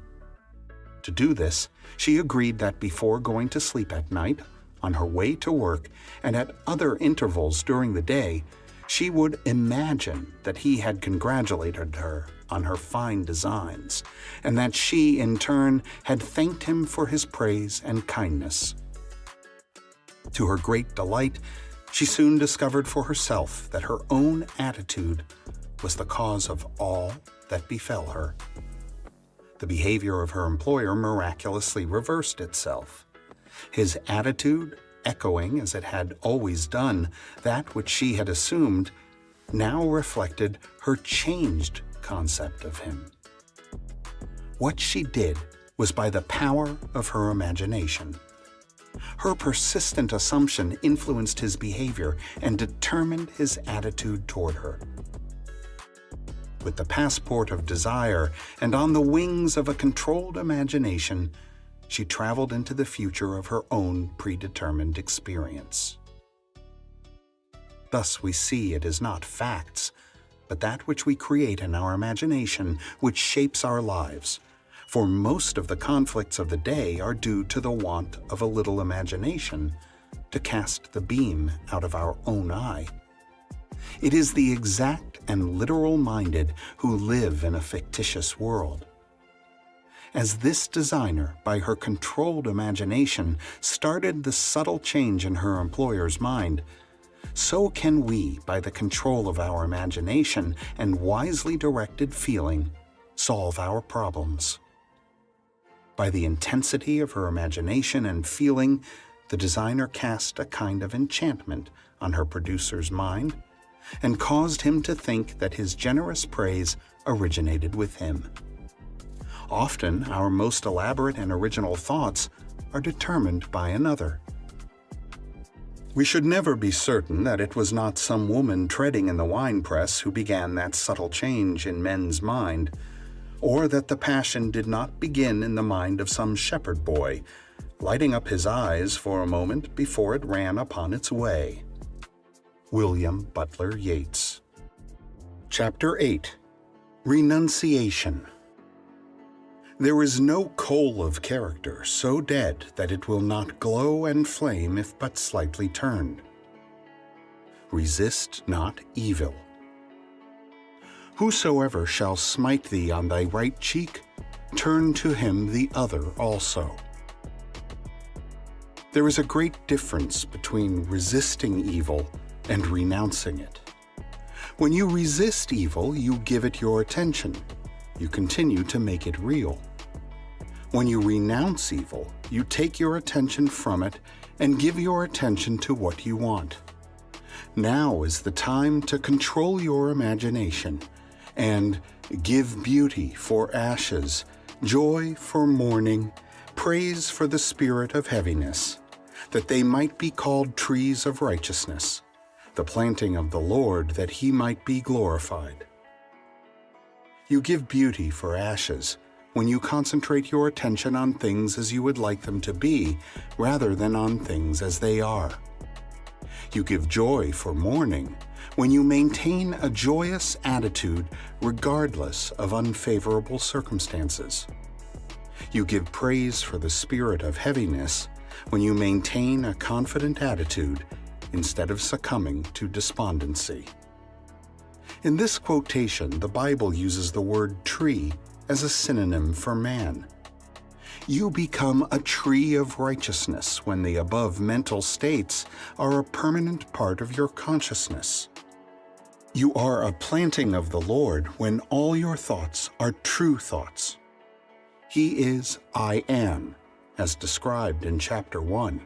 B: To do this, she agreed that before going to sleep at night, on her way to work, and at other intervals during the day, she would imagine that he had congratulated her on her fine designs, and that she, in turn, had thanked him for his praise and kindness. To her great delight, she soon discovered for herself that her own attitude was the cause of all that befell her. The behavior of her employer miraculously reversed itself. His attitude, echoing as it had always done that which she had assumed, now reflected her changed concept of him. What she did was by the power of her imagination. Her persistent assumption influenced his behavior and determined his attitude toward her. With the passport of desire and on the wings of a controlled imagination, she traveled into the future of her own predetermined experience. Thus we see it is not facts, but that which we create in our imagination which shapes our lives, for most of the conflicts of the day are due to the want of a little imagination to cast the beam out of our own eye. It is the exact and literal-minded who live in a fictitious world. As this designer, by her controlled imagination, started the subtle change in her employer's mind, so can we, by the control of our imagination and wisely directed feeling, solve our problems. By the intensity of her imagination and feeling, the designer cast a kind of enchantment on her producer's mind and caused him to think that his generous praise originated with him. Often, our most elaborate and original thoughts are determined by another. We should never be certain that it was not some woman treading in the winepress who began that subtle change in men's mind, or that the passion did not begin in the mind of some shepherd boy, lighting up his eyes for a moment before it ran upon its way. William Butler Yeats. Chapter 8. Renunciation. There is no coal of character so dead that it will not glow and flame if but slightly turned. Resist not evil. Whosoever shall smite thee on thy right cheek, turn to him the other also. There is a great difference between resisting evil and renouncing it. When you resist evil, you give it your attention. You continue to make it real. When you renounce evil, you take your attention from it and give your attention to what you want. Now is the time to control your imagination and give beauty for ashes, joy for mourning, praise for the spirit of heaviness, that they might be called trees of righteousness, the planting of the Lord, that he might be glorified. You give beauty for ashes when you concentrate your attention on things as you would like them to be, rather than on things as they are. You give joy for mourning when you maintain a joyous attitude regardless of unfavorable circumstances. You give praise for the spirit of heaviness when you maintain a confident attitude instead of succumbing to despondency. In this quotation, the Bible uses the word tree as a synonym for man. You become a tree of righteousness when the above mental states are a permanent part of your consciousness. You are a planting of the Lord when all your thoughts are true thoughts. He is I am, as described in chapter 1.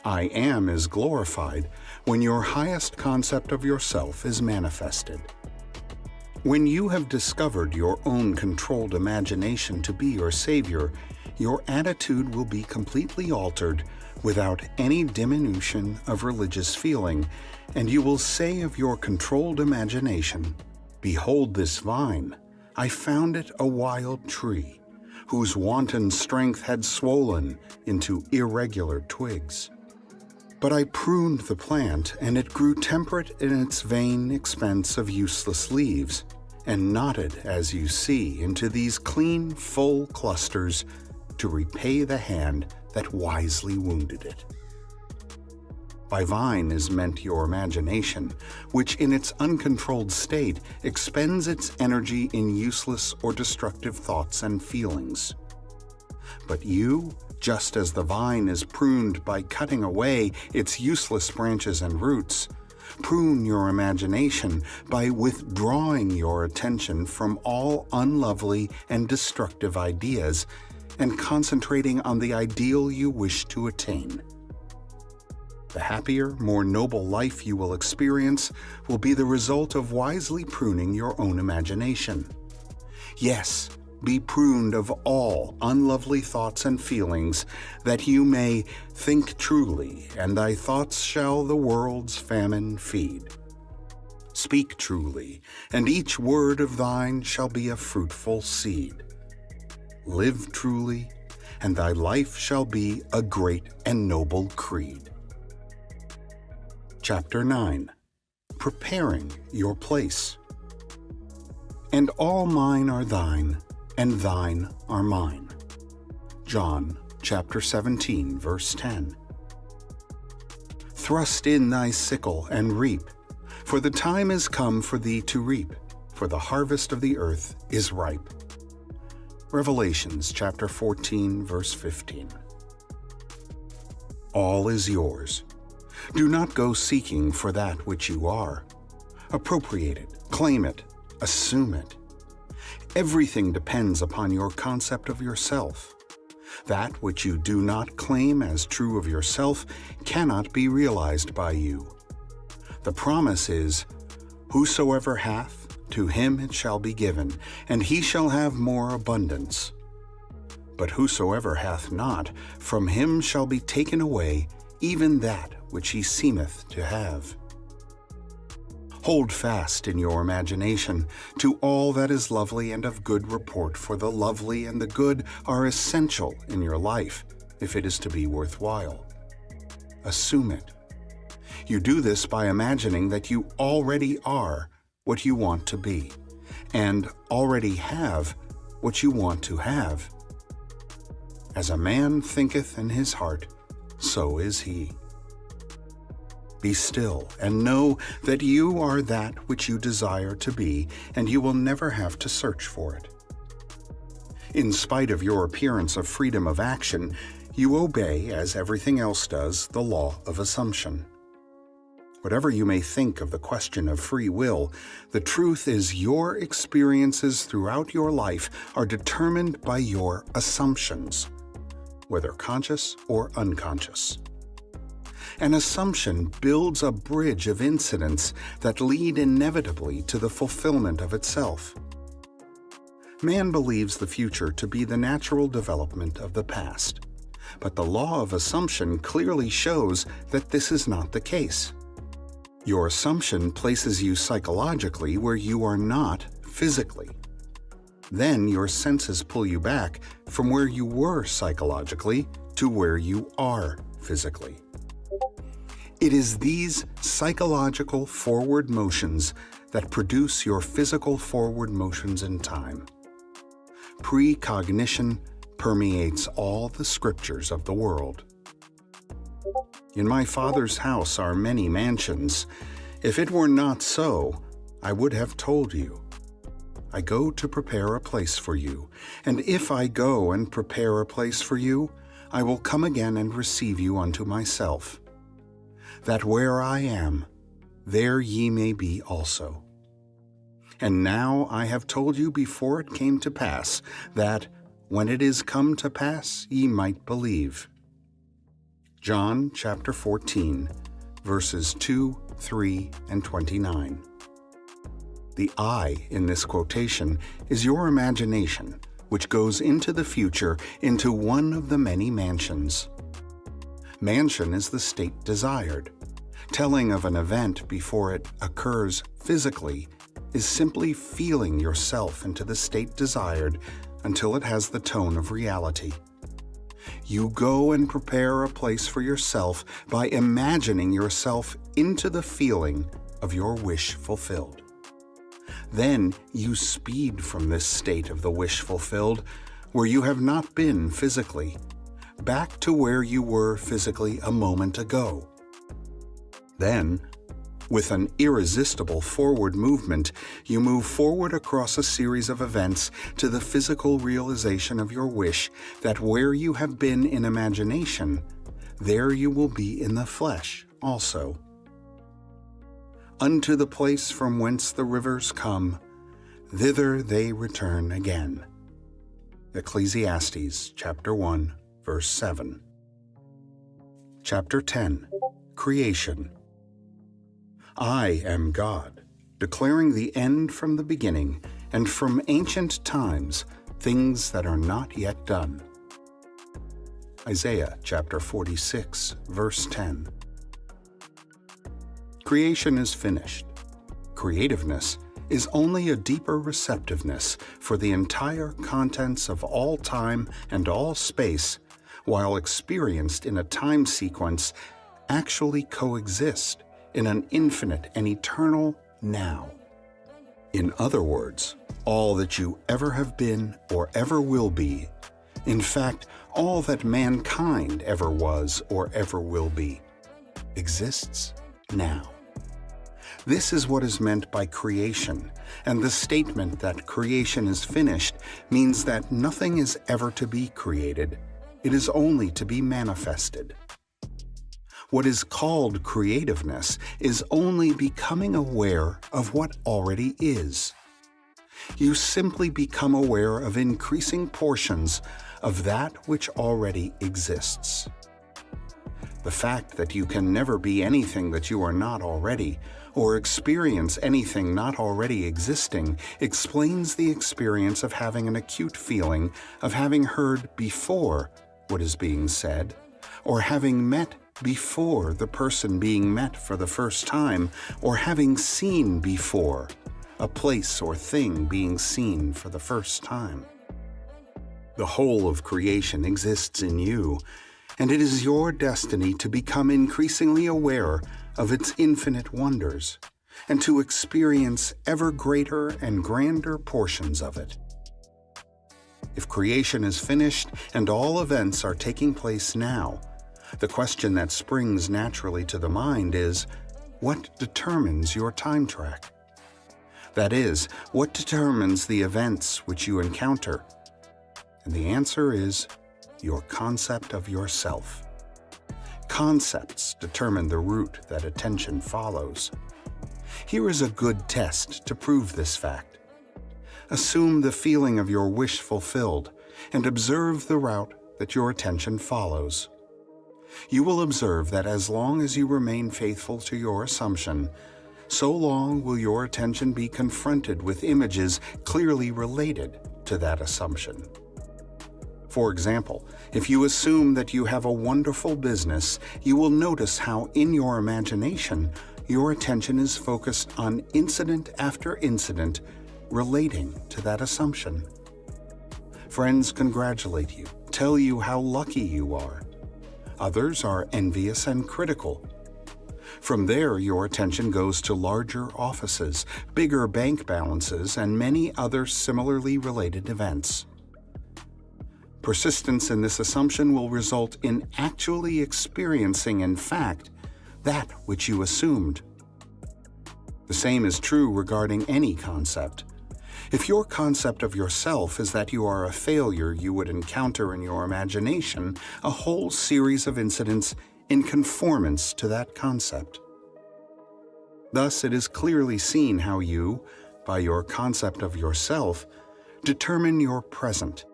B: I am is glorified when your highest concept of yourself is manifested. When you have discovered your own controlled imagination to be your savior, your attitude will be completely altered without any diminution of religious feeling, and you will say of your controlled imagination, "Behold this vine, I found it a wild tree, whose wanton strength had swollen into irregular twigs. But I pruned the plant, and it grew temperate in its vain expense of useless leaves, and knotted, as you see, into these clean, full clusters to repay the hand that wisely wounded it. By vine is meant your imagination, which in its uncontrolled state expends its energy in useless or destructive thoughts and feelings. But you, just as the vine is pruned by cutting away its useless branches and roots, prune your imagination by withdrawing your attention from all unlovely and destructive ideas and concentrating on the ideal you wish to attain. The happier, more noble life you will experience will be the result of wisely pruning your own imagination. Yes, be pruned of all unlovely thoughts and feelings, that you may think truly, and thy thoughts shall the world's famine feed. Speak truly, and each word of thine shall be a fruitful seed. Live truly, and thy life shall be a great and noble creed. Chapter 9. Preparing your place. And all mine are thine, and thine are mine. John chapter 17, verse 10. Thrust in thy sickle and reap, for the time is come for thee to reap, for the harvest of the earth is ripe. Revelations chapter 14, verse 15. All is yours. Do not go seeking for that which you are. Appropriate it, claim it, assume it. Everything depends upon your concept of yourself. That which you do not claim as true of yourself cannot be realized by you. The promise is, whosoever hath, to him it shall be given, and he shall have more abundance. But whosoever hath not, from him shall be taken away even that which he seemeth to have. Hold fast in your imagination to all that is lovely and of good report, for the lovely and the good are essential in your life, if it is to be worthwhile. Assume it. You do this by imagining that you already are what you want to be, and already have what you want to have. As a man thinketh in his heart, so is he. Be still and know that you are that which you desire to be, and you will never have to search for it. In spite of your appearance of freedom of action, you obey, as everything else does, the law of assumption. Whatever you may think of the question of free will, the truth is your experiences throughout your life are determined by your assumptions, whether conscious or unconscious. An assumption builds a bridge of incidents that lead inevitably to the fulfillment of itself. Man believes the future to be the natural development of the past, but the law of assumption clearly shows that this is not the case. Your assumption places you psychologically where you are not physically. Then your senses pull you back from where you were psychologically to where you are physically. It is these psychological forward motions that produce your physical forward motions in time. Precognition permeates all the scriptures of the world. In my Father's house are many mansions. If it were not so, I would have told you. I go to prepare a place for you, and if I go and prepare a place for you, I will come again and receive you unto myself, that where I am, there ye may be also. And now I have told you before it came to pass, that, when it is come to pass, ye might believe. John chapter 14, verses 2, 3, and 29. The I in this quotation is your imagination, which goes into the future into one of the many mansions. Mansion is the state desired. Telling of an event before it occurs physically is simply feeling yourself into the state desired until it has the tone of reality. You go and prepare a place for yourself by imagining yourself into the feeling of your wish fulfilled. Then you speed from this state of the wish fulfilled, where you have not been physically, back to where you were physically a moment ago. Then, with an irresistible forward movement, you move forward across a series of events to the physical realization of your wish that where you have been in imagination, there you will be in the flesh also. Unto the place from whence the rivers come, thither they return again. Ecclesiastes chapter 1, verse 7. Chapter 10. Creation. I am God, declaring the end from the beginning, and from ancient times things that are not yet done. Isaiah chapter 46, verse 10. Creation is finished. Creativeness is only a deeper receptiveness for the entire contents of all time and all space, while experienced in a time sequence, actually coexist in an infinite and eternal now. In other words, all that you ever have been or ever will be, in fact, all that mankind ever was or ever will be, exists now. This is what is meant by creation, and the statement that creation is finished means that nothing is ever to be created, it is only to be manifested. What is called creativeness is only becoming aware of what already is. You simply become aware of increasing portions of that which already exists. The fact that you can never be anything that you are not already, or experience anything not already existing, explains the experience of having an acute feeling of having heard before what is being said, or having met before the person being met for the first time, or having seen before a place or thing being seen for the first time. The whole of creation exists in you, and it is your destiny to become increasingly aware of its infinite wonders, and to experience ever greater and grander portions of it. If creation is finished and all events are taking place now, the question that springs naturally to the mind is, what determines your time track? That is, what determines the events which you encounter? And the answer is your concept of yourself. Concepts determine the route that attention follows. Here is a good test to prove this fact. Assume the feeling of your wish fulfilled and observe the route that your attention follows. You will observe that as long as you remain faithful to your assumption, so long will your attention be confronted with images clearly related to that assumption. For example, if you assume that you have a wonderful business, you will notice how in your imagination, your attention is focused on incident after incident relating to that assumption. Friends congratulate you, tell you how lucky you are. Others are envious and critical. From there, your attention goes to larger offices, bigger bank balances, and many other similarly related events. Persistence in this assumption will result in actually experiencing, in fact, that which you assumed. The same is true regarding any concept. If your concept of yourself is that you are a failure, you would encounter in your imagination a whole series of incidents in conformance to that concept. Thus, it is clearly seen how you, by your concept of yourself, determine your present,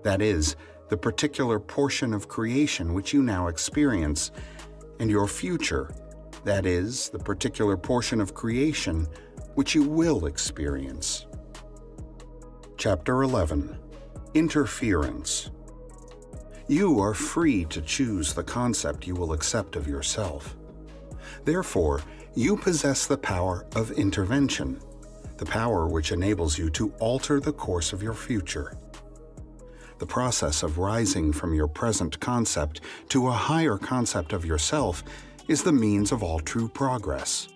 B: that is, the particular portion of creation which you now experience, and your future, that is, the particular portion of creation which you will experience. Chapter 11. Interference. You are free to choose the concept you will accept of yourself. Therefore, you possess the power of intervention, the power which enables you to alter the course of your future. The process of rising from your present concept to a higher concept of yourself is the means of all true progress.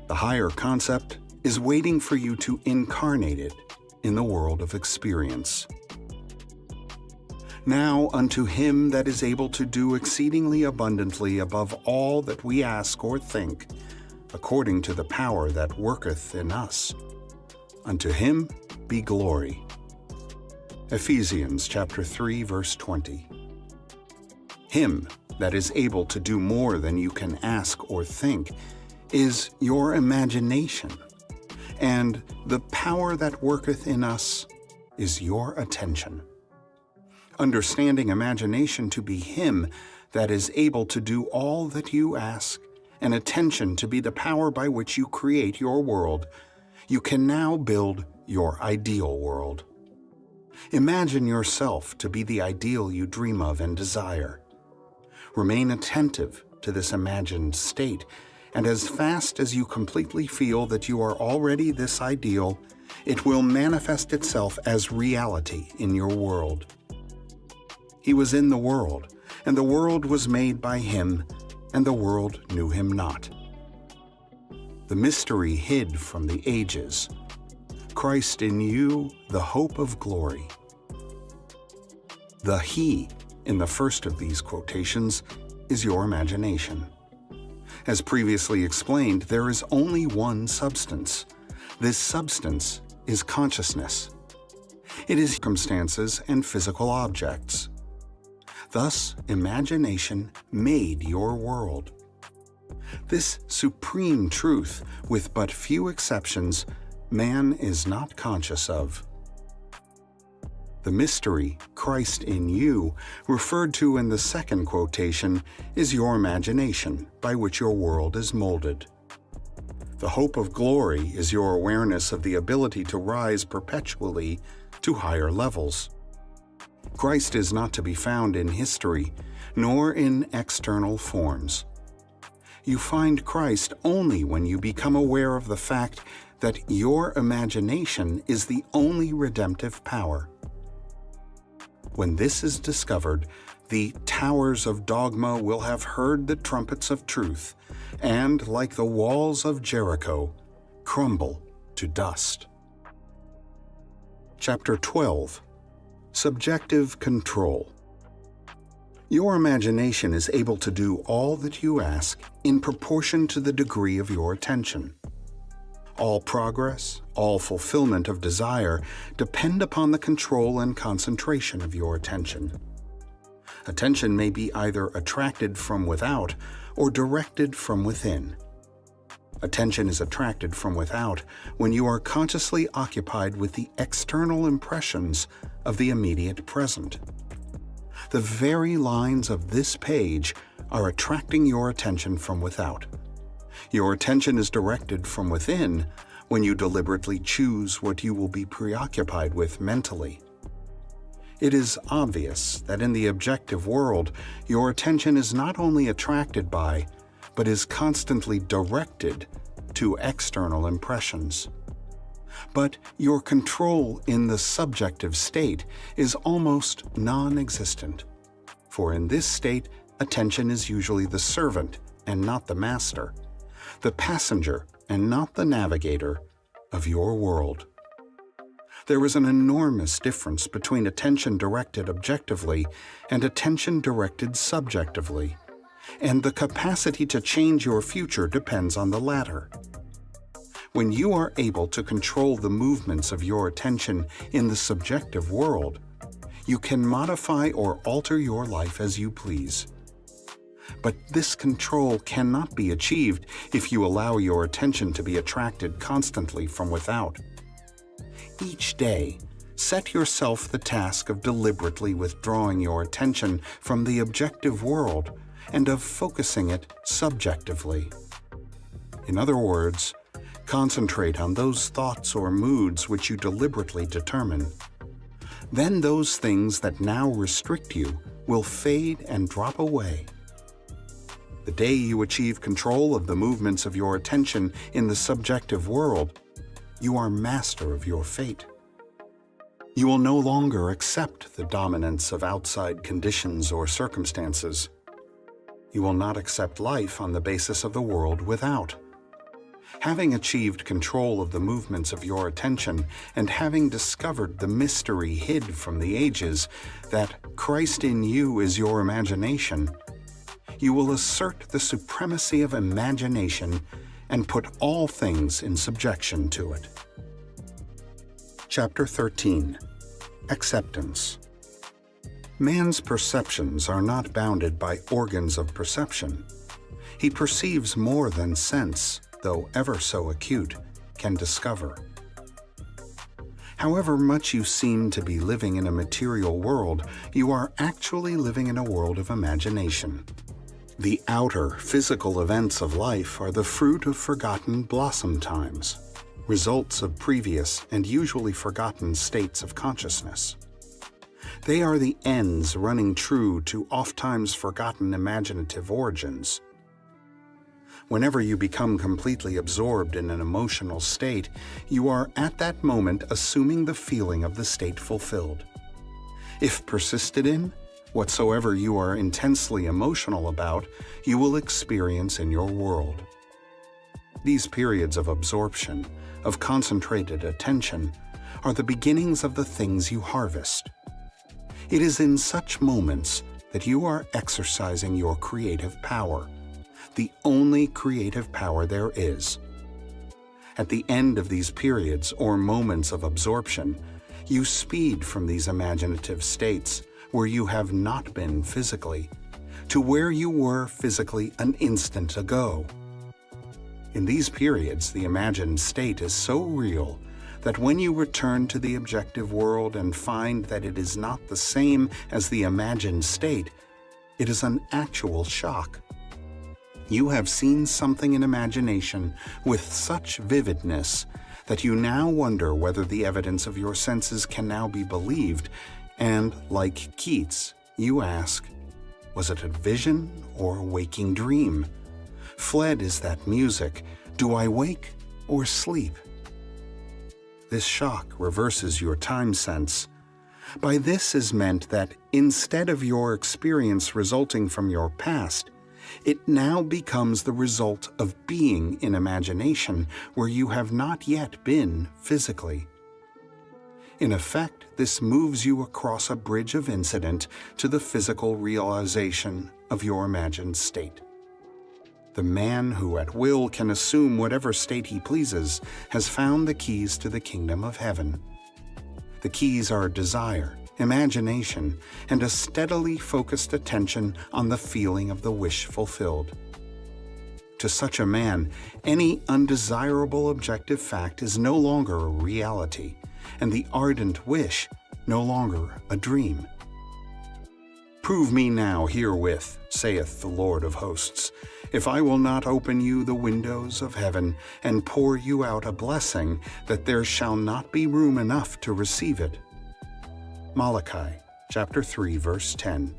B: The higher concept is waiting for you to incarnate it in the world of experience. Now unto him that is able to do exceedingly abundantly above all that we ask or think, according to the power that worketh in us. Unto him be glory. Ephesians chapter 3, verse 20. Him that is able to do more than you can ask or think is your imagination, and the power that worketh in us is your attention. Understanding imagination to be him that is able to do all that you ask, and attention to be the power by which you create your world, you can now build your ideal world. Imagine yourself to be the ideal you dream of and desire. Remain attentive to this imagined state, and as fast as you completely feel that you are already this ideal, it will manifest itself as reality in your world. He was in the world, and the world was made by him, and the world knew him not. The mystery hid from the ages. Christ in you, the hope of glory. The he in the first of these quotations is your imagination. As previously explained, there is only one substance. This substance is consciousness. It is circumstances and physical objects. Thus, imagination made your world. This supreme truth, with but few exceptions, man is not conscious of. The mystery, Christ in you, referred to in the second quotation, is your imagination by which your world is molded. The hope of glory is your awareness of the ability to rise perpetually to higher levels. Christ is not to be found in history, nor in external forms. You find Christ only when you become aware of the fact that your imagination is the only redemptive power. When this is discovered, the towers of dogma will have heard the trumpets of truth, and, like the walls of Jericho, crumble to dust. Chapter 12. Subjective control. Your imagination is able to do all that you ask in proportion to the degree of your attention. All progress, all fulfillment of desire depend upon the control and concentration of your attention. Attention may be either attracted from without or directed from within. Attention is attracted from without when you are consciously occupied with the external impressions of the immediate present. The very lines of this page are attracting your attention from without. Your attention is directed from within when you deliberately choose what you will be preoccupied with mentally. It is obvious that in the objective world, your attention is not only attracted by, but is constantly directed to external impressions. But your control in the subjective state is almost non-existent, for in this state, attention is usually the servant and not the master, the passenger and not the navigator of your world. There is an enormous difference between attention directed objectively and attention directed subjectively, and the capacity to change your future depends on the latter. When you are able to control the movements of your attention in the subjective world, you can modify or alter your life as you please. But this control cannot be achieved if you allow your attention to be attracted constantly from without. Each day, set yourself the task of deliberately withdrawing your attention from the objective world and of focusing it subjectively. In other words, concentrate on those thoughts or moods which you deliberately determine. Then those things that now restrict you will fade and drop away. The day you achieve control of the movements of your attention in the subjective world, you are master of your fate. You will no longer accept the dominance of outside conditions or circumstances. You will not accept life on the basis of the world without. Having achieved control of the movements of your attention and having discovered the mystery hid from the ages, that Christ in you is your imagination, you will assert the supremacy of imagination and put all things in subjection to it. Chapter 13. Acceptance. Man's perceptions are not bounded by organs of perception. He perceives more than sense, though ever so acute, can discover. However much you seem to be living in a material world, you are actually living in a world of imagination. The outer, physical events of life are the fruit of forgotten blossom times, results of previous and usually forgotten states of consciousness. They are the ends running true to ofttimes forgotten imaginative origins. Whenever you become completely absorbed in an emotional state, you are at that moment assuming the feeling of the state fulfilled. If persisted in, whatsoever you are intensely emotional about, you will experience in your world. These periods of absorption, of concentrated attention, are the beginnings of the things you harvest. It is in such moments that you are exercising your creative power, the only creative power there is. At the end of these periods or moments of absorption, you speed from these imaginative states where you have not been physically, to where you were physically an instant ago. In these periods, the imagined state is so real that when you return to the objective world and find that it is not the same as the imagined state, it is an actual shock. You have seen something in imagination with such vividness that you now wonder whether the evidence of your senses can now be believed, and, like Keats, you ask, was it a vision or a waking dream? Fled is that music. Do I wake or sleep? This shock reverses your time sense. By this is meant that instead of your experience resulting from your past, it now becomes the result of being in imagination where you have not yet been physically. In effect, this moves you across a bridge of incident to the physical realization of your imagined state. The man who at will can assume whatever state he pleases has found the keys to the kingdom of heaven. The keys are desire, imagination, and a steadily focused attention on the feeling of the wish fulfilled. To such a man, any undesirable objective fact is no longer a reality, and the ardent wish no longer a dream. Prove me now herewith, saith the Lord of hosts, if I will not open you the windows of heaven and pour you out a blessing, that there shall not be room enough to receive it. Malachi, chapter 3, verse 10.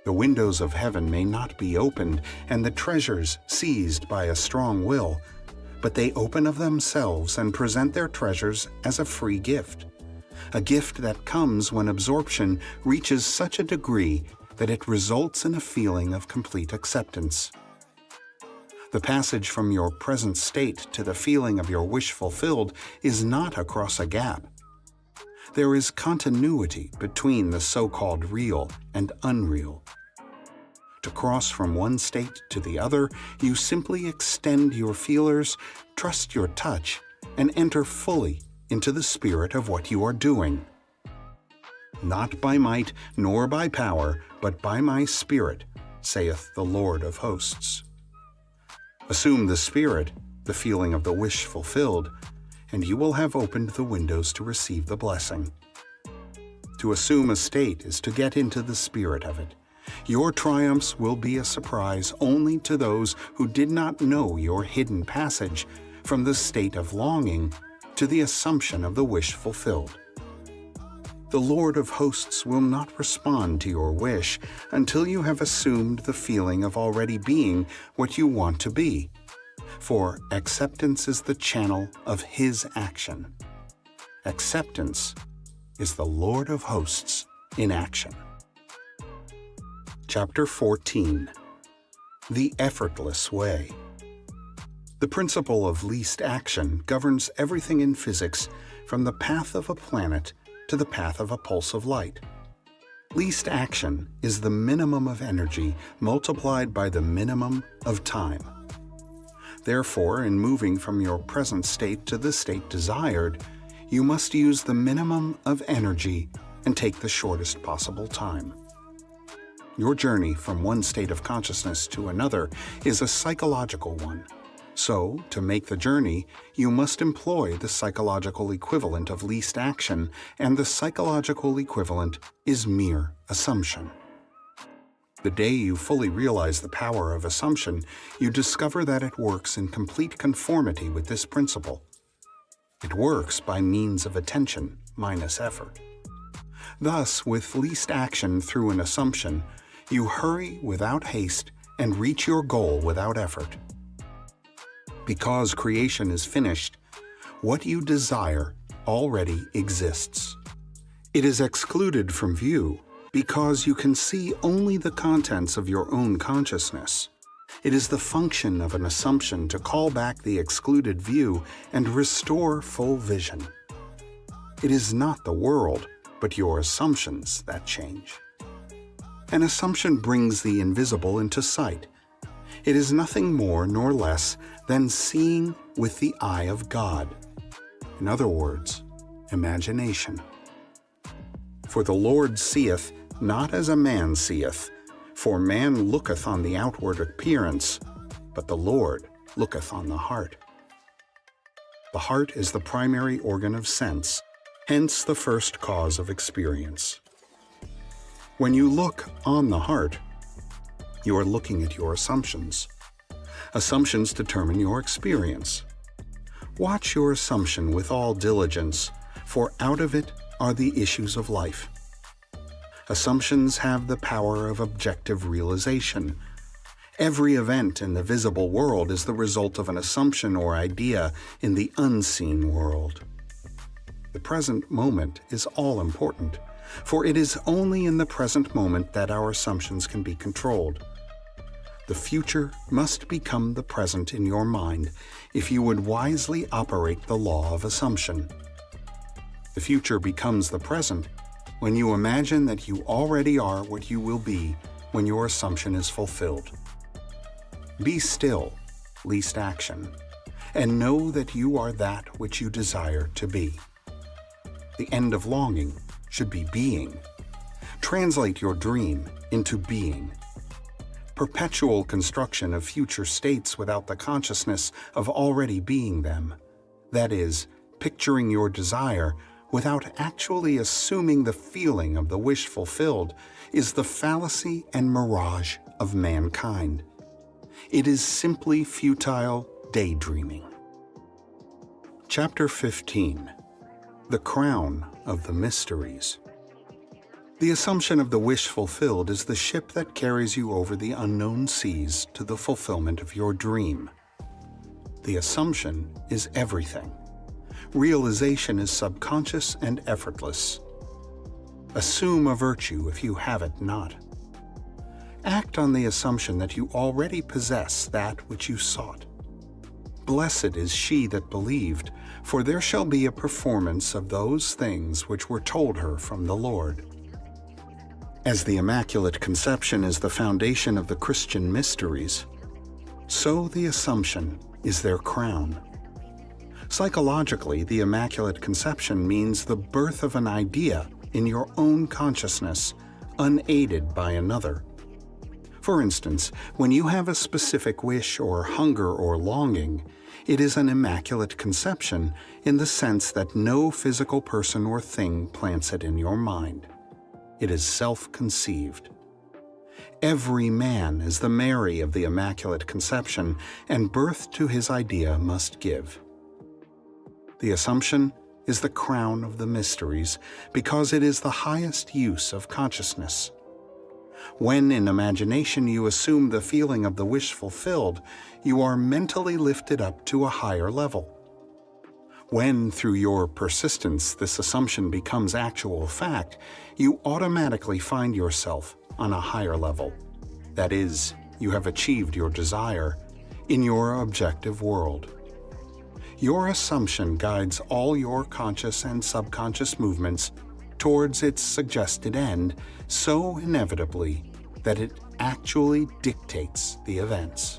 B: The windows of heaven may not be opened and the treasures seized by a strong will, but they open of themselves and present their treasures as a free gift, a gift that comes when absorption reaches such a degree that it results in a feeling of complete acceptance. The passage from your present state to the feeling of your wish fulfilled is not across a gap. There is continuity between the so-called real and unreal. To cross from one state to the other, you simply extend your feelers, trust your touch, and enter fully into the spirit of what you are doing. Not by might nor by power, but by my Spirit, saith the Lord of hosts. Assume the Spirit, the feeling of the wish fulfilled, and you will have opened the windows to receive the blessing. To assume a state is to get into the spirit of it. Your triumphs will be a surprise only to those who did not know your hidden passage from the state of longing to the assumption of the wish fulfilled. The Lord of hosts will not respond to your wish until you have assumed the feeling of already being what you want to be, for acceptance is the channel of His action. Acceptance is the Lord of hosts in action. Chapter 14. The Effortless Way. The principle of least action governs everything in physics, from the path of a planet to the path of a pulse of light. Least action is the minimum of energy multiplied by the minimum of time. Therefore, in moving from your present state to the state desired, you must use the minimum of energy and take the shortest possible time. Your journey from one state of consciousness to another is a psychological one. So, to make the journey, you must employ the psychological equivalent of least action, and the psychological equivalent is mere assumption. The day you fully realize the power of assumption, you discover that it works in complete conformity with this principle. It works by means of attention minus effort. Thus, with least action through an assumption, you hurry without haste and reach your goal without effort. Because creation is finished, what you desire already exists. It is excluded from view because you can see only the contents of your own consciousness. It is the function of an assumption to call back the excluded view and restore full vision. It is not the world, but your assumptions that change. An assumption brings the invisible into sight. It is nothing more nor less than seeing with the eye of God. In other words, imagination. For the Lord seeth not as a man seeth, for man looketh on the outward appearance, but the Lord looketh on the heart. The heart is the primary organ of sense, hence the first cause of experience. When you look on the heart, you are looking at your assumptions. Assumptions determine your experience. Watch your assumption with all diligence, for out of it are the issues of life. Assumptions have the power of objective realization. Every event in the visible world is the result of an assumption or idea in the unseen world. The present moment is all important, for it is only in the present moment that our assumptions can be controlled. The future must become the present in your mind if you would wisely operate the law of assumption. The future becomes the present when you imagine that you already are what you will be when your assumption is fulfilled. Be still, least action, and know that you are that which you desire to be. The end of longing should be being. Translate your dream into being. Perpetual construction of future states without the consciousness of already being them, that is, picturing your desire without actually assuming the feeling of the wish fulfilled, is the fallacy and mirage of mankind. It is simply futile daydreaming. Chapter 15. The Crown of the Mysteries. The assumption of the wish fulfilled is the ship that carries you over the unknown seas to the fulfillment of your dream. The assumption is everything. Realization is subconscious and effortless. Assume a virtue if you have it not. Act on the assumption that you already possess that which you sought. Blessed is she that believed, for there shall be a performance of those things which were told her from the Lord. As the Immaculate Conception is the foundation of the Christian mysteries, so the Assumption is their crown. Psychologically, the Immaculate Conception means the birth of an idea in your own consciousness, unaided by another. For instance, when you have a specific wish or hunger or longing, it is an Immaculate Conception in the sense that no physical person or thing plants it in your mind. It is self-conceived. Every man is the Mary of the Immaculate Conception, and birth to his idea must give. The Assumption is the crown of the mysteries because it is the highest use of consciousness. When in imagination you assume the feeling of the wish fulfilled, you are mentally lifted up to a higher level. When, through your persistence, this assumption becomes actual fact, you automatically find yourself on a higher level. That is, you have achieved your desire in your objective world. Your assumption guides all your conscious and subconscious movements towards its suggested end so inevitably that it actually dictates the events.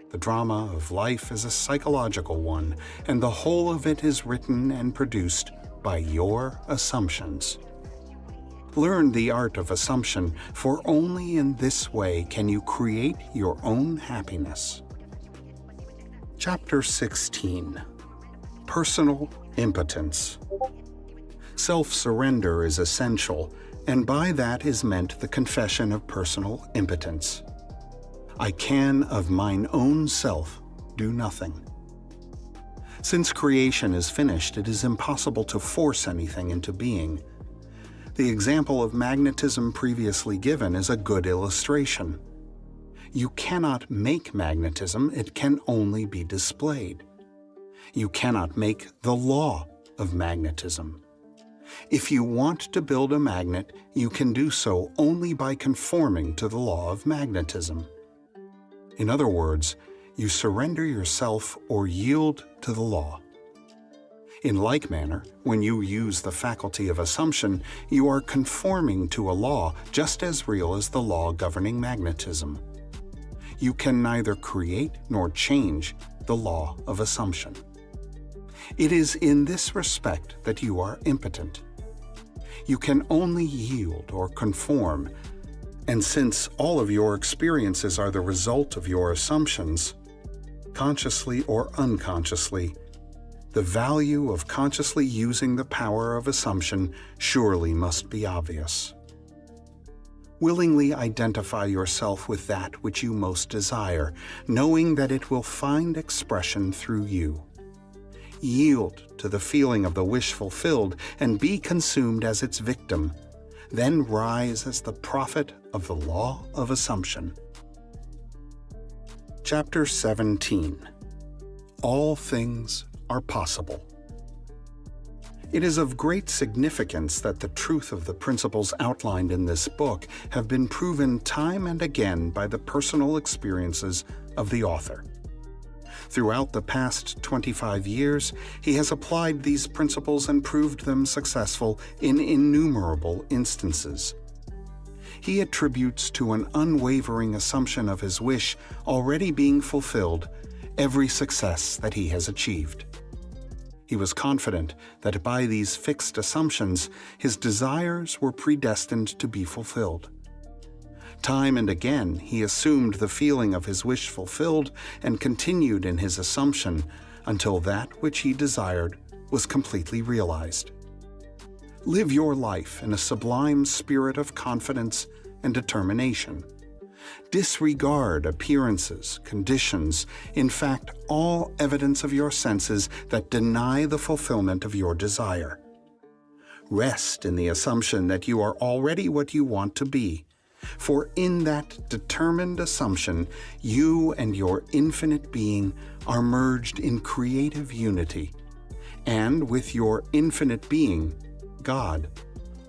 B: The drama of life is a psychological one, and the whole of it is written and produced by your assumptions. Learn the art of assumption, for only in this way can you create your own happiness. Chapter 16. Personal Impotence. Self-surrender is essential, and by that is meant the confession of personal impotence. I can of mine own self do nothing. Since creation is finished, it is impossible to force anything into being. The example of magnetism previously given is a good illustration. You cannot make magnetism, it can only be displayed. You cannot make the law of magnetism. If you want to build a magnet, you can do so only by conforming to the law of magnetism. In other words, you surrender yourself or yield to the law. In like manner, when you use the faculty of assumption, you are conforming to a law just as real as the law governing magnetism. You can neither create nor change the law of assumption. It is in this respect that you are impotent. You can only yield or conform, and since all of your experiences are the result of your assumptions, consciously or unconsciously, the value of consciously using the power of assumption surely must be obvious. Willingly identify yourself with that which you most desire, knowing that it will find expression through you. Yield to the feeling of the wish fulfilled and be consumed as its victim. Then rise as the prophet of the law of assumption. Chapter 17. All things are possible. It is of great significance that the truth of the principles outlined in this book have been proven time and again by the personal experiences of the author. Throughout the past 25 years, he has applied these principles and proved them successful in innumerable instances. He attributes to an unwavering assumption of his wish already being fulfilled every success that he has achieved. He was confident that by these fixed assumptions, his desires were predestined to be fulfilled. Time and again, he assumed the feeling of his wish fulfilled and continued in his assumption until that which he desired was completely realized. Live your life in a sublime spirit of confidence and determination. Disregard appearances, conditions, in fact, all evidence of your senses that deny the fulfillment of your desire. Rest in the assumption that you are already what you want to be, for in that determined assumption, you and your infinite being are merged in creative unity, and with your infinite being, God,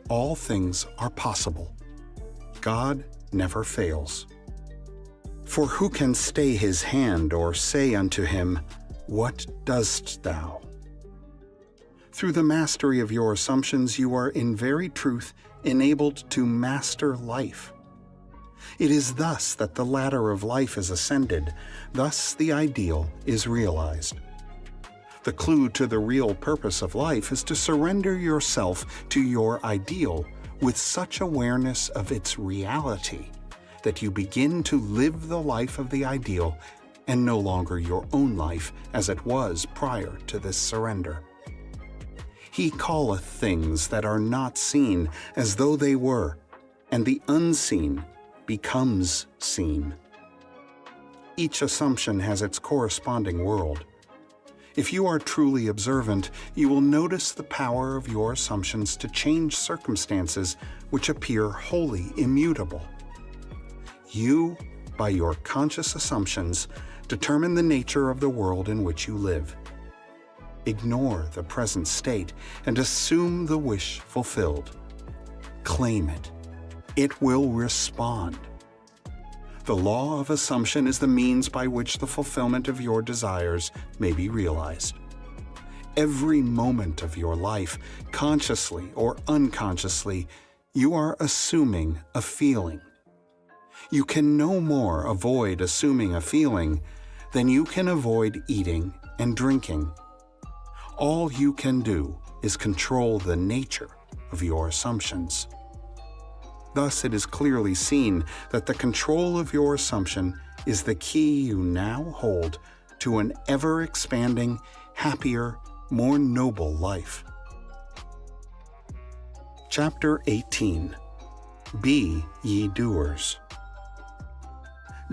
B: all things are possible. God never fails. For who can stay his hand or say unto him, "What dost thou?" Through the mastery of your assumptions, you are in very truth enabled to master life. It is thus that the ladder of life is ascended, thus the ideal is realized. The clue to the real purpose of life is to surrender yourself to your ideal with such awareness of its reality that you begin to live the life of the ideal and no longer your own life as it was prior to this surrender. He calleth things that are not seen as though they were, and the unseen becomes seen. Each assumption has its corresponding world. If you are truly observant, you will notice the power of your assumptions to change circumstances which appear wholly immutable. You, by your conscious assumptions, determine the nature of the world in which you live. Ignore the present state and assume the wish fulfilled. Claim it. It will respond. The law of assumption is the means by which the fulfillment of your desires may be realized. Every moment of your life, consciously or unconsciously, you are assuming a feeling. You can no more avoid assuming a feeling than you can avoid eating and drinking. All you can do is control the nature of your assumptions. Thus, it is clearly seen that the control of your assumption is the key you now hold to an ever-expanding, happier, more noble life. Chapter 18. Be ye doers.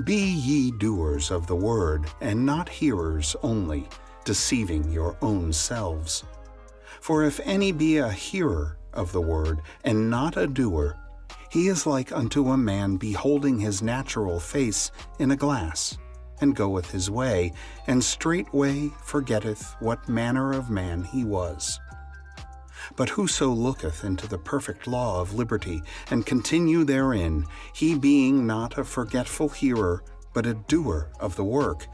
B: Be ye doers of the word, and not hearers only, deceiving your own selves. For if any be a hearer of the word, and not a doer, he is like unto a man beholding his natural face in a glass, and goeth his way, and straightway forgetteth what manner of man he was. But whoso looketh into the perfect law of liberty, and continue therein, he being not a forgetful hearer, but a doer of the work,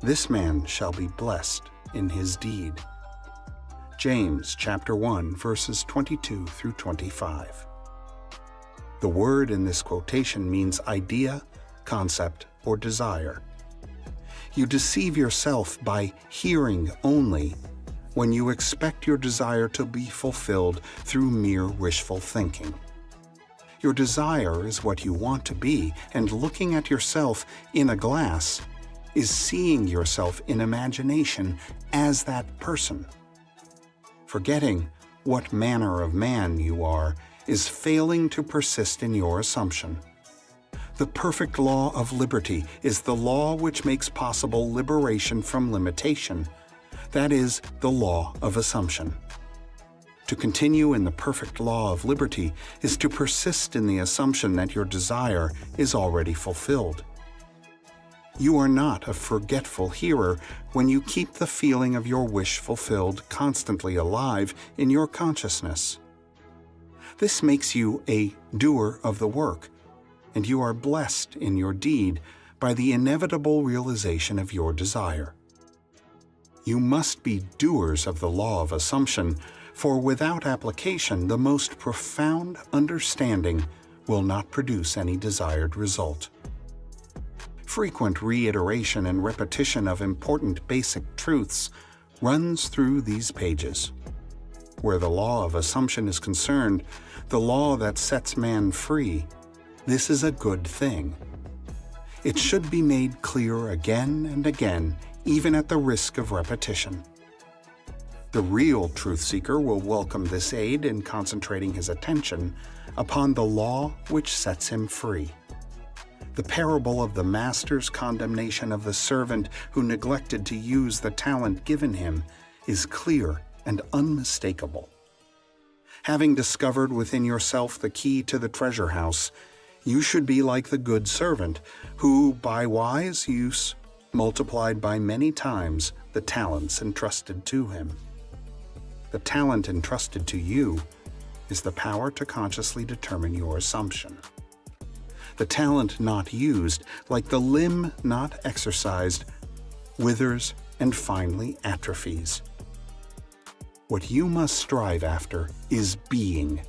B: this man shall be blessed in his deed. James chapter 1, verses 22 through 25. The word in this quotation means idea, concept, or desire. You deceive yourself by hearing only when you expect your desire to be fulfilled through mere wishful thinking. Your desire is what you want to be, and looking at yourself in a glass is seeing yourself in imagination as that person. Forgetting what manner of man you are is failing to persist in your assumption. The perfect law of liberty is the law which makes possible liberation from limitation. That is the law of assumption. To continue in the perfect law of liberty is to persist in the assumption that your desire is already fulfilled. You are not a forgetful hearer when you keep the feeling of your wish fulfilled constantly alive in your consciousness. This makes you a doer of the work, and you are blessed in your deed by the inevitable realization of your desire. You must be doers of the law of assumption, for without application, the most profound understanding will not produce any desired result. Frequent reiteration and repetition of important basic truths runs through these pages. Where the law of assumption is concerned, the law that sets man free, this is a good thing. It should be made clear again and again, even at the risk of repetition. The real truth seeker will welcome this aid in concentrating his attention upon the law which sets him free. The parable of the master's condemnation of the servant who neglected to use the talent given him is clear and unmistakable. Having discovered within yourself the key to the treasure house, you should be like the good servant who, by wise use, multiplied by many times the talents entrusted to him. The talent entrusted to you is the power to consciously determine your assumption. The talent not used, like the limb not exercised, withers and finally atrophies. What you must strive after is being.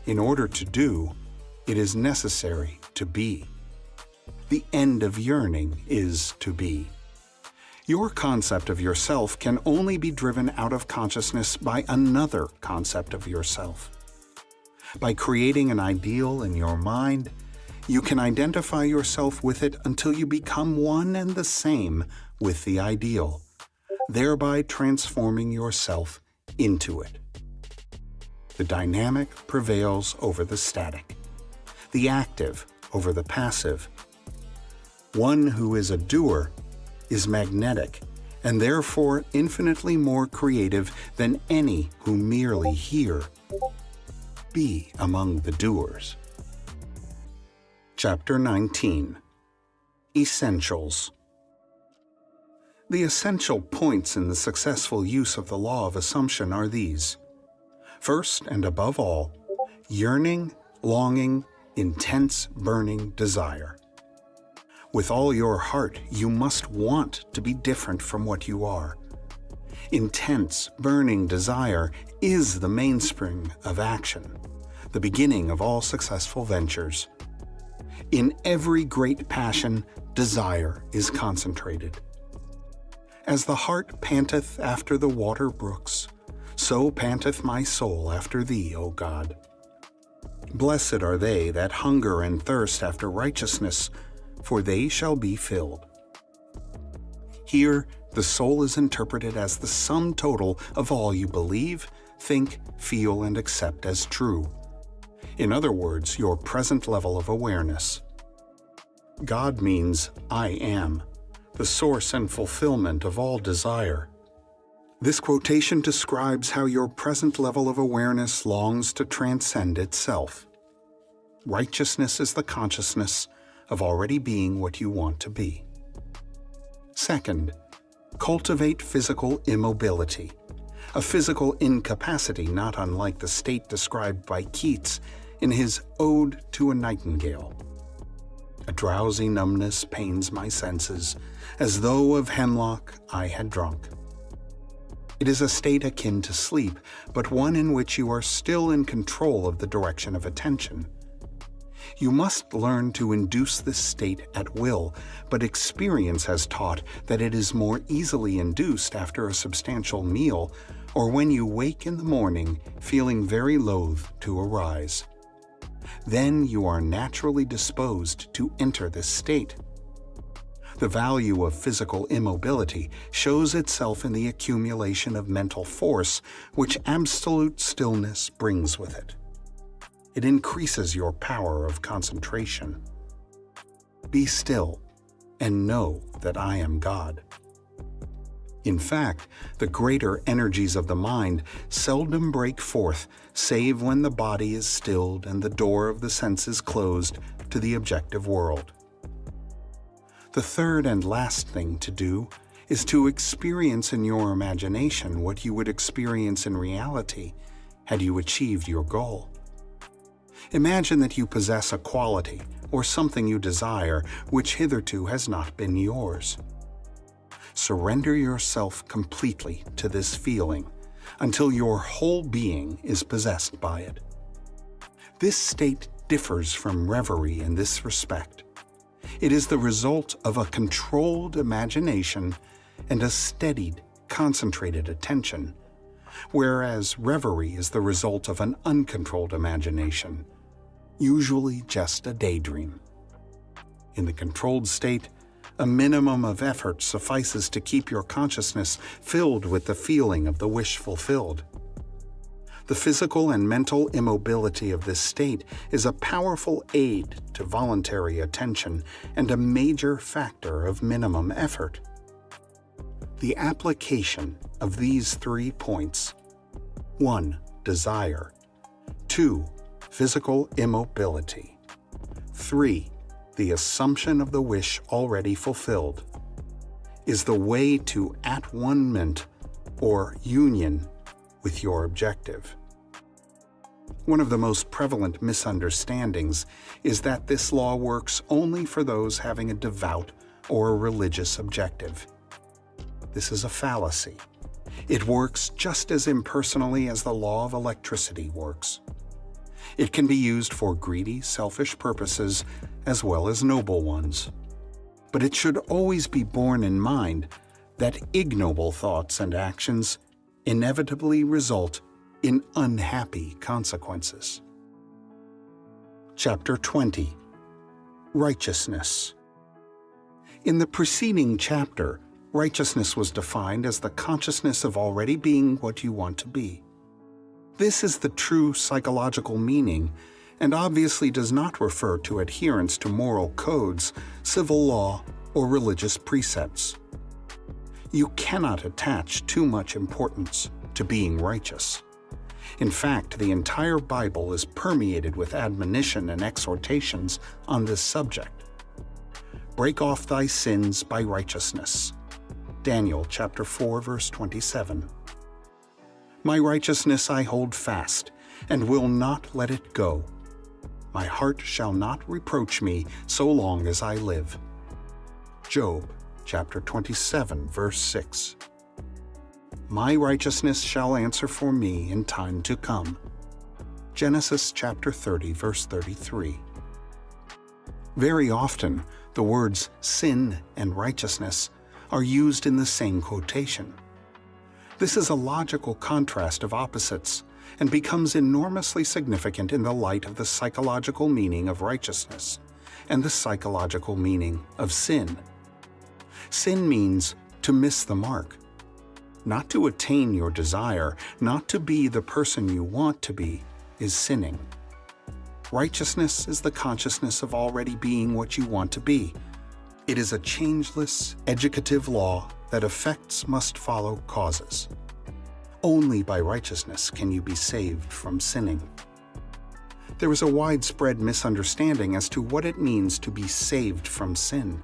B: In order to do, it is necessary to be. The end of yearning is to be. Your concept of yourself can only be driven out of consciousness by another concept of yourself. By creating an ideal in your mind, you can identify yourself with it until you become one and the same with the ideal, thereby transforming yourself into it. The dynamic prevails over the static, the active over the passive. One who is a doer is magnetic and therefore infinitely more creative than any who merely hear. Be among the doers. Chapter 19. Essentials. The essential points in the successful use of the law of assumption are these. First and above all, yearning, longing, intense, burning desire. With all your heart, you must want to be different from what you are. Intense, burning desire is the mainspring of action, the beginning of all successful ventures. In every great passion, desire is concentrated. As the heart panteth after the water brooks, so panteth my soul after thee, O God. Blessed are they that hunger and thirst after righteousness, for they shall be filled. Here, the soul is interpreted as the sum total of all you believe, think, feel, and accept as true. In other words, your present level of awareness. God means I am, the source and fulfillment of all desire. This quotation describes how your present level of awareness longs to transcend itself. Righteousness is the consciousness of already being what you want to be. Second, cultivate physical immobility, a physical incapacity not unlike the state described by Keats in his Ode to a Nightingale. A drowsy numbness pains my senses, as though of hemlock I had drunk. It is a state akin to sleep, but one in which you are still in control of the direction of attention. You must learn to induce this state at will, but experience has taught that it is more easily induced after a substantial meal or when you wake in the morning feeling very loath to arise. Then you are naturally disposed to enter this state. The value of physical immobility shows itself in the accumulation of mental force which absolute stillness brings with it. It increases your power of concentration. Be still and know that I am God. In fact, the greater energies of the mind seldom break forth save when the body is stilled and the door of the senses closed to the objective world. The third and last thing to do is to experience in your imagination what you would experience in reality had you achieved your goal. Imagine that you possess a quality or something you desire which hitherto has not been yours. Surrender yourself completely to this feeling until your whole being is possessed by it. This state differs from reverie in this respect. It is the result of a controlled imagination and a steadied, concentrated attention, whereas reverie is the result of an uncontrolled imagination, usually just a daydream. In the controlled state, a minimum of effort suffices to keep your consciousness filled with the feeling of the wish fulfilled. The physical and mental immobility of this state is a powerful aid to voluntary attention and a major factor of minimum effort. The application of these 3 points: 1. Desire. 2. Physical immobility. 3. The assumption of the wish already fulfilled, is the way to at-one-ment or union with your objective. One of the most prevalent misunderstandings is that this law works only for those having a devout or a religious objective. This is a fallacy. It works just as impersonally as the law of electricity works. It can be used for greedy, selfish purposes as well as noble ones. But it should always be borne in mind that ignoble thoughts and actions inevitably result in unhappy consequences. Chapter 20. Righteousness. In the preceding chapter, righteousness was defined as the consciousness of already being what you want to be. This is the true psychological meaning, and obviously does not refer to adherence to moral codes, civil law, or religious precepts. You cannot attach too much importance to being righteous. In fact, the entire Bible is permeated with admonition and exhortations on this subject. Break off thy sins by righteousness. Daniel chapter 4, verse 27. My righteousness I hold fast, and will not let it go. My heart shall not reproach me so long as I live. Job chapter 27, verse 6. My righteousness shall answer for me in time to come. Genesis chapter 30, verse 33. Very often, the words sin and righteousness are used in the same quotation. This is a logical contrast of opposites and becomes enormously significant in the light of the psychological meaning of righteousness and the psychological meaning of sin. Sin means to miss the mark, not to attain your desire, not to be the person you want to be, is sinning. Righteousness is the consciousness of already being what you want to be. It is a changeless, educative law that effects must follow causes. Only by righteousness can you be saved from sinning. There is a widespread misunderstanding as to what it means to be saved from sin.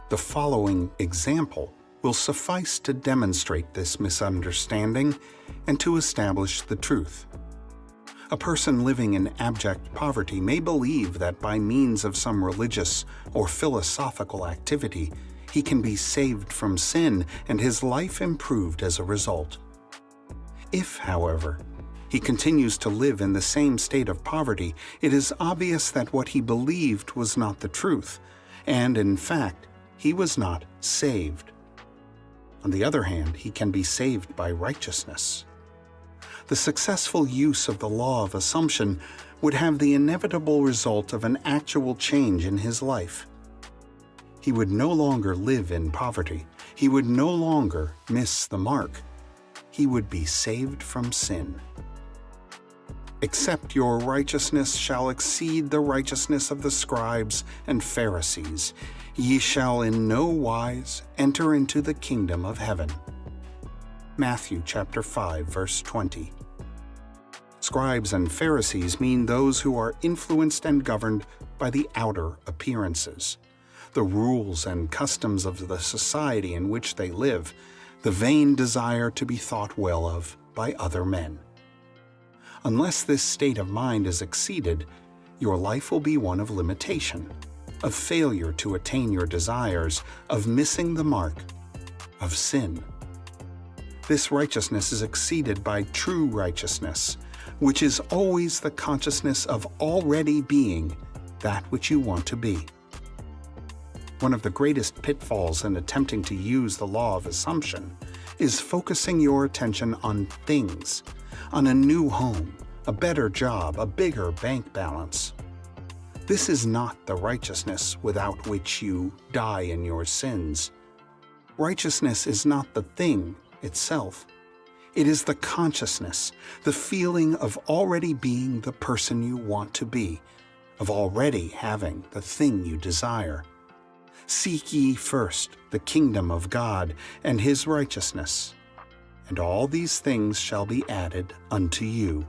B: The following example will suffice to demonstrate this misunderstanding and to establish the truth. A person living in abject poverty may believe that by means of some religious or philosophical activity, he can be saved from sin and his life improved as a result. If, however, he continues to live in the same state of poverty, it is obvious that what he believed was not the truth, and in fact, he was not saved. On the other hand, he can be saved by righteousness. The successful use of the law of assumption would have the inevitable result of an actual change in his life. He would no longer live in poverty. He would no longer miss the mark. He would be saved from sin. Except your righteousness shall exceed the righteousness of the scribes and Pharisees, ye shall in no wise enter into the kingdom of heaven. Matthew chapter 5, verse 20. Scribes and Pharisees mean those who are influenced and governed by the outer appearances, the rules and customs of the society in which they live, the vain desire to be thought well of by other men. Unless this state of mind is exceeded, your life will be one of limitation, of failure to attain your desires, of missing the mark, of sin. This righteousness is exceeded by true righteousness, which is always the consciousness of already being that which you want to be. One of the greatest pitfalls in attempting to use the law of assumption is focusing your attention on things, on a new home, a better job, a bigger bank balance. This is not the righteousness without which you die in your sins. Righteousness is not the thing itself. It is the consciousness, the feeling of already being the person you want to be, of already having the thing you desire. Seek ye first the kingdom of God and his righteousness, and all these things shall be added unto you.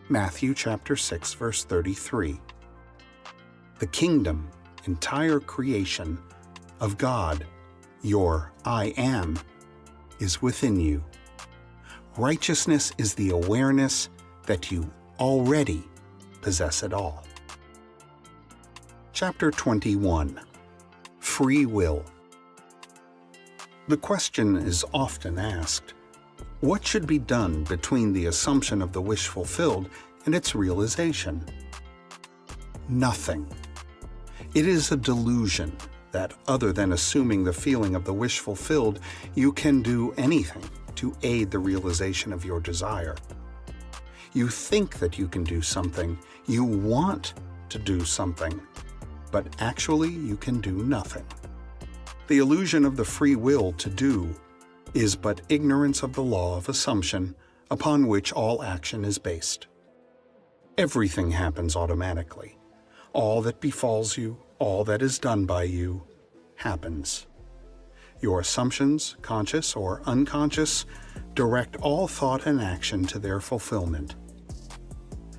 B: Matthew chapter 6, verse 33. The kingdom, entire creation, of God, your I am, is within you. Righteousness is the awareness that you already possess it all. Chapter 21. Free Will. The question is often asked, what should be done between the assumption of the wish fulfilled and its realization? Nothing. It is a delusion that, other than assuming the feeling of the wish fulfilled, you can do anything to aid the realization of your desire. You think that you can do something, you want to do something, but actually you can do nothing. The illusion of the free will to do is but ignorance of the law of assumption upon which all action is based. Everything happens automatically. All that befalls you, all that is done by you, happens. Your assumptions, conscious or unconscious, direct all thought and action to their fulfillment.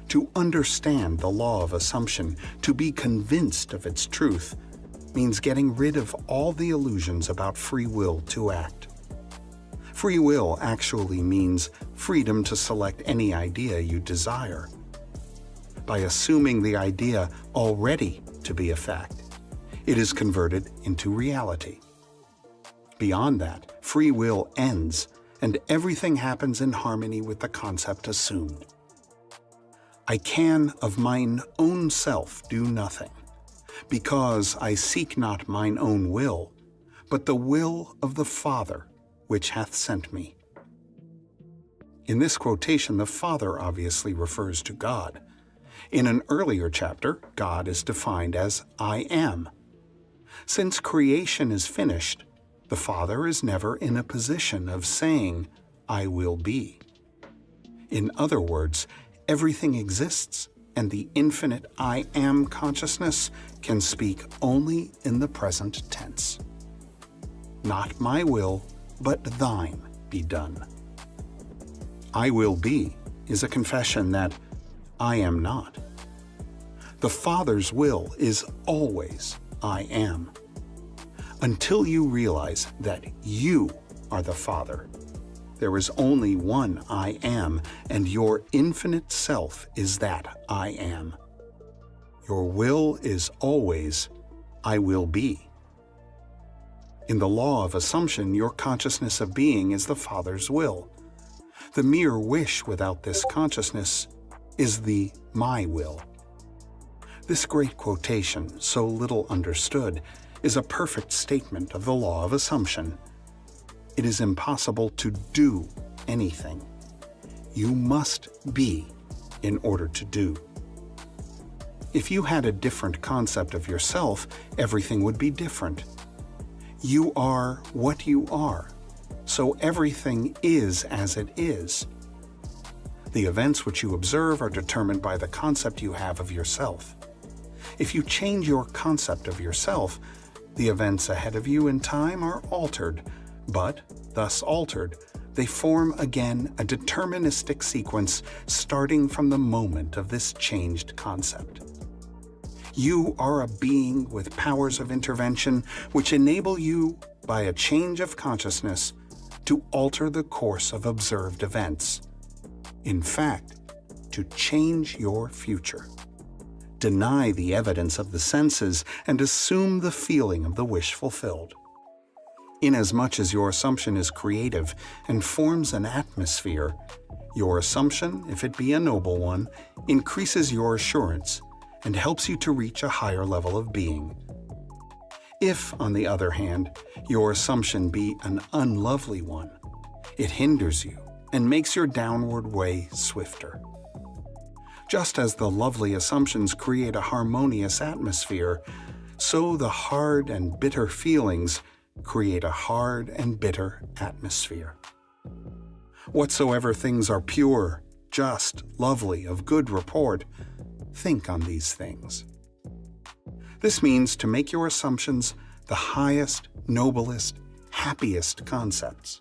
B: To understand the law of assumption, to be convinced of its truth, means getting rid of all the illusions about free will to act. Free will actually means freedom to select any idea you desire. By assuming the idea already to be a fact, it is converted into reality. Beyond that, free will ends, and everything happens in harmony with the concept assumed. I can of mine own self do nothing, because I seek not mine own will, but the will of the Father which hath sent me. In this quotation, the Father obviously refers to God. In an earlier chapter, God is defined as I am. Since creation is finished, the Father is never in a position of saying, I will be. In other words, everything exists, and the infinite I am consciousness can speak only in the present tense. Not my will, but thine be done. I will be is a confession that I am not. The Father's will is always I am. Until you realize that you are the Father, there is only one I am, and your infinite self is that I am. Your will is always I will be. In the law of assumption, your consciousness of being is the Father's will. The mere wish without this consciousness is the my will. This great quotation, so little understood, is a perfect statement of the law of assumption. It is impossible to do anything. You must be in order to do. If you had a different concept of yourself, everything would be different. You are what you are, so everything is as it is. The events which you observe are determined by the concept you have of yourself. If you change your concept of yourself, the events ahead of you in time are altered, but, thus altered, they form again a deterministic sequence starting from the moment of this changed concept. You are a being with powers of intervention which enable you, by a change of consciousness, to alter the course of observed events. In fact, to change your future. Deny the evidence of the senses and assume the feeling of the wish fulfilled. Inasmuch as your assumption is creative and forms an atmosphere, your assumption, if it be a noble one, increases your assurance and helps you to reach a higher level of being. If, on the other hand, your assumption be an unlovely one, it hinders you and makes your downward way swifter. Just as the lovely assumptions create a harmonious atmosphere, so the hard and bitter feelings create a hard and bitter atmosphere. Whatsoever things are pure, just, lovely, of good report, think on these things. This means to make your assumptions the highest, noblest, happiest concepts.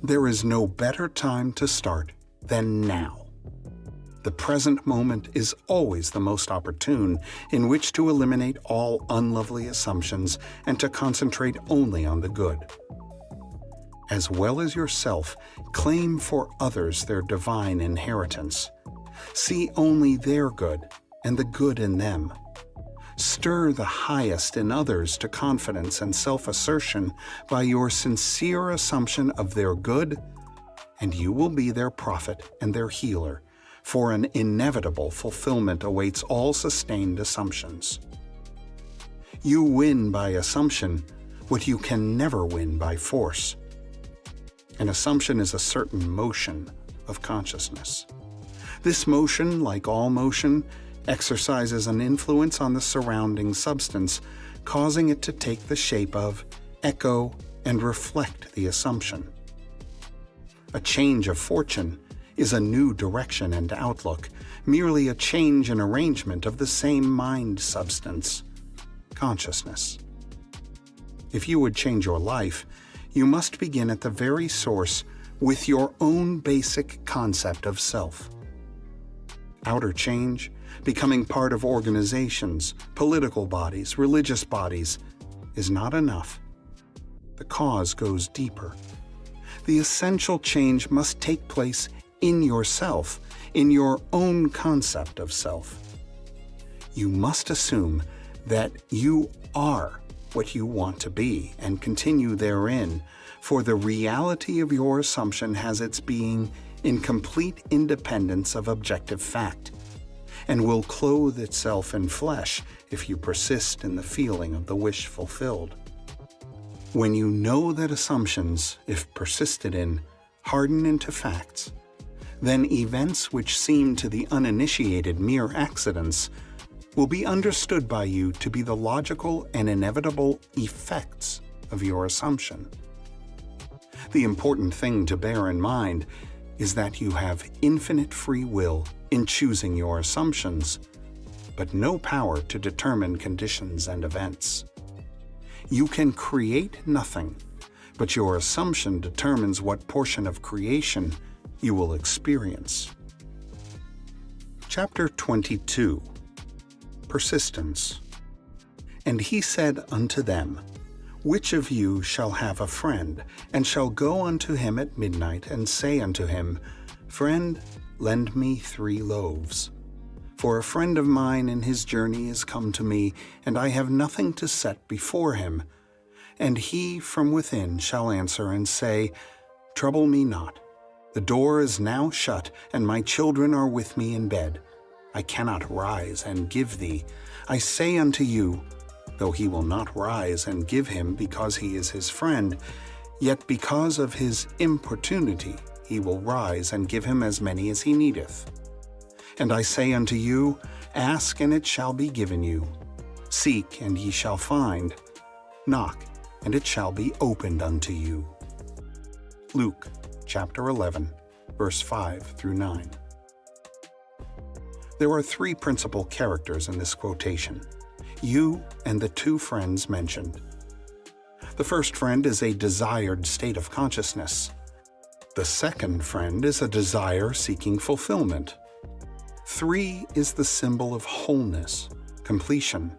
B: There is no better time to start than now. The present moment is always the most opportune in which to eliminate all unlovely assumptions and to concentrate only on the good. As well as yourself, claim for others their divine inheritance. See only their good and the good in them. Stir the highest in others to confidence and self-assertion by your sincere assumption of their good, and you will be their prophet and their healer, for an inevitable fulfillment awaits all sustained assumptions. You win by assumption what you can never win by force. An assumption is a certain motion of consciousness. This motion, like all motion, exercises an influence on the surrounding substance, causing it to take the shape of, echo, and reflect the assumption. A change of fortune is a new direction and outlook, merely a change in arrangement of the same mind substance, consciousness. If you would change your life, you must begin at the very source with your own basic concept of self. Outer change, Becoming part of organizations, political bodies, religious bodies is not enough. The cause goes deeper. The essential change must take place in yourself, in your own concept of self. You must assume that you are what you want to be and continue therein, for the reality of your assumption has its being in complete independence of objective fact, and will clothe itself in flesh if you persist in the feeling of the wish fulfilled. When you know that assumptions, if persisted in, harden into facts, then events which seem to the uninitiated mere accidents will be understood by you to be the logical and inevitable effects of your assumption. The important thing to bear in mind is that you have infinite free will in choosing your assumptions, but no power to determine conditions and events. You can create nothing, but your assumption determines what portion of creation you will experience. Chapter 22. Persistence. And he said unto them, Which of you shall have a friend, and shall go unto him at midnight, and say unto him, Friend, lend me 3 loaves. For a friend of mine in his journey is come to me, and I have nothing to set before him. And he from within shall answer and say, Trouble me not. The door is now shut, and my children are with me in bed. I cannot rise and give thee. I say unto you, though he will not rise and give him because he is his friend, yet because of his importunity he will rise and give him as many as he needeth. And I say unto you, Ask, and it shall be given you. Seek, and ye shall find. Knock, and it shall be opened unto you. Luke chapter 11, verse 5 through 9. There are 3 principal characters in this quotation: you and the 2 friends mentioned. The first friend is a desired state of consciousness. The second friend is a desire seeking fulfillment. 3 is the symbol of wholeness, completion.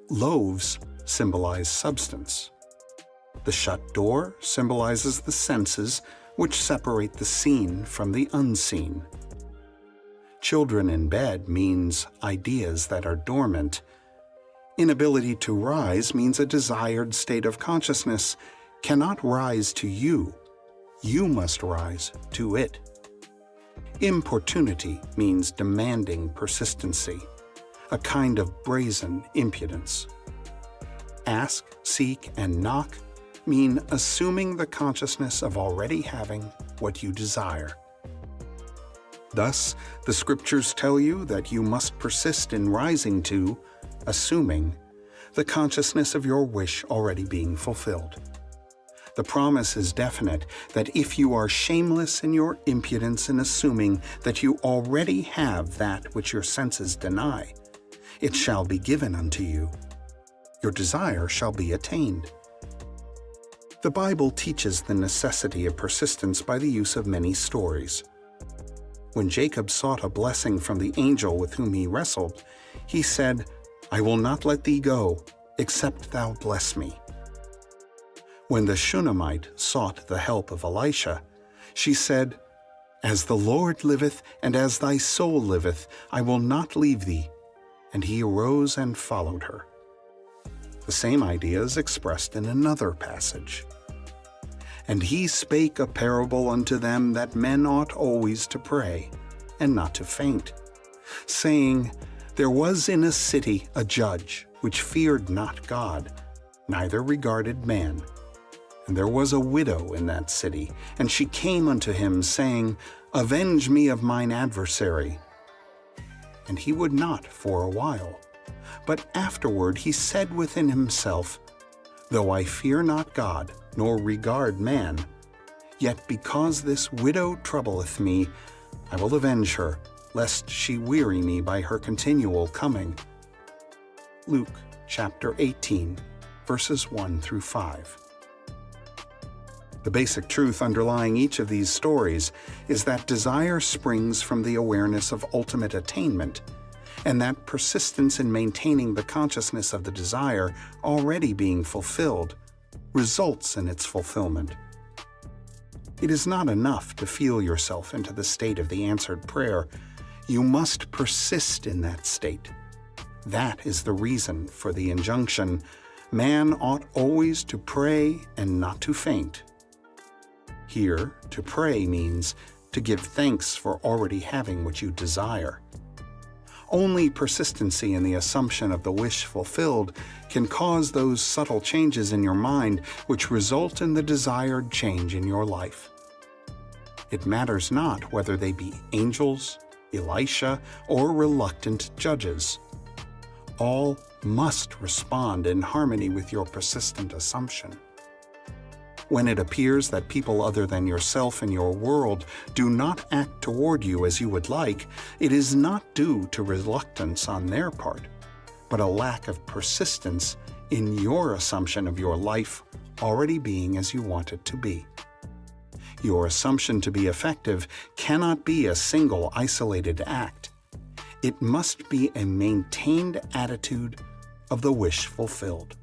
B: Loaves symbolize substance. The shut door symbolizes the senses, which separate the seen from the unseen. Children in bed means ideas that are dormant. Inability to rise means a desired state of consciousness cannot rise to you. You must rise to it. Importunity means demanding persistency, a kind of brazen impudence. Ask, seek, and knock mean assuming the consciousness of already having what you desire. Thus, the scriptures tell you that you must persist in rising to, assuming, the consciousness of your wish already being fulfilled. The promise is definite that if you are shameless in your impudence in assuming that you already have that which your senses deny, it shall be given unto you. Your desire shall be attained. The Bible teaches the necessity of persistence by the use of many stories. When Jacob sought a blessing from the angel with whom he wrestled, he said, I will not let thee go, except thou bless me. When the Shunammite sought the help of Elisha, she said, As the Lord liveth, and as thy soul liveth, I will not leave thee. And he arose and followed her. The same idea is expressed in another passage. And he spake a parable unto them that men ought always to pray, and not to faint, saying, There was in a city a judge, which feared not God, neither regarded man. And there was a widow in that city, and she came unto him, saying, Avenge me of mine adversary. And he would not for a while. But afterward he said within himself, Though I fear not God, nor regard man, yet because this widow troubleth me, I will avenge her, lest she weary me by her continual coming. Luke chapter 18, verses 1 through 5. The basic truth underlying each of these stories is that desire springs from the awareness of ultimate attainment and that persistence in maintaining the consciousness of the desire already being fulfilled results in its fulfillment. It is not enough to feel yourself into the state of the answered prayer. You must persist in that state. That is the reason for the injunction, "Man ought always to pray and not to faint." Here, to pray means to give thanks for already having what you desire. Only persistency in the assumption of the wish fulfilled can cause those subtle changes in your mind which result in the desired change in your life. It matters not whether they be angels, Elisha, or reluctant judges. All must respond in harmony with your persistent assumption. When it appears that people other than yourself and your world do not act toward you as you would like, it is not due to reluctance on their part, but a lack of persistence in your assumption of your life already being as you want it to be. Your assumption to be effective cannot be a single isolated act. It must be a maintained attitude of the wish fulfilled.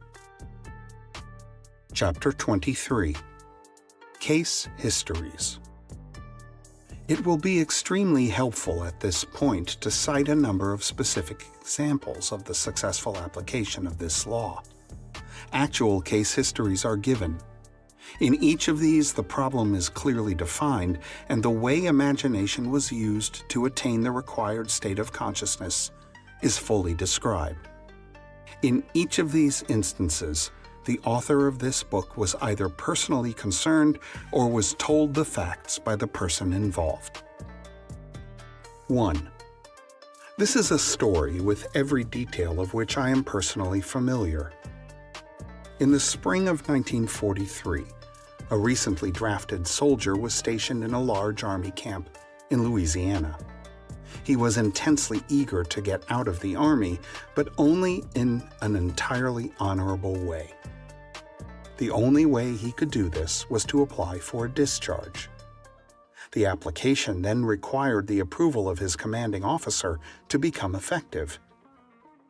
B: Chapter 23. Case Histories. It will be extremely helpful at this point to cite a number of specific examples of the successful application of this law. Actual case histories are given. In each of these, the problem is clearly defined, and the way imagination was used to attain the required state of consciousness is fully described. In each of these instances, the author of this book was either personally concerned or was told the facts by the person involved. 1. This is a story with every detail of which I am personally familiar. In the spring of 1943, a recently drafted soldier was stationed in a large army camp in Louisiana. He was intensely eager to get out of the army, but only in an entirely honorable way. The only way he could do this was to apply for a discharge. The application then required the approval of his commanding officer to become effective.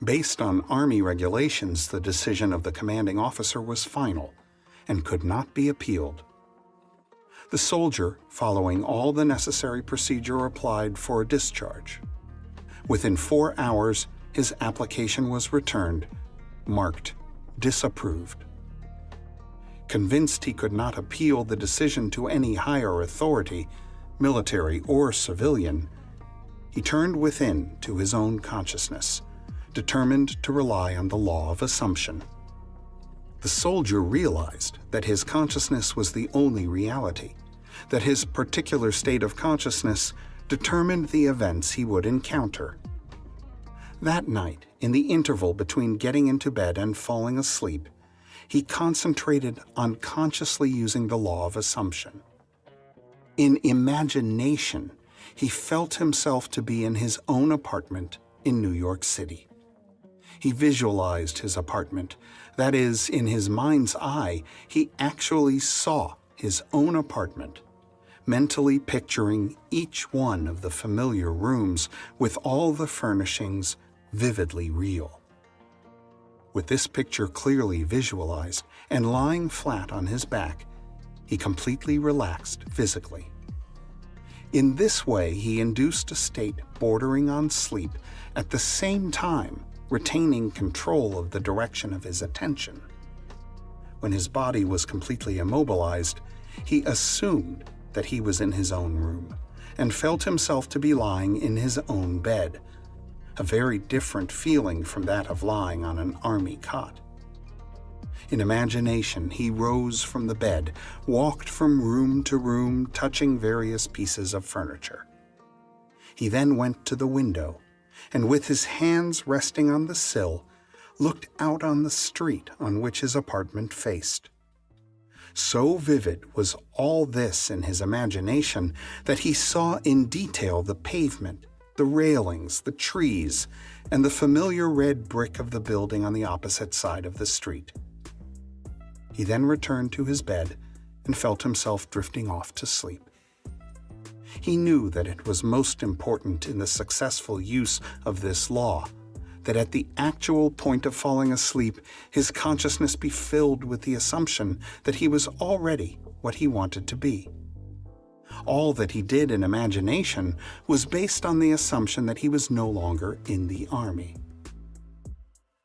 B: Based on Army regulations, the decision of the commanding officer was final and could not be appealed. The soldier, following all the necessary procedure, applied for a discharge. Within 4 hours, his application was returned, marked disapproved. Convinced he could not appeal the decision to any higher authority, military or civilian, he turned within to his own consciousness, determined to rely on the law of assumption. The soldier realized that his consciousness was the only reality, that his particular state of consciousness determined the events he would encounter. That night, in the interval between getting into bed and falling asleep, he concentrated on consciously using the law of assumption. In imagination, he felt himself to be in his own apartment in New York City. He visualized his apartment. That is, in his mind's eye, he actually saw his own apartment, mentally picturing each one of the familiar rooms with all the furnishings vividly real. With this picture clearly visualized and lying flat on his back, he completely relaxed physically. In this way, he induced a state bordering on sleep, at the same time retaining control of the direction of his attention. When his body was completely immobilized, he assumed that he was in his own room and felt himself to be lying in his own bed, a very different feeling from that of lying on an army cot. In imagination, he rose from the bed, walked from room to room, touching various pieces of furniture. He then went to the window, and with his hands resting on the sill, looked out on the street on which his apartment faced. So vivid was all this in his imagination that he saw in detail the pavement, the railings, the trees, and the familiar red brick of the building on the opposite side of the street. He then returned to his bed and felt himself drifting off to sleep. He knew that it was most important in the successful use of this law that at the actual point of falling asleep, his consciousness be filled with the assumption that he was already what he wanted to be. All that he did in imagination was based on the assumption that he was no longer in the army.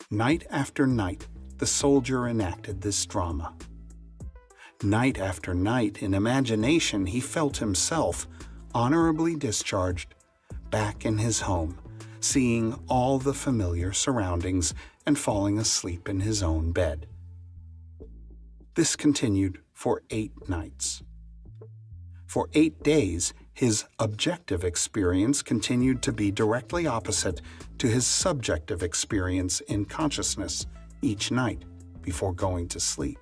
B: Night after night, the soldier enacted this drama. Night after night, in imagination, he felt himself, honorably discharged, back in his home, seeing all the familiar surroundings and falling asleep in his own bed. This continued for 8 nights. For 8 days, his objective experience continued to be directly opposite to his subjective experience in consciousness each night before going to sleep.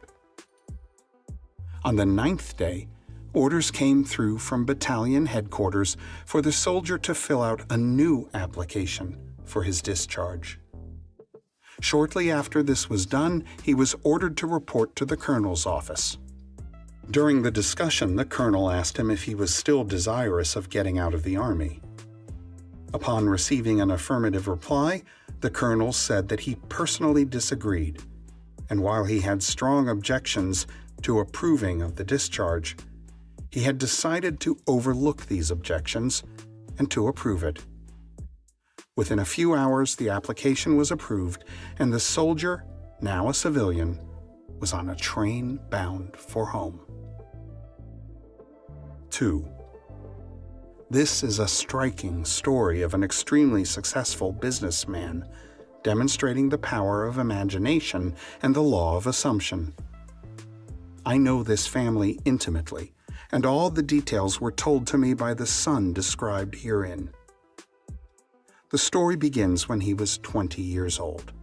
B: On the 9th day, orders came through from battalion headquarters for the soldier to fill out a new application for his discharge. Shortly after this was done, he was ordered to report to the colonel's office. During the discussion, the colonel asked him if he was still desirous of getting out of the army. Upon receiving an affirmative reply, the colonel said that he personally disagreed, and while he had strong objections to approving of the discharge, he had decided to overlook these objections and to approve it. Within a few hours, the application was approved, and the soldier, now a civilian, was on a train bound for home. 2. This is a striking story of an extremely successful businessman, demonstrating the power of imagination and the law of assumption. I know this family intimately, and all the details were told to me by the son described herein. The story begins when he was 20 years old.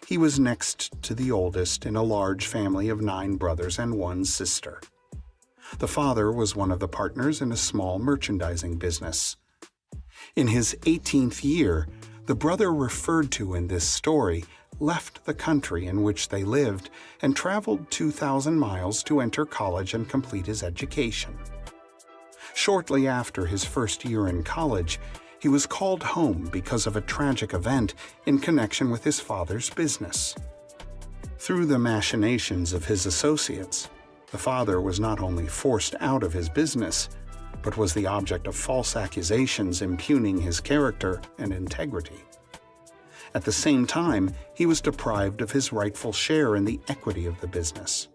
B: He was next to the oldest in a large family of 9 brothers and 1 sister. The father was one of the partners in a small merchandising business. In his 18th year, the brother referred to in this story left the country in which they lived and traveled 2,000 miles to enter college and complete his education. Shortly after his first year in college, he was called home because of a tragic event in connection with his father's business. Through the machinations of his associates, the father was not only forced out of his business, but was the object of false accusations impugning his character and integrity. At the same time, he was deprived of his rightful share in the equity of the business.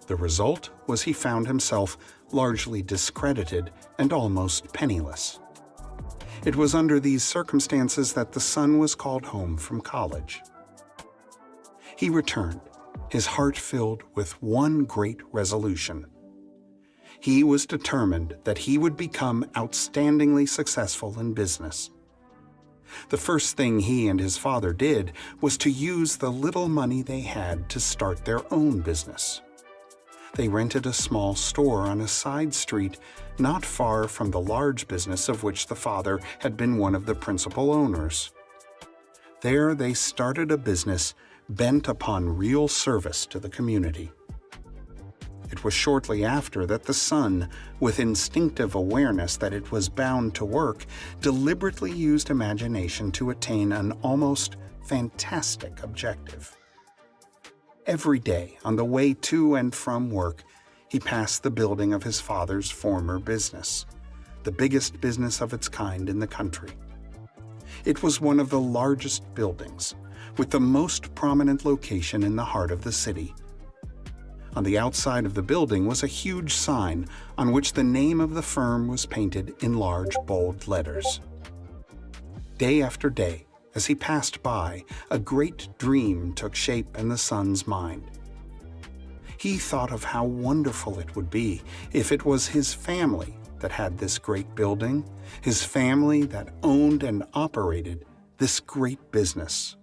B: The result was he found himself largely discredited and almost penniless. It was under these circumstances that the son was called home from college. He returned, his heart filled with one great resolution. He was determined that he would become outstandingly successful in business. The first thing he and his father did was to use the little money they had to start their own business. They rented a small store on a side street not far from the large business of which the father had been one of the principal owners. There they started a business bent upon real service to the community. It was shortly after that the son, with instinctive awareness that it was bound to work, deliberately used imagination to attain an almost fantastic objective. Every day, on the way to and from work, he passed the building of his father's former business, the biggest business of its kind in the country. It was one of the largest buildings, with the most prominent location in the heart of the city. On the outside of the building was a huge sign on which the name of the firm was painted in large, bold letters. Day after day, as he passed by, a great dream took shape in the son's mind. He thought of how wonderful it would be if it was his family that had this great building, his family that owned and operated this great business.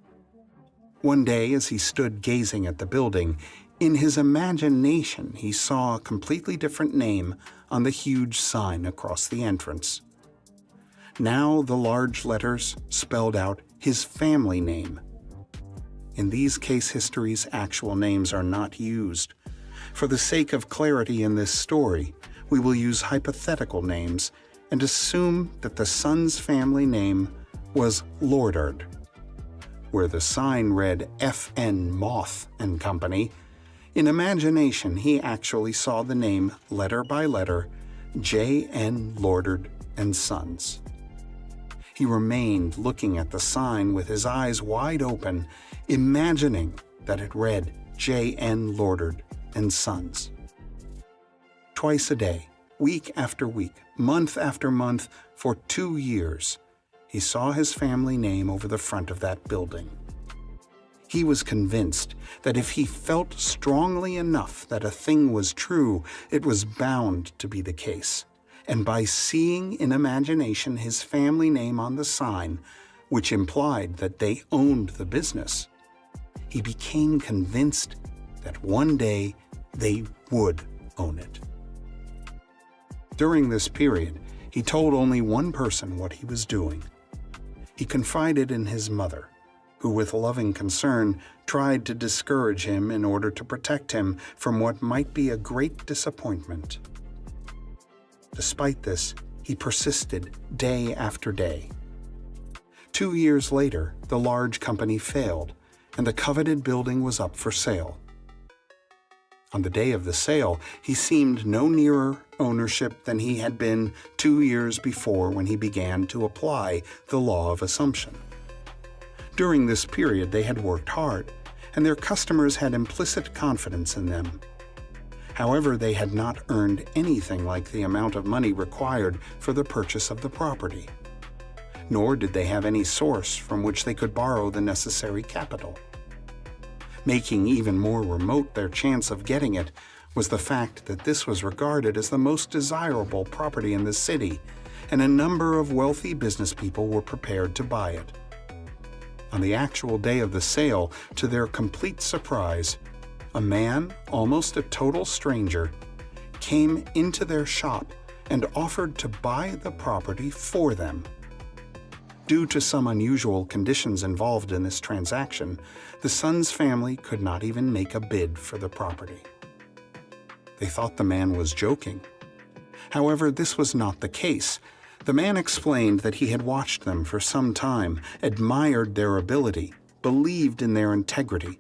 B: One day, as he stood gazing at the building, in his imagination he saw a completely different name on the huge sign across the entrance. Now the large letters spelled out his family name. In these case histories, actual names are not used. For the sake of clarity in this story, we will use hypothetical names and assume that the son's family name was Lordard. Where the sign read F.N. Moth and Company, in imagination he actually saw the name letter by letter, J.N. Lordard and Sons. He remained looking at the sign with his eyes wide open, imagining that it read J.N. Lordard and Sons. Twice a day, week after week, month after month, for 2 years, he saw his family name over the front of that building. He was convinced that if he felt strongly enough that a thing was true, it was bound to be the case. And by seeing in imagination his family name on the sign, which implied that they owned the business, he became convinced that one day they would own it. During this period, he told only one person what he was doing. He confided in his mother, who with loving concern tried to discourage him in order to protect him from what might be a great disappointment. Despite this, he persisted day after day. 2 years later, the large company failed, and the coveted building was up for sale. On the day of the sale, he seemed no nearer ownership than he had been 2 years before when he began to apply the law of assumption. During this period, they had worked hard, and their customers had implicit confidence in them. However, they had not earned anything like the amount of money required for the purchase of the property. Nor did they have any source from which they could borrow the necessary capital. Making even more remote their chance of getting it was the fact that this was regarded as the most desirable property in the city, and a number of wealthy business people were prepared to buy it. On the actual day of the sale, to their complete surprise, a man, almost a total stranger, came into their shop and offered to buy the property for them. Due to some unusual conditions involved in this transaction, the Sons family could not even make a bid for the property. They thought the man was joking. However, this was not the case. The man explained that he had watched them for some time, admired their ability, believed in their integrity,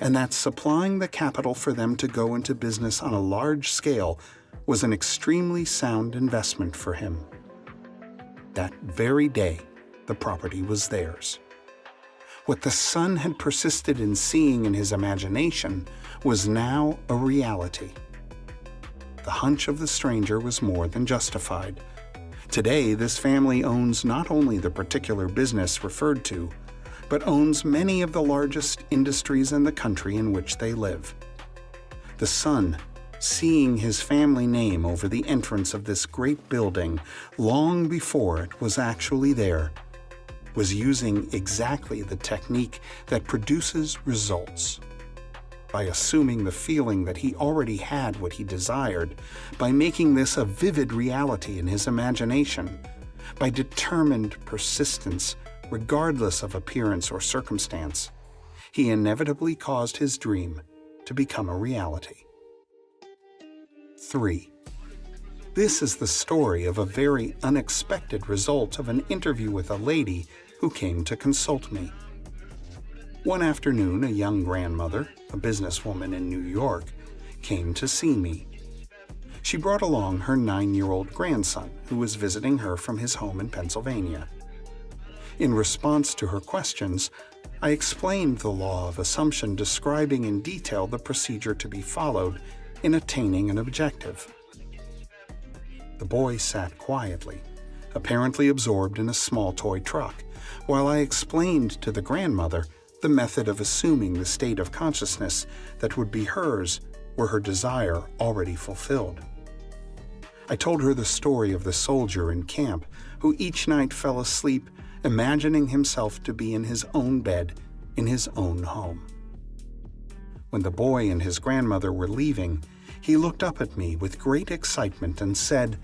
B: and that supplying the capital for them to go into business on a large scale was an extremely sound investment for him. That very day, the property was theirs. What the son had persisted in seeing in his imagination was now a reality. The hunch of the stranger was more than justified. Today, this family owns not only the particular business referred to, but owns many of the largest industries in the country in which they live. The son, seeing his family name over the entrance of this great building long before it was actually there, was using exactly the technique that produces results. By assuming the feeling that he already had what he desired, by making this a vivid reality in his imagination, by determined persistence, regardless of appearance or circumstance, he inevitably caused his dream to become a reality. 3. This is the story of a very unexpected result of an interview with a lady who came to consult me. One afternoon, a young grandmother, a businesswoman in New York, came to see me. She brought along her 9-year-old grandson, who was visiting her from his home in Pennsylvania. In response to her questions, I explained the law of assumption, describing in detail the procedure to be followed in attaining an objective. The boy sat quietly, apparently absorbed in a small toy truck, while I explained to the grandmother the method of assuming the state of consciousness that would be hers were her desire already fulfilled. I told her the story of the soldier in camp who each night fell asleep imagining himself to be in his own bed in his own home. When the boy and his grandmother were leaving, he looked up at me with great excitement and said,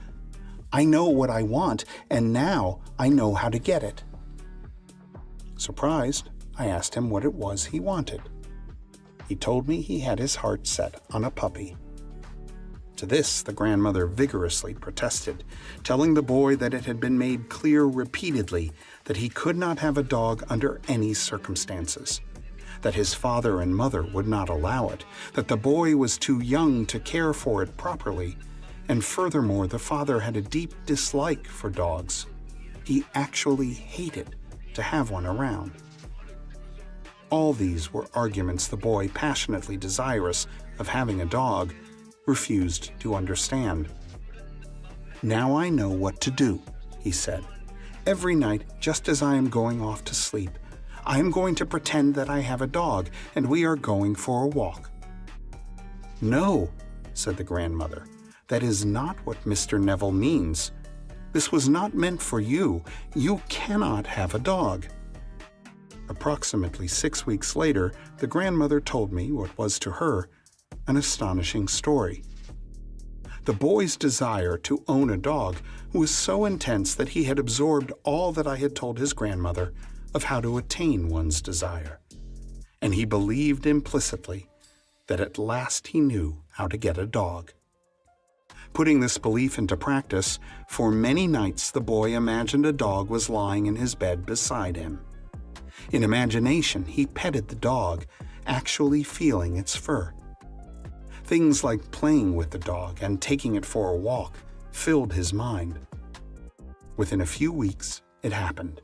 B: "I know what I want, and now I know how to get it." Surprised, I asked him what it was he wanted. He told me he had his heart set on a puppy. To this, the grandmother vigorously protested, telling the boy that it had been made clear repeatedly that he could not have a dog under any circumstances, that his father and mother would not allow it, that the boy was too young to care for it properly, and furthermore, the father had a deep dislike for dogs. He actually hated to have one around. All these were arguments the boy, passionately desirous of having a dog, refused to understand. "Now I know what to do," he said. "Every night, just as I am going off to sleep, I am going to pretend that I have a dog and we are going for a walk." "No," said the grandmother, "that is not what Mr. Neville means. This was not meant for you. You cannot have a dog." Approximately 6 weeks later, the grandmother told me what was to her an astonishing story. The boy's desire to own a dog was so intense that he had absorbed all that I had told his grandmother of how to attain one's desire, and he believed implicitly that at last he knew how to get a dog. Putting this belief into practice, for many nights the boy imagined a dog was lying in his bed beside him. In imagination, he petted the dog, actually feeling its fur. Things like playing with the dog and taking it for a walk filled his mind. Within a few weeks, it happened.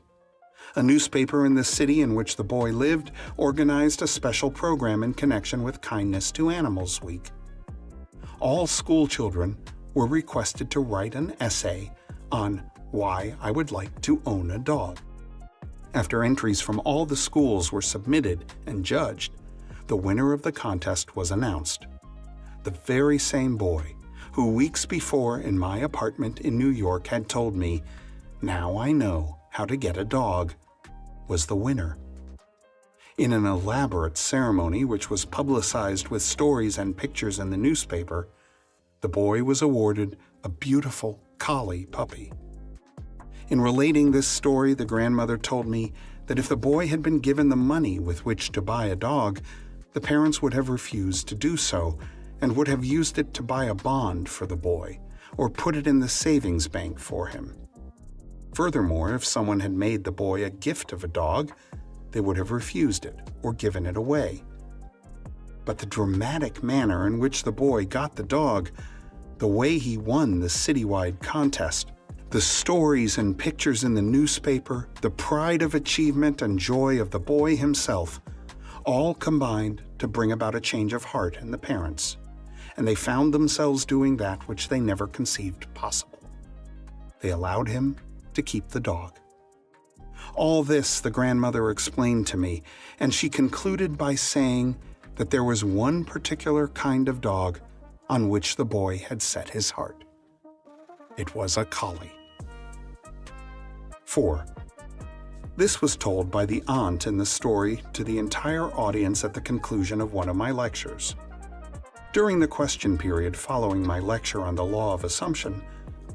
B: A newspaper in the city in which the boy lived organized a special program in connection with Kindness to Animals Week. All school children were requested to write an essay on why I would like to own a dog. After entries from all the schools were submitted and judged, the winner of the contest was announced. The very same boy who weeks before in my apartment in New York had told me, "Now I know how to get a dog," was the winner. In an elaborate ceremony which was publicized with stories and pictures in the newspaper, the boy was awarded a beautiful collie puppy. In relating this story, the grandmother told me that if the boy had been given the money with which to buy a dog, the parents would have refused to do so and would have used it to buy a bond for the boy or put it in the savings bank for him. Furthermore, if someone had made the boy a gift of a dog, they would have refused it or given it away. But the dramatic manner in which the boy got the dog, the way he won the citywide contest, the stories and pictures in the newspaper, the pride of achievement and joy of the boy himself, all combined to bring about a change of heart in the parents, and they found themselves doing that which they never conceived possible. They allowed him to keep the dog. All this the grandmother explained to me, and she concluded by saying that there was one particular kind of dog on which the boy had set his heart. It was a collie. 4. This was told by the aunt in the story to the entire audience at the conclusion of one of my lectures. During the question period following my lecture on the law of assumption,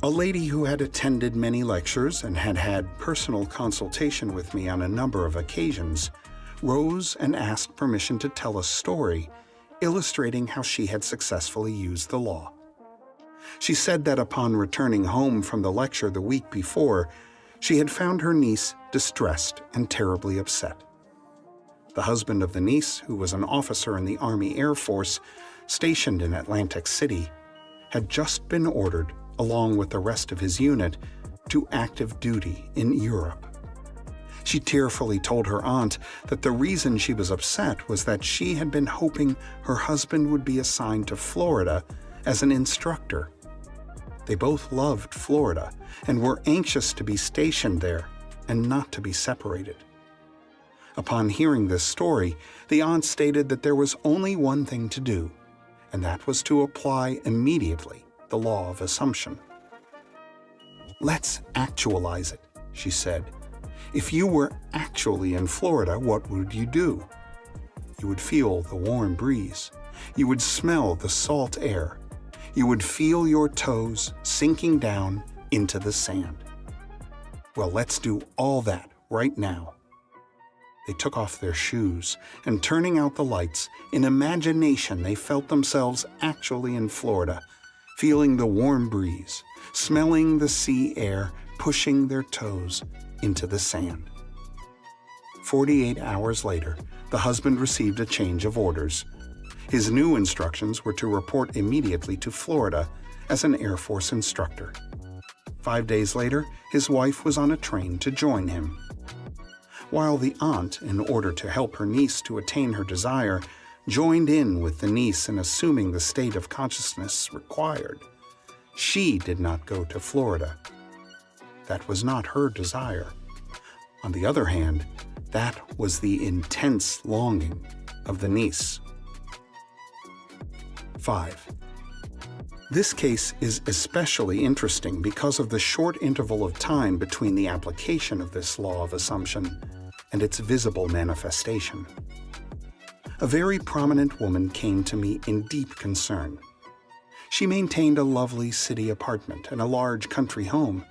B: a lady who had attended many lectures and had had personal consultation with me on a number of occasions rose and asked permission to tell a story illustrating how she had successfully used the law. She said that upon returning home from the lecture the week before, she had found her niece distressed and terribly upset. The husband of the niece, who was an officer in the Army Air Force stationed in Atlantic City, had just been ordered, along with the rest of his unit, to active duty in Europe. She tearfully told her aunt that the reason she was upset was that she had been hoping her husband would be assigned to Florida as an instructor. They both loved Florida and were anxious to be stationed there and not to be separated. Upon hearing this story, the aunt stated that there was only one thing to do, and that was to apply immediately the law of assumption. "Let's actualize it," she said. "If you were actually in Florida, what would you do? You would feel the warm breeze. You would smell the salt air. You would feel your toes sinking down into the sand. Well, let's do all that right now." They took off their shoes, and turning out the lights, in imagination they felt themselves actually in Florida, feeling the warm breeze, smelling the sea air pushing their toes into the sand. 48 hours later, the husband received a change of orders. His new instructions were to report immediately to Florida as an Air Force instructor. 5 days later, his wife was on a train to join him. While the aunt, in order to help her niece to attain her desire, joined in with the niece in assuming the state of consciousness required, she did not go to Florida. That was not her desire. On the other hand, that was the intense longing of the niece. 5. This case is especially interesting because of the short interval of time between the application of this law of assumption and its visible manifestation. A very prominent woman came to me in deep concern. She maintained a lovely city apartment and a large country home,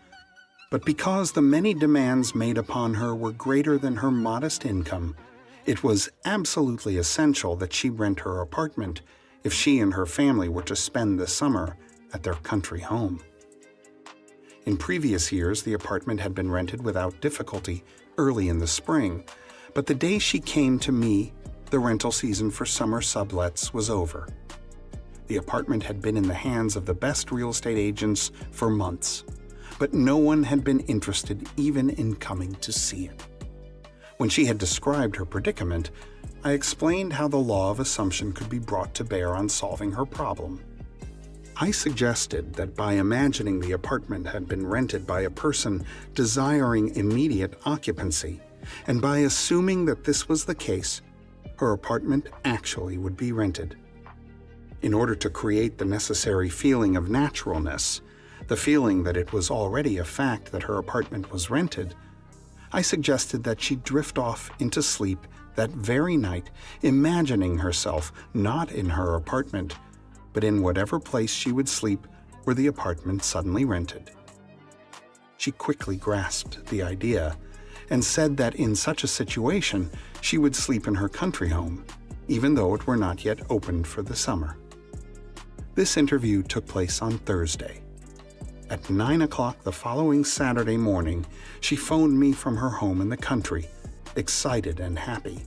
B: but because the many demands made upon her were greater than her modest income, it was absolutely essential that she rent her apartment if she and her family were to spend the summer at their country home. In previous years, the apartment had been rented without difficulty early in the spring, but the day she came to me, the rental season for summer sublets was over. The apartment had been in the hands of the best real estate agents for months, but no one had been interested even in coming to see it. When she had described her predicament, I explained how the law of assumption could be brought to bear on solving her problem. I suggested that by imagining the apartment had been rented by a person desiring immediate occupancy, and by assuming that this was the case, her apartment actually would be rented. In order to create the necessary feeling of naturalness, the feeling that it was already a fact that her apartment was rented, I suggested that she drift off into sleep that very night, imagining herself not in her apartment, but in whatever place she would sleep were the apartment suddenly rented. She quickly grasped the idea and said that in such a situation she would sleep in her country home, even though it were not yet opened for the summer. This interview took place on Thursday. At 9 o'clock the following Saturday morning, she phoned me from her home in the country, excited and happy.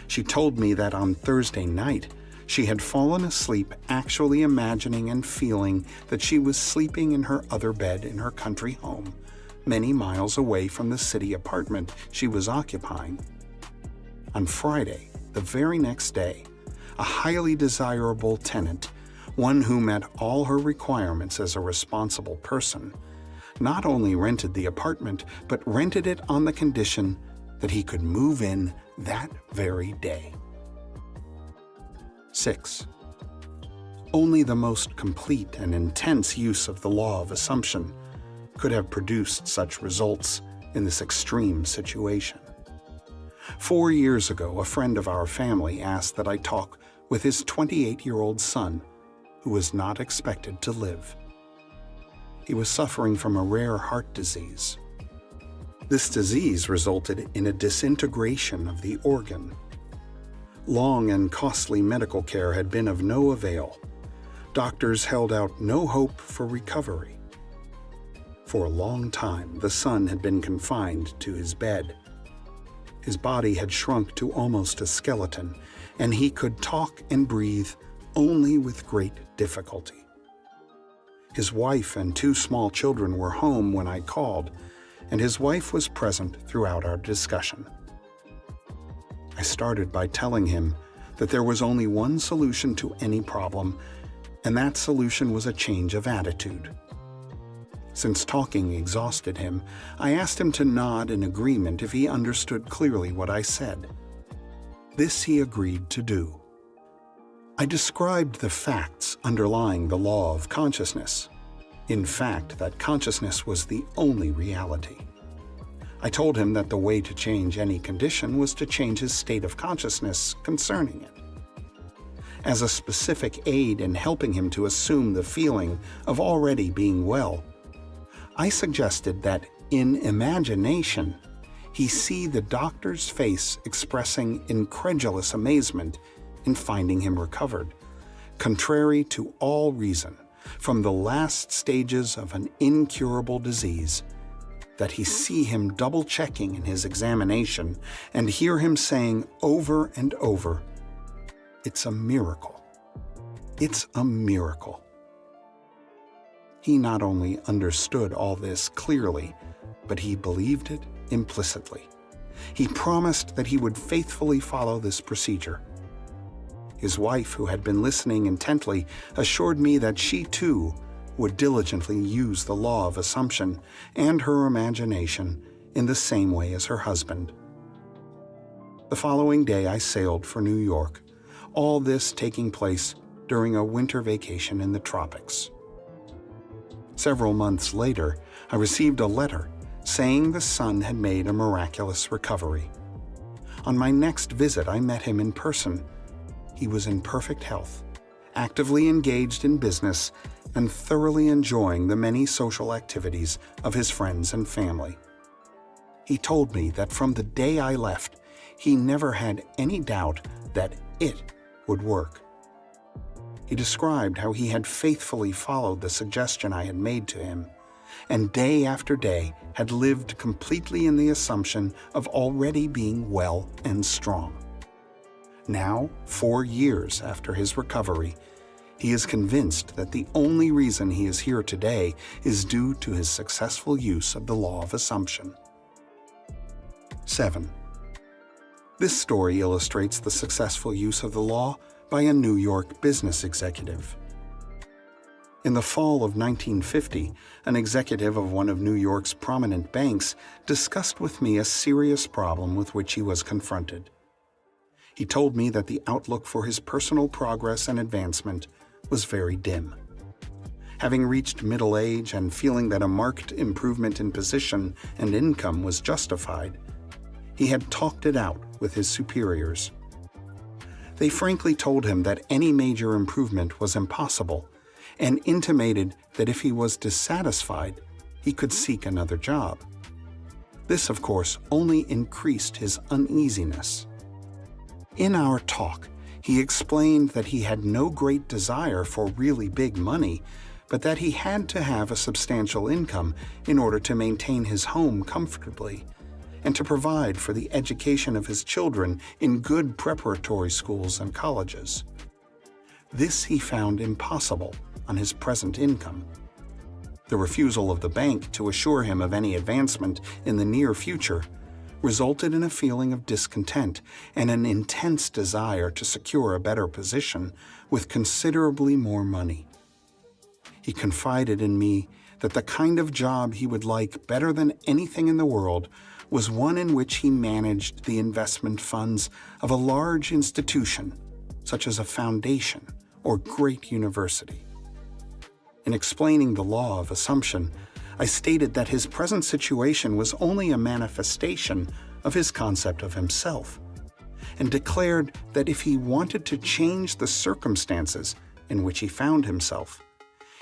B: She told me that on Thursday night, she had fallen asleep actually imagining and feeling that she was sleeping in her other bed in her country home, many miles away from the city apartment she was occupying. On Friday, the very next day, a highly desirable tenant, one who met all her requirements as a responsible person, not only rented the apartment, but rented it on the condition that he could move in that very day. 6. Only the most complete and intense use of the law of assumption could have produced such results in this extreme situation. 4 years ago, a friend of our family asked that I talk with his 28-year-old son, who was not expected to live. He was suffering from a rare heart disease. This disease resulted in a disintegration of the organ. Long and costly medical care had been of no avail. Doctors held out no hope for recovery. For a long time, the son had been confined to his bed. His body had shrunk to almost a skeleton, and he could talk and breathe only with great difficulty. His wife and 2 small children were home when I called, and his wife was present throughout our discussion. I started by telling him that there was only one solution to any problem, and that solution was a change of attitude. Since talking exhausted him, I asked him to nod in agreement if he understood clearly what I said. This he agreed to do. I described the facts underlying the law of consciousness. In fact, that consciousness was the only reality. I told him that the way to change any condition was to change his state of consciousness concerning it. As a specific aid in helping him to assume the feeling of already being well, I suggested that in imagination, he see the doctor's face expressing incredulous amazement in finding him recovered, contrary to all reason, from the last stages of an incurable disease, that he see him double-checking in his examination and hear him saying over and over, "It's a miracle. It's a miracle." He not only understood all this clearly, but he believed it implicitly. He promised that he would faithfully follow this procedure. His wife, who had been listening intently, assured me that she too would diligently use the law of assumption and her imagination in the same way as her husband. The following day I sailed for New York, all this taking place during a winter vacation in the tropics. Several months later, I received a letter saying the son had made a miraculous recovery. On my next visit, I met him in person. He was in perfect health, actively engaged in business, and thoroughly enjoying the many social activities of his friends and family. He told me that from the day I left, he never had any doubt that it would work. He described how he had faithfully followed the suggestion I had made to him, and day after day had lived completely in the assumption of already being well and strong. Now, 4 years after his recovery, he is convinced that the only reason he is here today is due to his successful use of the law of assumption. 7. This story illustrates the successful use of the law by a New York business executive. In the fall of 1950, an executive of one of New York's prominent banks discussed with me a serious problem with which he was confronted. He told me that the outlook for his personal progress and advancement was very dim. Having reached middle age and feeling that a marked improvement in position and income was justified, he had talked it out with his superiors. They frankly told him that any major improvement was impossible and intimated that if he was dissatisfied, he could seek another job. This, of course, only increased his uneasiness. In our talk, he explained that he had no great desire for really big money, but that he had to have a substantial income in order to maintain his home comfortably and to provide for the education of his children in good preparatory schools and colleges. This he found impossible on his present income. The refusal of the bank to assure him of any advancement in the near future resulted in a feeling of discontent and an intense desire to secure a better position with considerably more money. He confided in me that the kind of job he would like better than anything in the world was one in which he managed the investment funds of a large institution, such as a foundation or great university. In explaining the law of assumption, I stated that his present situation was only a manifestation of his concept of himself, and declared that if he wanted to change the circumstances in which he found himself,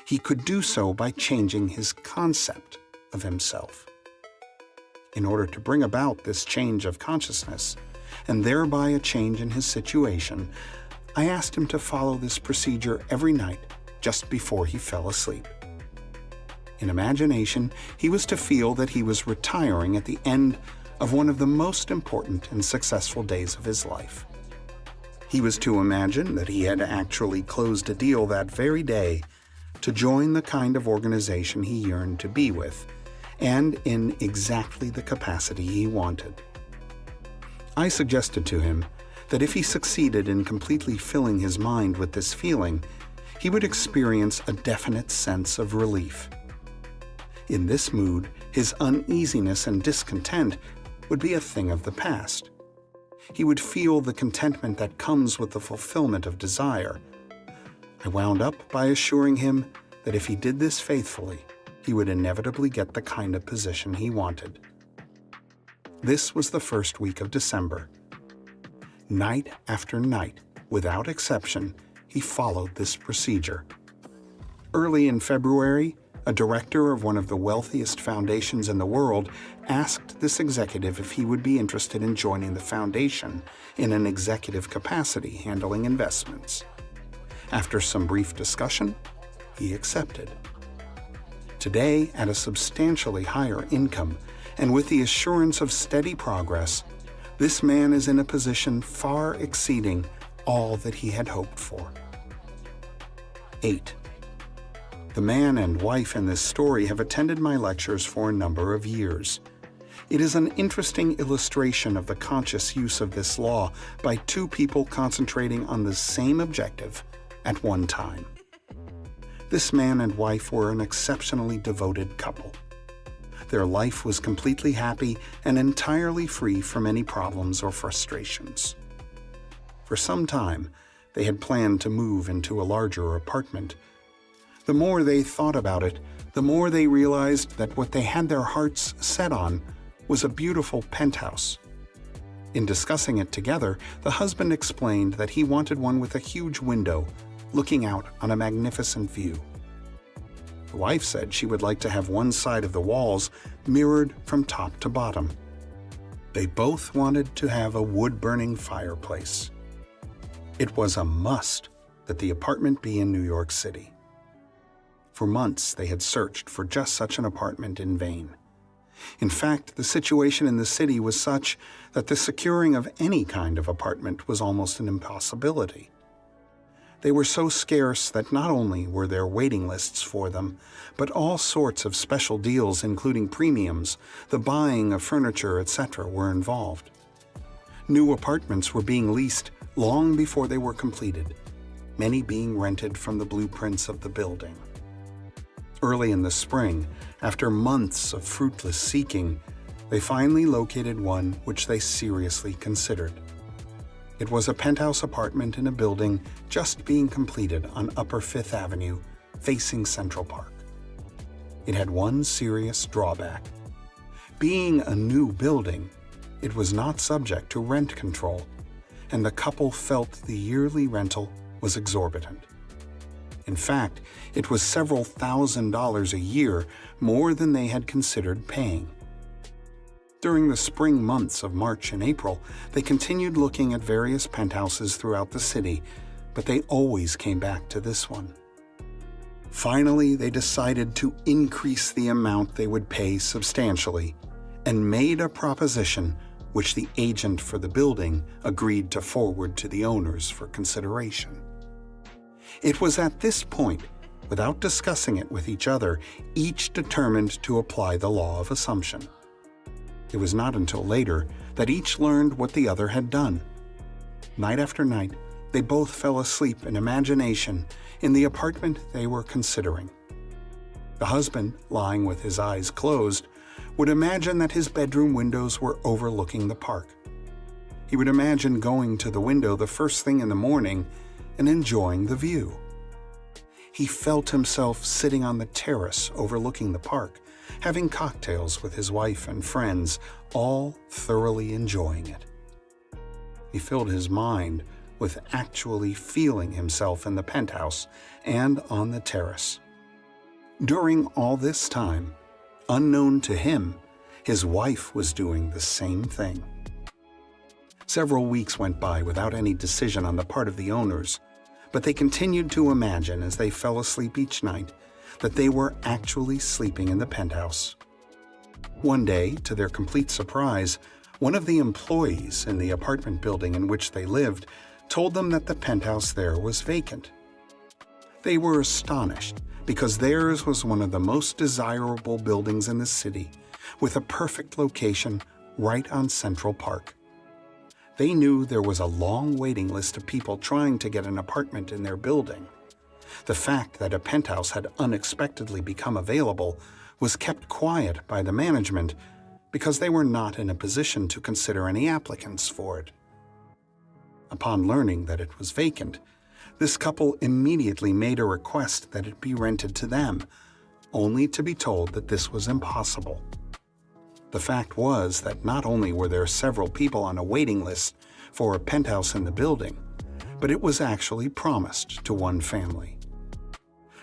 B: he could do so by changing his concept of himself. In order to bring about this change of consciousness, and thereby a change in his situation, I asked him to follow this procedure every night just before he fell asleep. In imagination, he was to feel that he was retiring at the end of one of the most important and successful days of his life. He was to imagine that he had actually closed a deal that very day to join the kind of organization he yearned to be with, and in exactly the capacity he wanted. I suggested to him that if he succeeded in completely filling his mind with this feeling, he would experience a definite sense of relief. In this mood, his uneasiness and discontent would be a thing of the past. He would feel the contentment that comes with the fulfillment of desire. I wound up by assuring him that if he did this faithfully, he would inevitably get the kind of position he wanted. This was the first week of December. Night after night, without exception, he followed this procedure. Early in February, a director of one of the wealthiest foundations in the world asked this executive if he would be interested in joining the foundation in an executive capacity handling investments. After some brief discussion, he accepted. Today, at a substantially higher income, and with the assurance of steady progress, this man is in a position far exceeding all that he had hoped for. 8. The man and wife in this story have attended my lectures for a number of years. It is an interesting illustration of the conscious use of this law by two people concentrating on the same objective at one time. This man and wife were an exceptionally devoted couple. Their life was completely happy and entirely free from any problems or frustrations. For some time, they had planned to move into a larger apartment. The more they thought about it, the more they realized that what they had their hearts set on was a beautiful penthouse. In discussing it together, the husband explained that he wanted one with a huge window looking out on a magnificent view. The wife said she would like to have one side of the walls mirrored from top to bottom. They both wanted to have a wood-burning fireplace. It was a must that the apartment be in New York City. For months, they had searched for just such an apartment in vain. In fact, the situation in the city was such that the securing of any kind of apartment was almost an impossibility. They were so scarce that not only were there waiting lists for them, but all sorts of special deals, including premiums, the buying of furniture, etc., were involved. New apartments were being leased long before they were completed, many being rented from the blueprints of the building. Early in the spring, after months of fruitless seeking, they finally located one which they seriously considered. It was a penthouse apartment in a building just being completed on Upper Fifth Avenue, facing Central Park. It had one serious drawback. Being a new building, it was not subject to rent control, and the couple felt the yearly rental was exorbitant. In fact, it was several $1,000s a year more than they had considered paying. During the spring months of March and April, they continued looking at various penthouses throughout the city, but they always came back to this one. Finally, they decided to increase the amount they would pay substantially and made a proposition which the agent for the building agreed to forward to the owners for consideration. It was at this point, without discussing it with each other, each determined to apply the law of assumption. It was not until later that each learned what the other had done. Night after night, they both fell asleep in imagination in the apartment they were considering. The husband, lying with his eyes closed, would imagine that his bedroom windows were overlooking the park. He would imagine going to the window the first thing in the morning and enjoying the view. He felt himself sitting on the terrace overlooking the park, having cocktails with his wife and friends, all thoroughly enjoying it. He filled his mind with actually feeling himself in the penthouse and on the terrace. During all this time, unknown to him, his wife was doing the same thing. Several weeks went by without any decision on the part of the owners, but they continued to imagine as they fell asleep each night that they were actually sleeping in the penthouse. One day, to their complete surprise, one of the employees in the apartment building in which they lived told them that the penthouse there was vacant. They were astonished because theirs was one of the most desirable buildings in the city, with a perfect location right on Central Park. They knew there was a long waiting list of people trying to get an apartment in their building. The fact that a penthouse had unexpectedly become available was kept quiet by the management because they were not in a position to consider any applicants for it. Upon learning that it was vacant, this couple immediately made a request that it be rented to them, only to be told that this was impossible. The fact was that not only were there several people on a waiting list for a penthouse in the building, but it was actually promised to one family.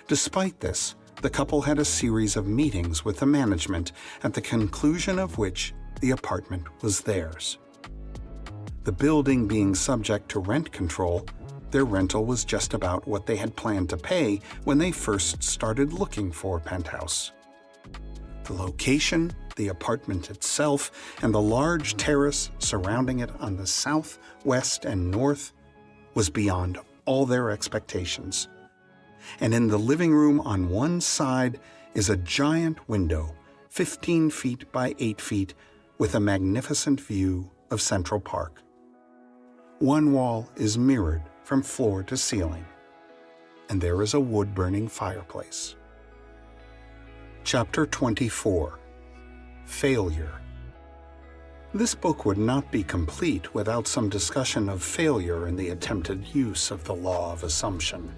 B: Despite this, the couple had a series of meetings with the management, at the conclusion of which the apartment was theirs. The building being subject to rent control, Their rental was just about what they had planned to pay when they first started looking for a penthouse. The location, the apartment itself, and the large terrace surrounding it on the south, west, and north was beyond all their expectations. And in the living room on one side is a giant window, 15 feet by 8 feet, with a magnificent view of Central Park. One wall is mirrored from floor to ceiling, and there is a wood-burning fireplace. Chapter 24. Failure. This book would not be complete without some discussion of failure in the attempted use of the law of assumption.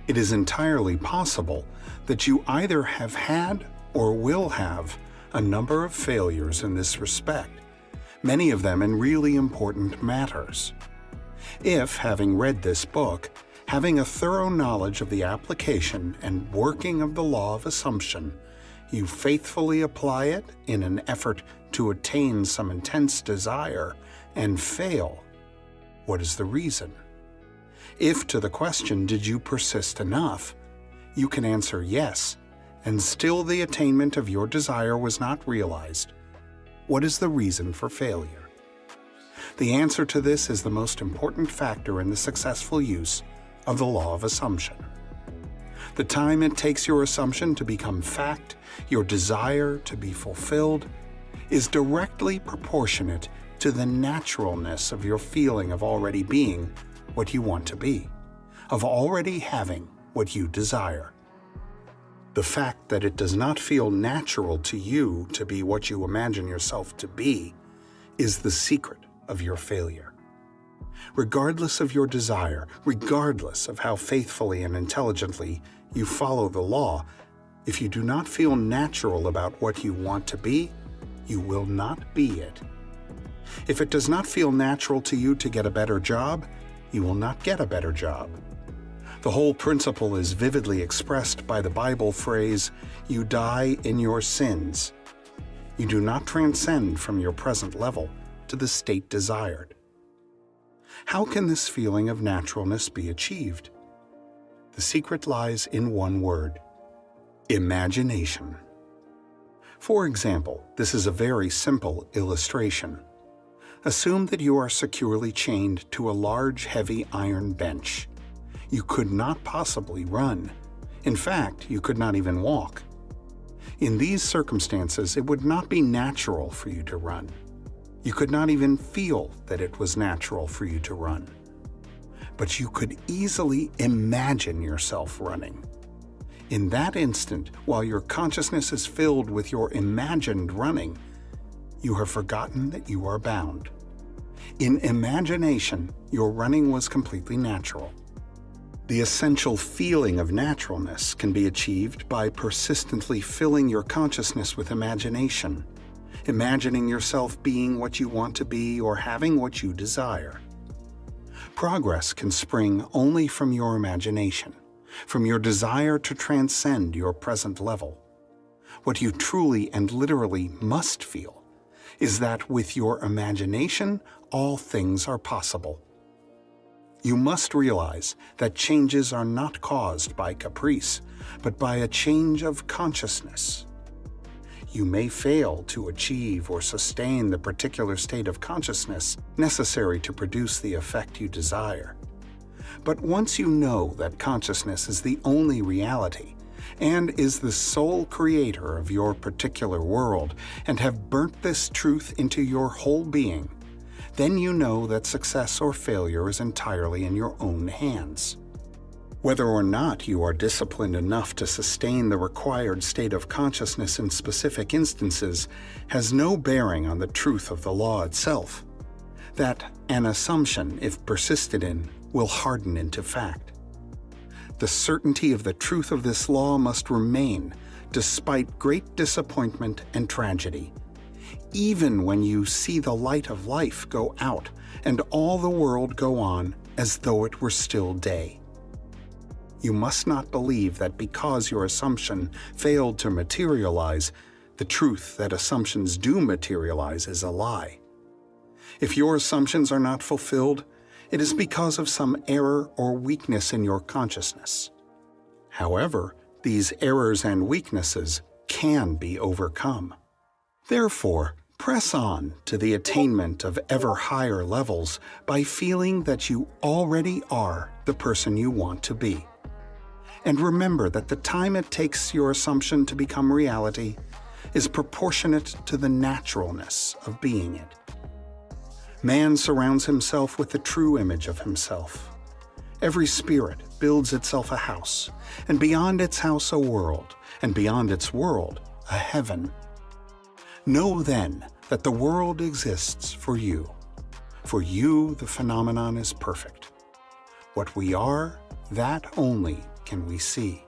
B: It is entirely possible that you either have had or will have a number of failures in this respect, many of them in really important matters. If, having read this book, having a thorough knowledge of the application and working of the law of assumption, you faithfully apply it in an effort to attain some intense desire and fail, what is the reason? If to the question, did you persist enough, you can answer yes, and still the attainment of your desire was not realized, what is the reason for failure? The answer to this is the most important factor in the successful use of the law of assumption. The time it takes your assumption to become fact, your desire to be fulfilled, is directly proportionate to the naturalness of your feeling of already being what you want to be, of already having what you desire. The fact that it does not feel natural to you to be what you imagine yourself to be is the secret of your failure. Regardless of your desire, regardless of how faithfully and intelligently you follow the law, if you do not feel natural about what you want to be, you will not be it. If it does not feel natural to you to get a better job, you will not get a better job. The whole principle is vividly expressed by the Bible phrase, "You die in your sins." You do not transcend from your present level to the state desired. How can this feeling of naturalness be achieved? The secret lies in one word: imagination. For example, this is a very simple illustration. Assume that you are securely chained to a large, heavy iron bench. You could not possibly run. In fact, you could not even walk. In these circumstances, it would not be natural for you to run. You could not even feel that it was natural for you to run. But you could easily imagine yourself running. In that instant, while your consciousness is filled with your imagined running, you have forgotten that you are bound. In imagination, your running was completely natural. The essential feeling of naturalness can be achieved by persistently filling your consciousness with imagination, imagining yourself being what you want to be or having what you desire. Progress can spring only from your imagination, from your desire to transcend your present level. What you truly and literally must feel is that with your imagination, all things are possible. You must realize that changes are not caused by caprice, but by a change of consciousness. You may fail to achieve or sustain the particular state of consciousness necessary to produce the effect you desire. But once you know that consciousness is the only reality and is the sole creator of your particular world, and have burnt this truth into your whole being, then you know that success or failure is entirely in your own hands. Whether or not you are disciplined enough to sustain the required state of consciousness in specific instances has no bearing on the truth of the law itself. That an assumption, if persisted in, will harden into fact. The certainty of the truth of this law must remain despite great disappointment and tragedy, even when you see the light of life go out and all the world go on as though it were still day. You must not believe that because your assumption failed to materialize, the truth that assumptions do materialize is a lie. If your assumptions are not fulfilled, it is because of some error or weakness in your consciousness. However, these errors and weaknesses can be overcome. Therefore, press on to the attainment of ever higher levels by feeling that you already are the person you want to be. And remember that the time it takes your assumption to become reality is proportionate to the naturalness of being it. Man surrounds himself with the true image of himself. Every spirit builds itself a house, and beyond its house a world, and beyond its world a heaven. Know then that the world exists for you. For you the phenomenon is perfect. What we are, that only can we see.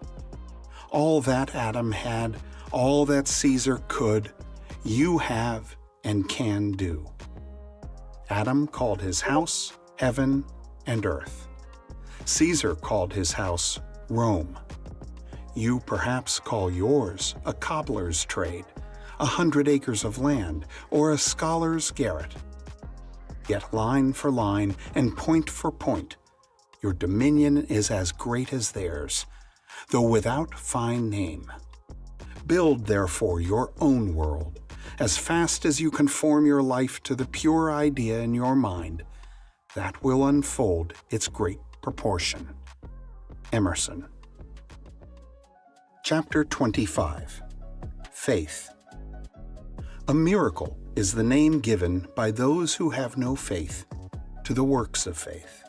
B: All that Adam had, all that Caesar could, you have and can do. Adam called his house heaven and earth. Caesar called his house Rome. You perhaps call yours a cobbler's trade, 100 acres of land, or a scholar's garret. Yet line for line and point for point, your dominion is as great as theirs, though without fine name. Build therefore your own world, as fast as you conform your life to the pure idea in your mind, that will unfold its great proportion. Emerson. Chapter 25. Faith. A miracle is the name given by those who have no faith to the works of faith.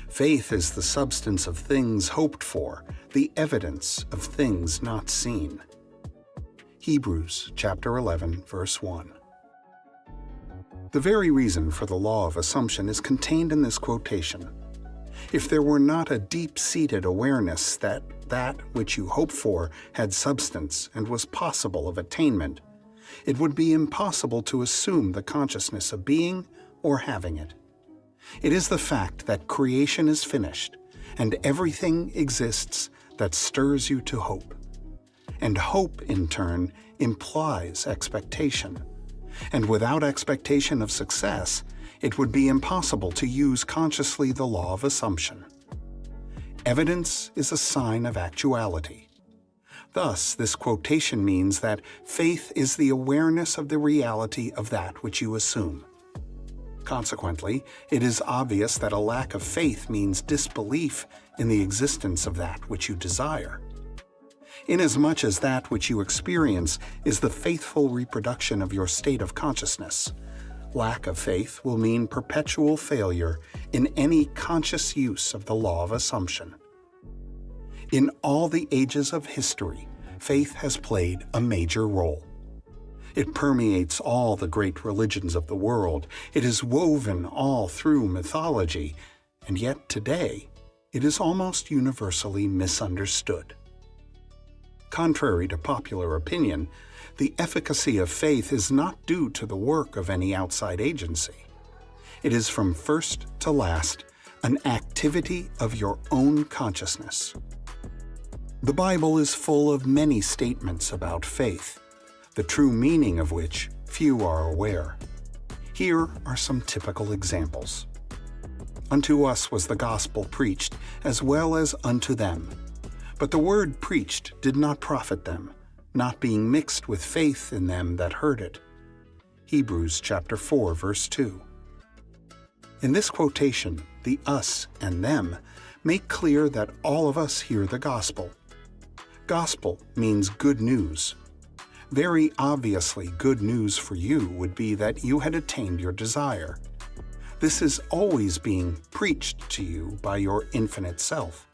B: Faith is the substance of things hoped for, the evidence of things not seen. Hebrews chapter 11, verse 1. The very reason for the law of assumption is contained in this quotation. If there were not a deep-seated awareness that that which you hope for had substance and was possible of attainment, it would be impossible to assume the consciousness of being or having it. It is the fact that creation is finished and everything exists that stirs you to hope. And hope, in turn, implies expectation. And without expectation of success, it would be impossible to use consciously the law of assumption. Evidence is a sign of actuality. Thus, this quotation means that faith is the awareness of the reality of that which you assume. Consequently, it is obvious that a lack of faith means disbelief in the existence of that which you desire. Inasmuch as that which you experience is the faithful reproduction of your state of consciousness, lack of faith will mean perpetual failure in any conscious use of the law of assumption. In all the ages of history, faith has played a major role. It permeates all the great religions of the world, it is woven all through mythology, and yet today it is almost universally misunderstood. Contrary to popular opinion, the efficacy of faith is not due to the work of any outside agency. It is from first to last an activity of your own consciousness. The Bible is full of many statements about faith, the true meaning of which few are aware. Here are some typical examples. Unto us was the gospel preached, as well as unto them. But the word preached did not profit them, not being mixed with faith in them that heard it. Hebrews chapter 4, verse 2. In this quotation, the us and them make clear that all of us hear the gospel. Gospel means good news. Very obviously, good news for you would be that you had attained your desire. This is always being preached to you by your infinite self.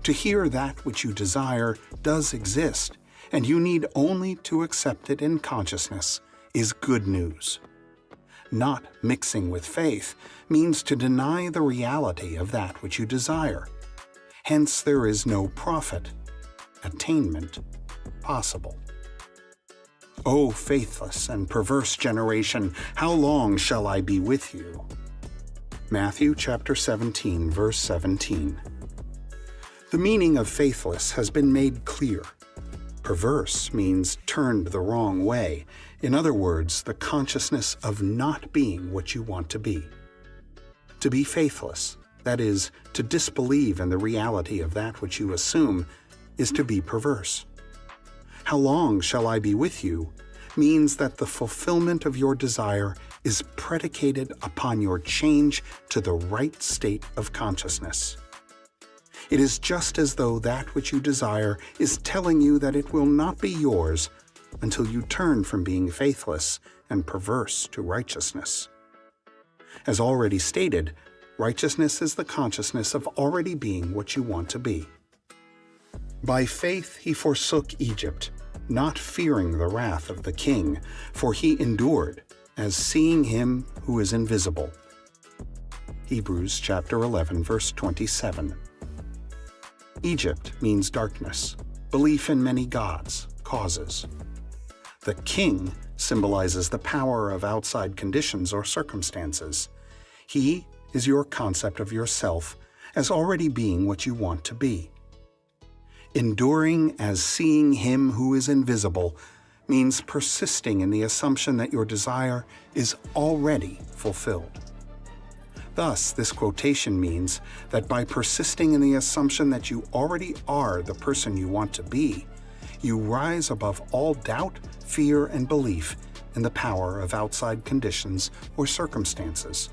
B: To hear that which you desire does exist, and you need only to accept it in consciousness, is good news. Not mixing with faith means to deny the reality of that which you desire. Hence there is no profit, attainment, possible. O faithless and perverse generation, how long shall I be with you? Matthew chapter 17, verse 17. The meaning of faithless has been made clear. Perverse means turned the wrong way. In other words, the consciousness of not being what you want to be. To be faithless, that is, to disbelieve in the reality of that which you assume, is to be perverse. How long shall I be with you means that the fulfillment of your desire is predicated upon your change to the right state of consciousness. It is just as though that which you desire is telling you that it will not be yours until you turn from being faithless and perverse to righteousness. As already stated, righteousness is the consciousness of already being what you want to be. By faith he forsook Egypt, not fearing the wrath of the king, for he endured, as seeing him who is invisible. Hebrews chapter 11, verse 27. Egypt means darkness, belief in many gods, causes. The king symbolizes the power of outside conditions or circumstances. He is your concept of yourself as already being what you want to be. Enduring as seeing him who is invisible means persisting in the assumption that your desire is already fulfilled. Thus, this quotation means that by persisting in the assumption that you already are the person you want to be, you rise above all doubt, fear, and belief in the power of outside conditions or circumstances,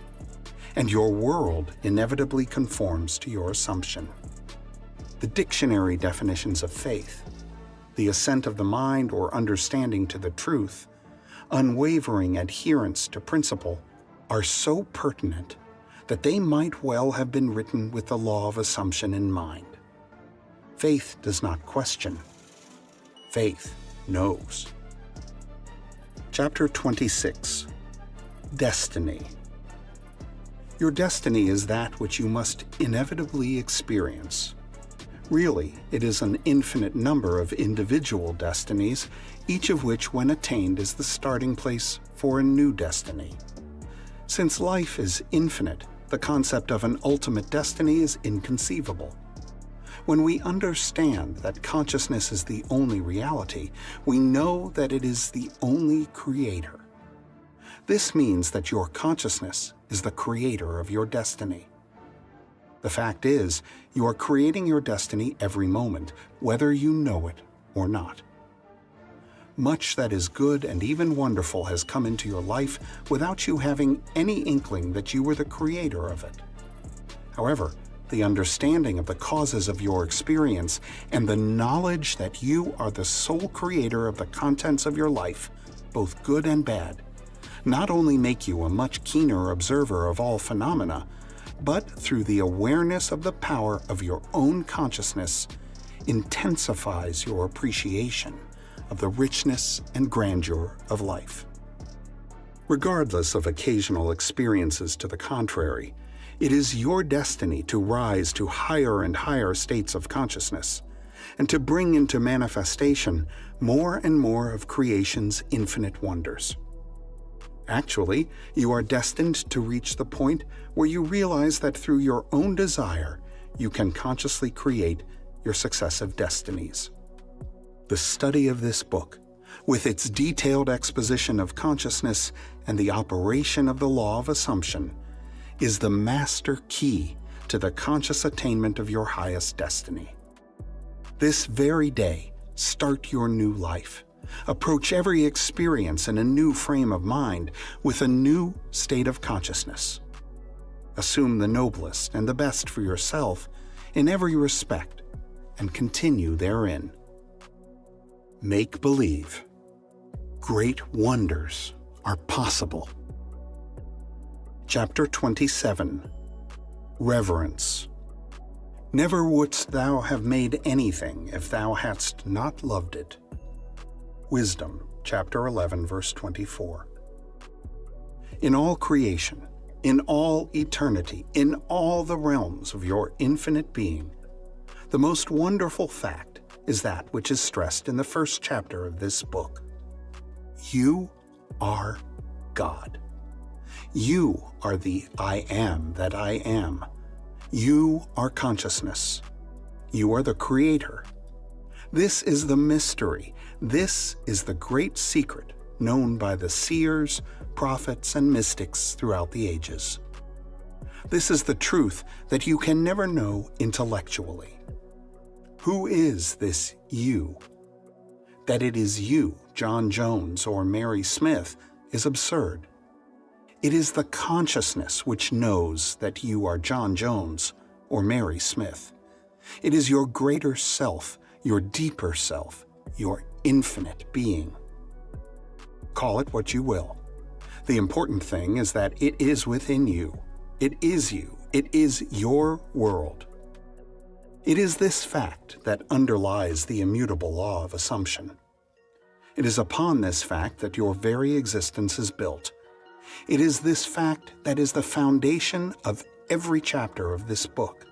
B: and your world inevitably conforms to your assumption. The dictionary definitions of faith, the assent of the mind or understanding to the truth, unwavering adherence to principle, are so pertinent that they might well have been written with the law of assumption in mind. Faith does not question. Faith knows. Chapter 26. Destiny. Your destiny is that which you must inevitably experience. Really, it is an infinite number of individual destinies, each of which, when attained, is the starting place for a new destiny. Since life is infinite, the concept of an ultimate destiny is inconceivable. When we understand that consciousness is the only reality, we know that it is the only creator. This means that your consciousness is the creator of your destiny. The fact is, you are creating your destiny every moment, whether you know it or not. Much that is good and even wonderful has come into your life without you having any inkling that you were the creator of it. However, the understanding of the causes of your experience and the knowledge that you are the sole creator of the contents of your life, both good and bad, not only make you a much keener observer of all phenomena, but through the awareness of the power of your own consciousness, intensifies your appreciation of the richness and grandeur of life. Regardless of occasional experiences to the contrary, it is your destiny to rise to higher and higher states of consciousness, and to bring into manifestation more and more of creation's infinite wonders. Actually, you are destined to reach the point where you realize that through your own desire, you can consciously create your successive destinies. The study of this book, with its detailed exposition of consciousness and the operation of the law of assumption, is the master key to the conscious attainment of your highest destiny. This very day, start your new life. Approach every experience in a new frame of mind with a new state of consciousness. Assume the noblest and the best for yourself in every respect and continue therein. Make believe. Great wonders are possible. Chapter 27. Reverence. Never wouldst thou have made anything if thou hadst not loved it. Wisdom, chapter 11, verse 24. In all creation, in all eternity, in all the realms of your infinite being, the most wonderful fact is that which is stressed in the first chapter of this book. You are God. You are the I am that I am. You are consciousness. You are the creator. This is the mystery. This is the great secret known by the seers, prophets, and mystics throughout the ages. This is the truth that you can never know intellectually. Who is this you? That it is you, John Jones or Mary Smith, is absurd. It is the consciousness which knows that you are John Jones or Mary Smith. It is your greater self, your deeper self, your infinite being. Call it what you will. The important thing is that it is within you. It is you. It is your world. It is this fact that underlies the immutable law of assumption. It is upon this fact that your very existence is built. It is this fact that is the foundation of every chapter of this book.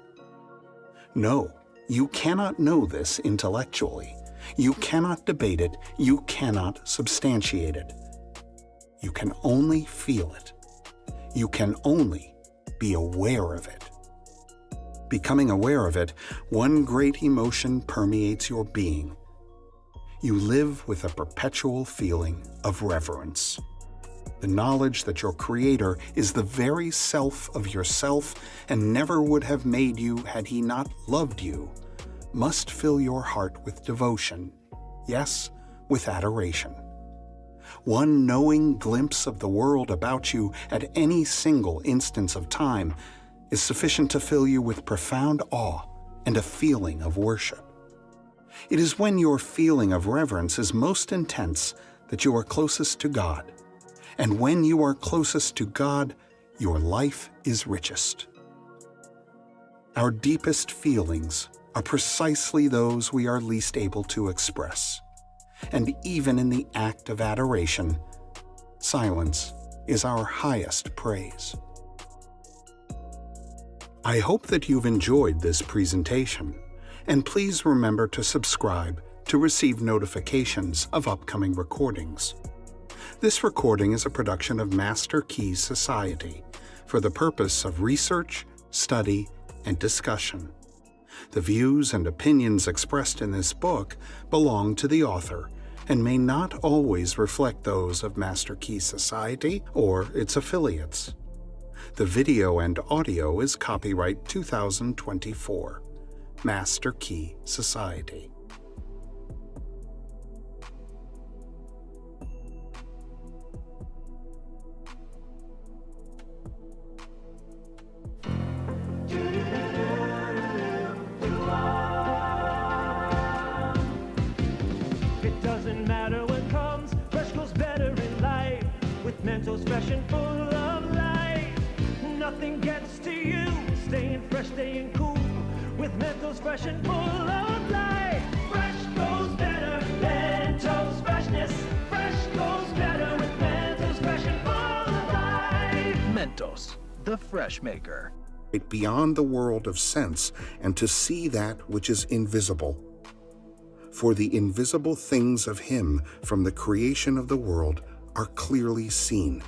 B: No, you cannot know this intellectually. You cannot debate it. You cannot substantiate it. You can only feel it. You can only be aware of it. Becoming aware of it, one great emotion permeates your being. You live with a perpetual feeling of reverence. The knowledge that your Creator is the very self of yourself and never would have made you had He not loved you must fill your heart with devotion, yes, with adoration. One knowing glimpse of the world about you at any single instance of time is sufficient to fill you with profound awe and a feeling of worship. It is when your feeling of reverence is most intense that you are closest to God, and when you are closest to God, your life is richest. Our deepest feelings are precisely those we are least able to express. And even in the act of adoration, silence is our highest praise. I hope that you've enjoyed this presentation, and please remember to subscribe to receive notifications of upcoming recordings. This recording is a production of Master Key Society for the purpose of research, study, and discussion. The views and opinions expressed in this book belong to the author and may not always reflect those of Master Key Society or its affiliates. The video and audio is copyright 2024, Master Key Society.
E: Mentos fresh and full of life. Nothing gets to you. Staying fresh, staying cool. With Mentos fresh and full of life. Fresh goes better. Mentos freshness. Fresh goes better with Mentos fresh and full of life.
F: Mentos, the fresh maker.
B: Beyond the world of sense and to see that which is invisible. For the invisible things of Him from the creation of the world are clearly seen.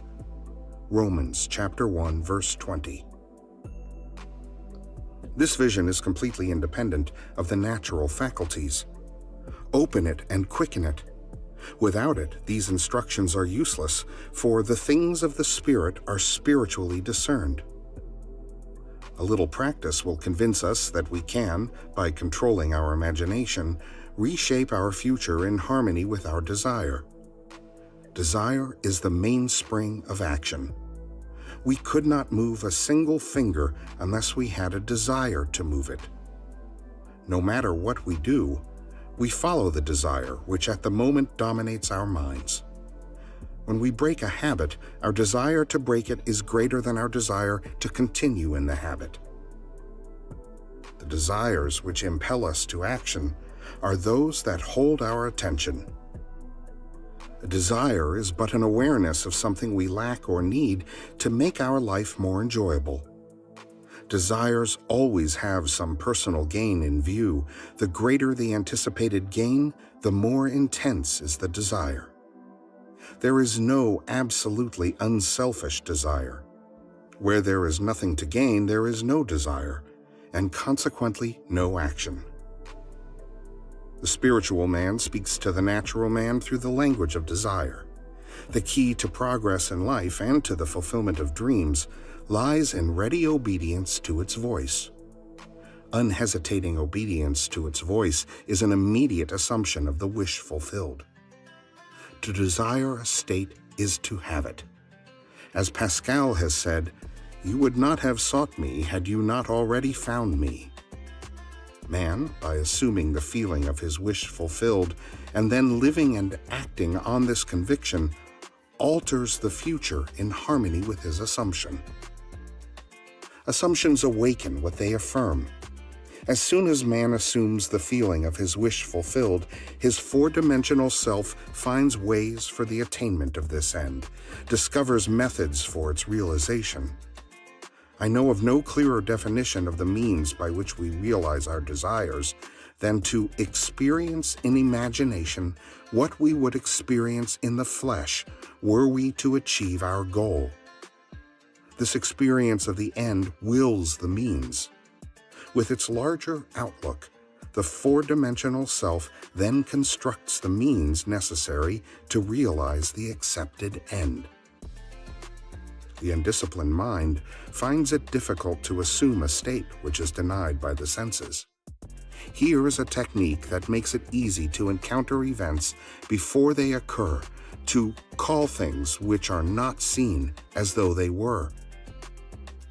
B: Romans chapter 1, verse 20. This vision is completely independent of the natural faculties. Open it and quicken it. Without it, these instructions are useless, for the things of the Spirit are spiritually discerned. A little practice will convince us that we can, by controlling our imagination, reshape our future in harmony with our desire. Desire is the mainspring of action. We could not move a single finger unless we had a desire to move it. No matter what we do, we follow the desire which at the moment dominates our minds. When we break a habit, our desire to break it is greater than our desire to continue in the habit. The desires which impel us to action are those that hold our attention. A desire is but an awareness of something we lack or need to make our life more enjoyable. Desires always have some personal gain in view. The greater the anticipated gain, the more intense is the desire. There is no absolutely unselfish desire. Where there is nothing to gain, there is no desire, and consequently no action. The spiritual man speaks to the natural man through the language of desire. The key to progress in life and to the fulfillment of dreams lies in ready obedience to its voice. Unhesitating obedience to its voice is an immediate assumption of the wish fulfilled. To desire a state is to have it. As Pascal has said, "You would not have sought me had you not already found me." Man, by assuming the feeling of his wish fulfilled and then living and acting on this conviction, alters the future in harmony with his assumption. Assumptions awaken what they affirm. As soon as man assumes the feeling of his wish fulfilled, his four-dimensional self finds ways for the attainment of this end, discovers methods for its realization. I know of no clearer definition of the means by which we realize our desires than to experience in imagination what we would experience in the flesh were we to achieve our goal. This experience of the end wills the means. With its larger outlook, the four-dimensional self then constructs the means necessary to realize the accepted end. The undisciplined mind finds it difficult to assume a state which is denied by the senses. Here is a technique that makes it easy to encounter events before they occur, to call things which are not seen as though they were.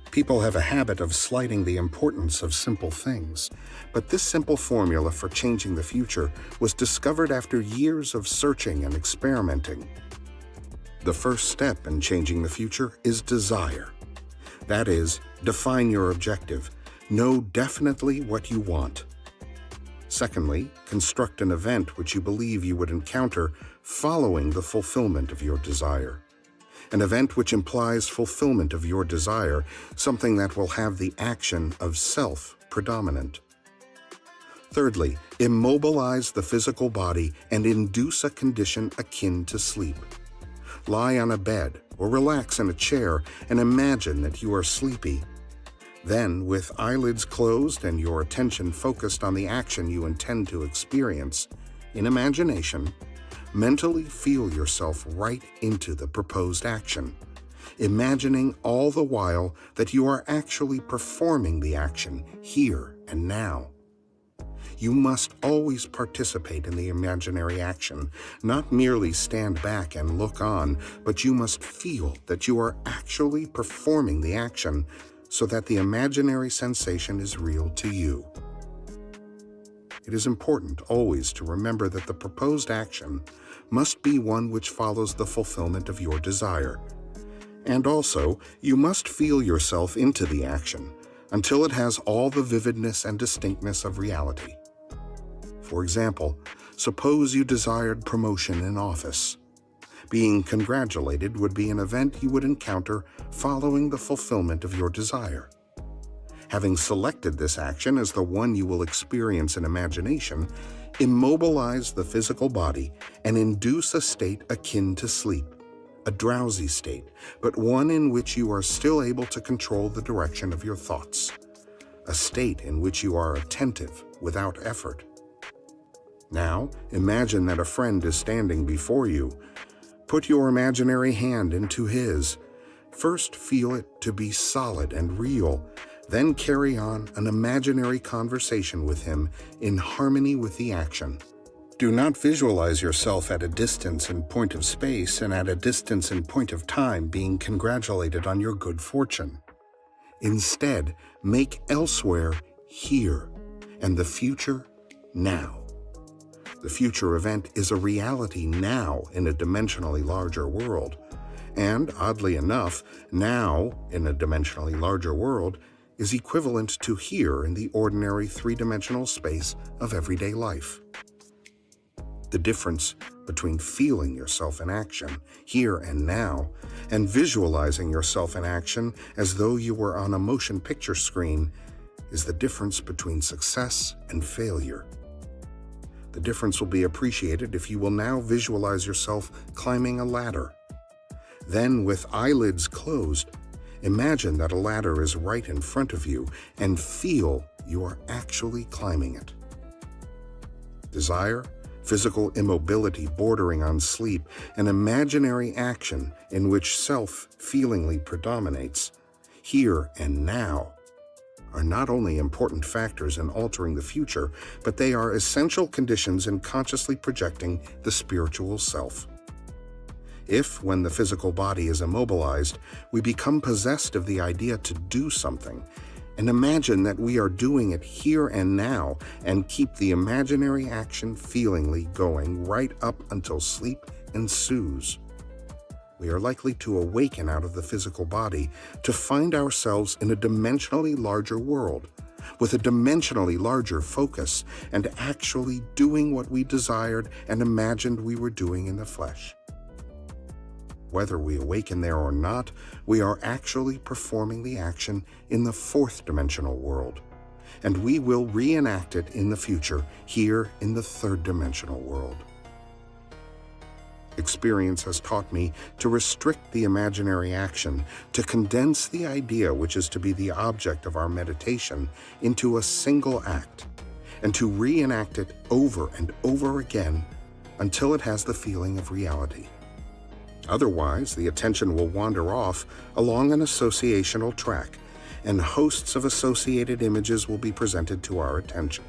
B: People have a habit of slighting the importance of simple things, but this simple formula for changing the future was discovered after years of searching and experimenting. The first step in changing the future is desire. That is, define your objective. Know definitely what you want. Secondly, construct an event which you believe you would encounter following the fulfillment of your desire. An event which implies fulfillment of your desire, something that will have the action of self predominant. Thirdly, immobilize the physical body and induce a condition akin to sleep. Lie on a bed or relax in a chair and imagine that you are sleepy. Then, with eyelids closed and your attention focused on the action you intend to experience, in imagination, mentally feel yourself right into the proposed action, imagining all the while that you are actually performing the action here and now. You must always participate in the imaginary action, not merely stand back and look on, but you must feel that you are actually performing the action so that the imaginary sensation is real to you. It is important always to remember that the proposed action must be one which follows the fulfillment of your desire. And also, you must feel yourself into the action until it has all the vividness and distinctness of reality. For example, suppose you desired promotion in office. Being congratulated would be an event you would encounter following the fulfillment of your desire. Having selected this action as the one you will experience in imagination, immobilize the physical body and induce a state akin to sleep, a drowsy state, but one in which you are still able to control the direction of your thoughts, a state in which you are attentive without effort. Now, imagine that a friend is standing before you. Put your imaginary hand into his. First, feel it to be solid and real. Then carry on an imaginary conversation with him in harmony with the action. Do not visualize yourself at a distance in point of space and at a distance in point of time being congratulated on your good fortune. Instead, make elsewhere here and the future now. The future event is a reality now in a dimensionally larger world. And, oddly enough, now in a dimensionally larger world is equivalent to here in the ordinary three-dimensional space of everyday life. The difference between feeling yourself in action, here and now, and visualizing yourself in action as though you were on a motion picture screen is the difference between success and failure. The difference will be appreciated if you will now visualize yourself climbing a ladder. Then, with eyelids closed, imagine that a ladder is right in front of you and feel you are actually climbing it. Desire, physical immobility bordering on sleep, an imaginary action in which self feelingly predominates. here and now, are not only important factors in altering the future, but they are essential conditions in consciously projecting the spiritual self. If, when the physical body is immobilized, we become possessed of the idea to do something, and imagine that we are doing it here and now, and keep the imaginary action feelingly going right up until sleep ensues, we are likely to awaken out of the physical body to find ourselves in a dimensionally larger world, with a dimensionally larger focus, and actually doing what we desired and imagined we were doing in the flesh. Whether we awaken there or not, we are actually performing the action in the fourth dimensional world, and we will reenact it in the future here in the third dimensional world. Experience has taught me to restrict the imaginary action, to condense the idea which is to be the object of our meditation into a single act, and to reenact it over and over again until it has the feeling of reality. Otherwise, the attention will wander off along an associational track, and hosts of associated images will be presented to our attention.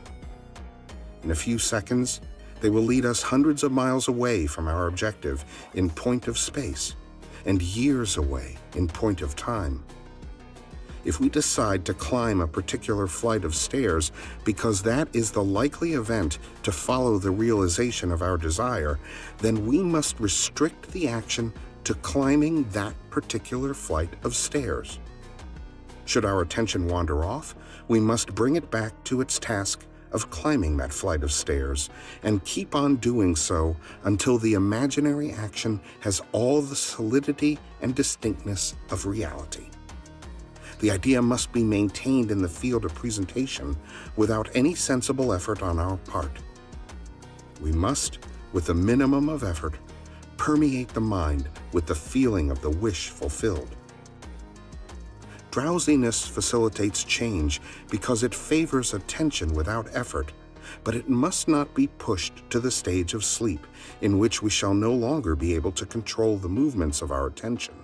B: In a few seconds, they will lead us hundreds of miles away from our objective in point of space, and years away in point of time. If we decide to climb a particular flight of stairs because that is the likely event to follow the realization of our desire, then we must restrict the action to climbing that particular flight of stairs. Should our attention wander off, we must bring it back to its task of climbing that flight of stairs, and keep on doing so until the imaginary action has all the solidity and distinctness of reality. The idea must be maintained in the field of presentation without any sensible effort on our part. We must, with a minimum of effort, permeate the mind with the feeling of the wish fulfilled. Drowsiness facilitates change because it favors attention without effort, but it must not be pushed to the stage of sleep, in which we shall no longer be able to control the movements of our attention,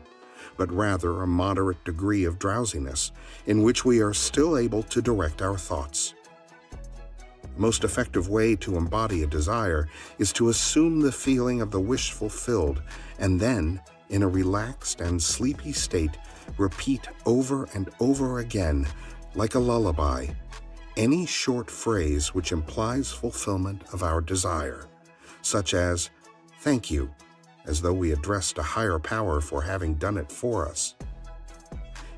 B: but rather a moderate degree of drowsiness, in which we are still able to direct our thoughts. The most effective way to embody a desire is to assume the feeling of the wish fulfilled, and then, in a relaxed and sleepy state, repeat over and over again, like a lullaby, any short phrase which implies fulfillment of our desire, such as, "Thank you," as though we addressed a higher power for having done it for us.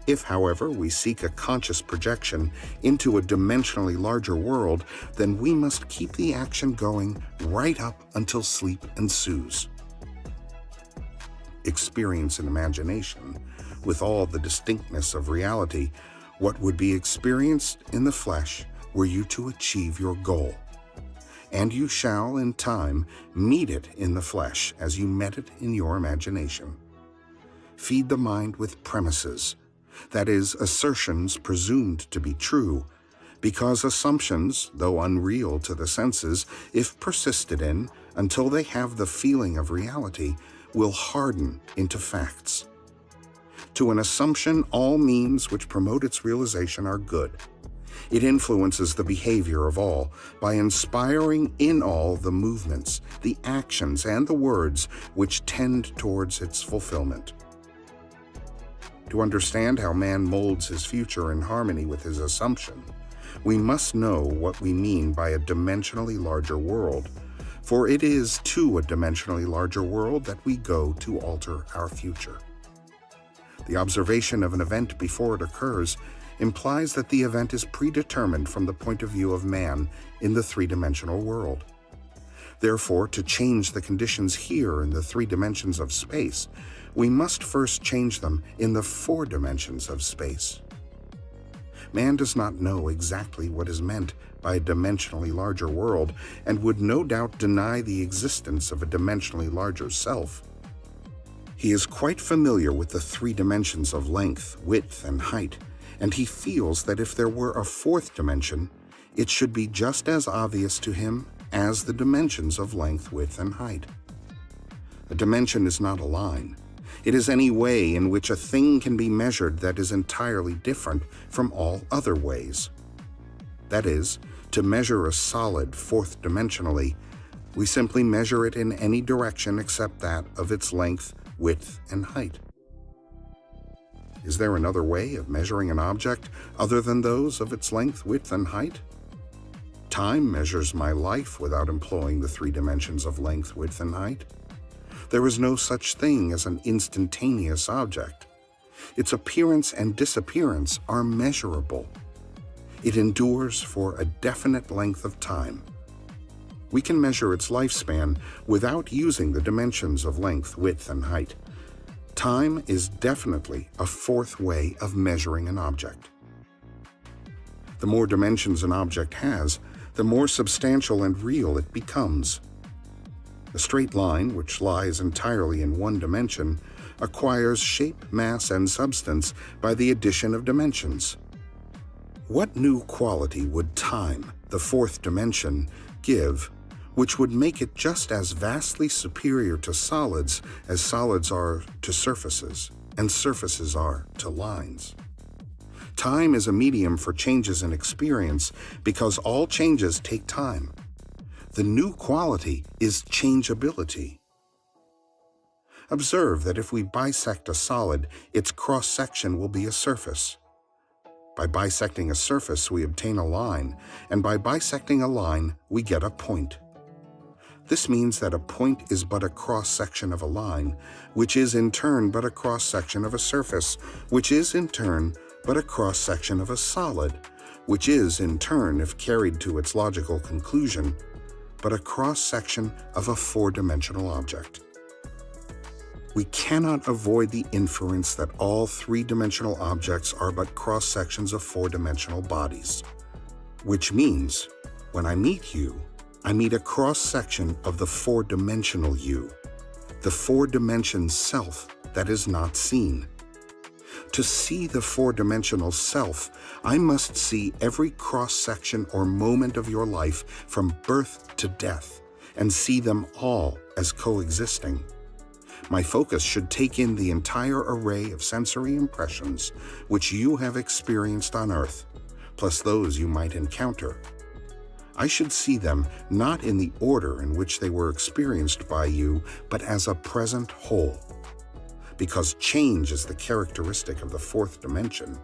B: If, however, we seek a conscious projection into a dimensionally larger world, then we must keep the action going right up until sleep ensues. Experience in imagination, with all the distinctness of reality, what would be experienced in the flesh were you to achieve your goal. And you shall, in time, meet it in the flesh as you met it in your imagination. Feed the mind with premises, that is, assertions presumed to be true, because assumptions, though unreal to the senses, if persisted in until they have the feeling of reality, will harden into facts. To an assumption, all means which promote its realization are good. It influences the behavior of all by inspiring in all the movements, the actions, and the words which tend towards its fulfillment. To understand how man molds his future in harmony with his assumption, we must know what we mean by a dimensionally larger world, for it is to a dimensionally larger world that we go to alter our future. The observation of an event before it occurs implies that the event is predetermined from the point of view of man in the three-dimensional world. Therefore, to change the conditions here in the 3 dimensions of space, we must first change them in the 4 dimensions of space. Man does not know exactly what is meant by a dimensionally larger world, and would no doubt deny the existence of a dimensionally larger self. He is quite familiar with the 3 dimensions of length, width, and height, and he feels that if there were a 4th dimension, it should be just as obvious to him as the dimensions of length, width, and height. A dimension is not a line. It is any way in which a thing can be measured that is entirely different from all other ways. That is, to measure a solid fourth-dimensionally, we simply measure it in any direction except that of its length, width, and height. Is there another way of measuring an object other than those of its length, width, and height? Time measures my life without employing the three dimensions of length, width, and height. There is no such thing as an instantaneous object. Its appearance and disappearance are measurable. It endures for a definite length of time. We can measure its lifespan without using the dimensions of length, width, and height. Time is definitely a fourth way of measuring an object. The more dimensions an object has, the more substantial and real it becomes. A straight line, which lies entirely in one dimension, acquires shape, mass, and substance by the addition of dimensions. What new quality would time, the fourth dimension, give, which would make it just as vastly superior to solids as solids are to surfaces, and surfaces are to lines? Time is a medium for changes in experience because all changes take time. The new quality is changeability. Observe that if we bisect a solid, its cross-section will be a surface. By bisecting a surface, we obtain a line, and by bisecting a line, we get a point. This means that a point is but a cross-section of a line, which is in turn but a cross-section of a surface, which is in turn but a cross-section of a solid, which is in turn, if carried to its logical conclusion, but a cross-section of a four-dimensional object. We cannot avoid the inference that all three-dimensional objects are but cross-sections of four-dimensional bodies, which means, when I meet you, I meet a cross-section of the four-dimensional you, the four-dimension self that is not seen. To see the four-dimensional self, I must see every cross-section or moment of your life from birth to death, and see them all as coexisting. My focus should take in the entire array of sensory impressions which you have experienced on Earth, plus those you might encounter. I should see them not in the order in which they were experienced by you, but as a present whole. Because change is the characteristic of the fourth dimension,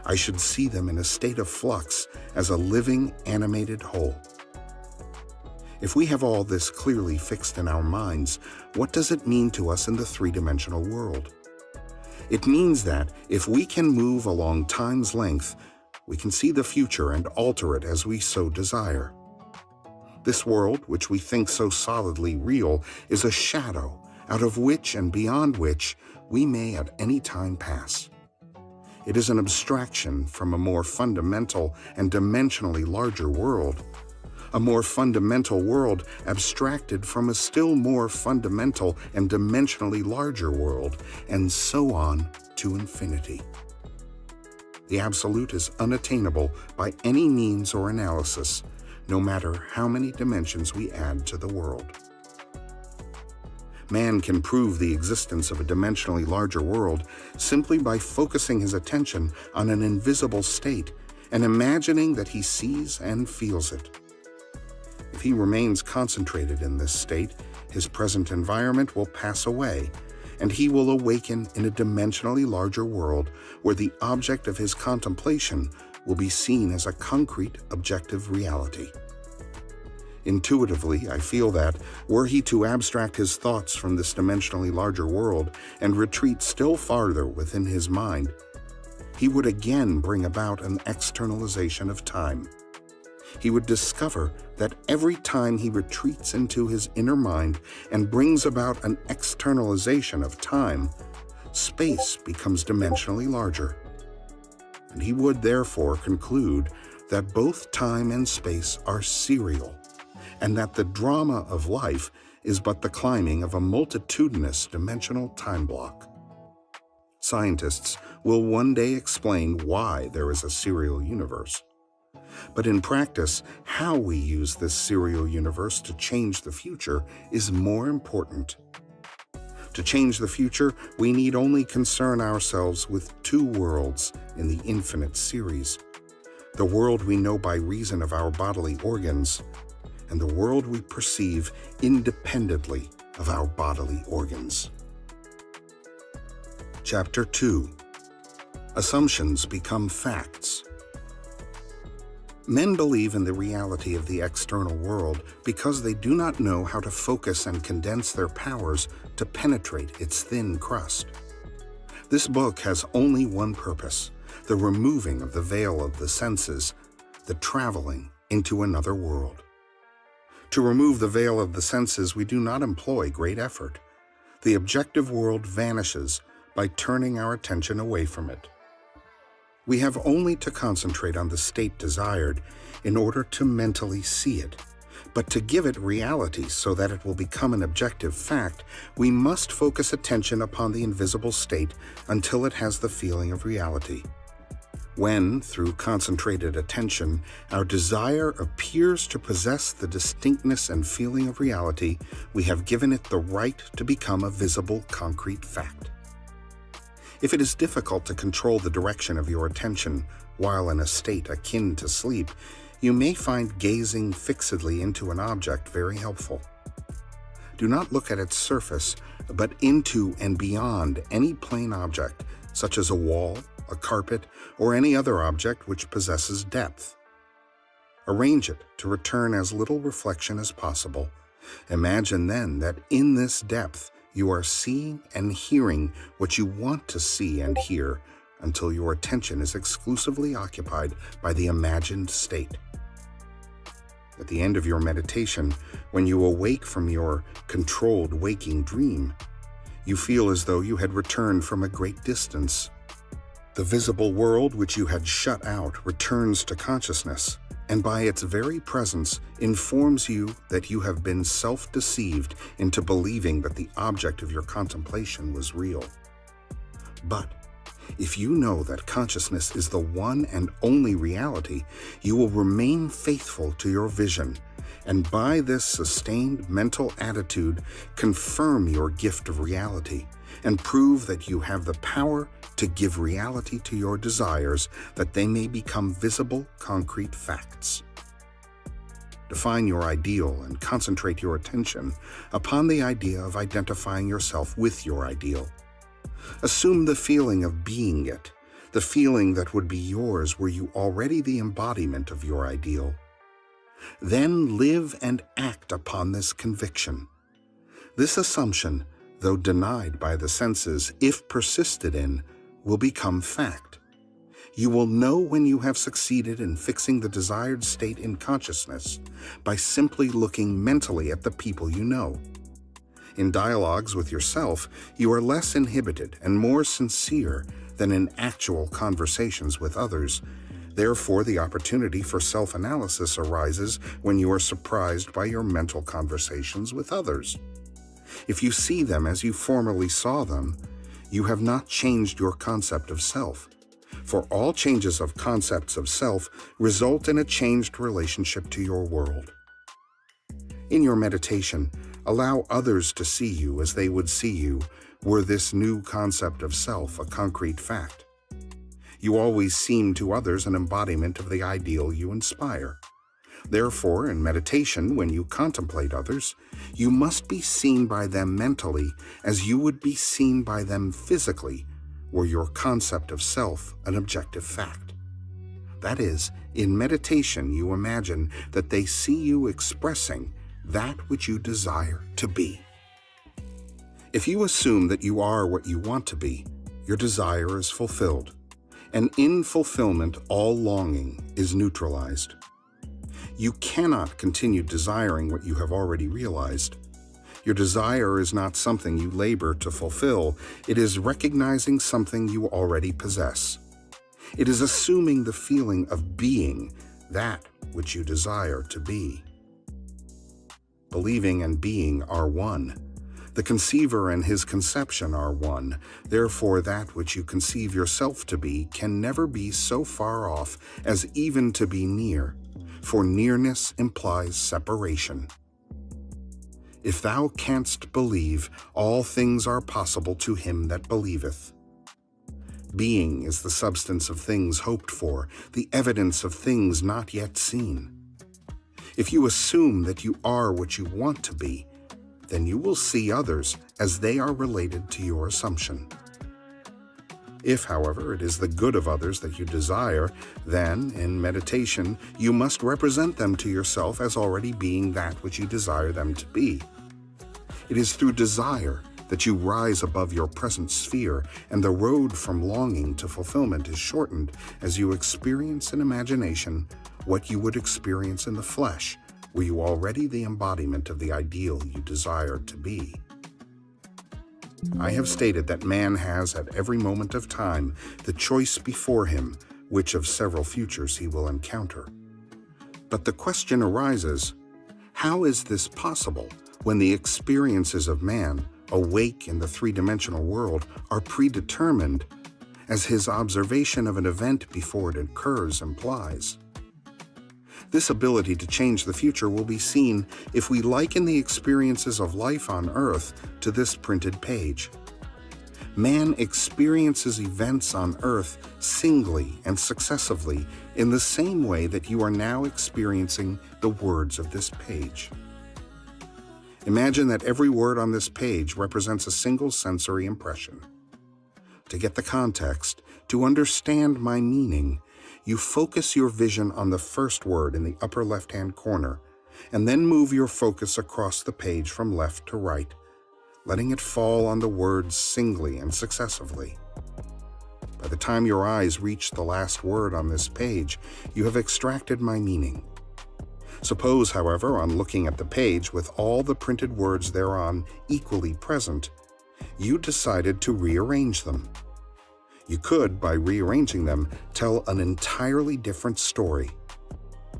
B: I should see them in a state of flux as a living, animated whole. If we have all this clearly fixed in our minds, what does it mean to us in the three-dimensional world? It means that if we can move along time's length, we can see the future and alter it as we so desire. This world, which we think so solidly real, is a shadow out of which and beyond which we may at any time pass. It is an abstraction from a more fundamental and dimensionally larger world, a more fundamental world abstracted from a still more fundamental and dimensionally larger world, and so on to infinity. The absolute is unattainable by any means or analysis, no matter how many dimensions we add to the world. Man can prove the existence of a dimensionally larger world simply by focusing his attention on an invisible state and imagining that he sees and feels it. If he remains concentrated in this state, his present environment will pass away, and he will awaken in a dimensionally larger world where the object of his contemplation will be seen as a concrete, objective reality. Intuitively, I feel that, were he to abstract his thoughts from this dimensionally larger world and retreat still farther within his mind, he would again bring about an externalization of time. He would discover that every time he retreats into his inner mind and brings about an externalization of time, space becomes dimensionally larger. And he would therefore conclude that both time and space are serial, and that the drama of life is but the climbing of a multitudinous dimensional time block. Scientists will one day explain why there is a serial universe. But in practice, how we use this serial universe to change the future is more important. To change the future, we need only concern ourselves with two worlds in the infinite series. The world we know by reason of our bodily organs, and the world we perceive independently of our bodily organs. Chapter 2. Assumptions become facts. Men believe in the reality of the external world because they do not know how to focus and condense their powers to penetrate its thin crust. This book has only one purpose: the removing of the veil of the senses, the traveling into another world. To remove the veil of the senses, we do not employ great effort. The objective world vanishes by turning our attention away from it. We have only to concentrate on the state desired in order to mentally see it. But to give it reality so that it will become an objective fact, we must focus attention upon the invisible state until it has the feeling of reality. When, through concentrated attention, our desire appears to possess the distinctness and feeling of reality, we have given it the right to become a visible, concrete fact. If it is difficult to control the direction of your attention while in a state akin to sleep, you may find gazing fixedly into an object very helpful. Do not look at its surface, but into and beyond any plain object, such as a wall, a carpet, or any other object which possesses depth. Arrange it to return as little reflection as possible. Imagine then that in this depth you are seeing and hearing what you want to see and hear until your attention is exclusively occupied by the imagined state. At the end of your meditation, when you awake from your controlled waking dream, you feel as though you had returned from a great distance. The visible world which you had shut out returns to consciousness, and by its very presence informs you that you have been self-deceived into believing that the object of your contemplation was real. But if you know that consciousness is the one and only reality, you will remain faithful to your vision, and by this sustained mental attitude confirm your gift of reality, and prove that you have the power to give reality to your desires, that they may become visible, concrete facts. Define your ideal and concentrate your attention upon the idea of identifying yourself with your ideal. Assume the feeling of being it, the feeling that would be yours were you already the embodiment of your ideal. Then live and act upon this conviction. This assumption, though denied by the senses, if persisted in, will become fact. You will know when you have succeeded in fixing the desired state in consciousness by simply looking mentally at the people you know. In dialogues with yourself, you are less inhibited and more sincere than in actual conversations with others. Therefore, the opportunity for self-analysis arises when you are surprised by your mental conversations with others. If you see them as you formerly saw them, you have not changed your concept of self. For all changes of concepts of self result in a changed relationship to your world. In your meditation, allow others to see you as they would see you were this new concept of self a concrete fact. You always seem to others an embodiment of the ideal you inspire. Therefore, in meditation, when you contemplate others, you must be seen by them mentally as you would be seen by them physically, were your concept of self an objective fact. That is, in meditation you imagine that they see you expressing that which you desire to be. If you assume that you are what you want to be, your desire is fulfilled, and in fulfillment all longing is neutralized. You cannot continue desiring what you have already realized. Your desire is not something you labor to fulfill, it is recognizing something you already possess. It is assuming the feeling of being that which you desire to be. Believing and being are one. The conceiver and his conception are one. Therefore, that which you conceive yourself to be can never be so far off as even to be near, for nearness implies separation. If thou canst believe, all things are possible to him that believeth. Being is the substance of things hoped for, the evidence of things not yet seen. If you assume that you are what you want to be, then you will see others as they are related to your assumption. If, however, it is the good of others that you desire, then, in meditation, you must represent them to yourself as already being that which you desire them to be. It is through desire that you rise above your present sphere, and the road from longing to fulfillment is shortened as you experience in imagination what you would experience in the flesh, were you already the embodiment of the ideal you desire to be. I have stated that man has at every moment of time the choice before him which of several futures he will encounter. But the question arises, how is this possible when the experiences of man, awake in the three-dimensional world, are predetermined, as his observation of an event before it occurs implies? This ability to change the future will be seen if we liken the experiences of life on Earth to this printed page. Man experiences events on Earth singly and successively in the same way that you are now experiencing the words of this page. Imagine that every word on this page represents a single sensory impression. To get the context, to understand my meaning, you focus your vision on the first word in the upper left-hand corner, and then move your focus across the page from left to right, letting it fall on the words singly and successively. By the time your eyes reach the last word on this page, you have extracted my meaning. Suppose, however, on looking at the page with all the printed words thereon equally present, you decided to rearrange them. You could, by rearranging them, tell an entirely different story.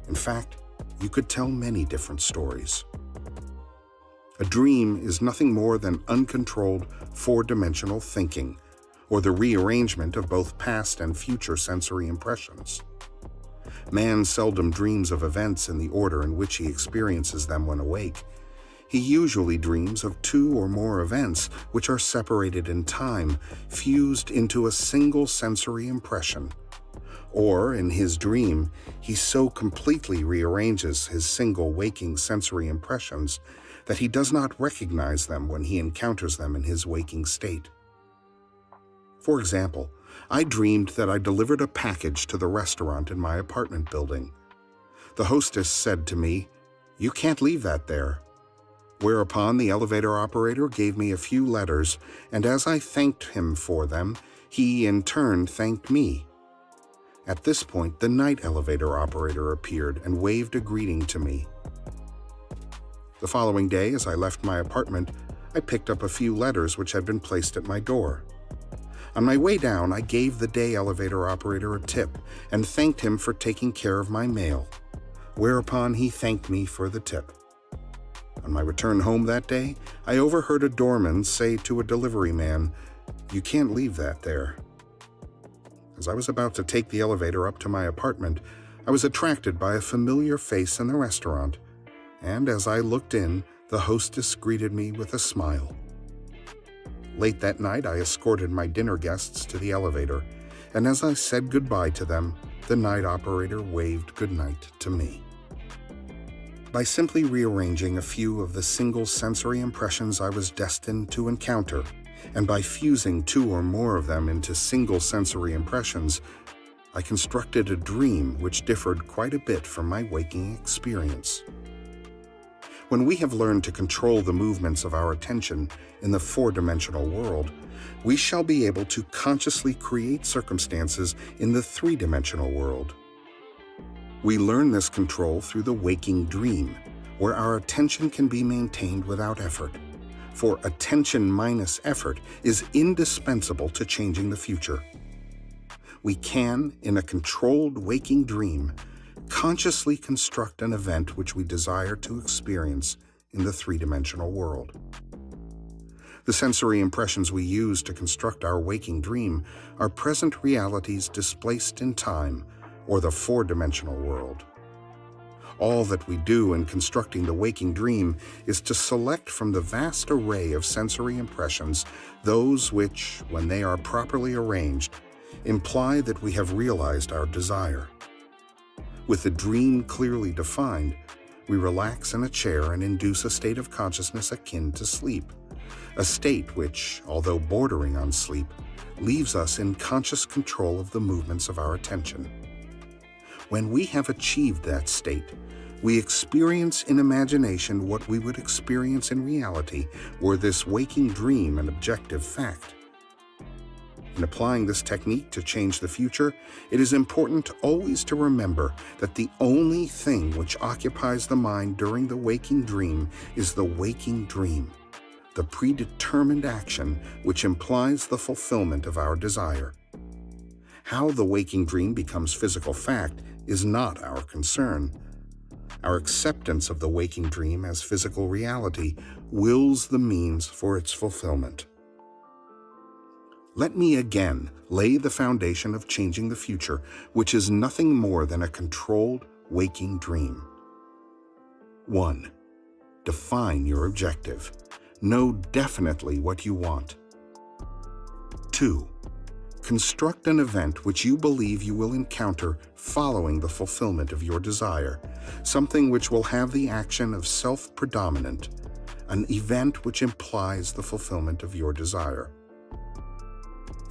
B: In fact, you could tell many different stories. A dream is nothing more than uncontrolled four-dimensional thinking, or the rearrangement of both past and future sensory impressions. Man seldom dreams of events in the order in which he experiences them when awake. He usually dreams of two or more events which are separated in time, fused into a single sensory impression. Or, in his dream, he so completely rearranges his single waking sensory impressions that he does not recognize them when he encounters them in his waking state. For example, I dreamed that I delivered a package to the restaurant in my apartment building. The hostess said to me, "You can't leave that there." Whereupon the elevator operator gave me a few letters, and as I thanked him for them, he in turn thanked me. At this point, the night elevator operator appeared and waved a greeting to me. The following day, as I left my apartment, I picked up a few letters which had been placed at my door. On my way down, I gave the day elevator operator a tip and thanked him for taking care of my mail, whereupon he thanked me for the tip. On my return home that day, I overheard a doorman say to a delivery man, "You can't leave that there." As I was about to take the elevator up to my apartment, I was attracted by a familiar face in the restaurant, and as I looked in, the hostess greeted me with a smile. Late that night, I escorted my dinner guests to the elevator, and as I said goodbye to them, the night operator waved goodnight to me. By simply rearranging a few of the single sensory impressions I was destined to encounter, and by fusing two or more of them into single sensory impressions, I constructed a dream which differed quite a bit from my waking experience. When we have learned to control the movements of our attention in the four-dimensional world, we shall be able to consciously create circumstances in the three-dimensional world. We learn this control through the waking dream, where our attention can be maintained without effort, for attention minus effort is indispensable to changing the future. We can, in a controlled waking dream, consciously construct an event which we desire to experience in the three-dimensional world. The sensory impressions we use to construct our waking dream are present realities displaced in time, or the four-dimensional world. All that we do in constructing the waking dream is to select from the vast array of sensory impressions those which, when they are properly arranged, imply that we have realized our desire. With the dream clearly defined, we relax in a chair and induce a state of consciousness akin to sleep, a state which, although bordering on sleep, leaves us in conscious control of the movements of our attention. When we have achieved that state, we experience in imagination what we would experience in reality were this waking dream an objective fact. In applying this technique to change the future, it is important always to remember that the only thing which occupies the mind during the waking dream is the waking dream, the predetermined action which implies the fulfillment of our desire. How the waking dream becomes physical fact is not our concern. Our acceptance of the waking dream as physical reality wills the means for its fulfillment. Let me again lay the foundation of changing the future, which is nothing more than a controlled waking dream. 1. Define your objective. Know definitely what you want. 2. Construct an event which you believe you will encounter following the fulfillment of your desire, something which will have the action of self-predominant, an event which implies the fulfillment of your desire.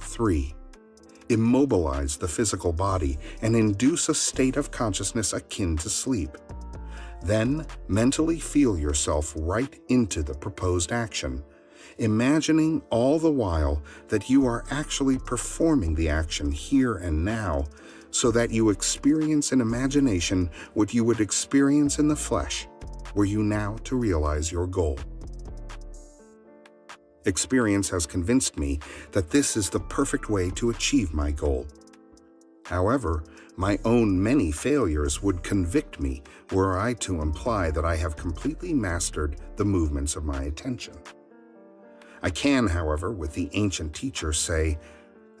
B: 3. Immobilize the physical body and induce a state of consciousness akin to sleep. Then mentally feel yourself right into the proposed action, imagining all the while that you are actually performing the action here and now, so that you experience in imagination what you would experience in the flesh, were you now to realize your goal. Experience has convinced me that this is the perfect way to achieve my goal. However, my own many failures would convict me were I to imply that I have completely mastered the movements of my attention. I can, however, with the ancient teacher say,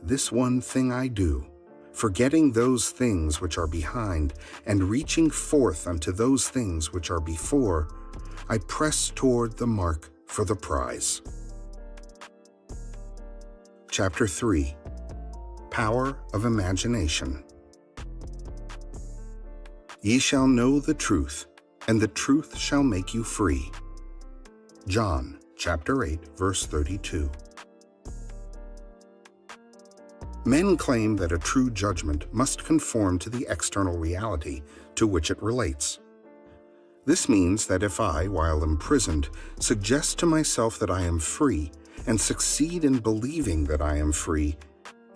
B: "This one thing I do, forgetting those things which are behind, and reaching forth unto those things which are before, I press toward the mark for the prize." Chapter 3. Power of Imagination. Ye shall know the truth, and the truth shall make you free. John chapter 8, verse 32. Men claim that a true judgment must conform to the external reality to which it relates. This means that if I, while imprisoned, suggest to myself that I am free, and succeed in believing that I am free,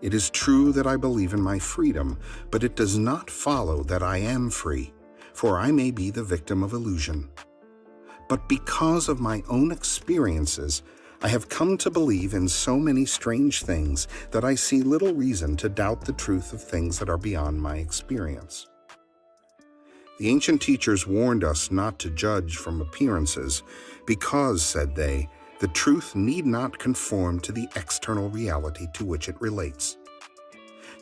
B: it is true that I believe in my freedom, but it does not follow that I am free, for I may be the victim of illusion. But because of my own experiences, I have come to believe in so many strange things that I see little reason to doubt the truth of things that are beyond my experience. The ancient teachers warned us not to judge from appearances because, said they, the truth need not conform to the external reality to which it relates.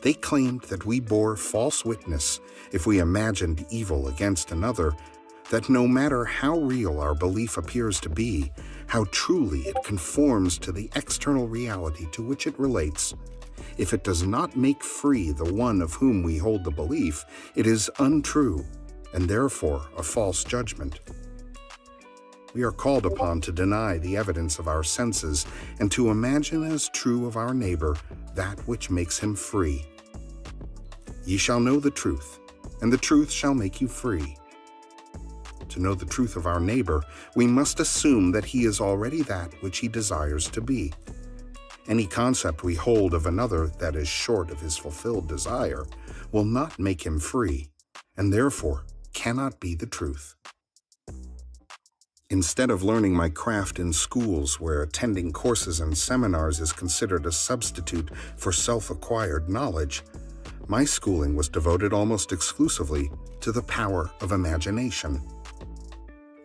B: They claimed that we bore false witness if we imagined evil against another, that no matter how real our belief appears to be, how truly it conforms to the external reality to which it relates, if it does not make free the one of whom we hold the belief, it is untrue, and therefore a false judgment. We are called upon to deny the evidence of our senses and to imagine as true of our neighbor that which makes him free. Ye shall know the truth, and the truth shall make you free. To know the truth of our neighbor, we must assume that he is already that which he desires to be. Any concept we hold of another that is short of his fulfilled desire will not make him free, and therefore cannot be the truth. Instead of learning my craft in schools where attending courses and seminars is considered a substitute for self-acquired knowledge, my schooling was devoted almost exclusively to the power of imagination.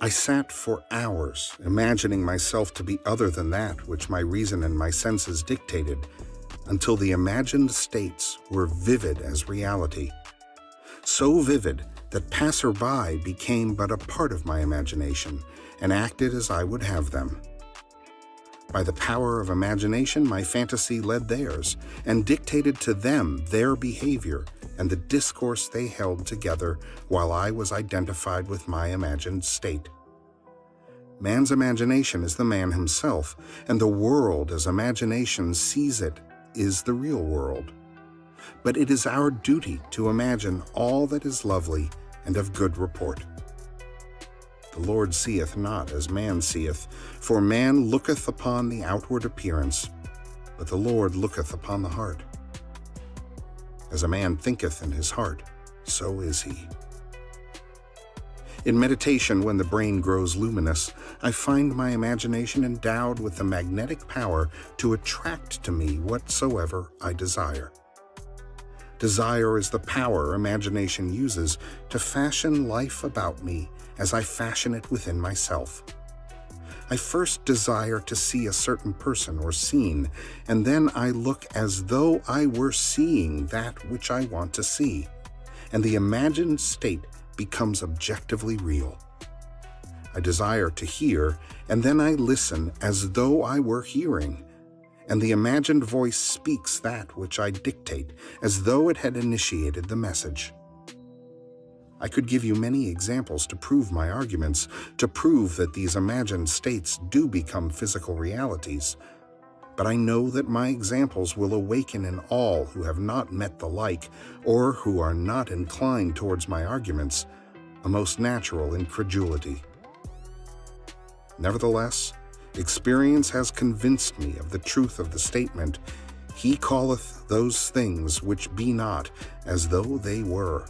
B: I sat for hours imagining myself to be other than that which my reason and my senses dictated, until the imagined states were vivid as reality. So vivid that passer-by became but a part of my imagination and acted as I would have them. By the power of imagination, my fantasy led theirs and dictated to them their behavior and the discourse they held together while I was identified with my imagined state. Man's imagination is the man himself, and the world as imagination sees it is the real world. But it is our duty to imagine all that is lovely and of good report. The Lord seeth not as man seeth, for man looketh upon the outward appearance, but the Lord looketh upon the heart. As a man thinketh in his heart, so is he. In meditation, when the brain grows luminous, I find my imagination endowed with the magnetic power to attract to me whatsoever I desire. Desire is the power imagination uses to fashion life about me as I fashion it within myself. I first desire to see a certain person or scene, and then I look as though I were seeing that which I want to see, and the imagined state becomes objectively real. I desire to hear, and then I listen as though I were hearing, and the imagined voice speaks that which I dictate as though it had initiated the message. I could give you many examples to prove my arguments, to prove that these imagined states do become physical realities. But I know that my examples will awaken in all who have not met the like, or who are not inclined towards my arguments, a most natural incredulity. Nevertheless, experience has convinced me of the truth of the statement, "He calleth those things which be not as though they were."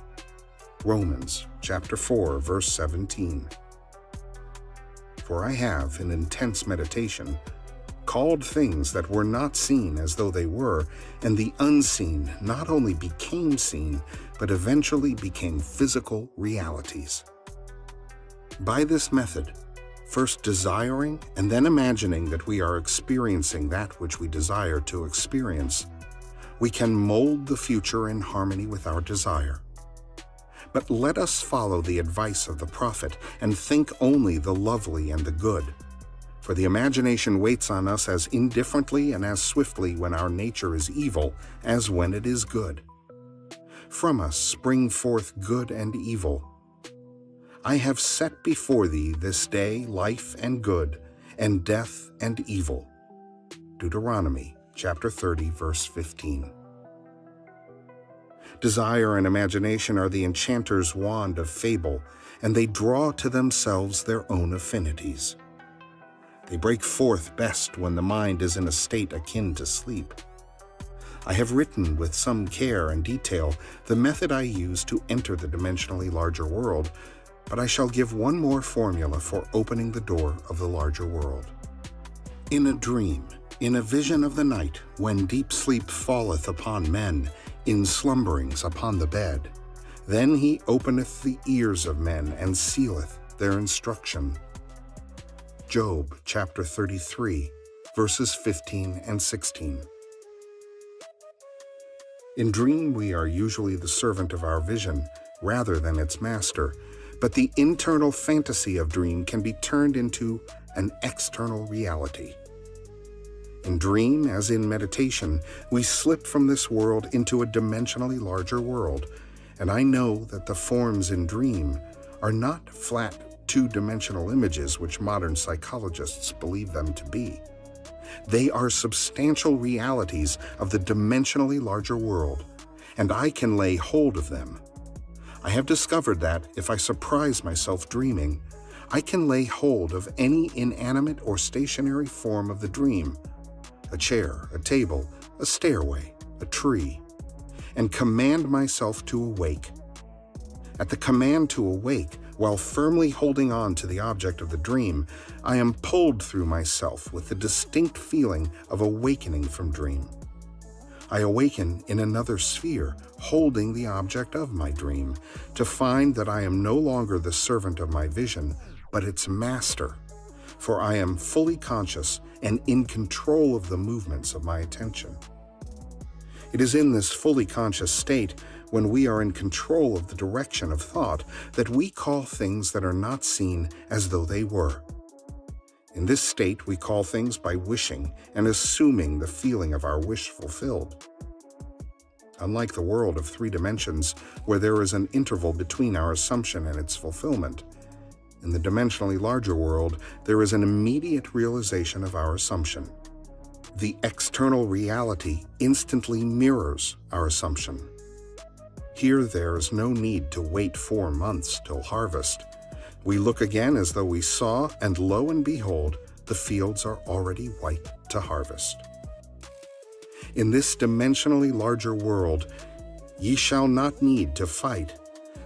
B: Romans chapter 4, verse 17. For I have, in intense meditation, called things that were not seen as though they were, and the unseen not only became seen, but eventually became physical realities. By this method, first desiring and then imagining that we are experiencing that which we desire to experience, we can mold the future in harmony with our desire. But let us follow the advice of the prophet and think only the lovely and the good. For the imagination waits on us as indifferently and as swiftly when our nature is evil as when it is good. From us spring forth good and evil. I have set before thee this day life and good, and death and evil. Deuteronomy chapter 30, verse 15. Desire and imagination are the enchanter's wand of fable, and they draw to themselves their own affinities. They break forth best when the mind is in a state akin to sleep. I have written with some care and detail the method I use to enter the dimensionally larger world, but I shall give one more formula for opening the door of the larger world. In a dream, in a vision of the night, when deep sleep falleth upon men, in slumberings upon the bed, then he openeth the ears of men and sealeth their instruction. Job chapter 33, verses 15 and 16. In dream, we are usually the servant of our vision rather than its master, but the internal fantasy of dream can be turned into an external reality. In dream, as in meditation, we slip from this world into a dimensionally larger world, and I know that the forms in dream are not flat two-dimensional images which modern psychologists believe them to be. They are substantial realities of the dimensionally larger world, and I can lay hold of them. I have discovered that if I surprise myself dreaming, I can lay hold of any inanimate or stationary form of the dream, a chair, a table, a stairway, a tree, and command myself to awake. At the command to awake, while firmly holding on to the object of the dream, I am pulled through myself with the distinct feeling of awakening from dream. I awaken in another sphere, holding the object of my dream, to find that I am no longer the servant of my vision, but its master, for I am fully conscious and in control of the movements of my attention. It is in this fully conscious state when we are in control of the direction of thought, that we call things that are not seen as though they were. In this state, we call things by wishing and assuming the feeling of our wish fulfilled. Unlike the world of 3 dimensions, where there is an interval between our assumption and its fulfillment, in the dimensionally larger world, there is an immediate realization of our assumption. The external reality instantly mirrors our assumption. Here, there is no need to wait 4 months till harvest. We look again as though we saw, and lo and behold, the fields are already white to harvest. In this dimensionally larger world, ye shall not need to fight.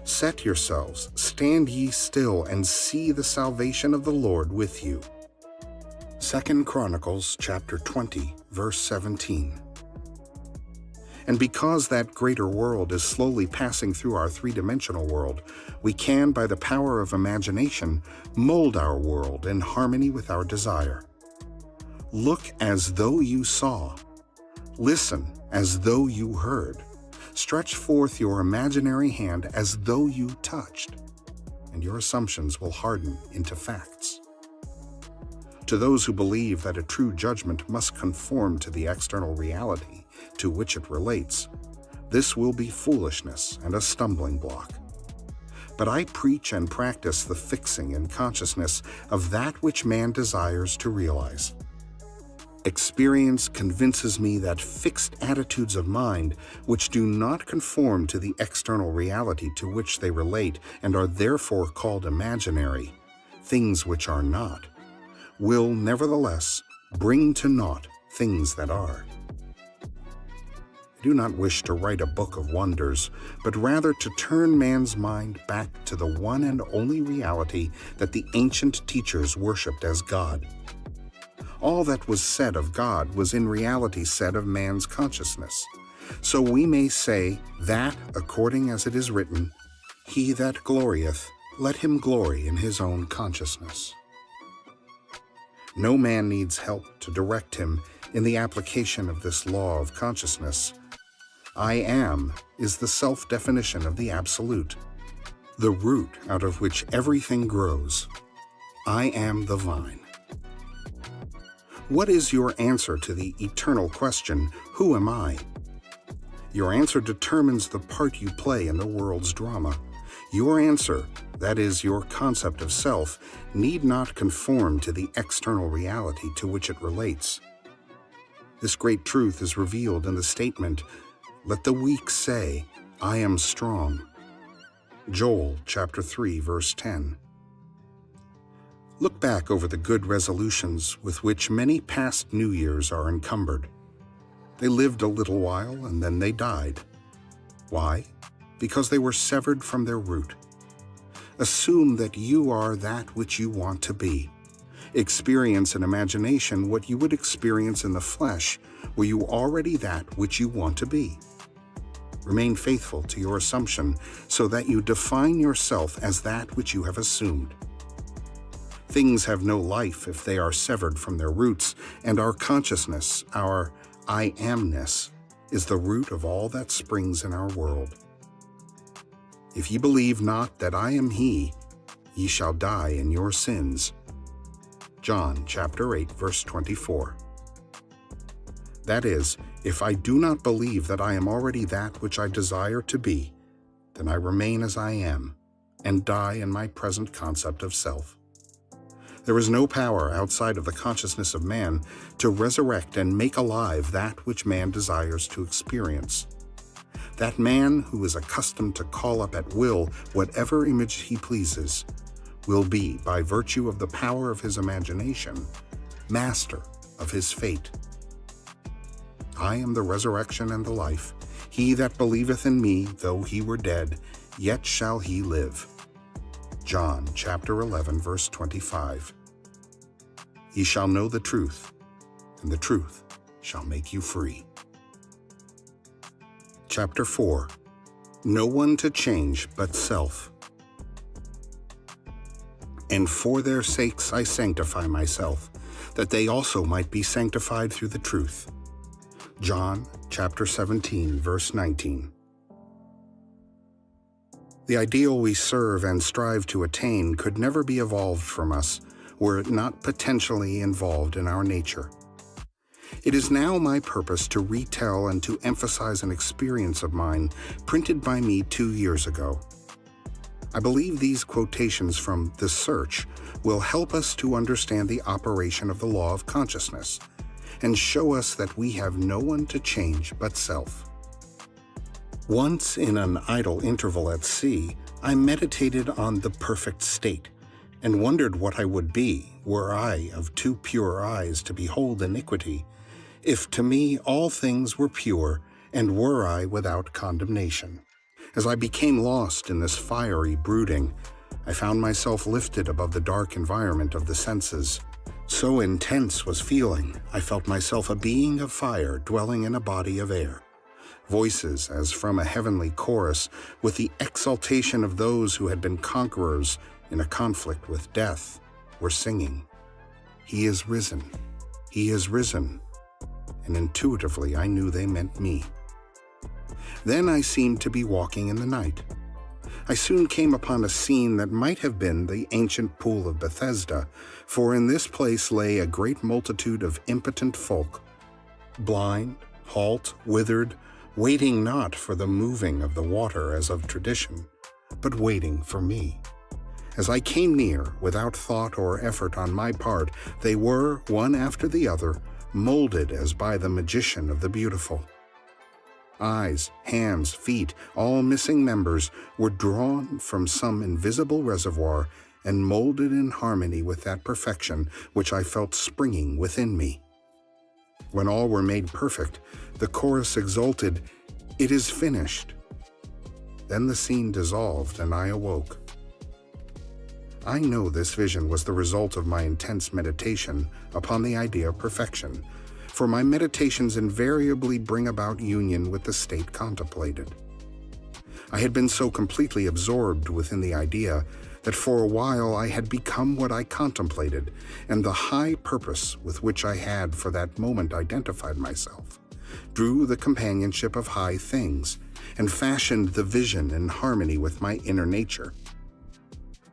B: Set yourselves, stand ye still, and see the salvation of the Lord with you. 2 Chronicles chapter 20, verse 17. And because that greater world is slowly passing through our 3-dimensional world, we can, by the power of imagination, mold our world in harmony with our desire. Look as though you saw. Listen as though you heard. Stretch forth your imaginary hand as though you touched, and your assumptions will harden into facts. To those who believe that a true judgment must conform to the external reality to which it relates, this will be foolishness and a stumbling block. But I preach and practice the fixing in consciousness of that which man desires to realize. Experience convinces me that fixed attitudes of mind, which do not conform to the external reality to which they relate and are therefore called imaginary, things which are not, will nevertheless bring to naught things that are. I do not wish to write a book of wonders, but rather to turn man's mind back to the one and only reality that the ancient teachers worshipped as God. All that was said of God was in reality said of man's consciousness. So we may say that, according as it is written, "He that glorieth, let him glory in his own consciousness." No man needs help to direct him in the application of this law of consciousness. I am is the self-definition of the Absolute, the root out of which everything grows. I am the vine. What is your answer to the eternal question, who am I? Your answer determines the part you play in the world's drama. Your answer, that is, your concept of self, need not conform to the external reality to which it relates. This great truth is revealed in the statement, "Let the weak say, I am strong." Joel chapter 3, verse 10. Look back over the good resolutions with which many past New Years are encumbered. They lived a little while and then they died. Why? Because they were severed from their root. Assume that you are that which you want to be. Experience in imagination what you would experience in the flesh, were you already that which you want to be. Remain faithful to your assumption so that you define yourself as that which you have assumed. Things have no life if they are severed from their roots, and our consciousness, our I amness, is the root of all that springs in our world. If ye believe not that I am he, ye shall die in your sins. John chapter 8, verse 24. That is, if I do not believe that I am already that which I desire to be, then I remain as I am, and die in my present concept of self. There is no power outside of the consciousness of man to resurrect and make alive that which man desires to experience. That man who is accustomed to call up at will whatever image he pleases will be, by virtue of the power of his imagination, master of his fate. I am the resurrection and the life. He that believeth in me, though he were dead, yet shall he live. John chapter 11, verse 25. Ye shall know the truth, and the truth shall make you free. Chapter 4. No one to change but self. And for their sakes I sanctify myself, that they also might be sanctified through the truth. John chapter 17, verse 19. The ideal we serve and strive to attain could never be evolved from us were it not potentially involved in our nature. It is now my purpose to retell and to emphasize an experience of mine printed by me 2 years ago. I believe these quotations from The Search will help us to understand the operation of the law of consciousness and show us that we have no one to change but self. Once in an idle interval at sea, I meditated on the perfect state and wondered what I would be were I of too pure eyes to behold iniquity, if to me all things were pure and were I without condemnation. As I became lost in this fiery brooding, I found myself lifted above the dark environment of the senses. So intense was feeling, I felt myself a being of fire dwelling in a body of air. Voices, as from a heavenly chorus, with the exaltation of those who had been conquerors in a conflict with death, were singing, "He is risen, he is risen," and intuitively I knew they meant me. Then I seemed to be walking in the night. I soon came upon a scene that might have been the ancient pool of Bethesda, for in this place lay a great multitude of impotent folk, blind, halt, withered, waiting not for the moving of the water as of tradition, but waiting for me. As I came near, without thought or effort on my part, they were, one after the other, molded as by the magician of the beautiful. Eyes, hands, feet, all missing members, were drawn from some invisible reservoir and molded in harmony with that perfection which I felt springing within me. When all were made perfect, the chorus exulted, "It is finished." Then the scene dissolved and I awoke. I know this vision was the result of my intense meditation upon the idea of perfection, for my meditations invariably bring about union with the state contemplated. I had been so completely absorbed within the idea that for a while I had become what I contemplated, and the high purpose with which I had for that moment identified myself drew the companionship of high things and fashioned the vision in harmony with my inner nature.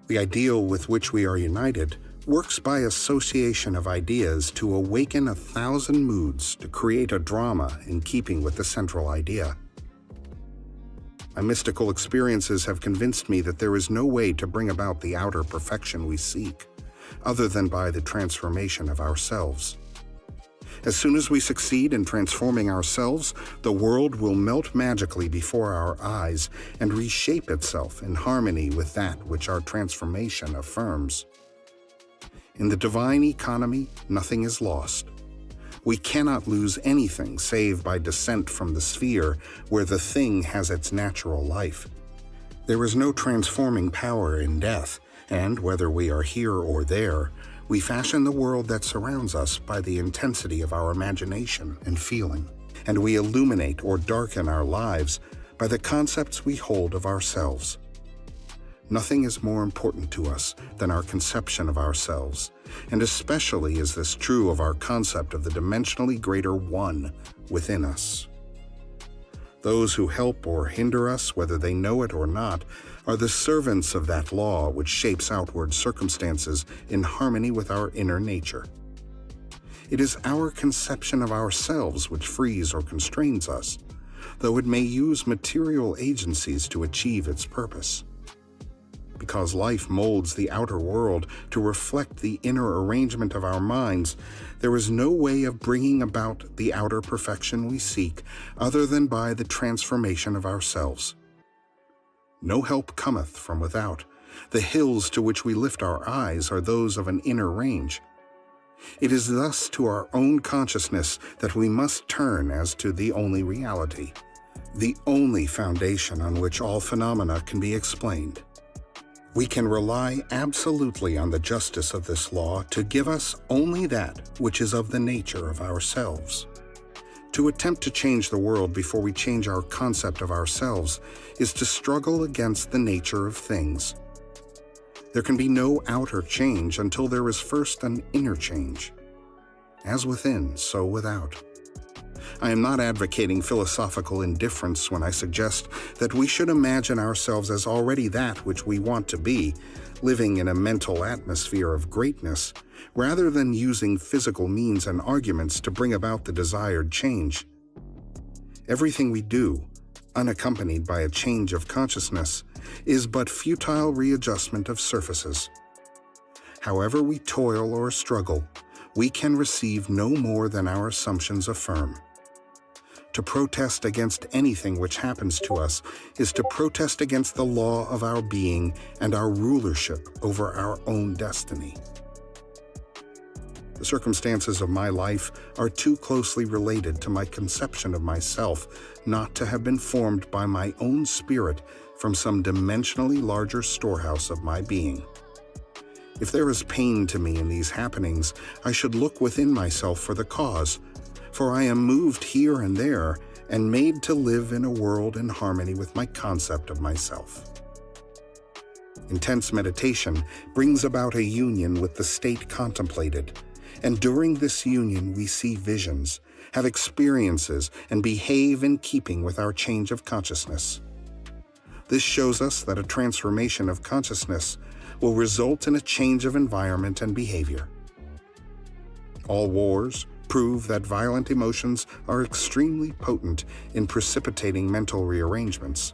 B: The ideal with which we are united works by association of ideas to awaken 1,000 moods to create a drama in keeping with the central idea. My mystical experiences have convinced me that there is no way to bring about the outer perfection we seek, other than by the transformation of ourselves. As soon as we succeed in transforming ourselves, the world will melt magically before our eyes and reshape itself in harmony with that which our transformation affirms. In the divine economy, nothing is lost. We cannot lose anything save by descent from the sphere where the thing has its natural life. There is no transforming power in death, and whether we are here or there, we fashion the world that surrounds us by the intensity of our imagination and feeling, and we illuminate or darken our lives by the concepts we hold of ourselves. Nothing is more important to us than our conception of ourselves, and especially is this true of our concept of the dimensionally greater one within us. Those who help or hinder us, whether they know it or not, are the servants of that law which shapes outward circumstances in harmony with our inner nature. It is our conception of ourselves which frees or constrains us, though it may use material agencies to achieve its purpose. Because life molds the outer world to reflect the inner arrangement of our minds, there is no way of bringing about the outer perfection we seek other than by the transformation of ourselves. No help cometh from without. The hills to which we lift our eyes are those of an inner range. It is thus to our own consciousness that we must turn as to the only reality, the only foundation on which all phenomena can be explained. We can rely absolutely on the justice of this law to give us only that which is of the nature of ourselves. To attempt to change the world before we change our concept of ourselves is to struggle against the nature of things. There can be no outer change until there is first an inner change. As within, so without. I am not advocating philosophical indifference when I suggest that we should imagine ourselves as already that which we want to be, living in a mental atmosphere of greatness, rather than using physical means and arguments to bring about the desired change. Everything we do, unaccompanied by a change of consciousness, is but futile readjustment of surfaces. However we toil or struggle, we can receive no more than our assumptions affirm. To protest against anything which happens to us is to protest against the law of our being and our rulership over our own destiny. The circumstances of my life are too closely related to my conception of myself not to have been formed by my own spirit from some dimensionally larger storehouse of my being. If there is pain to me in these happenings, I should look within myself for the cause, for I am moved here and there and made to live in a world in harmony with my concept of myself. Intense meditation brings about a union with the state contemplated, and during this union we see visions, have experiences, and behave in keeping with our change of consciousness. This shows us that a transformation of consciousness will result in a change of environment and behavior. All wars prove that violent emotions are extremely potent in precipitating mental rearrangements.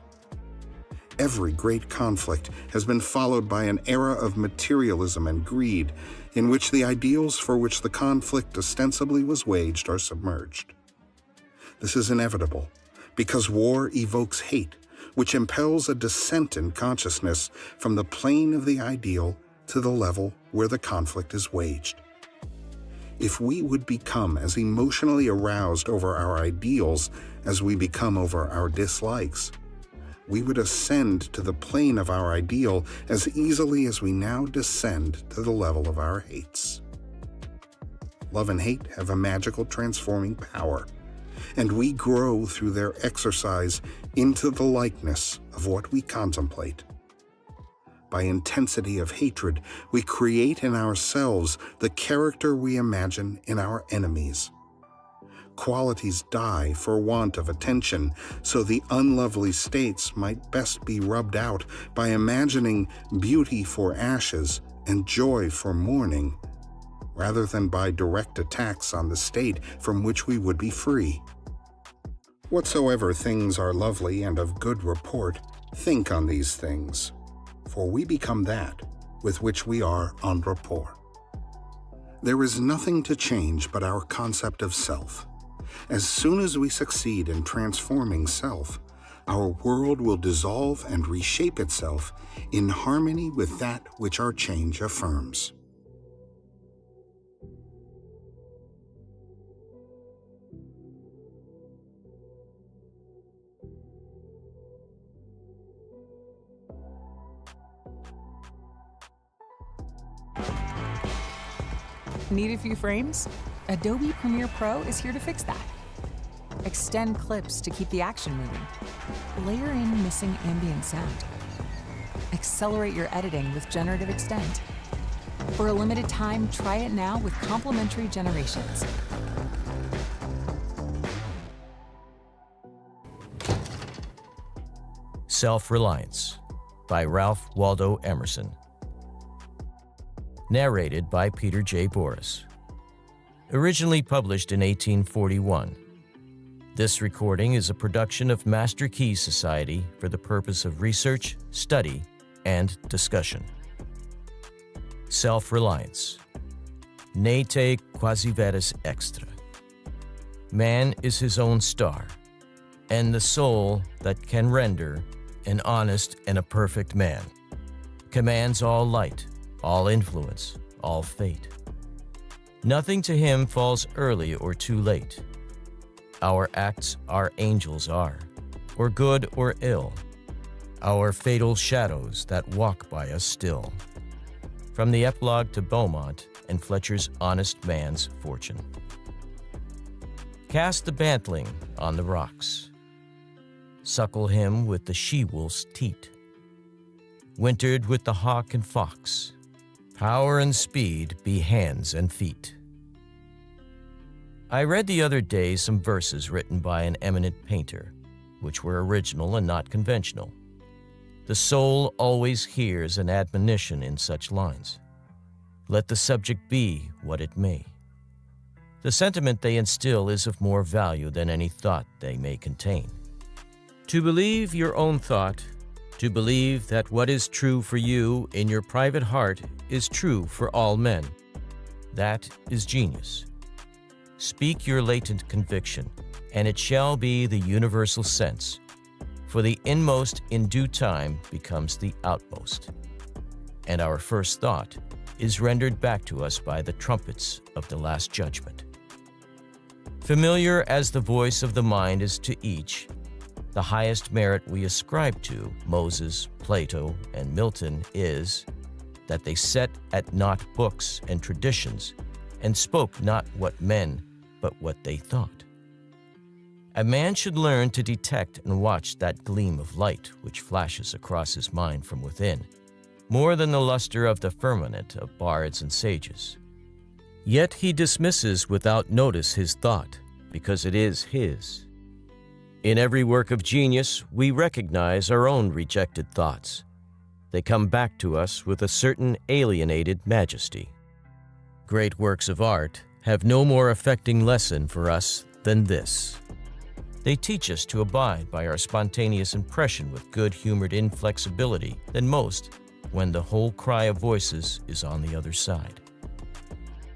B: Every great conflict has been followed by an era of materialism and greed in which the ideals for which the conflict ostensibly was waged are submerged. This is inevitable because war evokes hate, which impels a descent in consciousness from the plane of the ideal to the level where the conflict is waged. If we would become as emotionally aroused over our ideals as we become over our dislikes, we would ascend to the plane of our ideal as easily as we now descend to the level of our hates. Love and hate have a magical transforming power, and we grow through their exercise into the likeness of what we contemplate. By intensity of hatred, we create in ourselves the character we imagine in our enemies. Qualities die for want of attention, so the unlovely states might best be rubbed out by imagining beauty for ashes and joy for mourning, rather than by direct attacks on the state from which we would be free. Whatsoever things are lovely and of good report, think on these things, for we become that with which we are en rapport. There is nothing to change but our concept of self. As soon as we succeed in transforming self, our world will dissolve and reshape itself in harmony with that which our change affirms.
G: Need a few frames? Adobe Premiere Pro is here to fix that. Extend clips to keep the action moving. Layer in missing ambient sound. Accelerate your editing with Generative Extend. For a limited time, try it now with complimentary generations.
H: Self-Reliance by Ralph Waldo Emerson. Narrated by Peter J. Boris. Originally published in 1841. This recording is a production of Master Key Society for the purpose of research, study, and discussion. Self-Reliance. Ne te quasi veris extra. Man is his own star, and the soul that can render an honest and a perfect man commands all light, all influence, all fate. Nothing to him falls early or too late. Our acts our angels are, or good or ill, our fatal shadows that walk by us still. From the epilogue to Beaumont and Fletcher's Honest Man's Fortune. Cast the bantling on the rocks. Suckle him with the she-wolf's teat. Wintered with the hawk and fox. Power and speed be hands and feet. I read the other day some verses written by an eminent painter, which were original and not conventional. The soul always hears an admonition in such lines. Let the subject be what it may. The sentiment they instill is of more value than any thought they may contain. To believe your own thought, to believe that what is true for you in your private heart is true for all men, that is genius. Speak your latent conviction, and it shall be the universal sense, for the inmost in due time becomes the outmost. And our first thought is rendered back to us by the trumpets of the Last Judgment. Familiar as the voice of the mind is to each, the highest merit we ascribe to Moses, Plato, and Milton is that they set at naught books and traditions, and spoke not what men, but what they thought. A man should learn to detect and watch that gleam of light which flashes across his mind from within, more than the luster of the firmament of bards and sages. Yet he dismisses without notice his thought, because it is his. In every work of genius, we recognize our own rejected thoughts. They come back to us with a certain alienated majesty. Great works of art have no more affecting lesson for us than this. They teach us to abide by our spontaneous impression with good-humored inflexibility than most when the whole cry of voices is on the other side.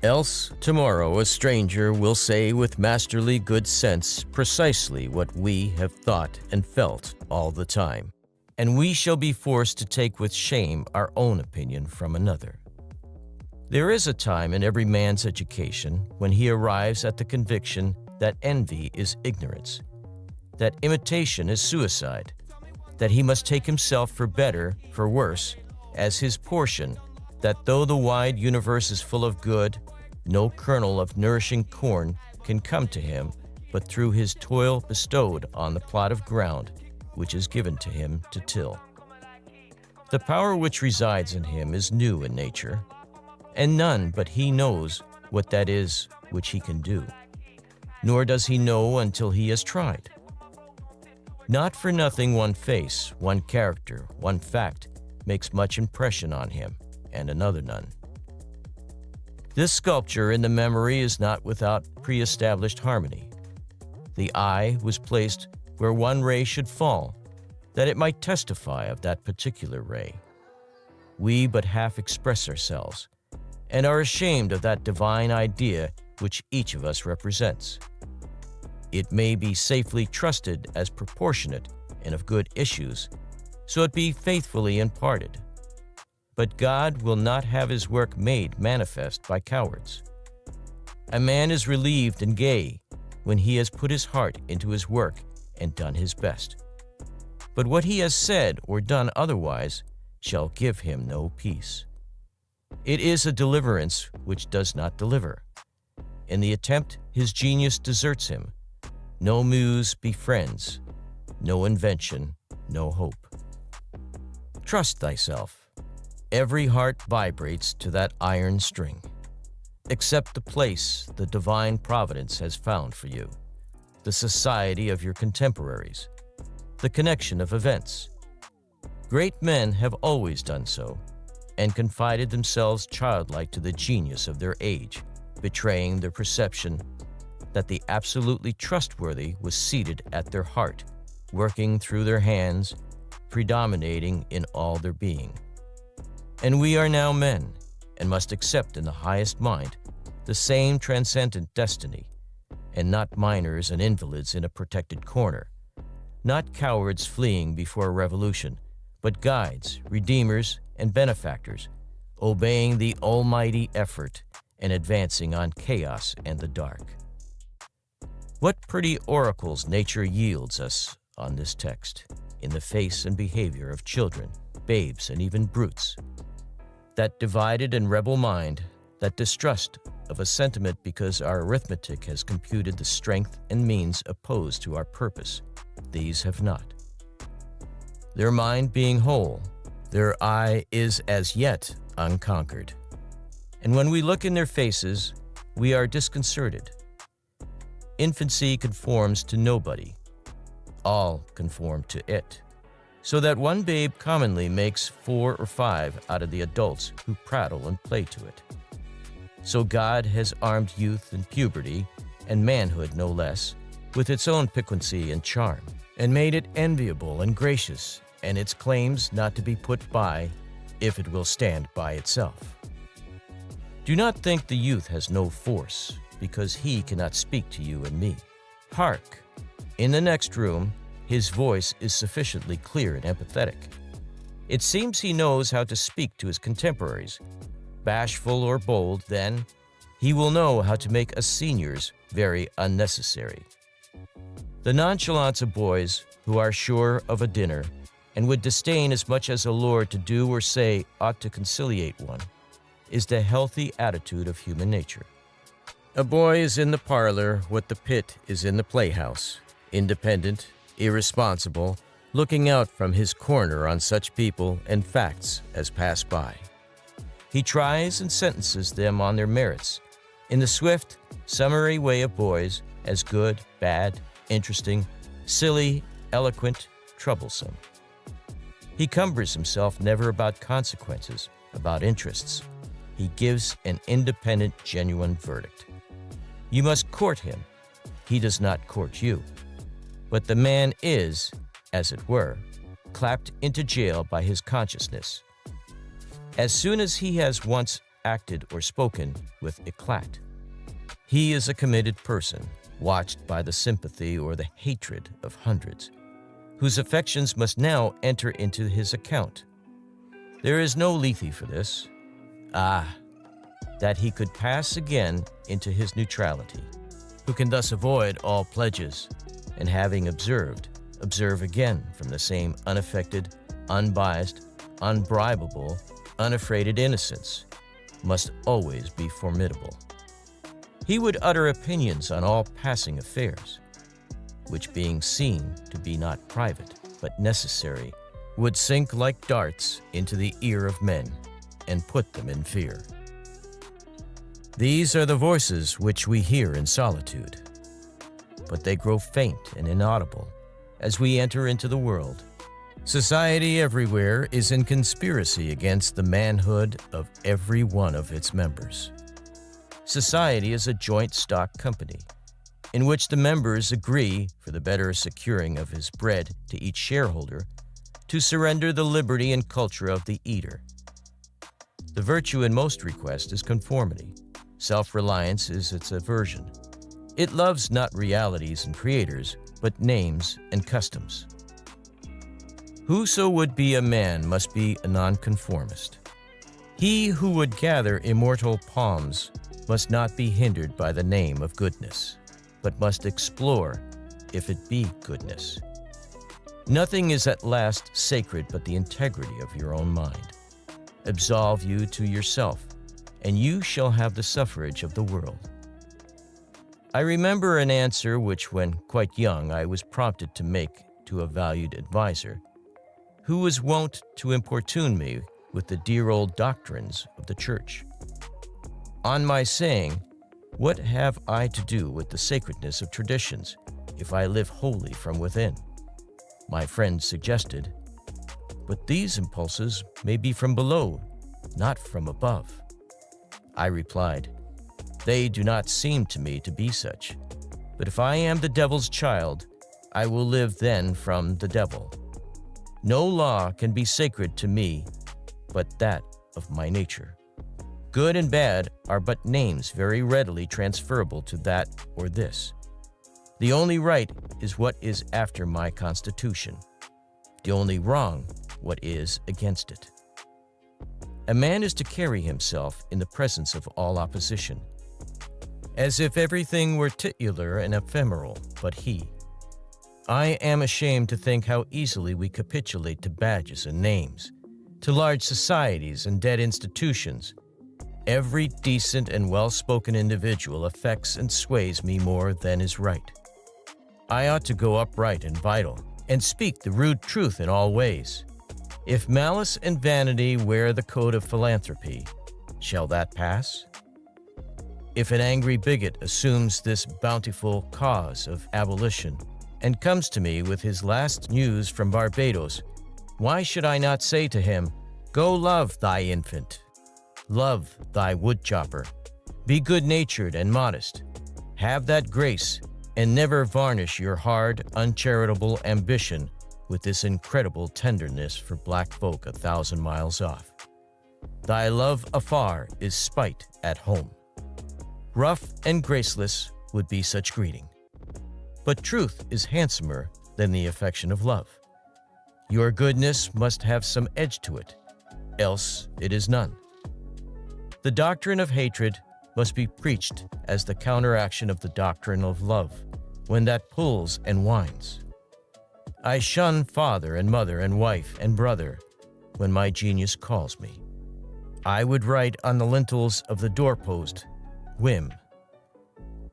H: Else, tomorrow a stranger will say with masterly good sense precisely what we have thought and felt all the time, and we shall be forced to take with shame our own opinion from another. There is a time in every man's education when he arrives at the conviction that envy is ignorance, that imitation is suicide, that he must take himself for better, for worse, as his portion, that though the wide universe is full of good, no kernel of nourishing corn can come to him but through his toil bestowed on the plot of ground which is given to him to till. The power which resides in him is new in nature, and none but he knows what that is which he can do, nor does he know until he has tried. Not for nothing one face, one character, one fact makes much impression on him, and another none. This sculpture in the memory is not without pre-established harmony. The eye was placed where one ray should fall, that it might testify of that particular ray. We but half express ourselves, and are ashamed of that divine idea which each of us represents. It may be safely trusted as proportionate and of good issues, so it be faithfully imparted. But God will not have his work made manifest by cowards. A man is relieved and gay when he has put his heart into his work and done his best. But what he has said or done otherwise shall give him no peace. It is a deliverance which does not deliver. In the attempt, his genius deserts him. No muse befriends, no invention, no hope. Trust thyself. Every heart vibrates to that iron string. Accept the place the divine providence has found for you, the society of your contemporaries, the connection of events. Great men have always done so, and confided themselves childlike to the genius of their age, betraying their perception that the absolutely trustworthy was seated at their heart, working through their hands, predominating in all their being. And we are now men, and must accept in the highest mind the same transcendent destiny, and not minors and invalids in a protected corner, not cowards fleeing before a revolution, but guides, redeemers, and benefactors, obeying the almighty effort and advancing on chaos and the dark. What pretty oracles nature yields us on this text, in the face and behavior of children, babes, and even brutes. That divided and rebel mind, that distrust of a sentiment because our arithmetic has computed the strength and means opposed to our purpose, these have not. Their mind being whole, their eye is as yet unconquered. And when we look in their faces, we are disconcerted. infancy conforms to nobody. All conform to it, so that one babe commonly makes 4 or 5 out of the adults who prattle and play to it. So God has armed youth and puberty, and manhood no less, with its own piquancy and charm, and made it enviable and gracious, and its claims not to be put by, if it will stand by itself. Do not think the youth has no force, because he cannot speak to you and me. Hark! In the next room, his voice is sufficiently clear and empathetic. It seems he knows how to speak to his contemporaries. Bashful or bold, then, he will know how to make us seniors very unnecessary. The nonchalance of boys who are sure of a dinner and would disdain as much as a lord to do or say ought to conciliate one is the healthy attitude of human nature. A boy is in the parlor what the pit is in the playhouse, independent, irresponsible, looking out from his corner on such people and facts as pass by. He tries and sentences them on their merits, in the swift, summary way of boys, as good, bad, interesting, silly, eloquent, troublesome. He cumbers himself never about consequences, about interests. He gives an independent, genuine verdict. You must court him. He does not court you. But the man is, as it were, clapped into jail by his consciousness. As soon as he has once acted or spoken with éclat, he is a committed person, watched by the sympathy or the hatred of hundreds, whose affections must now enter into his account. There is no Lethe for this. Ah, that he could pass again into his neutrality, who can thus avoid all pledges, and having observed, observe again from the same unaffected, unbiased, unbribable, unaffraid innocence, must always be formidable. He would utter opinions on all passing affairs, which being seen to be not private, but necessary, would sink like darts into the ear of men, and put them in fear. These are the voices which we hear in solitude, but they grow faint and inaudible as we enter into the world. Society everywhere is in conspiracy against the manhood of every one of its members. Society is a joint stock company, in which the members agree, for the better securing of his bread to each shareholder, to surrender the liberty and culture of the eater. The virtue in most request is conformity. Self-reliance is its aversion. It loves not realities and creators, but names and customs. Whoso would be a man must be a nonconformist. He who would gather immortal palms must not be hindered by the name of goodness, but must explore if it be goodness. Nothing is at last sacred but the integrity of your own mind. Absolve you to yourself, and you shall have the suffrage of the world. I remember an answer which, when quite young, I was prompted to make to a valued adviser, who was wont to importune me with the dear old doctrines of the Church. On my saying, "What have I to do with the sacredness of traditions, if I live wholly from within?" my friend suggested, "But these impulses may be from below, not from above." I replied, "They do not seem to me to be such, but if I am the devil's child, I will live then from the devil. No law can be sacred to me but that of my nature. Good and bad are but names very readily transferable to that or this. The only right is what is after my constitution. The only wrong, what is against it. A man is to carry himself in the presence of all opposition, as if everything were titular and ephemeral but he. I am ashamed to think how easily we capitulate to badges and names, to large societies and dead institutions. Every decent and well-spoken individual affects and sways me more than is right. I ought to go upright and vital, and speak the rude truth in all ways. If malice and vanity wear the coat of philanthropy, shall that pass? If an angry bigot assumes this bountiful cause of abolition and comes to me with his last news from Barbados, why should I not say to him, "Go love thy infant, love thy woodchopper, be good-natured and modest, have that grace, and never varnish your hard, uncharitable ambition with this incredible tenderness for black folk 1,000 miles off. Thy love afar is spite at home." Rough and graceless would be such greeting. But truth is handsomer than the affection of love. Your goodness must have some edge to it, else it is none. The doctrine of hatred must be preached as the counteraction of the doctrine of love, when that pulls and winds. I shun father and mother and wife and brother when my genius calls me. I would write on the lintels of the doorpost, "Whim."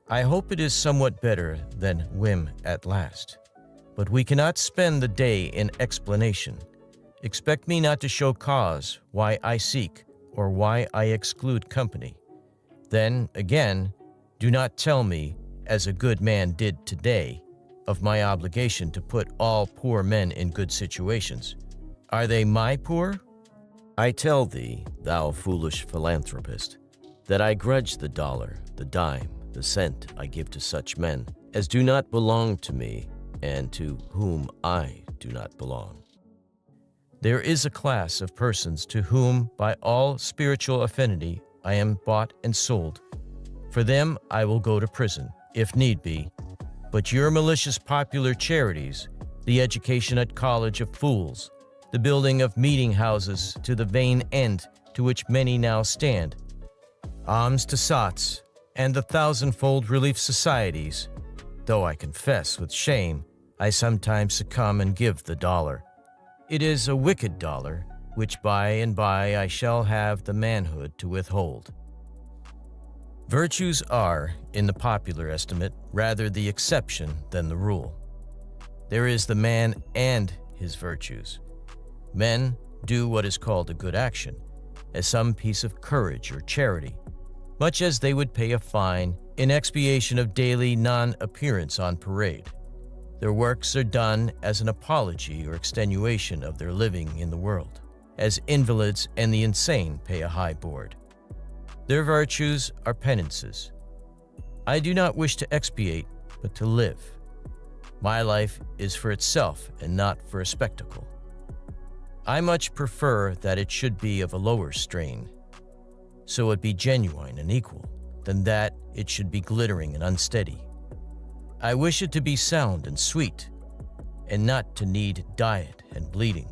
H: I hope it is somewhat better than whim at last, but we cannot spend the day in explanation. Expect me not to show cause why I seek or why I exclude company. Then, again, do not tell me, as a good man did today, of my obligation to put all poor men in good situations. Are they my poor? I tell thee, thou foolish philanthropist, that I grudge the dollar, the dime, the cent I give to such men as do not belong to me and to whom I do not belong. There is a class of persons to whom, by all spiritual affinity, I am bought and sold. For them I will go to prison, if need be. But your malicious popular charities, the education at college of fools, the building of meeting houses to the vain end to which many now stand, alms to sots, and the thousandfold relief societies, though I confess with shame I sometimes succumb and give the dollar. It is a wicked dollar, which by and by I shall have the manhood to withhold. Virtues are, in the popular estimate, rather the exception than the rule. There is the man and his virtues. Men do what is called a good action, as some piece of courage or charity, much as they would pay a fine in expiation of daily non-appearance on parade. Their works are done as an apology or extenuation of their living in the world, as invalids and the insane pay a high board. Their virtues are penances. I do not wish to expiate, but to live. My life is for itself and not for a spectacle. I much prefer that it should be of a lower strain, so it be genuine and equal, than that it should be glittering and unsteady. I wish it to be sound and sweet, and not to need diet and bleeding.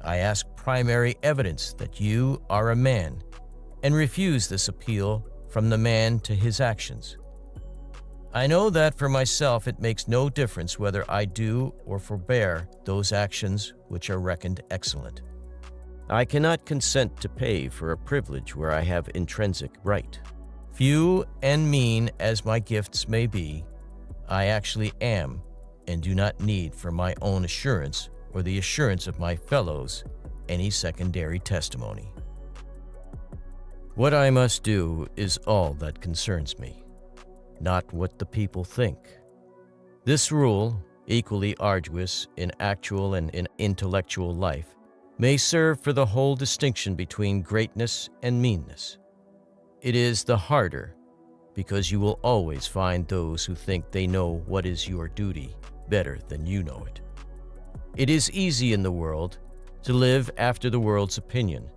H: I ask primary evidence that you are a man, and refuse this appeal from the man to his actions. I know that for myself it makes no difference whether I do or forbear those actions which are reckoned excellent. I cannot consent to pay for a privilege where I have intrinsic right. Few and mean as my gifts may be, I actually am, and do not need for my own assurance or the assurance of my fellows any secondary testimony. What I must do is all that concerns me, not what the people think. This rule, equally arduous in actual and in intellectual life, may serve for the whole distinction between greatness and meanness. It is the harder, because you will always find those who think they know what is your duty better than you know it. It is easy in the world to live after the world's opinion.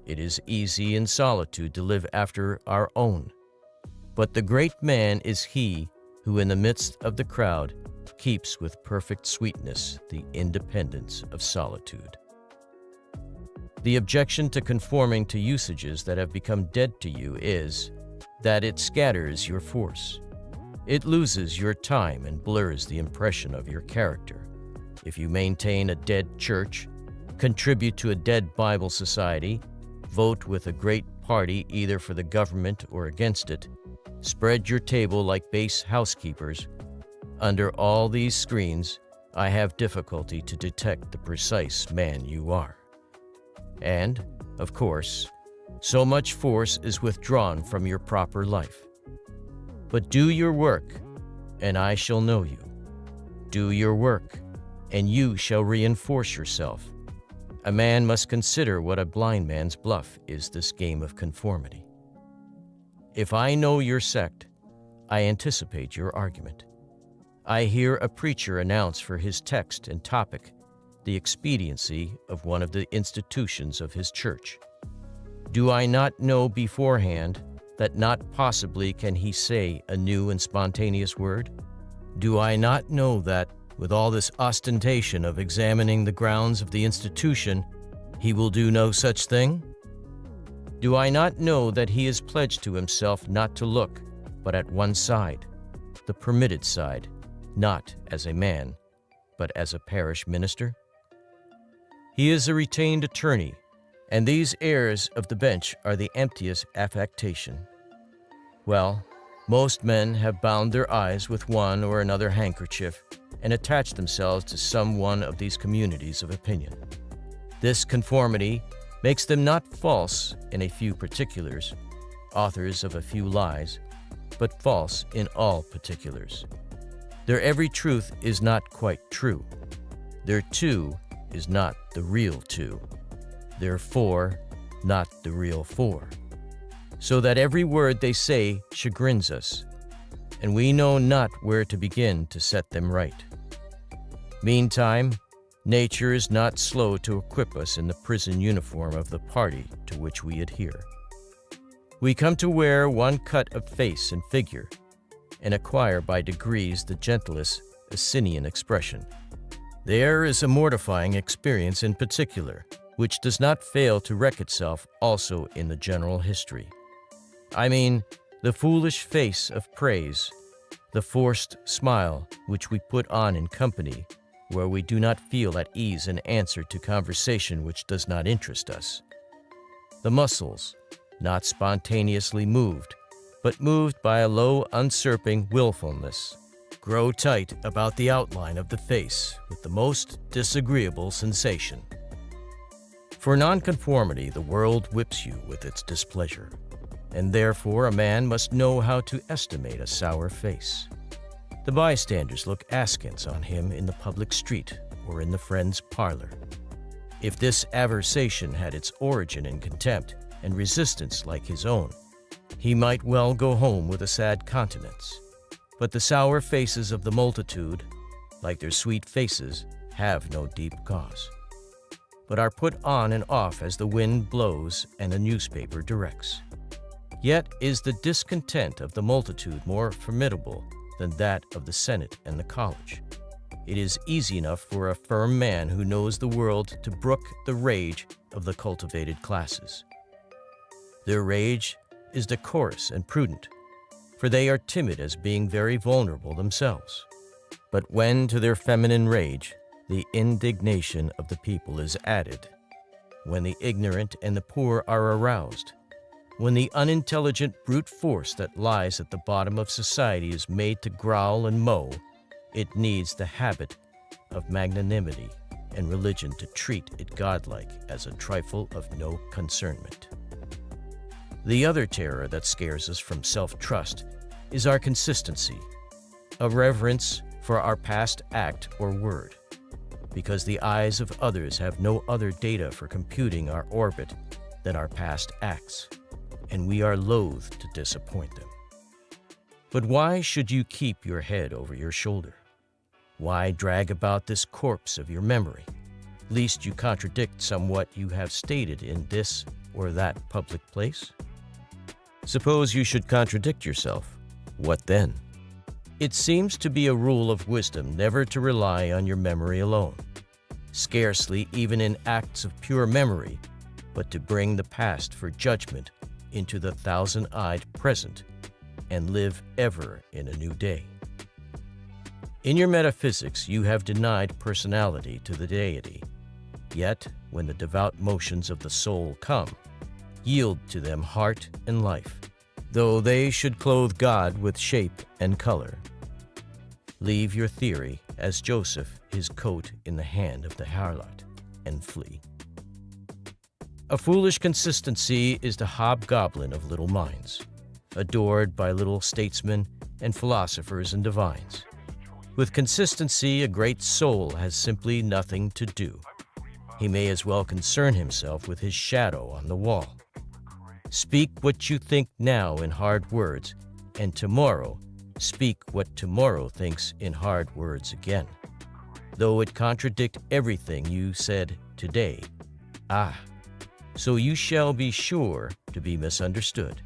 H: It is easy in solitude to live after our own. But the great man is he who in the midst of the crowd keeps with perfect sweetness the independence of solitude. The objection to conforming to usages that have become dead to you is that it scatters your force. It loses your time and blurs the impression of your character. If you maintain a dead church, contribute to a dead Bible society, vote with a great party either for the government or against it, spread your table like base housekeepers, under all these screens, I have difficulty to detect the precise man you are. And, of course, so much force is withdrawn from your proper life. But do your work, and I shall know you. Do your work, and you shall reinforce yourself. A man must consider what a blind man's bluff is this game of conformity. If I know your sect, I anticipate your argument. I hear a preacher announce for his text and topic the expediency of one of the institutions of his church. Do I not know beforehand that not possibly can he say a new and spontaneous word? Do I not know that, with all this ostentation of examining the grounds of the institution, he will do no such thing? Do I not know that he is pledged to himself not to look but at one side, the permitted side, not as a man, but as a parish minister? He is a retained attorney, and these airs of the bench are the emptiest affectation. Well, most men have bound their eyes with one or another handkerchief and attached themselves to some one of these communities of opinion. This conformity makes them not false in a few particulars, authors of a few lies, but false in all particulars. Their every truth is not quite true. Their two is not the real two. Their four, not the real four. So that every word they say chagrins us, and we know not where to begin to set them right. Meantime, nature is not slow to equip us in the prison uniform of the party to which we adhere. We come to wear one cut of face and figure, and acquire by degrees the gentlest Asinian expression. There is a mortifying experience in particular, which does not fail to wreck itself also in the general history. I mean, the foolish face of praise, the forced smile which we put on in company where we do not feel at ease in answer to conversation which does not interest us. The muscles, not spontaneously moved, but moved by a low, usurping willfulness, grow tight about the outline of the face with the most disagreeable sensation. For nonconformity, the world whips you with its displeasure, and therefore a man must know how to estimate a sour face. The bystanders look askance on him in the public street or in the friend's parlor. If this aversation had its origin in contempt and resistance like his own, he might well go home with a sad countenance. But the sour faces of the multitude, like their sweet faces, have no deep cause, but are put on and off as the wind blows and a newspaper directs. Yet is the discontent of the multitude more formidable than that of the Senate and the college. It is easy enough for a firm man who knows the world to brook the rage of the cultivated classes. Their rage is decorous and prudent, for they are timid as being very vulnerable themselves. But when to their feminine rage the indignation of the people is added, when the ignorant and the poor are aroused, when the unintelligent brute force that lies at the bottom of society is made to growl and mow, it needs the habit of magnanimity and religion to treat it godlike as a trifle of no concernment. The other terror that scares us from self-trust is our consistency, a reverence for our past act or word, because the eyes of others have no other data for computing our orbit than our past acts, and we are loath to disappoint them. But why should you keep your head over your shoulder? Why drag about this corpse of your memory, lest you contradict somewhat you have stated in this or that public place? Suppose you should contradict yourself. What then? It seems to be a rule of wisdom never to rely on your memory alone, scarcely even in acts of pure memory, but to bring the past for judgment into the thousand-eyed present and live ever in a new day. In your metaphysics, you have denied personality to the deity, yet when the devout motions of the soul come, yield to them heart and life, though they should clothe God with shape and color. Leave your theory as Joseph his coat in the hand of the harlot, and flee. A foolish consistency is the hobgoblin of little minds, adored by little statesmen and philosophers and divines. With consistency, a great soul has simply nothing to do. He may as well concern himself with his shadow on the wall. Speak what you think now in hard words, and tomorrow speak what tomorrow thinks in hard words again. Though it contradict everything you said today, so you shall be sure to be misunderstood.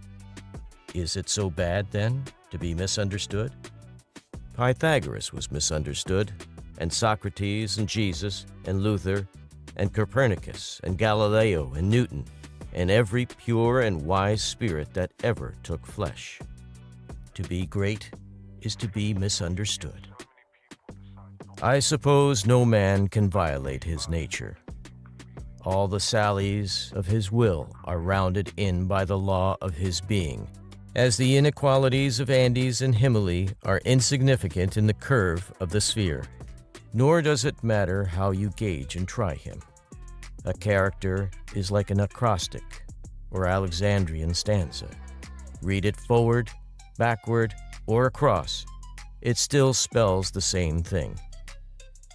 H: Is it so bad, then, to be misunderstood? Pythagoras was misunderstood, and Socrates and Jesus and Luther and Copernicus and Galileo and Newton and every pure and wise spirit that ever took flesh. To be great is to be misunderstood. I suppose no man can violate his nature. All the sallies of his will are rounded in by the law of his being, as the inequalities of Andes and Himalaya are insignificant in the curve of the sphere. Nor does it matter how you gauge and try him. A character is like an acrostic or Alexandrian stanza. Read it forward, backward, or across, it still spells the same thing.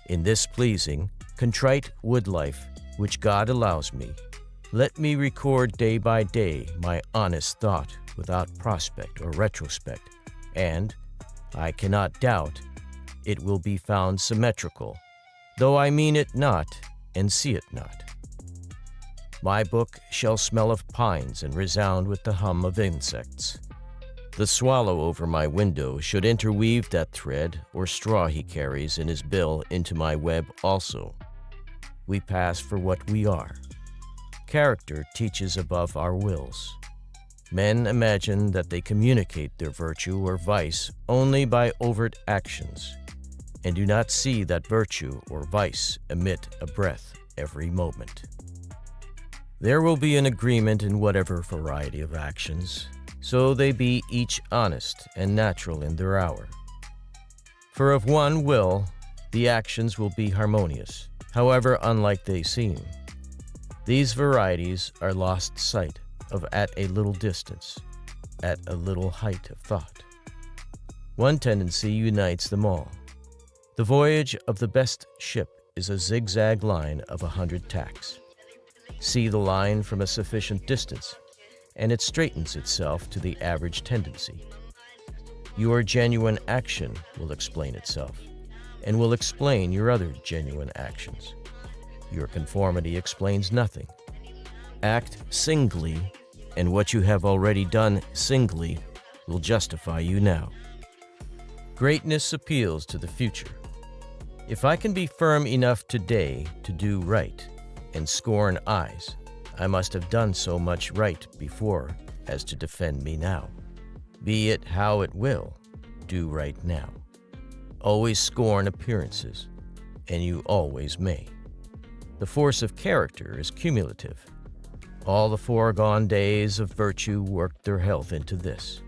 H: In this pleasing, contrite wood life which God allows me, let me record day by day my honest thought without prospect or retrospect, and, I cannot doubt, it will be found symmetrical, though I mean it not and see it not. My book shall smell of pines and resound with the hum of insects. The swallow over my window should interweave that thread or straw he carries in his bill into my web also. We pass for what we are. Character teaches above our wills. Men imagine that they communicate their virtue or vice only by overt actions, and do not see that virtue or vice emit a breath every moment. There will be an agreement in whatever variety of actions, so they be each honest and natural in their hour. For of one will, the actions will be harmonious, however unlike they seem. These varieties are lost sight of at a little distance, at a little height of thought. One tendency unites them all. The voyage of the best ship is a zigzag line of 100 tacks. See the line from a sufficient distance, and it straightens itself to the average tendency. Your genuine action will explain itself, and will explain your other genuine actions. Your conformity explains nothing. Act singly, and what you have already done singly will justify you now. Greatness appeals to the future. If I can be firm enough today to do right and scorn eyes, I must have done so much right before as to defend me now. Be it how it will, do right now. Always scorn appearances, and you always may. The force of character is cumulative. All the foregone days of virtue worked their health into this.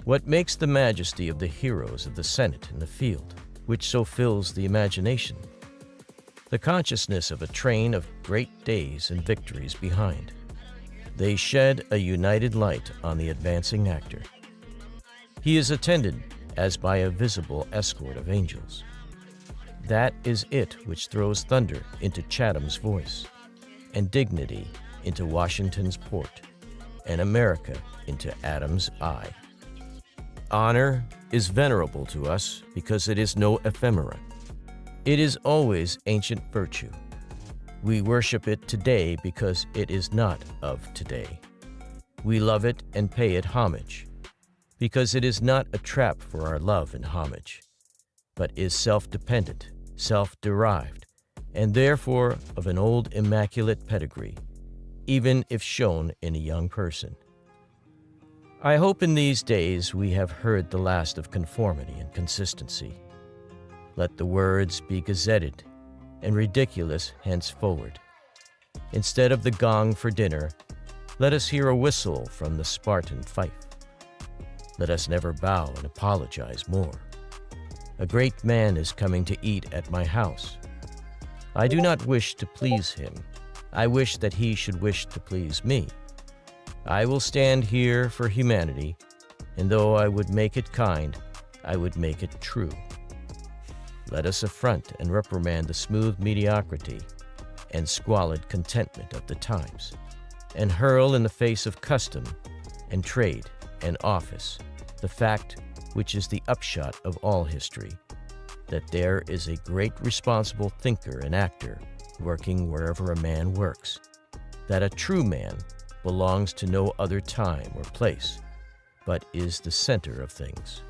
H: What makes the majesty of the heroes of the Senate and the field, which so fills the imagination? The consciousness of a train of great days and victories behind. They shed a united light on the advancing actor. He is attended as by a visible escort of angels. That is it which throws thunder into Chatham's voice, and dignity into Washington's port, and America into Adam's eye. Honor is venerable to us because it is no ephemera. It is always ancient virtue. We worship it today because it is not of today. We love it and pay it homage, because it is not a trap for our love and homage, but is self-dependent, self-derived, and therefore of an old immaculate pedigree, even if shown in a young person. I hope in these days we have heard the last of conformity and consistency. Let the words be gazetted and ridiculous henceforward. Instead of the gong for dinner, let us hear a whistle from the Spartan fife. Let us never bow and apologize more. A great man is coming to eat at my house. I do not wish to please him, I wish that he should wish to please me. I will stand here for humanity, and though I would make it kind, I would make it true. Let us affront and reprimand the smooth mediocrity and squalid contentment of the times, and hurl in the face of custom and trade and office the fact which is the upshot of all history, that there is a great responsible thinker and actor working wherever a man works, that a true man belongs to no other time or place, but is the center of things.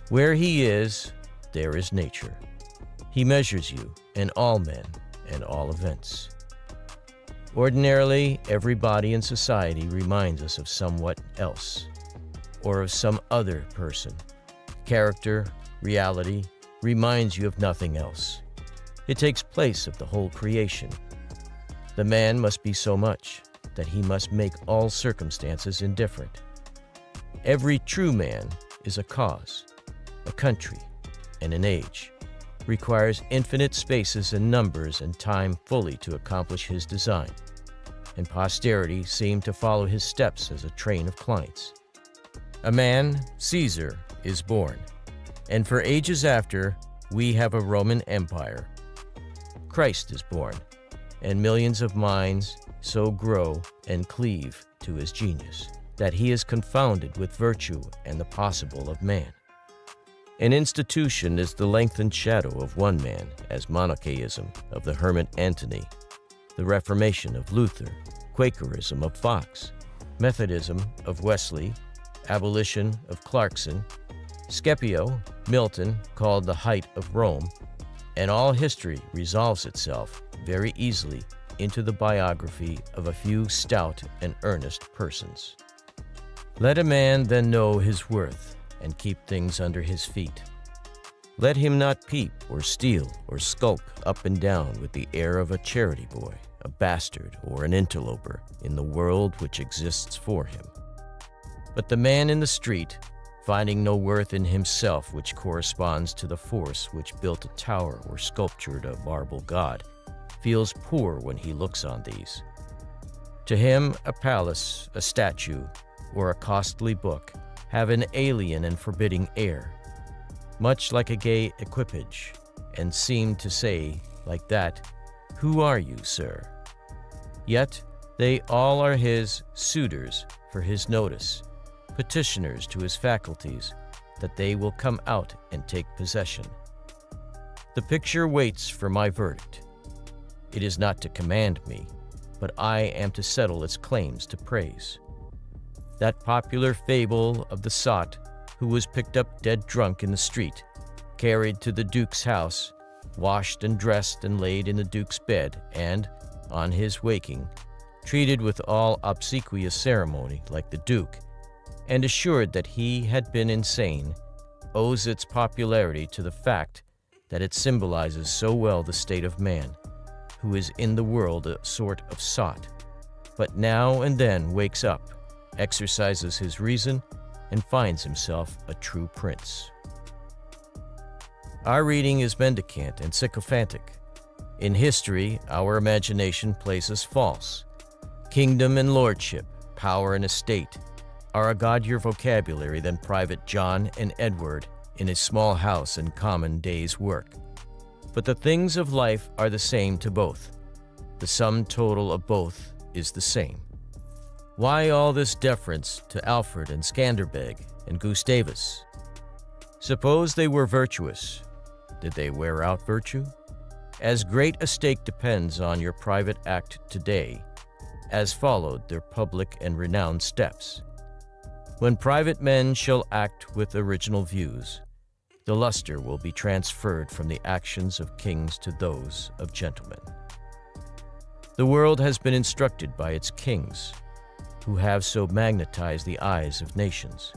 H: Where he is, there is nature. He measures you and all men and all events. Ordinarily, every body in society reminds us of somewhat else, or of some other person. Character, reality, reminds you of nothing else. It takes place of the whole creation. The man must be so much that he must make all circumstances indifferent. Every true man is a cause, a country, and an age, requires infinite spaces and numbers and time fully to accomplish his design, and posterity seem to follow his steps as a train of clients. A man, Caesar, is born, and for ages after, we have a Roman Empire. Christ is born, and millions of minds so grow and cleave to his genius that he is confounded with virtue and the possible of man. An institution is the lengthened shadow of one man, as Monarchaism of the hermit Antony, the Reformation of Luther, Quakerism of Fox, Methodism of Wesley, abolition of Clarkson, Scipio, Milton called the height of Rome, and all history resolves itself very easily into the biography of a few stout and earnest persons. Let a man then know his worth and keep things under his feet. Let him not peep or steal or skulk up and down with the air of a charity boy, a bastard, or an interloper in the world which exists for him. But the man in the street, finding no worth in himself which corresponds to the force which built a tower or sculptured a marble god, feels poor when he looks on these. To him, a palace, a statue, or a costly book have an alien and forbidding air, much like a gay equipage, and seem to say, like that, "Who are you, sir?" Yet they all are his suitors for his notice, petitioners to his faculties, that they will come out and take possession. The picture waits for my verdict. It is not to command me, but I am to settle its claims to praise. That popular fable of the sot who was picked up dead drunk in the street, carried to the Duke's house, washed and dressed and laid in the Duke's bed, and, on his waking, treated with all obsequious ceremony like the Duke, and assured that he had been insane, owes its popularity to the fact that it symbolizes so well the state of man, who is in the world a sort of sot, but now and then wakes up, exercises his reason, and finds himself a true prince. Our reading is mendicant and sycophantic. In history, our imagination plays us false. Kingdom and lordship, power and estate, are a gaudier vocabulary than Private John and Edward in a small house and common day's work. But the things of life are the same to both. The sum total of both is the same. Why all this deference to Alfred and Skanderbeg and Gustavus? Suppose they were virtuous. Did they wear out virtue? As great a stake depends on your private act today as followed their public and renowned steps. When private men shall act with original views, the luster will be transferred from the actions of kings to those of gentlemen. The world has been instructed by its kings, who have so magnetized the eyes of nations.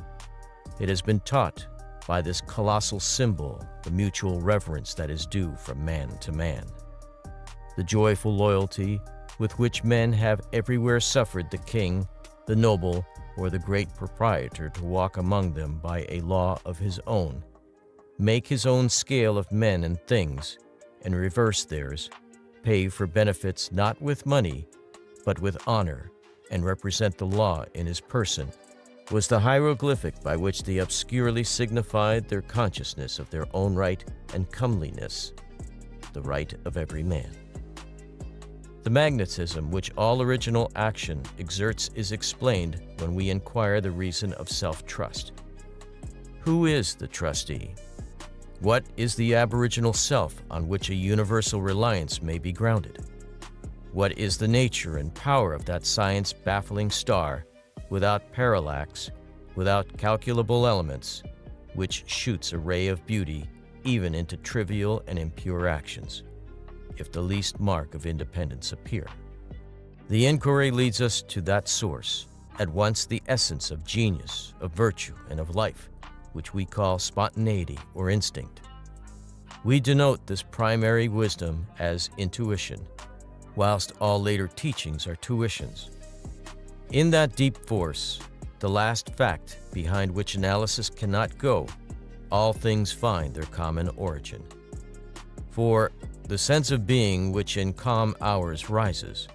H: It has been taught by this colossal symbol the mutual reverence that is due from man to man, the joyful loyalty with which men have everywhere suffered the king, the noble, or the great proprietor to walk among them by a law of his own, make his own scale of men and things, and reverse theirs, pay for benefits not with money, but with honor, and represent the law in his person, was the hieroglyphic by which they obscurely signified their consciousness of their own right and comeliness, the right of every man. The magnetism which all original action exerts is explained when we inquire the reason of self-trust. Who is the trustee? What is the aboriginal self on which a universal reliance may be grounded? What is the nature and power of that science-baffling star, without parallax, without calculable elements, which shoots a ray of beauty even into trivial and impure actions, if the least mark of independence appear? The inquiry leads us to that source, at once the essence of genius, of virtue, and of life, which we call spontaneity or instinct. We denote this primary wisdom as intuition, whilst all later teachings are tuitions. In that deep force, the last fact behind which analysis cannot go, all things find their common origin. For the sense of being which in calm hours rises,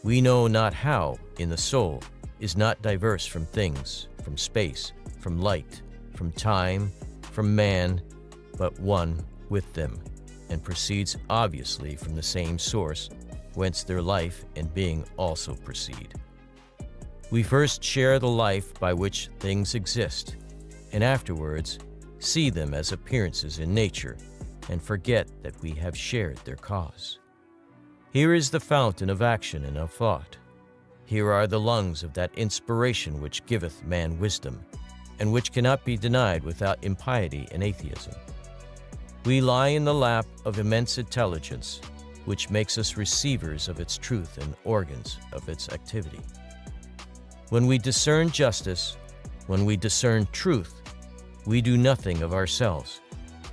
H: we know not how in the soul, is not diverse from things, from space, from light, from time, from man, but one with them, and proceeds obviously from the same source, whence their life and being also proceed. We first share the life by which things exist, and afterwards see them as appearances in nature, and forget that we have shared their cause. Here is the fountain of action and of thought. Here are the lungs of that inspiration which giveth man wisdom, and which cannot be denied without impiety and atheism. We lie in the lap of immense intelligence, which makes us receivers of its truth and organs of its activity. When we discern justice, when we discern truth, we do nothing of ourselves,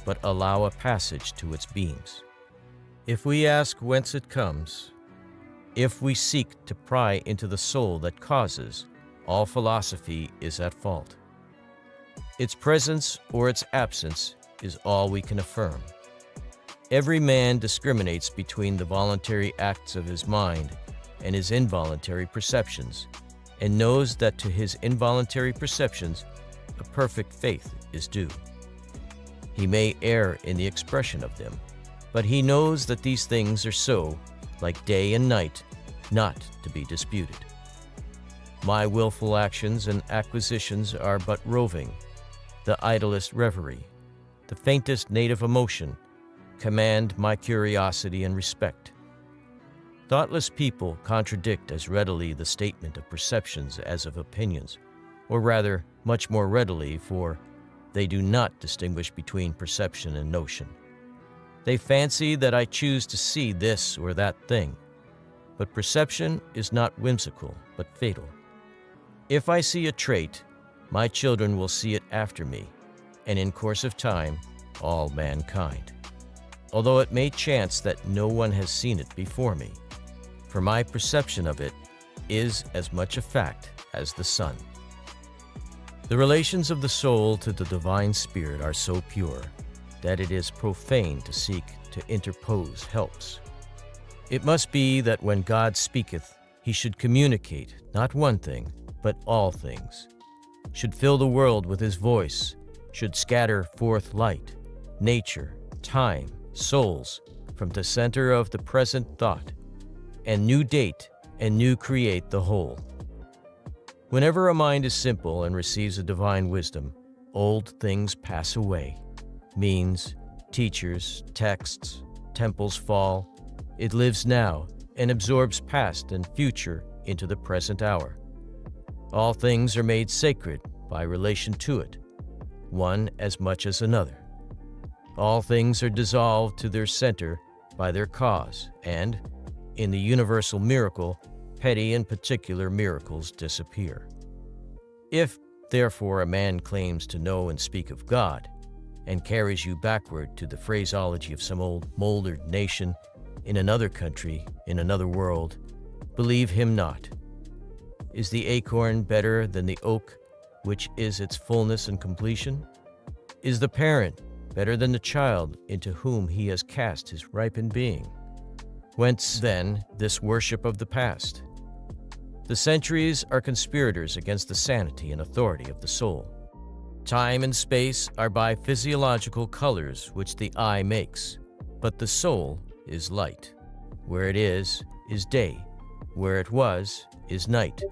H: but allow a passage to its beams. If we ask whence it comes, if we seek to pry into the soul that causes, all philosophy is at fault. Its presence or its absence is all we can affirm. Every man discriminates between the voluntary acts of his mind and his involuntary perceptions, and knows that to his involuntary perceptions a perfect faith is due. He may err in the expression of them, but he knows that these things are so, like day and night, not to be disputed. My willful actions and acquisitions are but roving, the idlest reverie, the faintest native emotion, command my curiosity and respect. Thoughtless people contradict as readily the statement of perceptions as of opinions, or rather, much more readily, for they do not distinguish between perception and notion. They fancy that I choose to see this or that thing, but perception is not whimsical, but fatal. If I see a trait, my children will see it after me, and in course of time, all mankind, although it may chance that no one has seen it before me, for my perception of it is as much a fact as the sun. The relations of the soul to the divine spirit are so pure that it is profane to seek to interpose helps. It must be that when God speaketh, he should communicate not one thing, but all things, should fill the world with his voice, should scatter forth light, nature, time, souls, from the center of the present thought, and new date and new create the whole. Whenever a mind is simple and receives a divine wisdom, old things pass away. Means, teachers, texts, temples fall. It lives now and absorbs past and future into the present hour. All things are made sacred by relation to it, one as much as another. All things are dissolved to their center by their cause, and, in the universal miracle, petty and particular miracles disappear. If, therefore, a man claims to know and speak of God, and carries you backward to the phraseology of some old moldered nation in another country, in another world, believe him not. Is the acorn better than the oak, which is its fullness and completion? Is the parent better than the child into whom he has cast his ripened being? Whence, then, this worship of the past? The centuries are conspirators against the sanity and authority of the soul. Time and space are by physiological colors which the eye makes, but the soul is light. Where it is day. Where it was is night.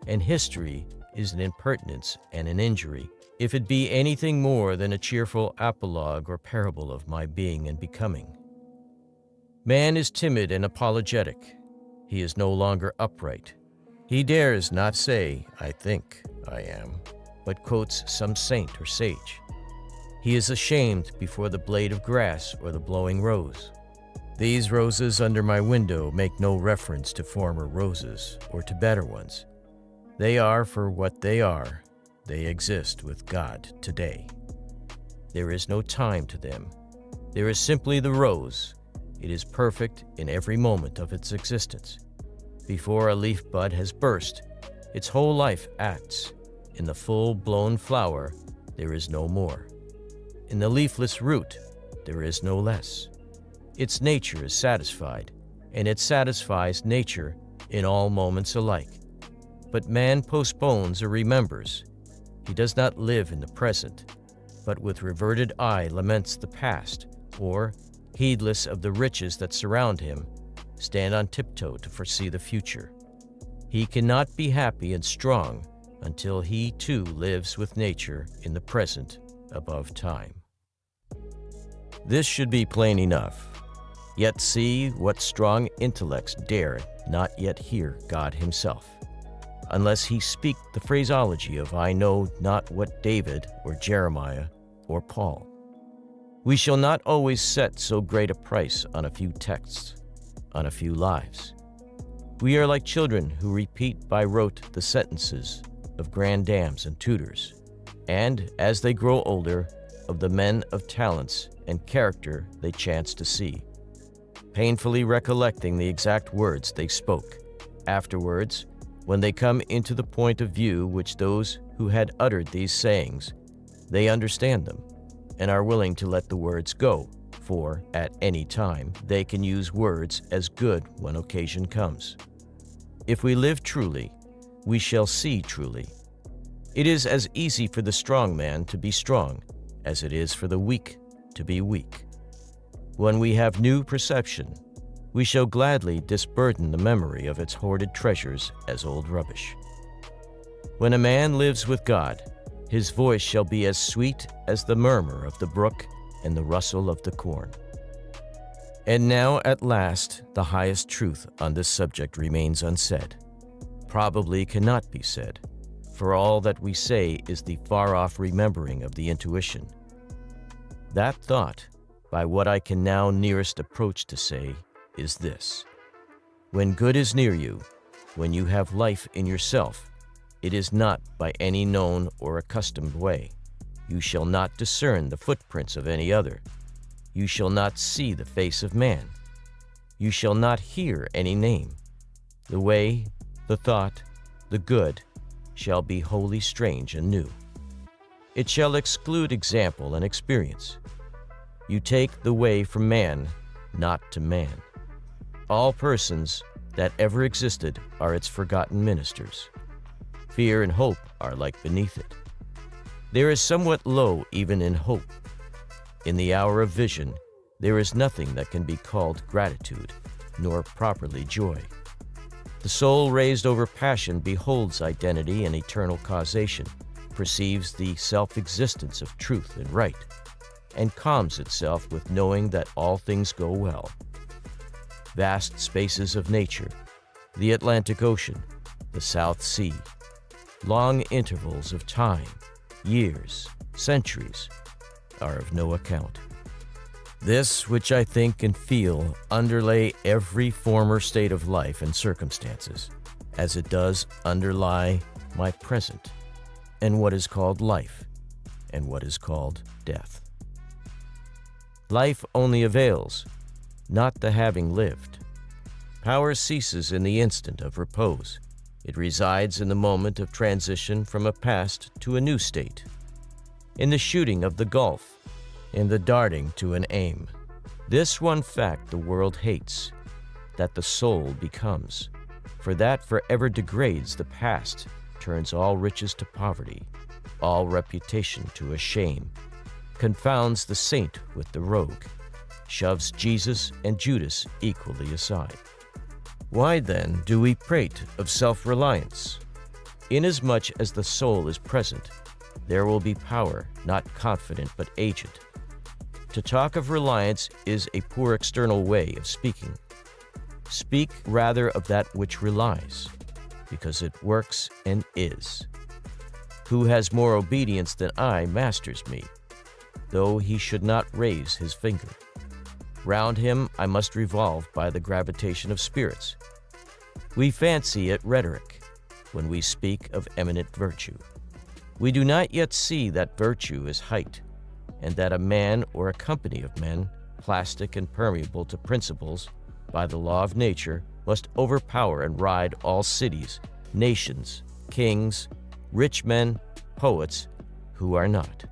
H: And history is an impertinence and an injury, if it be anything more than a cheerful apologue or parable of my being and becoming. Man is timid and apologetic. He is no longer upright. He dares not say, "I think I am," but quotes some saint or sage. He is ashamed before the blade of grass or the blowing rose. These roses under my window make no reference to former roses or to better ones. They are for what they are. They exist with God today. There is no time to them. There is simply the rose. It is perfect in every moment of its existence. Before a leaf bud has burst, its whole life acts. In the full-blown flower, there is no more. In the leafless root, there is no less. Its nature is satisfied, and it satisfies nature in all moments alike. But man postpones or remembers. He does not live in the present, but with reverted eye laments the past, or, heedless of the riches that surround him, stand on tiptoe to foresee the future. He cannot be happy and strong until he too lives with nature in the present above time. This should be plain enough. Yet see what strong intellects dare not yet hear God himself, unless he speak the phraseology of I know not what David or Jeremiah or Paul. We shall not always set so great a price on a few texts, on a few lives. We are like children who repeat by rote the sentences of granddames and tutors, and, as they grow older, of the men of talents and character they chance to see, painfully recollecting the exact words they spoke. Afterwards, when they come into the point of view which those who had uttered these sayings, they understand them, and are willing to let the words go, for at any time they can use words as good when occasion comes. If we live truly, we shall see truly. It is as easy for the strong man to be strong as it is for the weak to be weak. When we have new perception, we shall gladly disburden the memory of its hoarded treasures as old rubbish. When a man lives with God, his voice shall be as sweet as the murmur of the brook and the rustle of the corn. And now, at last, the highest truth on this subject remains unsaid, probably cannot be said, for all that we say is the far-off remembering of the intuition. That thought, by what I can now nearest approach to say, is this: when good is near you, when you have life in yourself, it is not by any known or accustomed way. You shall not discern the footprints of any other. You shall not see the face of man. You shall not hear any name. The way, the thought, the good, shall be wholly strange and new. It shall exclude example and experience. You take the way from man, not to man. All persons that ever existed are its forgotten ministers. Fear and hope are like beneath it. There is somewhat low even in hope. In the hour of vision, there is nothing that can be called gratitude, nor properly joy. The soul raised over passion beholds identity and eternal causation, perceives the self-existence of truth and right, and calms itself with knowing that all things go well. Vast spaces of nature, the Atlantic Ocean, the South Sea, long intervals of time, years, centuries, are of no account. This which I think and feel underlay every former state of life and circumstances, as it does underlie my present, and what is called life, and what is called death. Life only avails, not the having lived. Power ceases in the instant of repose. It resides in the moment of transition from a past to a new state, in the shooting of the gulf, in the darting to an aim. This one fact the world hates. that the soul becomes, for that forever degrades the past, turns all riches to poverty, all reputation to a shame, confounds the saint with the rogue, shoves Jesus and Judas equally aside. Why then do we prate of self-reliance? Inasmuch as the soul is present, there will be power, not confident but aged. To talk of reliance is a poor external way of speaking. Speak rather of that which relies, because it works and is. Who has more obedience than I masters me, though he should not raise his finger. Round him I must revolve by the gravitation of spirits. We fancy it rhetoric when we speak of eminent virtue. We do not yet see that virtue is height, and that a man or a company of men, plastic and permeable to principles, by the law of nature, must overpower and ride all cities, nations, kings, rich men, poets, who are not.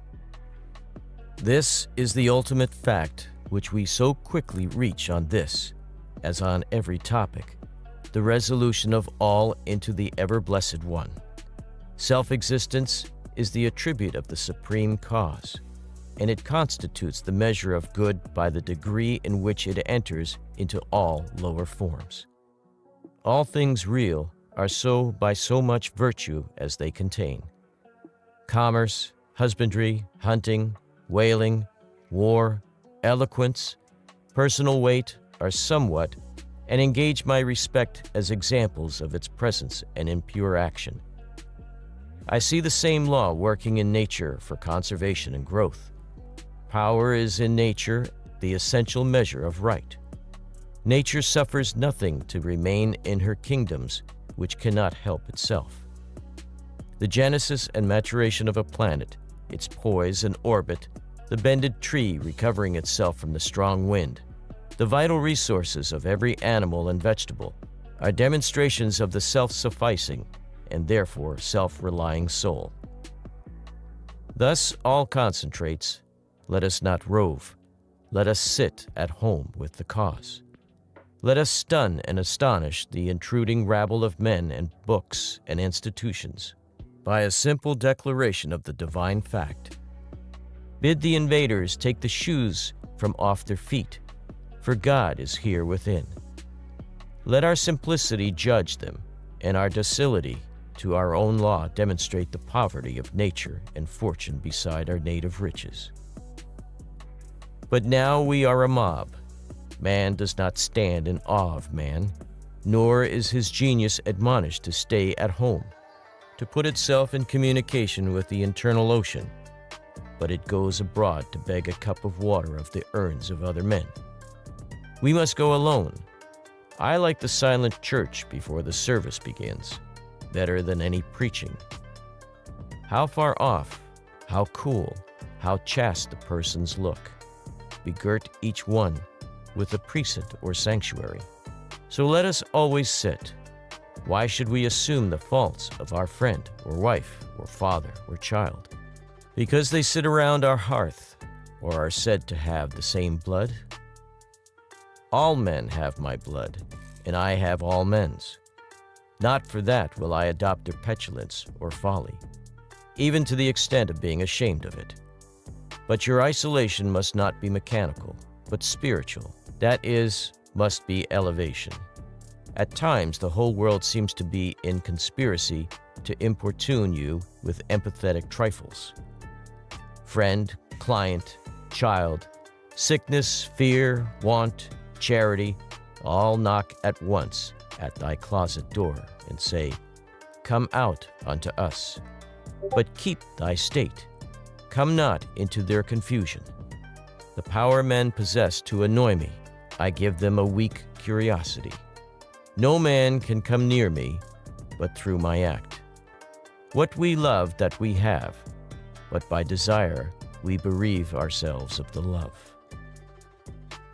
H: This is the ultimate fact which we so quickly reach on this, as on every topic, the resolution of all into the ever-blessed one. Self-existence is the attribute of the supreme cause, and it constitutes the measure of good by the degree in which it enters into all lower forms. All things real are so by so much virtue as they contain. Commerce, husbandry, hunting, whaling, war, eloquence, personal weight are somewhat, and engage my respect as examples of its presence and impure action. I see the same law working in nature for conservation and growth. Power is in nature the essential measure of right. Nature suffers nothing to remain in her kingdoms which cannot help itself. The genesis and maturation of a planet, its poise and orbit, the bended tree recovering itself from the strong wind, the vital resources of every animal and vegetable, are demonstrations of the self-sufficing and therefore self-relying soul. Thus all concentrates, let us not rove, let us sit at home with the cause. Let us stun and astonish the intruding rabble of men and books and institutions by a simple declaration of the divine fact. Bid the invaders take the shoes from off their feet, for God is here within. Let our simplicity judge them, and our docility to our own law demonstrate the poverty of nature and fortune beside our native riches. But now we are a mob. Man does not stand in awe of man, nor is his genius admonished to stay at home, to put itself in communication with the internal ocean, but it goes abroad to beg a cup of water of the urns of other men. We must go alone. I like the silent church before the service begins, better than any preaching. How far off, how cool, how chaste the persons look, begirt each one with a precinct or sanctuary. So let us always sit. Why should we assume the faults of our friend or wife or father or child? Because they sit around our hearth or are said to have the same blood? All men have my blood, and I have all men's. Not for that will I adopt their petulance or folly, even to the extent of being ashamed of it. But your isolation must not be mechanical, but spiritual. That is, must be elevation. At times, the whole world seems to be in conspiracy to importune you with empathetic trifles. Friend, client, child, sickness, fear, want, charity, all knock at once at thy closet door and say, "Come out unto us." But keep thy state. Come not into their confusion. The power men possess to annoy me, I give them a weak curiosity. No man can come near me but through my act. What we love that we have, but by desire we bereave ourselves of the love.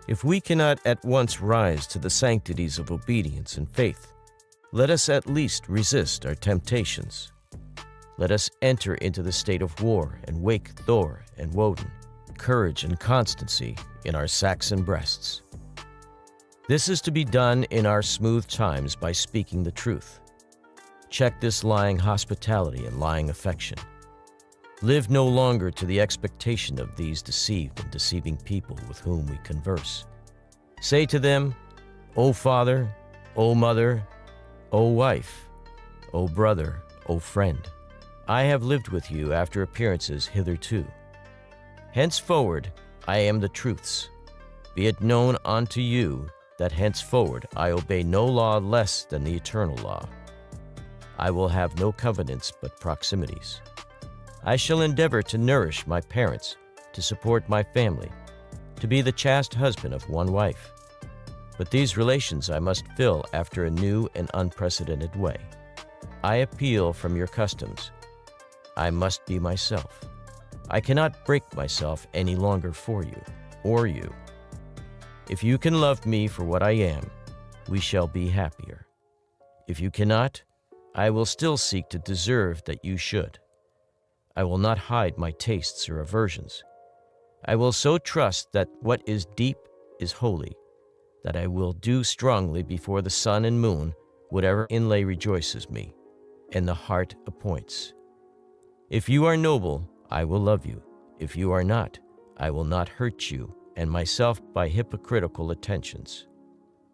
H: If we cannot at once rise to the sanctities of obedience and faith, let us at least resist our temptations. Let us enter into the state of war and wake Thor and Woden, courage and constancy in our Saxon breasts. This is to be done in our smooth times by speaking the truth. Check this lying hospitality and lying affection. Live no longer to the expectation of these deceived and deceiving people with whom we converse. Say to them, O father, O mother, O wife, O brother, O friend, I have lived with you after appearances hitherto. Henceforward I am the truth's. Be it known unto you that henceforward I obey no law less than the eternal law. I will have no covenants but proximities. I shall endeavor to nourish my parents, to support my family, to be the chaste husband of one wife. But these relations I must fill after a new and unprecedented way. I appeal from your customs. I must be myself. I cannot break myself any longer for you, or you. If you can love me for what I am, we shall be happier. If you cannot, I will still seek to deserve that you should. I will not hide my tastes or aversions. I will so trust that what is deep is holy, that I will do strongly before the sun and moon whatever inlay rejoices me, and the heart appoints. If you are noble, I will love you. If you are not, I will not hurt you and myself by hypocritical attentions.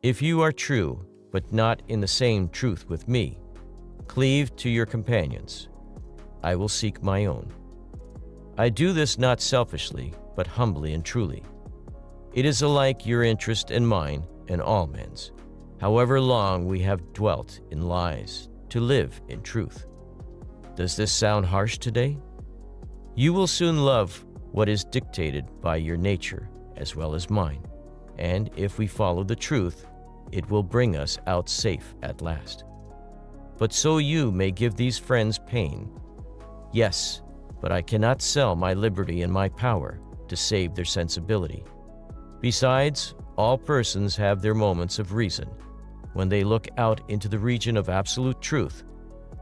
H: If you are true, but not in the same truth with me, cleave to your companions. I will seek my own. I do this not selfishly, but humbly and truly. It is alike your interest and mine and all men's, however long we have dwelt in lies, to live in truth. Does this sound harsh today? You will soon love what is dictated by your nature as well as mine, and if we follow the truth, it will bring us out safe at last. But so you may give these friends pain. Yes, but I cannot sell my liberty and my power to save their sensibility. Besides, all persons have their moments of reason. When they look out into the region of absolute truth,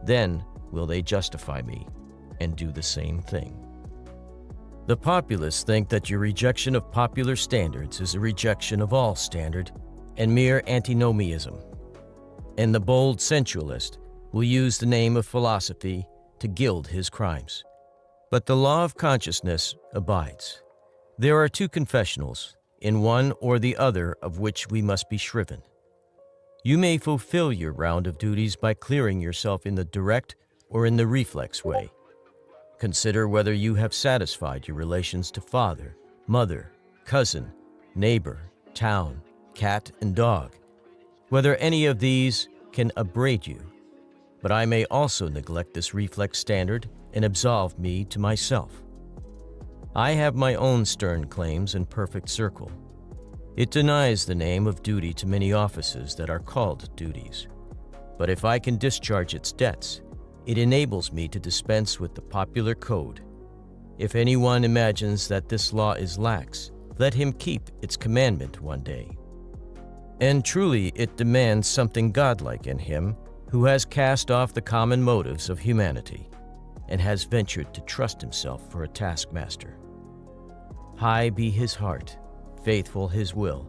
H: then will they justify me and do the same thing. The populace think that your rejection of popular standards is a rejection of all standard and mere antinomianism. And the bold sensualist will use the name of philosophy to gild his crimes. But the law of consciousness abides. There are two confessionals, in one or the other of which we must be shriven. You may fulfill your round of duties by clearing yourself in the direct or in the reflex way. Consider whether you have satisfied your relations to father, mother, cousin, neighbor, town, cat, and dog, whether any of these can upbraid you. But I may also neglect this reflex standard and absolve me to myself. I have my own stern claims and perfect circle. It denies the name of duty to many offices that are called duties. But if I can discharge its debts, it enables me to dispense with the popular code. If anyone imagines that this law is lax, let him keep its commandment one day. And truly it demands something godlike in him who has cast off the common motives of humanity and has ventured to trust himself for a taskmaster. High be his heart, faithful his will,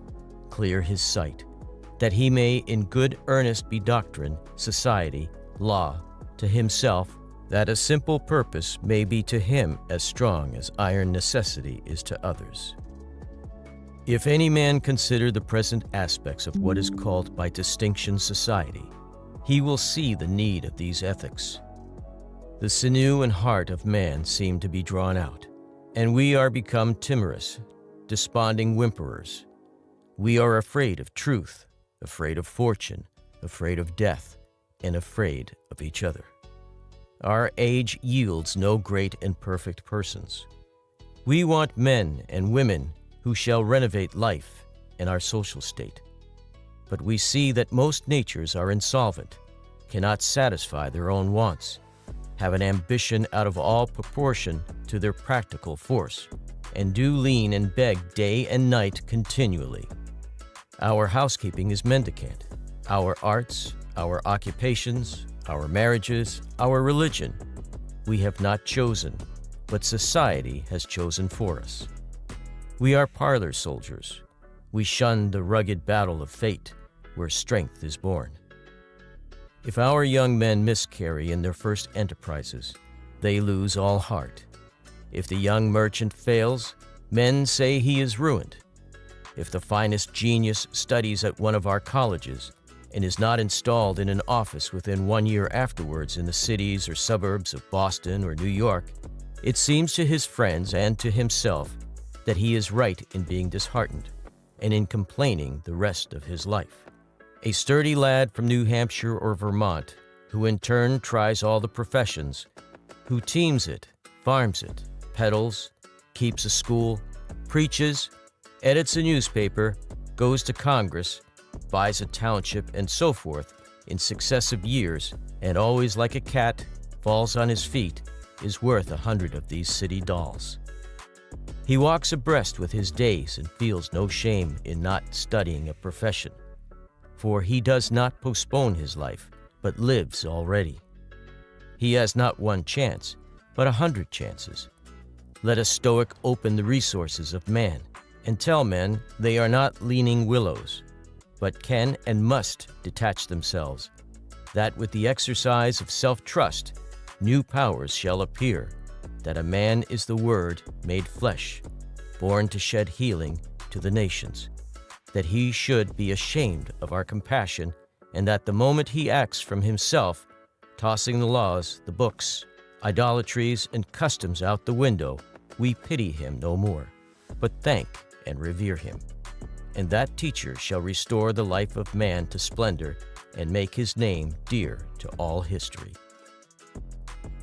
H: clear his sight, that he may in good earnest be doctrine, society, law, to himself, that a simple purpose may be to him as strong as iron necessity is to others. If any man consider the present aspects of what is called by distinction society, he will see the need of these ethics. The sinew and heart of man seem to be drawn out, and we are become timorous, desponding whimperers. We are afraid of truth, afraid of fortune, afraid of death, and afraid of each other. Our age yields no great and perfect persons. We want men and women who shall renovate life and our social state. But we see that most natures are insolvent, cannot satisfy their own wants, have an ambition out of all proportion to their practical force, and do lean and beg day and night continually. Our housekeeping is mendicant. Our arts, our occupations, our marriages, our religion, we have not chosen, but society has chosen for us. We are parlor soldiers. We shun the rugged battle of fate, where strength is born. If our young men miscarry in their first enterprises, they lose all heart. If the young merchant fails, men say he is ruined. If the finest genius studies at one of our colleges and is not installed in an office within 1 year afterwards in the cities or suburbs of Boston or New York, it seems to his friends and to himself that he is right in being disheartened and in complaining the rest of his life. A sturdy lad from New Hampshire or Vermont, who in turn tries all the professions, who teams it, farms it, peddles, keeps a school, preaches, edits a newspaper, goes to Congress, buys a township, and so forth in successive years, and always like a cat, falls on his feet, is worth 100 of these city dolls. He walks abreast with his days and feels no shame in not studying a profession, for he does not postpone his life, but lives already. He has not one chance, but 100 chances. Let a Stoic open the resources of man and tell men they are not leaning willows, but can and must detach themselves, that with the exercise of self-trust, new powers shall appear, that a man is the Word made flesh, born to shed healing to the nations, that he should be ashamed of our compassion, and that the moment he acts from himself, tossing the laws, the books, idolatries, and customs out the window, we pity him no more, but thank and revere him. And that teacher shall restore the life of man to splendor and make his name dear to all history.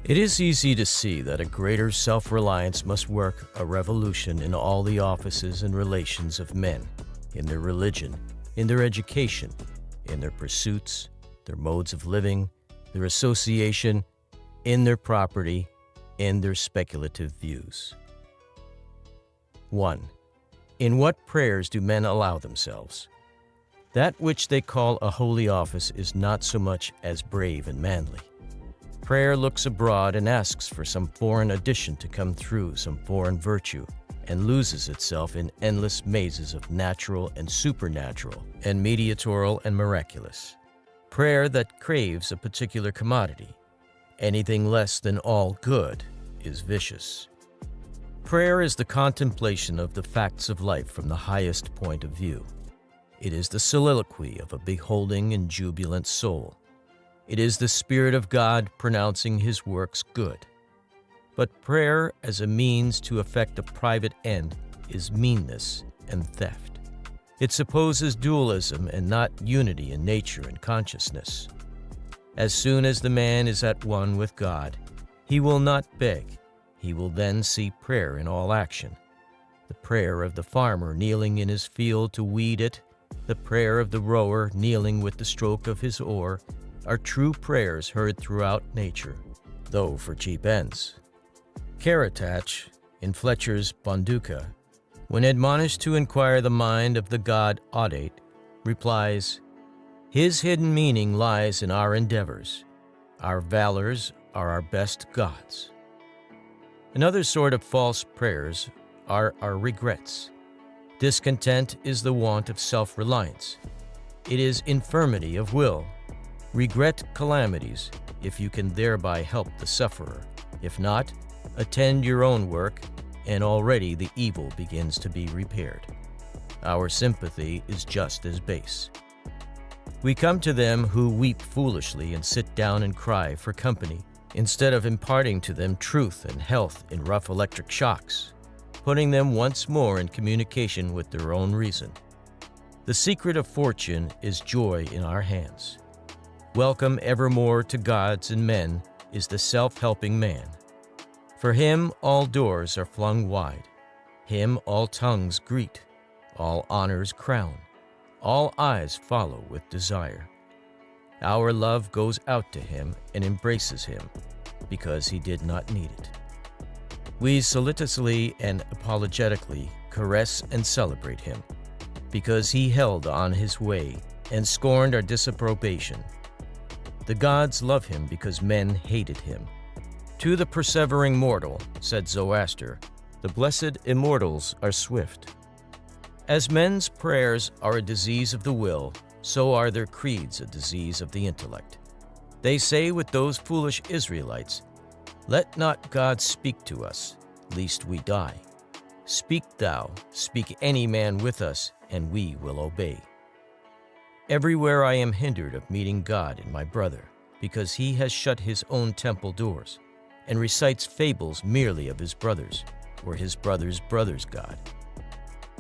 H: It is easy to see that a greater self-reliance must work a revolution in all the offices and relations of men, in their religion, in their education, in their pursuits, their modes of living, their association, in their property, in their speculative views. 1. In what prayers do men allow themselves? That which they call a holy office is not so much as brave and manly. Prayer looks abroad and asks for some foreign addition to come through, some foreign virtue, and loses itself in endless mazes of natural and supernatural, and mediatorial and miraculous. Prayer that craves a particular commodity. Anything less than all good is vicious. Prayer is the contemplation of the facts of life from the highest point of view. It is the soliloquy of a beholding and jubilant soul. It is the Spirit of God pronouncing His works good. But prayer as a means to effect a private end is meanness and theft. It supposes dualism and not unity in nature and consciousness. As soon as the man is at one with God, he will not beg. He will then see prayer in all action. The prayer of the farmer kneeling in his field to weed it, the prayer of the rower kneeling with the stroke of his oar, are true prayers heard throughout nature, though for cheap ends. Karatach, in Fletcher's Bonduca, when admonished to inquire the mind of the god Audate, replies, "His hidden meaning lies in our endeavors. Our valors are our best gods." Another sort of false prayers are our regrets. Discontent is the want of self-reliance. It is infirmity of will. Regret calamities, if you can thereby help the sufferer. If not, attend your own work, and already the evil begins to be repaired. Our sympathy is just as base. We come to them who weep foolishly and sit down and cry for company, instead of imparting to them truth and health in rough electric shocks, putting them once more in communication with their own reason. The secret of fortune is joy in our hands. Welcome evermore to gods and men is the self-helping man. For him all doors are flung wide. Him all tongues greet, all honors crown, all eyes follow with desire. Our love goes out to him and embraces him, because he did not need it. We solicitously and apologetically caress and celebrate him, because he held on his way and scorned our disapprobation. The gods love him because men hated him. To the persevering mortal, said Zoroaster, the blessed immortals are swift. As men's prayers are a disease of the will, so are their creeds a disease of the intellect. They say with those foolish Israelites, "Let not God speak to us, lest we die. Speak thou, speak any man with us, and we will obey." Everywhere I am hindered of meeting God in my brother, because he has shut his own temple doors, and recites fables merely of his brothers, or his brother's brother's God.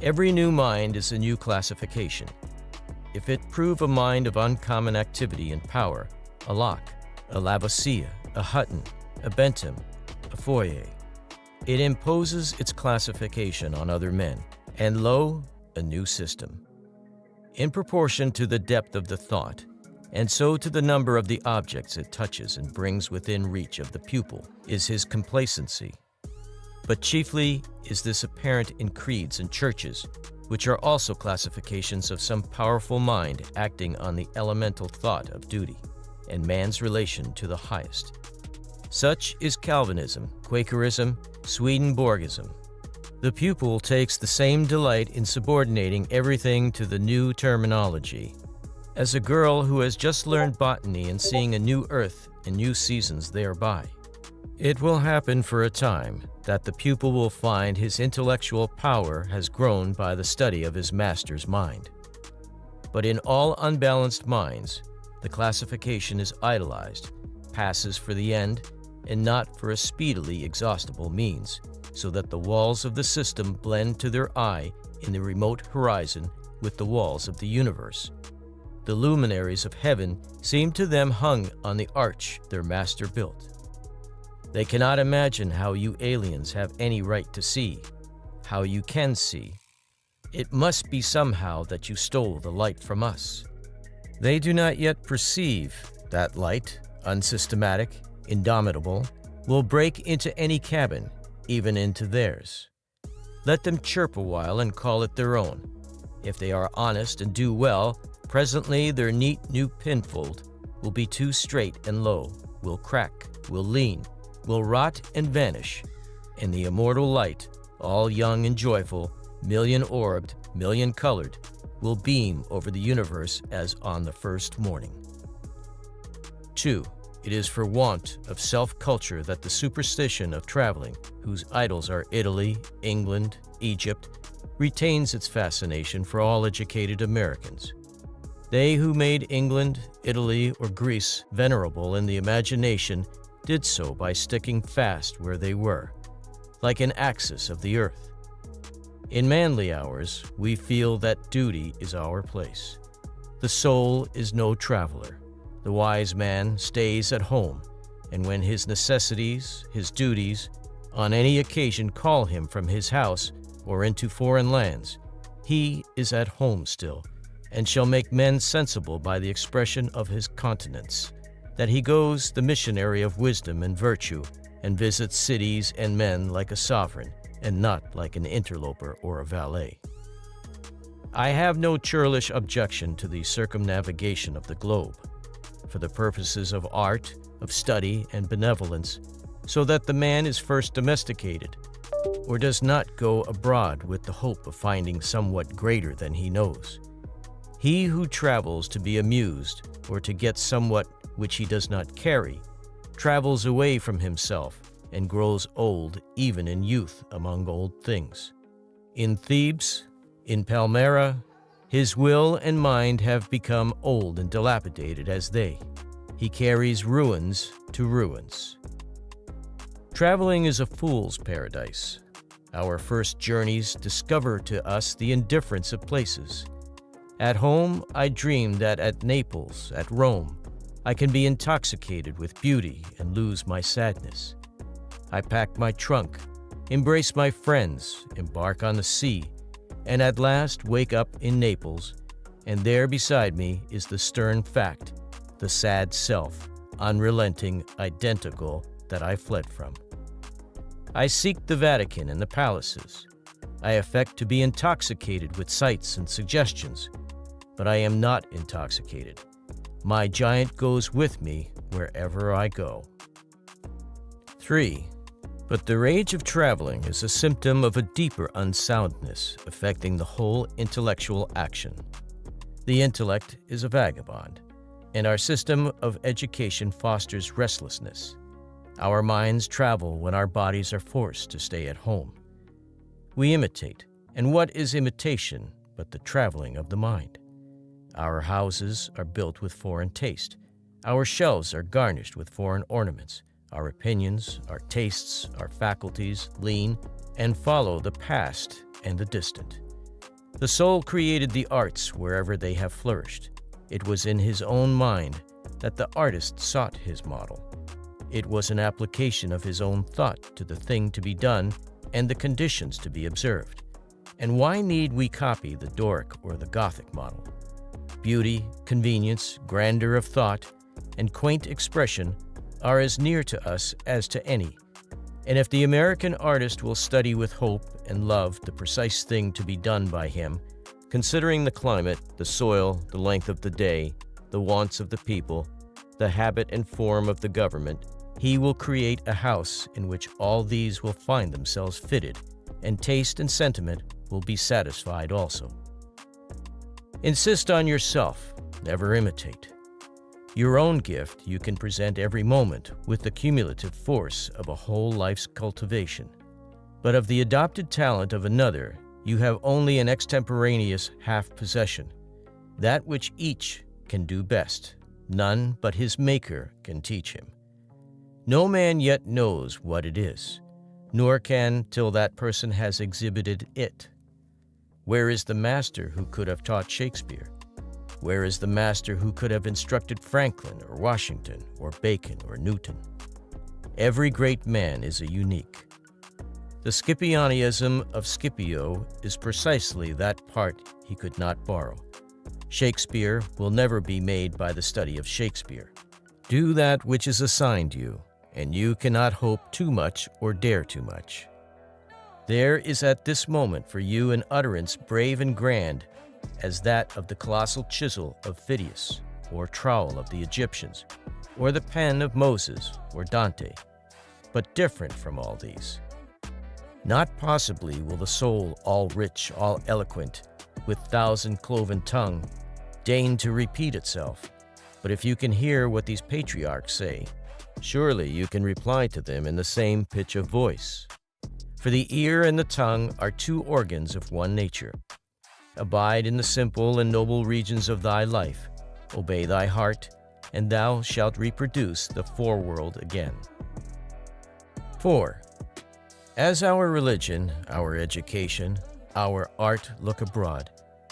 H: Every new mind is a new classification. If it prove a mind of uncommon activity and power, a Locke, a Lavoisier, a Hutton, a Bentham, a Fourier, it imposes its classification on other men, and lo, a new system. In proportion to the depth of the thought, and so to the number of the objects it touches and brings within reach of the pupil, is his complacency. But chiefly is this apparent in creeds and churches, which are also classifications of some powerful mind acting on the elemental thought of duty and man's relation to the highest. Such is Calvinism, Quakerism, Swedenborgism. The pupil takes the same delight in subordinating everything to the new terminology, as a girl who has just learned botany and seeing a new earth and new seasons thereby. It will happen for a time that the pupil will find his intellectual power has grown by the study of his master's mind. But in all unbalanced minds, the classification is idolized, passes for the end, and not for a speedily exhaustible means, so that the walls of the system blend to their eye in the remote horizon with the walls of the universe. The luminaries of heaven seem to them hung on the arch their master built. They cannot imagine how you aliens have any right to see, how you can see. It must be somehow that you stole the light from us. They do not yet perceive that light, unsystematic, indomitable, will break into any cabin, even into theirs. Let them chirp a while and call it their own. If they are honest and do well, presently their neat new pinfold will be too straight and low, will crack, will lean, will rot and vanish, and the immortal light, all young and joyful, million-orbed, million-colored, will beam over the universe as on the first morning. 2. It is for want of self-culture that the superstition of traveling, whose idols are Italy, England, Egypt, retains its fascination for all educated Americans. They who made England, Italy, or Greece venerable in the imagination did so by sticking fast where they were, like an axis of the earth. In manly hours, we feel that duty is our place. The soul is no traveler. The wise man stays at home, and when his necessities, his duties, on any occasion call him from his house or into foreign lands, he is at home still, and shall make men sensible by the expression of his countenance, that he goes the missionary of wisdom and virtue, and visits cities and men like a sovereign, and not like an interloper or a valet. I have no churlish objection to the circumnavigation of the globe, for the purposes of art, of study, and benevolence, so that the man is first domesticated, or does not go abroad with the hope of finding somewhat greater than he knows. He who travels to be amused, or to get somewhat which he does not carry, travels away from himself and grows old even in youth among old things. In Thebes, in Palmyra, his will and mind have become old and dilapidated as they. He carries ruins to ruins. Traveling is a fool's paradise. Our first journeys discover to us the indifference of places. At home, I dream that at Naples, at Rome, I can be intoxicated with beauty and lose my sadness. I pack my trunk, embrace my friends, embark on the sea, and at last wake up in Naples, and there beside me is the stern fact, the sad self, unrelenting, identical, that I fled from. I seek the Vatican and the palaces. I affect to be intoxicated with sights and suggestions, but I am not intoxicated. My giant goes with me wherever I go. 3. But the rage of traveling is a symptom of a deeper unsoundness affecting the whole intellectual action. The intellect is a vagabond, and our system of education fosters restlessness. Our minds travel when our bodies are forced to stay at home. We imitate, and what is imitation but the traveling of the mind? Our houses are built with foreign taste. Our shelves are garnished with foreign ornaments. Our opinions, our tastes, our faculties lean and follow the past and the distant. The soul created the arts wherever they have flourished. It was in his own mind that the artist sought his model. It was an application of his own thought to the thing to be done and the conditions to be observed. And why need we copy the Doric or the Gothic model? Beauty, convenience, grandeur of thought, and quaint expression are as near to us as to any. And if the American artist will study with hope and love the precise thing to be done by him, considering the climate, the soil, the length of the day, the wants of the people, the habit and form of the government, he will create a house in which all these will find themselves fitted, and taste and sentiment will be satisfied also. Insist on yourself, never imitate. Your own gift you can present every moment with the cumulative force of a whole life's cultivation. But of the adopted talent of another, you have only an extemporaneous half-possession, that which each can do best. None but his Maker can teach him. No man yet knows what it is, nor can till that person has exhibited it. Where is the master who could have taught Shakespeare? Where is the master who could have instructed Franklin or Washington or Bacon or Newton? Every great man is a unique. The Scipionianism of Scipio is precisely that part he could not borrow. Shakespeare will never be made by the study of Shakespeare. Do that which is assigned you, and you cannot hope too much or dare too much. There is at this moment for you an utterance brave and grand as that of the colossal chisel of Phidias, or trowel of the Egyptians, or the pen of Moses or Dante, but different from all these. Not possibly will the soul, all rich, all eloquent, with thousand-cloven tongue, deign to repeat itself, but if you can hear what these patriarchs say, surely you can reply to them in the same pitch of voice. For the ear and the tongue are two organs of one nature. Abide in the simple and noble regions of thy life. Obey thy heart, and thou shalt reproduce the foreworld again. 4. As our religion, our education, our art look abroad,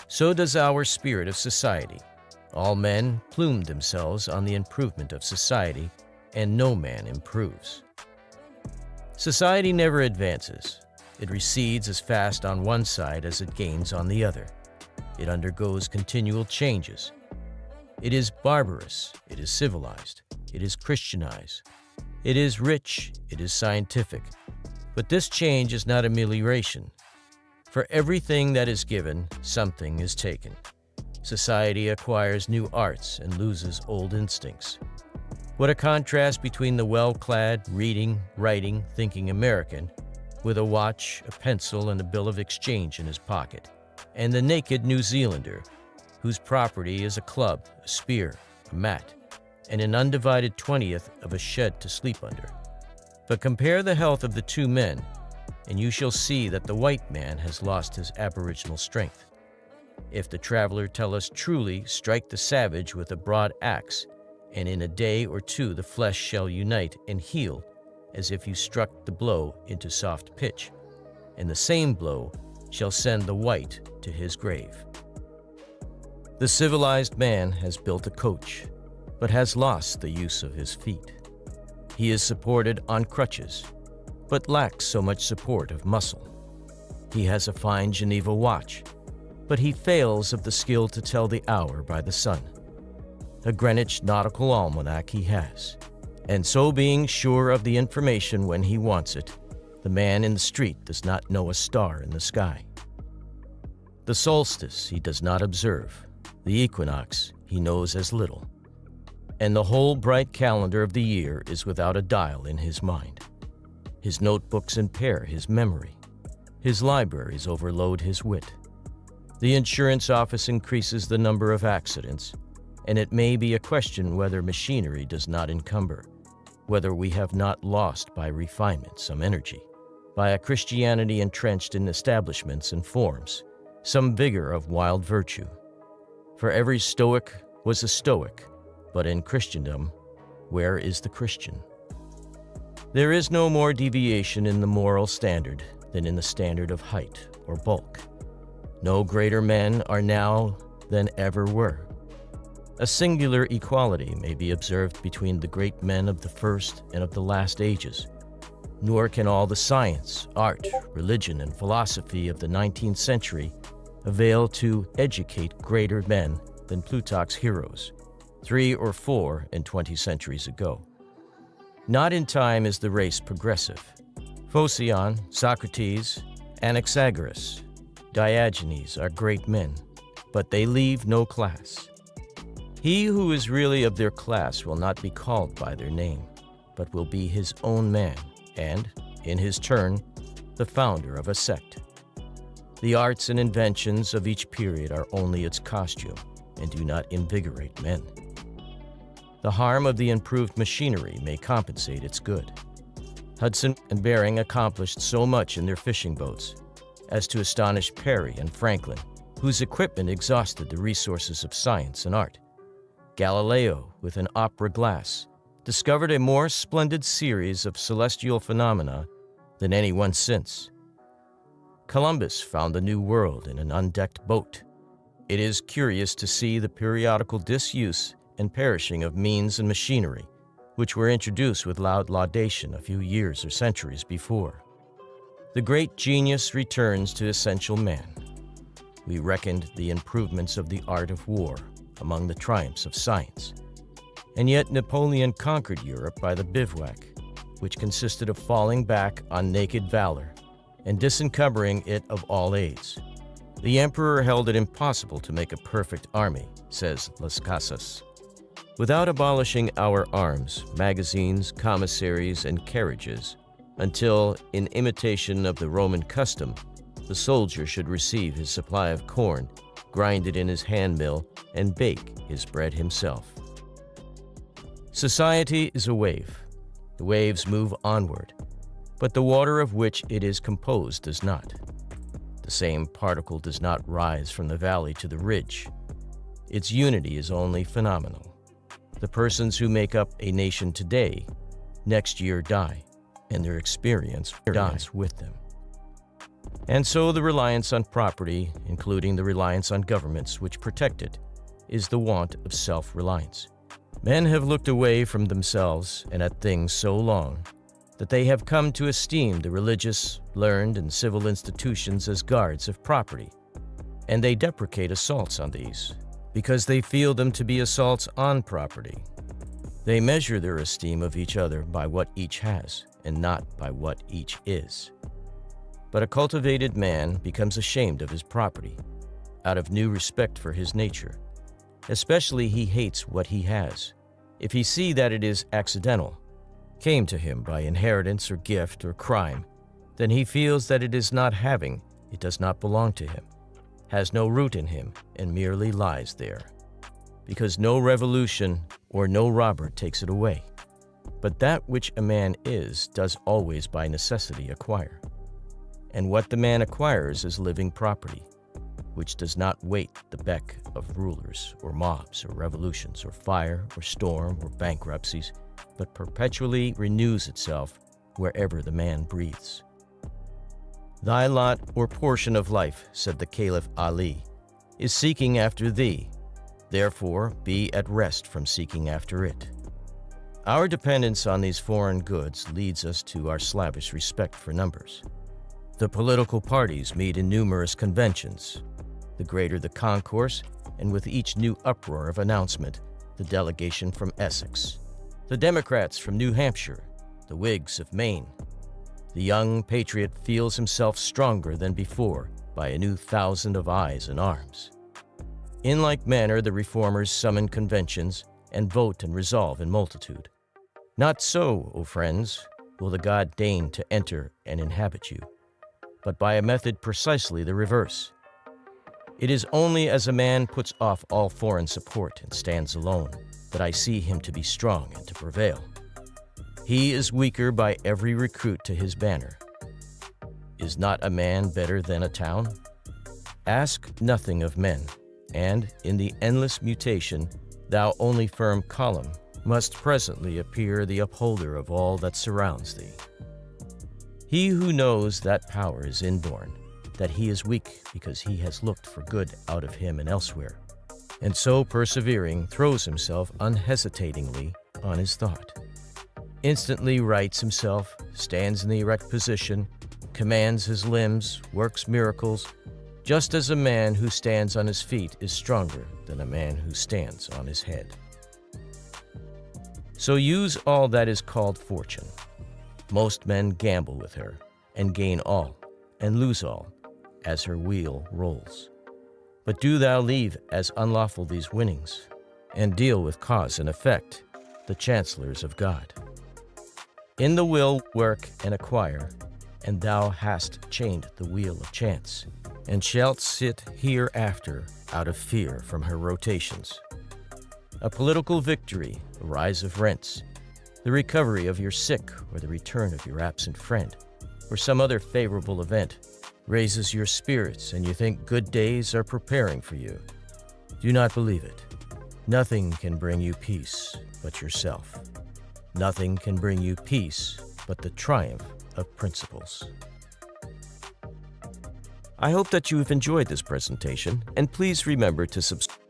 H: so does our spirit of society. All men plume themselves on the improvement of society, and no man improves. Society never advances. It recedes as fast on one side as it gains on the other. It undergoes continual changes. It is barbarous, it is civilized, it is Christianized, it is rich, it is scientific. But this change is not amelioration. For everything that is given, something is taken. Society acquires new arts and loses old instincts. What a contrast between the well-clad, reading, writing, thinking American with a watch, a pencil, and a bill of exchange in his pocket, and the naked New Zealander, whose property is a club, a spear, a mat, and an undivided 20th of a shed to sleep under. But compare the health of the two men, and you shall see that the white man has lost his aboriginal strength. If the traveler tell us truly, strike the savage with a broad axe, and in a day or two the flesh shall unite and heal, as if you struck the blow into soft pitch, and the same blow shall send the white to his grave. The civilized man has built a coach, but has lost the use of his feet. He is supported on crutches, but lacks so much support of muscle. He has a fine Geneva watch, but he fails of the skill to tell the hour by the sun. A Greenwich nautical almanac he has, and so being sure of the information when he wants it, the man in the street does not know a star in the sky. The solstice he does not observe, the equinox he knows as little, and the whole bright calendar of the year is without a dial in his mind. His notebooks impair his memory. His libraries overload his wit. The insurance office increases the number of accidents, and it may be a question whether machinery does not encumber, whether we have not lost by refinement some energy, by a Christianity entrenched in establishments and forms, some vigor of wild virtue. For every Stoic was a Stoic, but in Christendom, where is the Christian? There is no more deviation in the moral standard than in the standard of height or bulk. No greater men are now than ever were. A singular equality may be observed between the great men of the first and of the last ages, nor can all the science, art, religion, and philosophy of the 19th century avail to educate greater men than Plutarch's heroes, 3 or 4 and 20 centuries ago. Not in time is the race progressive. Phocion, Socrates, Anaxagoras, Diogenes are great men, but they leave no class. He who is really of their class will not be called by their name, but will be his own man, and, in his turn, the founder of a sect. The arts and inventions of each period are only its costume, and do not invigorate men. The harm of the improved machinery may compensate its good. Hudson and Bering accomplished so much in their fishing boats as to astonish Perry and Franklin, whose equipment exhausted the resources of science and art. Galileo, with an opera glass, discovered a more splendid series of celestial phenomena than anyone since. Columbus found the New World in an undecked boat. It is curious to see the periodical disuse and perishing of means and machinery, which were introduced with loud laudation a few years or centuries before. The great genius returns to essential man. We reckoned the improvements of the art of war among the triumphs of science. And yet Napoleon conquered Europe by the bivouac, which consisted of falling back on naked valor and disencumbering it of all aids. The emperor held it impossible to make a perfect army, says Las Casas. Without abolishing our arms, magazines, commissaries, and carriages, until, in imitation of the Roman custom, the soldier should receive his supply of corn, grind it in his hand mill, and bake his bread himself. Society is a wave. The waves move onward, but the water of which it is composed does not. The same particle does not rise from the valley to the ridge. Its unity is only phenomenal. The persons who make up a nation today, next year die, and their experience dies with them. And so the reliance on property, including the reliance on governments which protect it, is the want of self-reliance. Men have looked away from themselves and at things so long that they have come to esteem the religious, learned, and civil institutions as guards of property, and they deprecate assaults on these, because they feel them to be assaults on property. They measure their esteem of each other by what each has, and not by what each is. But a cultivated man becomes ashamed of his property, out of new respect for his nature. Especially he hates what he has, if he see that it is accidental, came to him by inheritance or gift or crime, then he feels that it is not having, it does not belong to him, has no root in him, and merely lies there. Because no revolution or no robber takes it away. But that which a man is does always by necessity acquire. And what the man acquires is living property, which does not wait the beck of rulers or mobs or revolutions or fire or storm or bankruptcies, but perpetually renews itself wherever the man breathes. Thy lot or portion of life, said the Caliph Ali, is seeking after thee. Therefore, be at rest from seeking after it. Our dependence on these foreign goods leads us to our slavish respect for numbers. The political parties meet in numerous conventions. The greater the concourse, and with each new uproar of announcement, the delegation from Essex, the Democrats from New Hampshire, the Whigs of Maine. The young patriot feels himself stronger than before by a new thousand of eyes and arms. In like manner, the reformers summon conventions and vote and resolve in multitude. Not so, O friends. will the god deign to enter and inhabit you, but by a method precisely the reverse. It is only as a man puts off all foreign support and stands alone that I see him to be strong and to prevail. He is weaker by every recruit to his banner. Is not a man better than a town? Ask nothing of men, and in the endless mutation, thou only firm column must presently appear the upholder of all that surrounds thee. He who knows that power is inborn, that he is weak because he has looked for good out of him and elsewhere, and so persevering throws himself unhesitatingly on his thought, instantly rights himself, stands in the erect position, commands his limbs, works miracles, just as a man who stands on his feet is stronger than a man who stands on his head. So use all that is called fortune. Most men gamble with her, and gain all, and lose all, as her wheel rolls. But do thou leave as unlawful these winnings, and deal with cause and effect, the chancellors of God. In the will work and acquire, and thou hast chained the wheel of chance, and shalt sit hereafter out of fear from her rotations. A political victory, a rise of rents, the recovery of your sick, or the return of your absent friend, or some other favorable event, raises your spirits and you think good days are preparing for you. Do not believe it. Nothing can bring you peace but yourself. Nothing can bring you peace but the triumph of principles. I hope that you have enjoyed this presentation, and please remember to subscribe.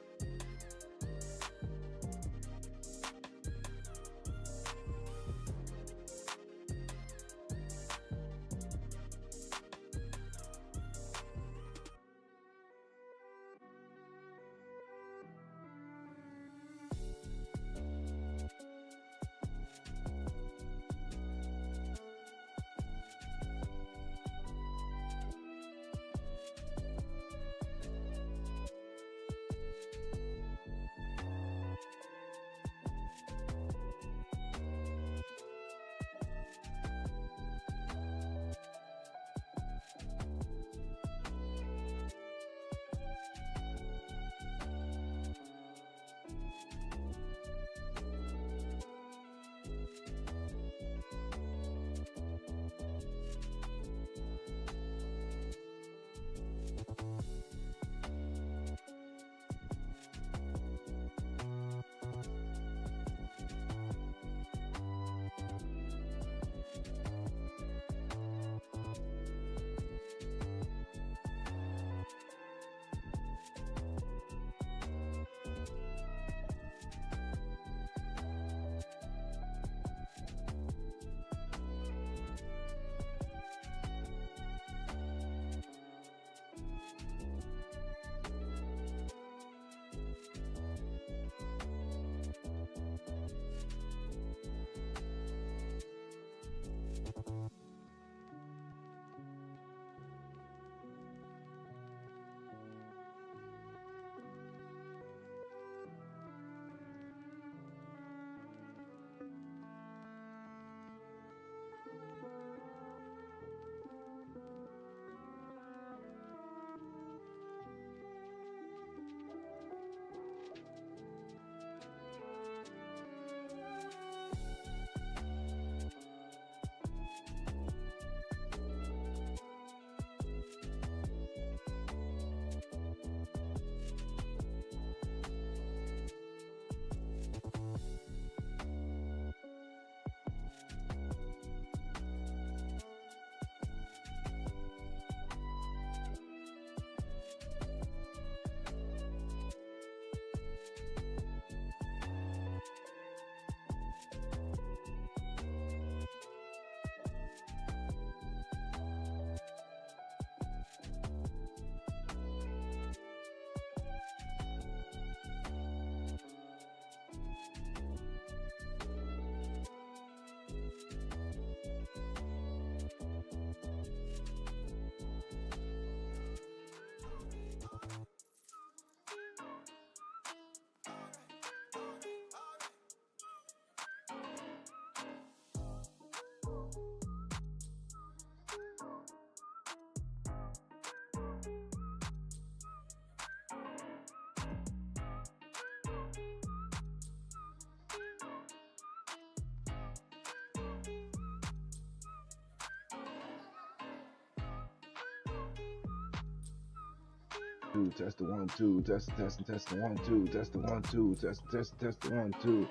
I: two, test the 1 2, test the 1 2, test the 1 2, test the 1 2.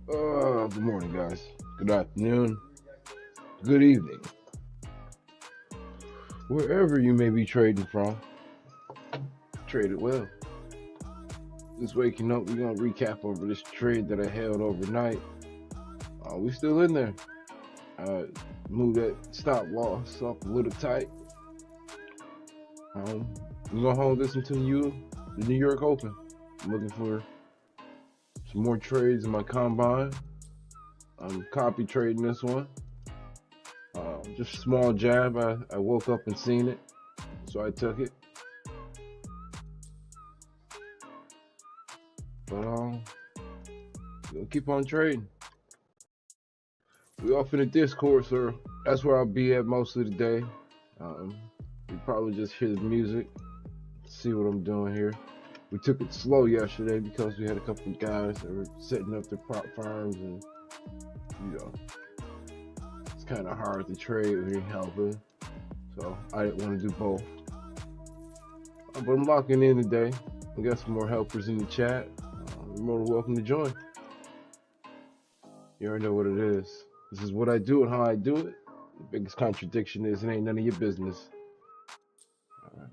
I: Good morning, guys. Good afternoon. Good evening. Wherever you may be trading from, trade it well. Just waking up, we're gonna recap over this trade that I held overnight. We still in there. Move that stop loss up a little tight. We're gonna hold this until the New York Open. I'm looking for some more trades in my combine. I'm copy trading this one. Just a small jab. I woke up and seen it, so I took it. But we'll keep on trading. We off in the Discord, so that's where I'll be at most of the day. You probably just hear the music, see what I'm doing here. We took it slow yesterday because we had a couple of guys that were setting up their prop firms, and it's kind of hard to trade when you're helping. So I didn't want to do both. But I'm locking in today. We got some more helpers in the chat. You're more than welcome to join. You already know what it is. This is what I do and how I do it. The biggest contradiction is it ain't none of your business. All right.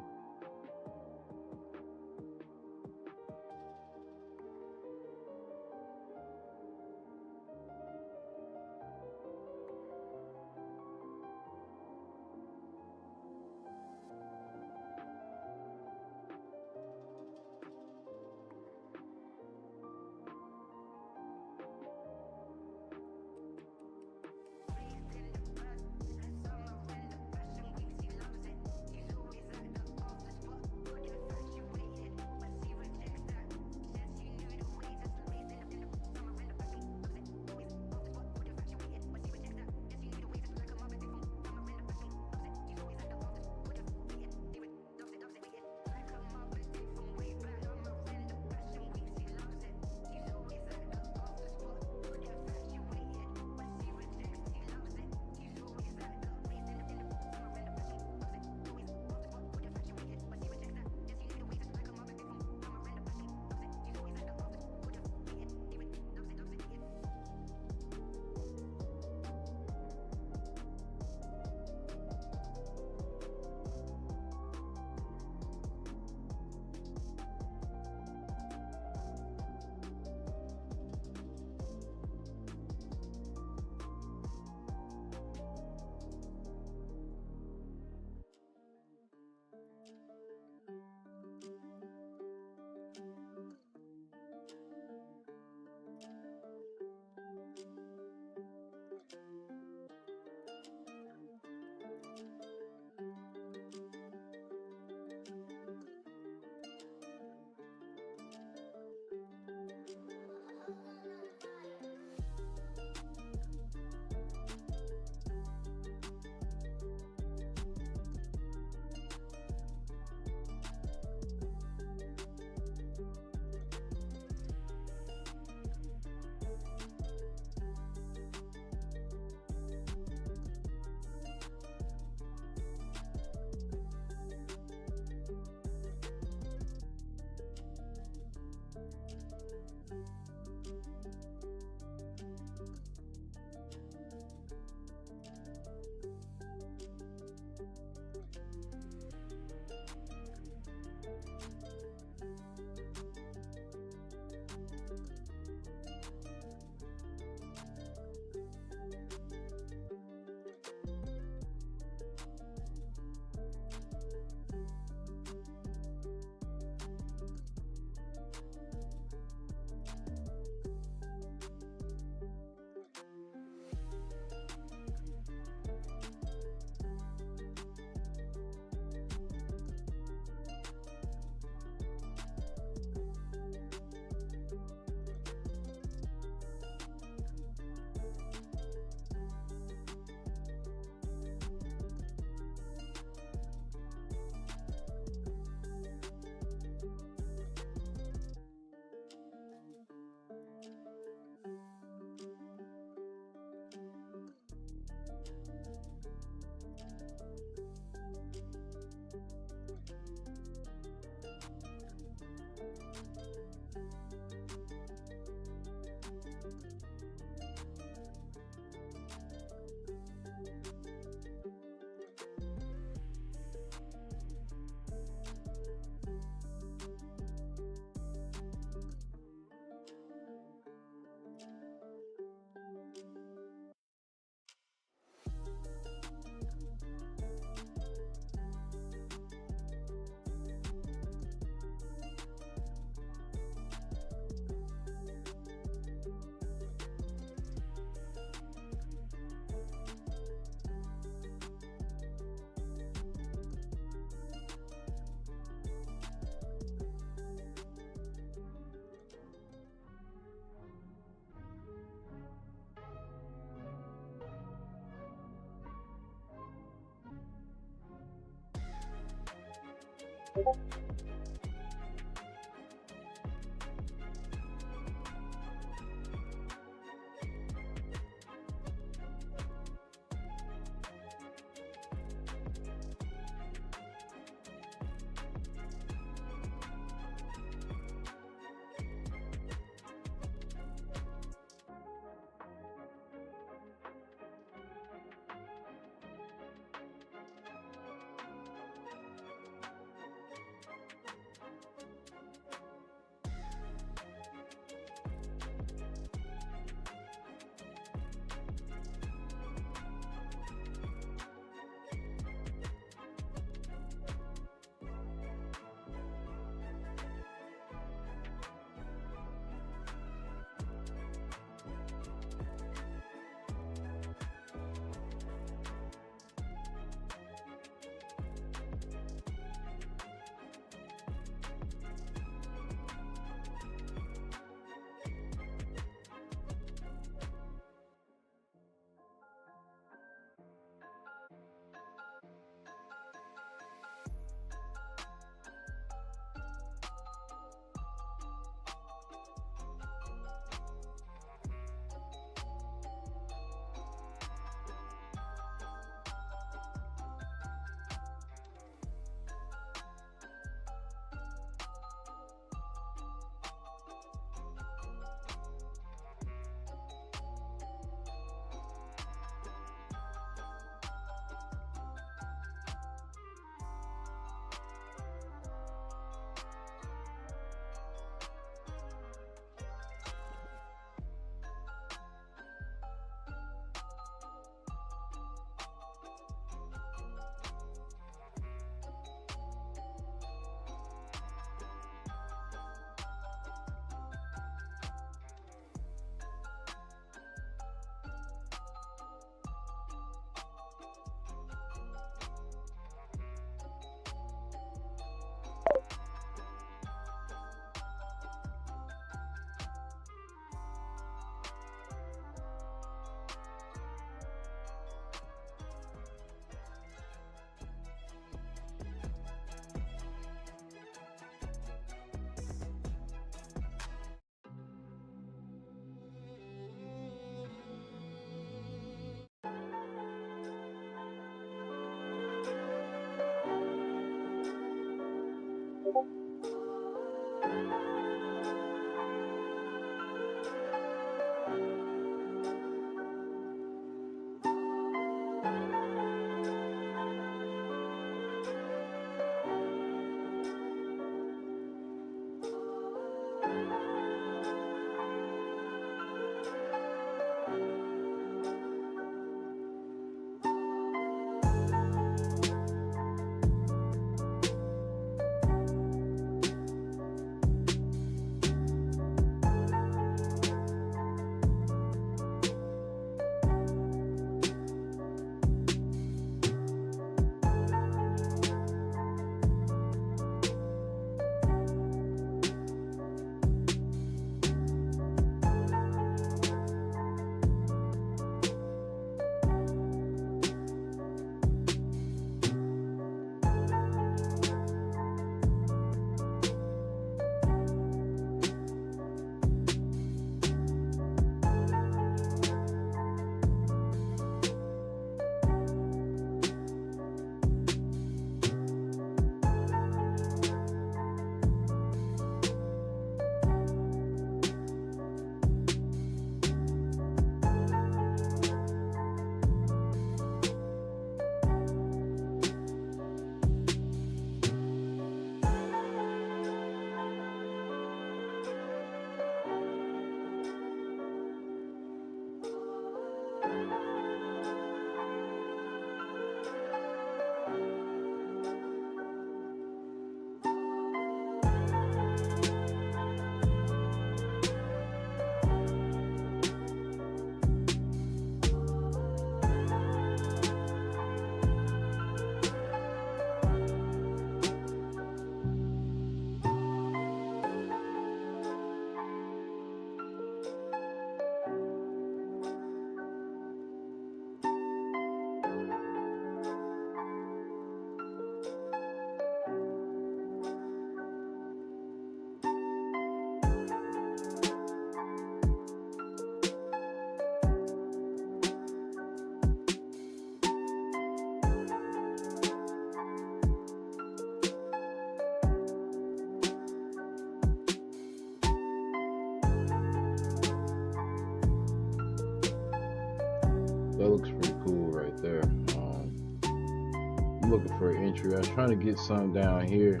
I: That looks pretty cool right there. I'm looking for an entry. I was trying to get some down here,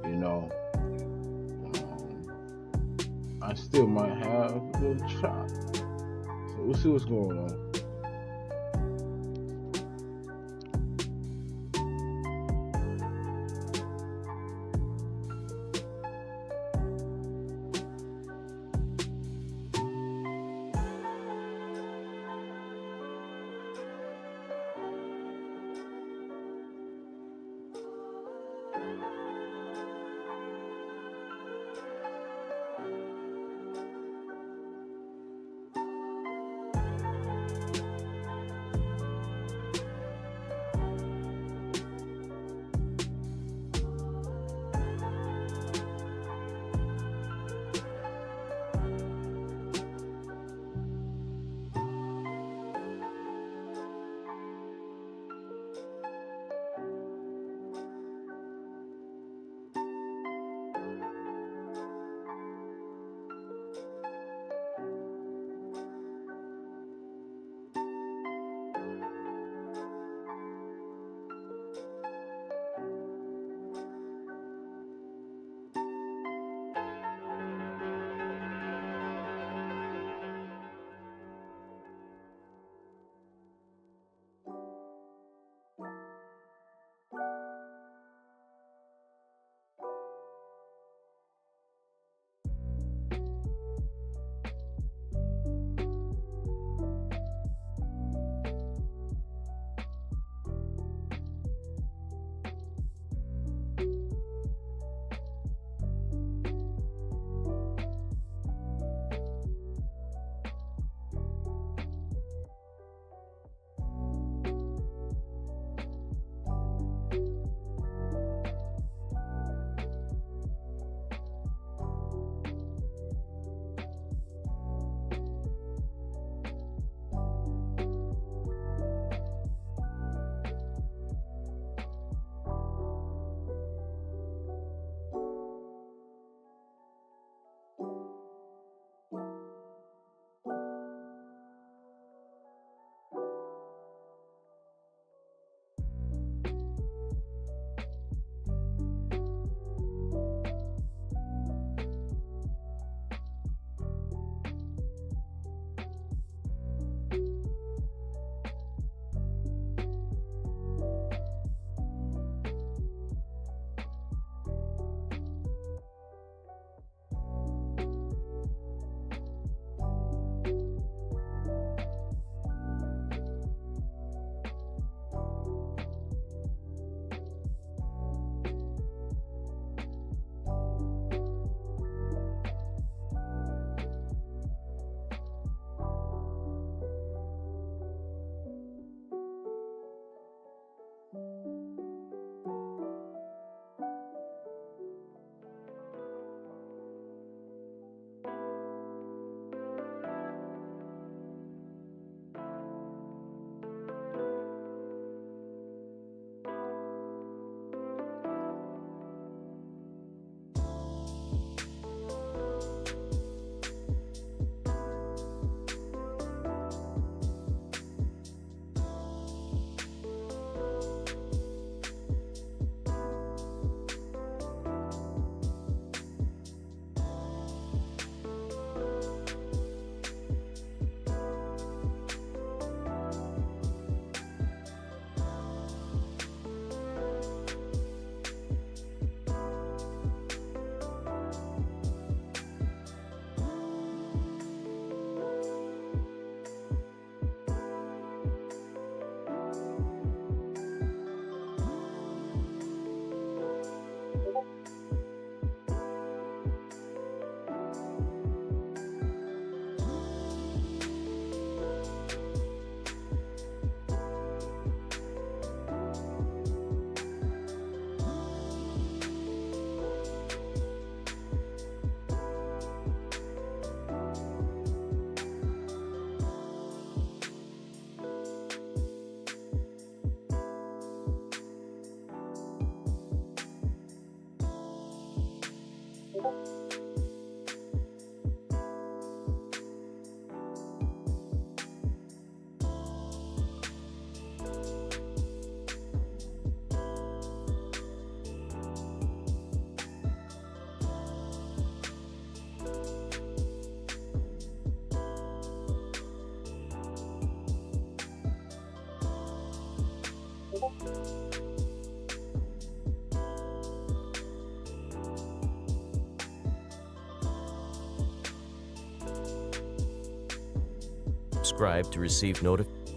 I: you know. I still might have a little chop. So we'll see what's going on.
H: Subscribe to receive notifications.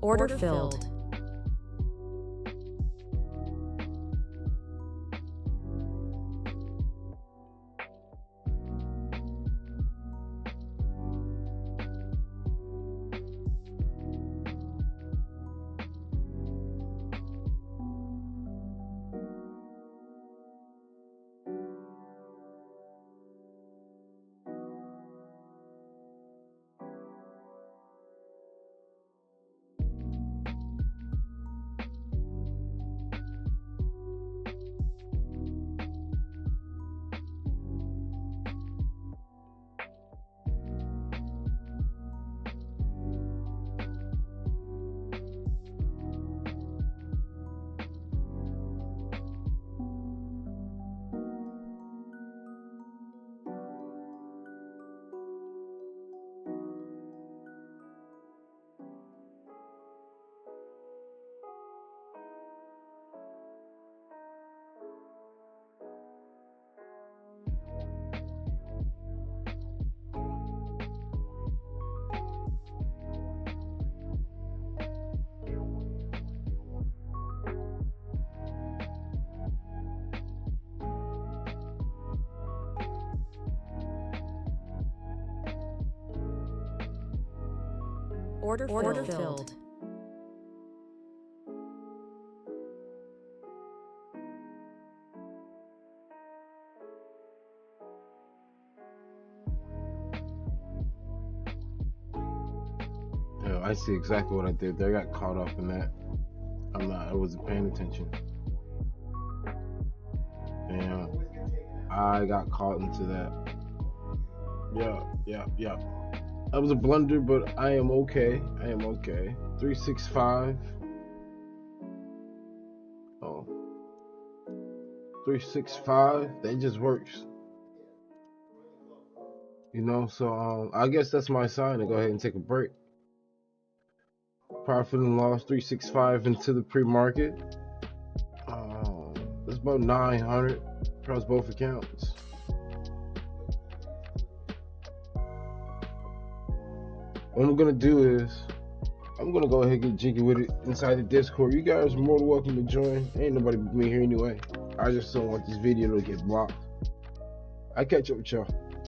J: Order filled. Order filled.
I: Yeah, I see exactly what I did there. I got caught up in that. I wasn't paying attention. And I got caught into that. Yeah. That was a blunder, but I am okay. 365. Oh. 365. That just works. You know, so I guess that's my sign to go ahead and take a break. Profit and loss 365 into the pre-market. It's about 900 across both accounts. What I'm gonna do is I'm gonna go ahead and get jiggy with it inside the Discord. You guys are more than welcome to join. Ain't nobody but me here anyway. I just don't want this video to get blocked. I'll catch up with y'all.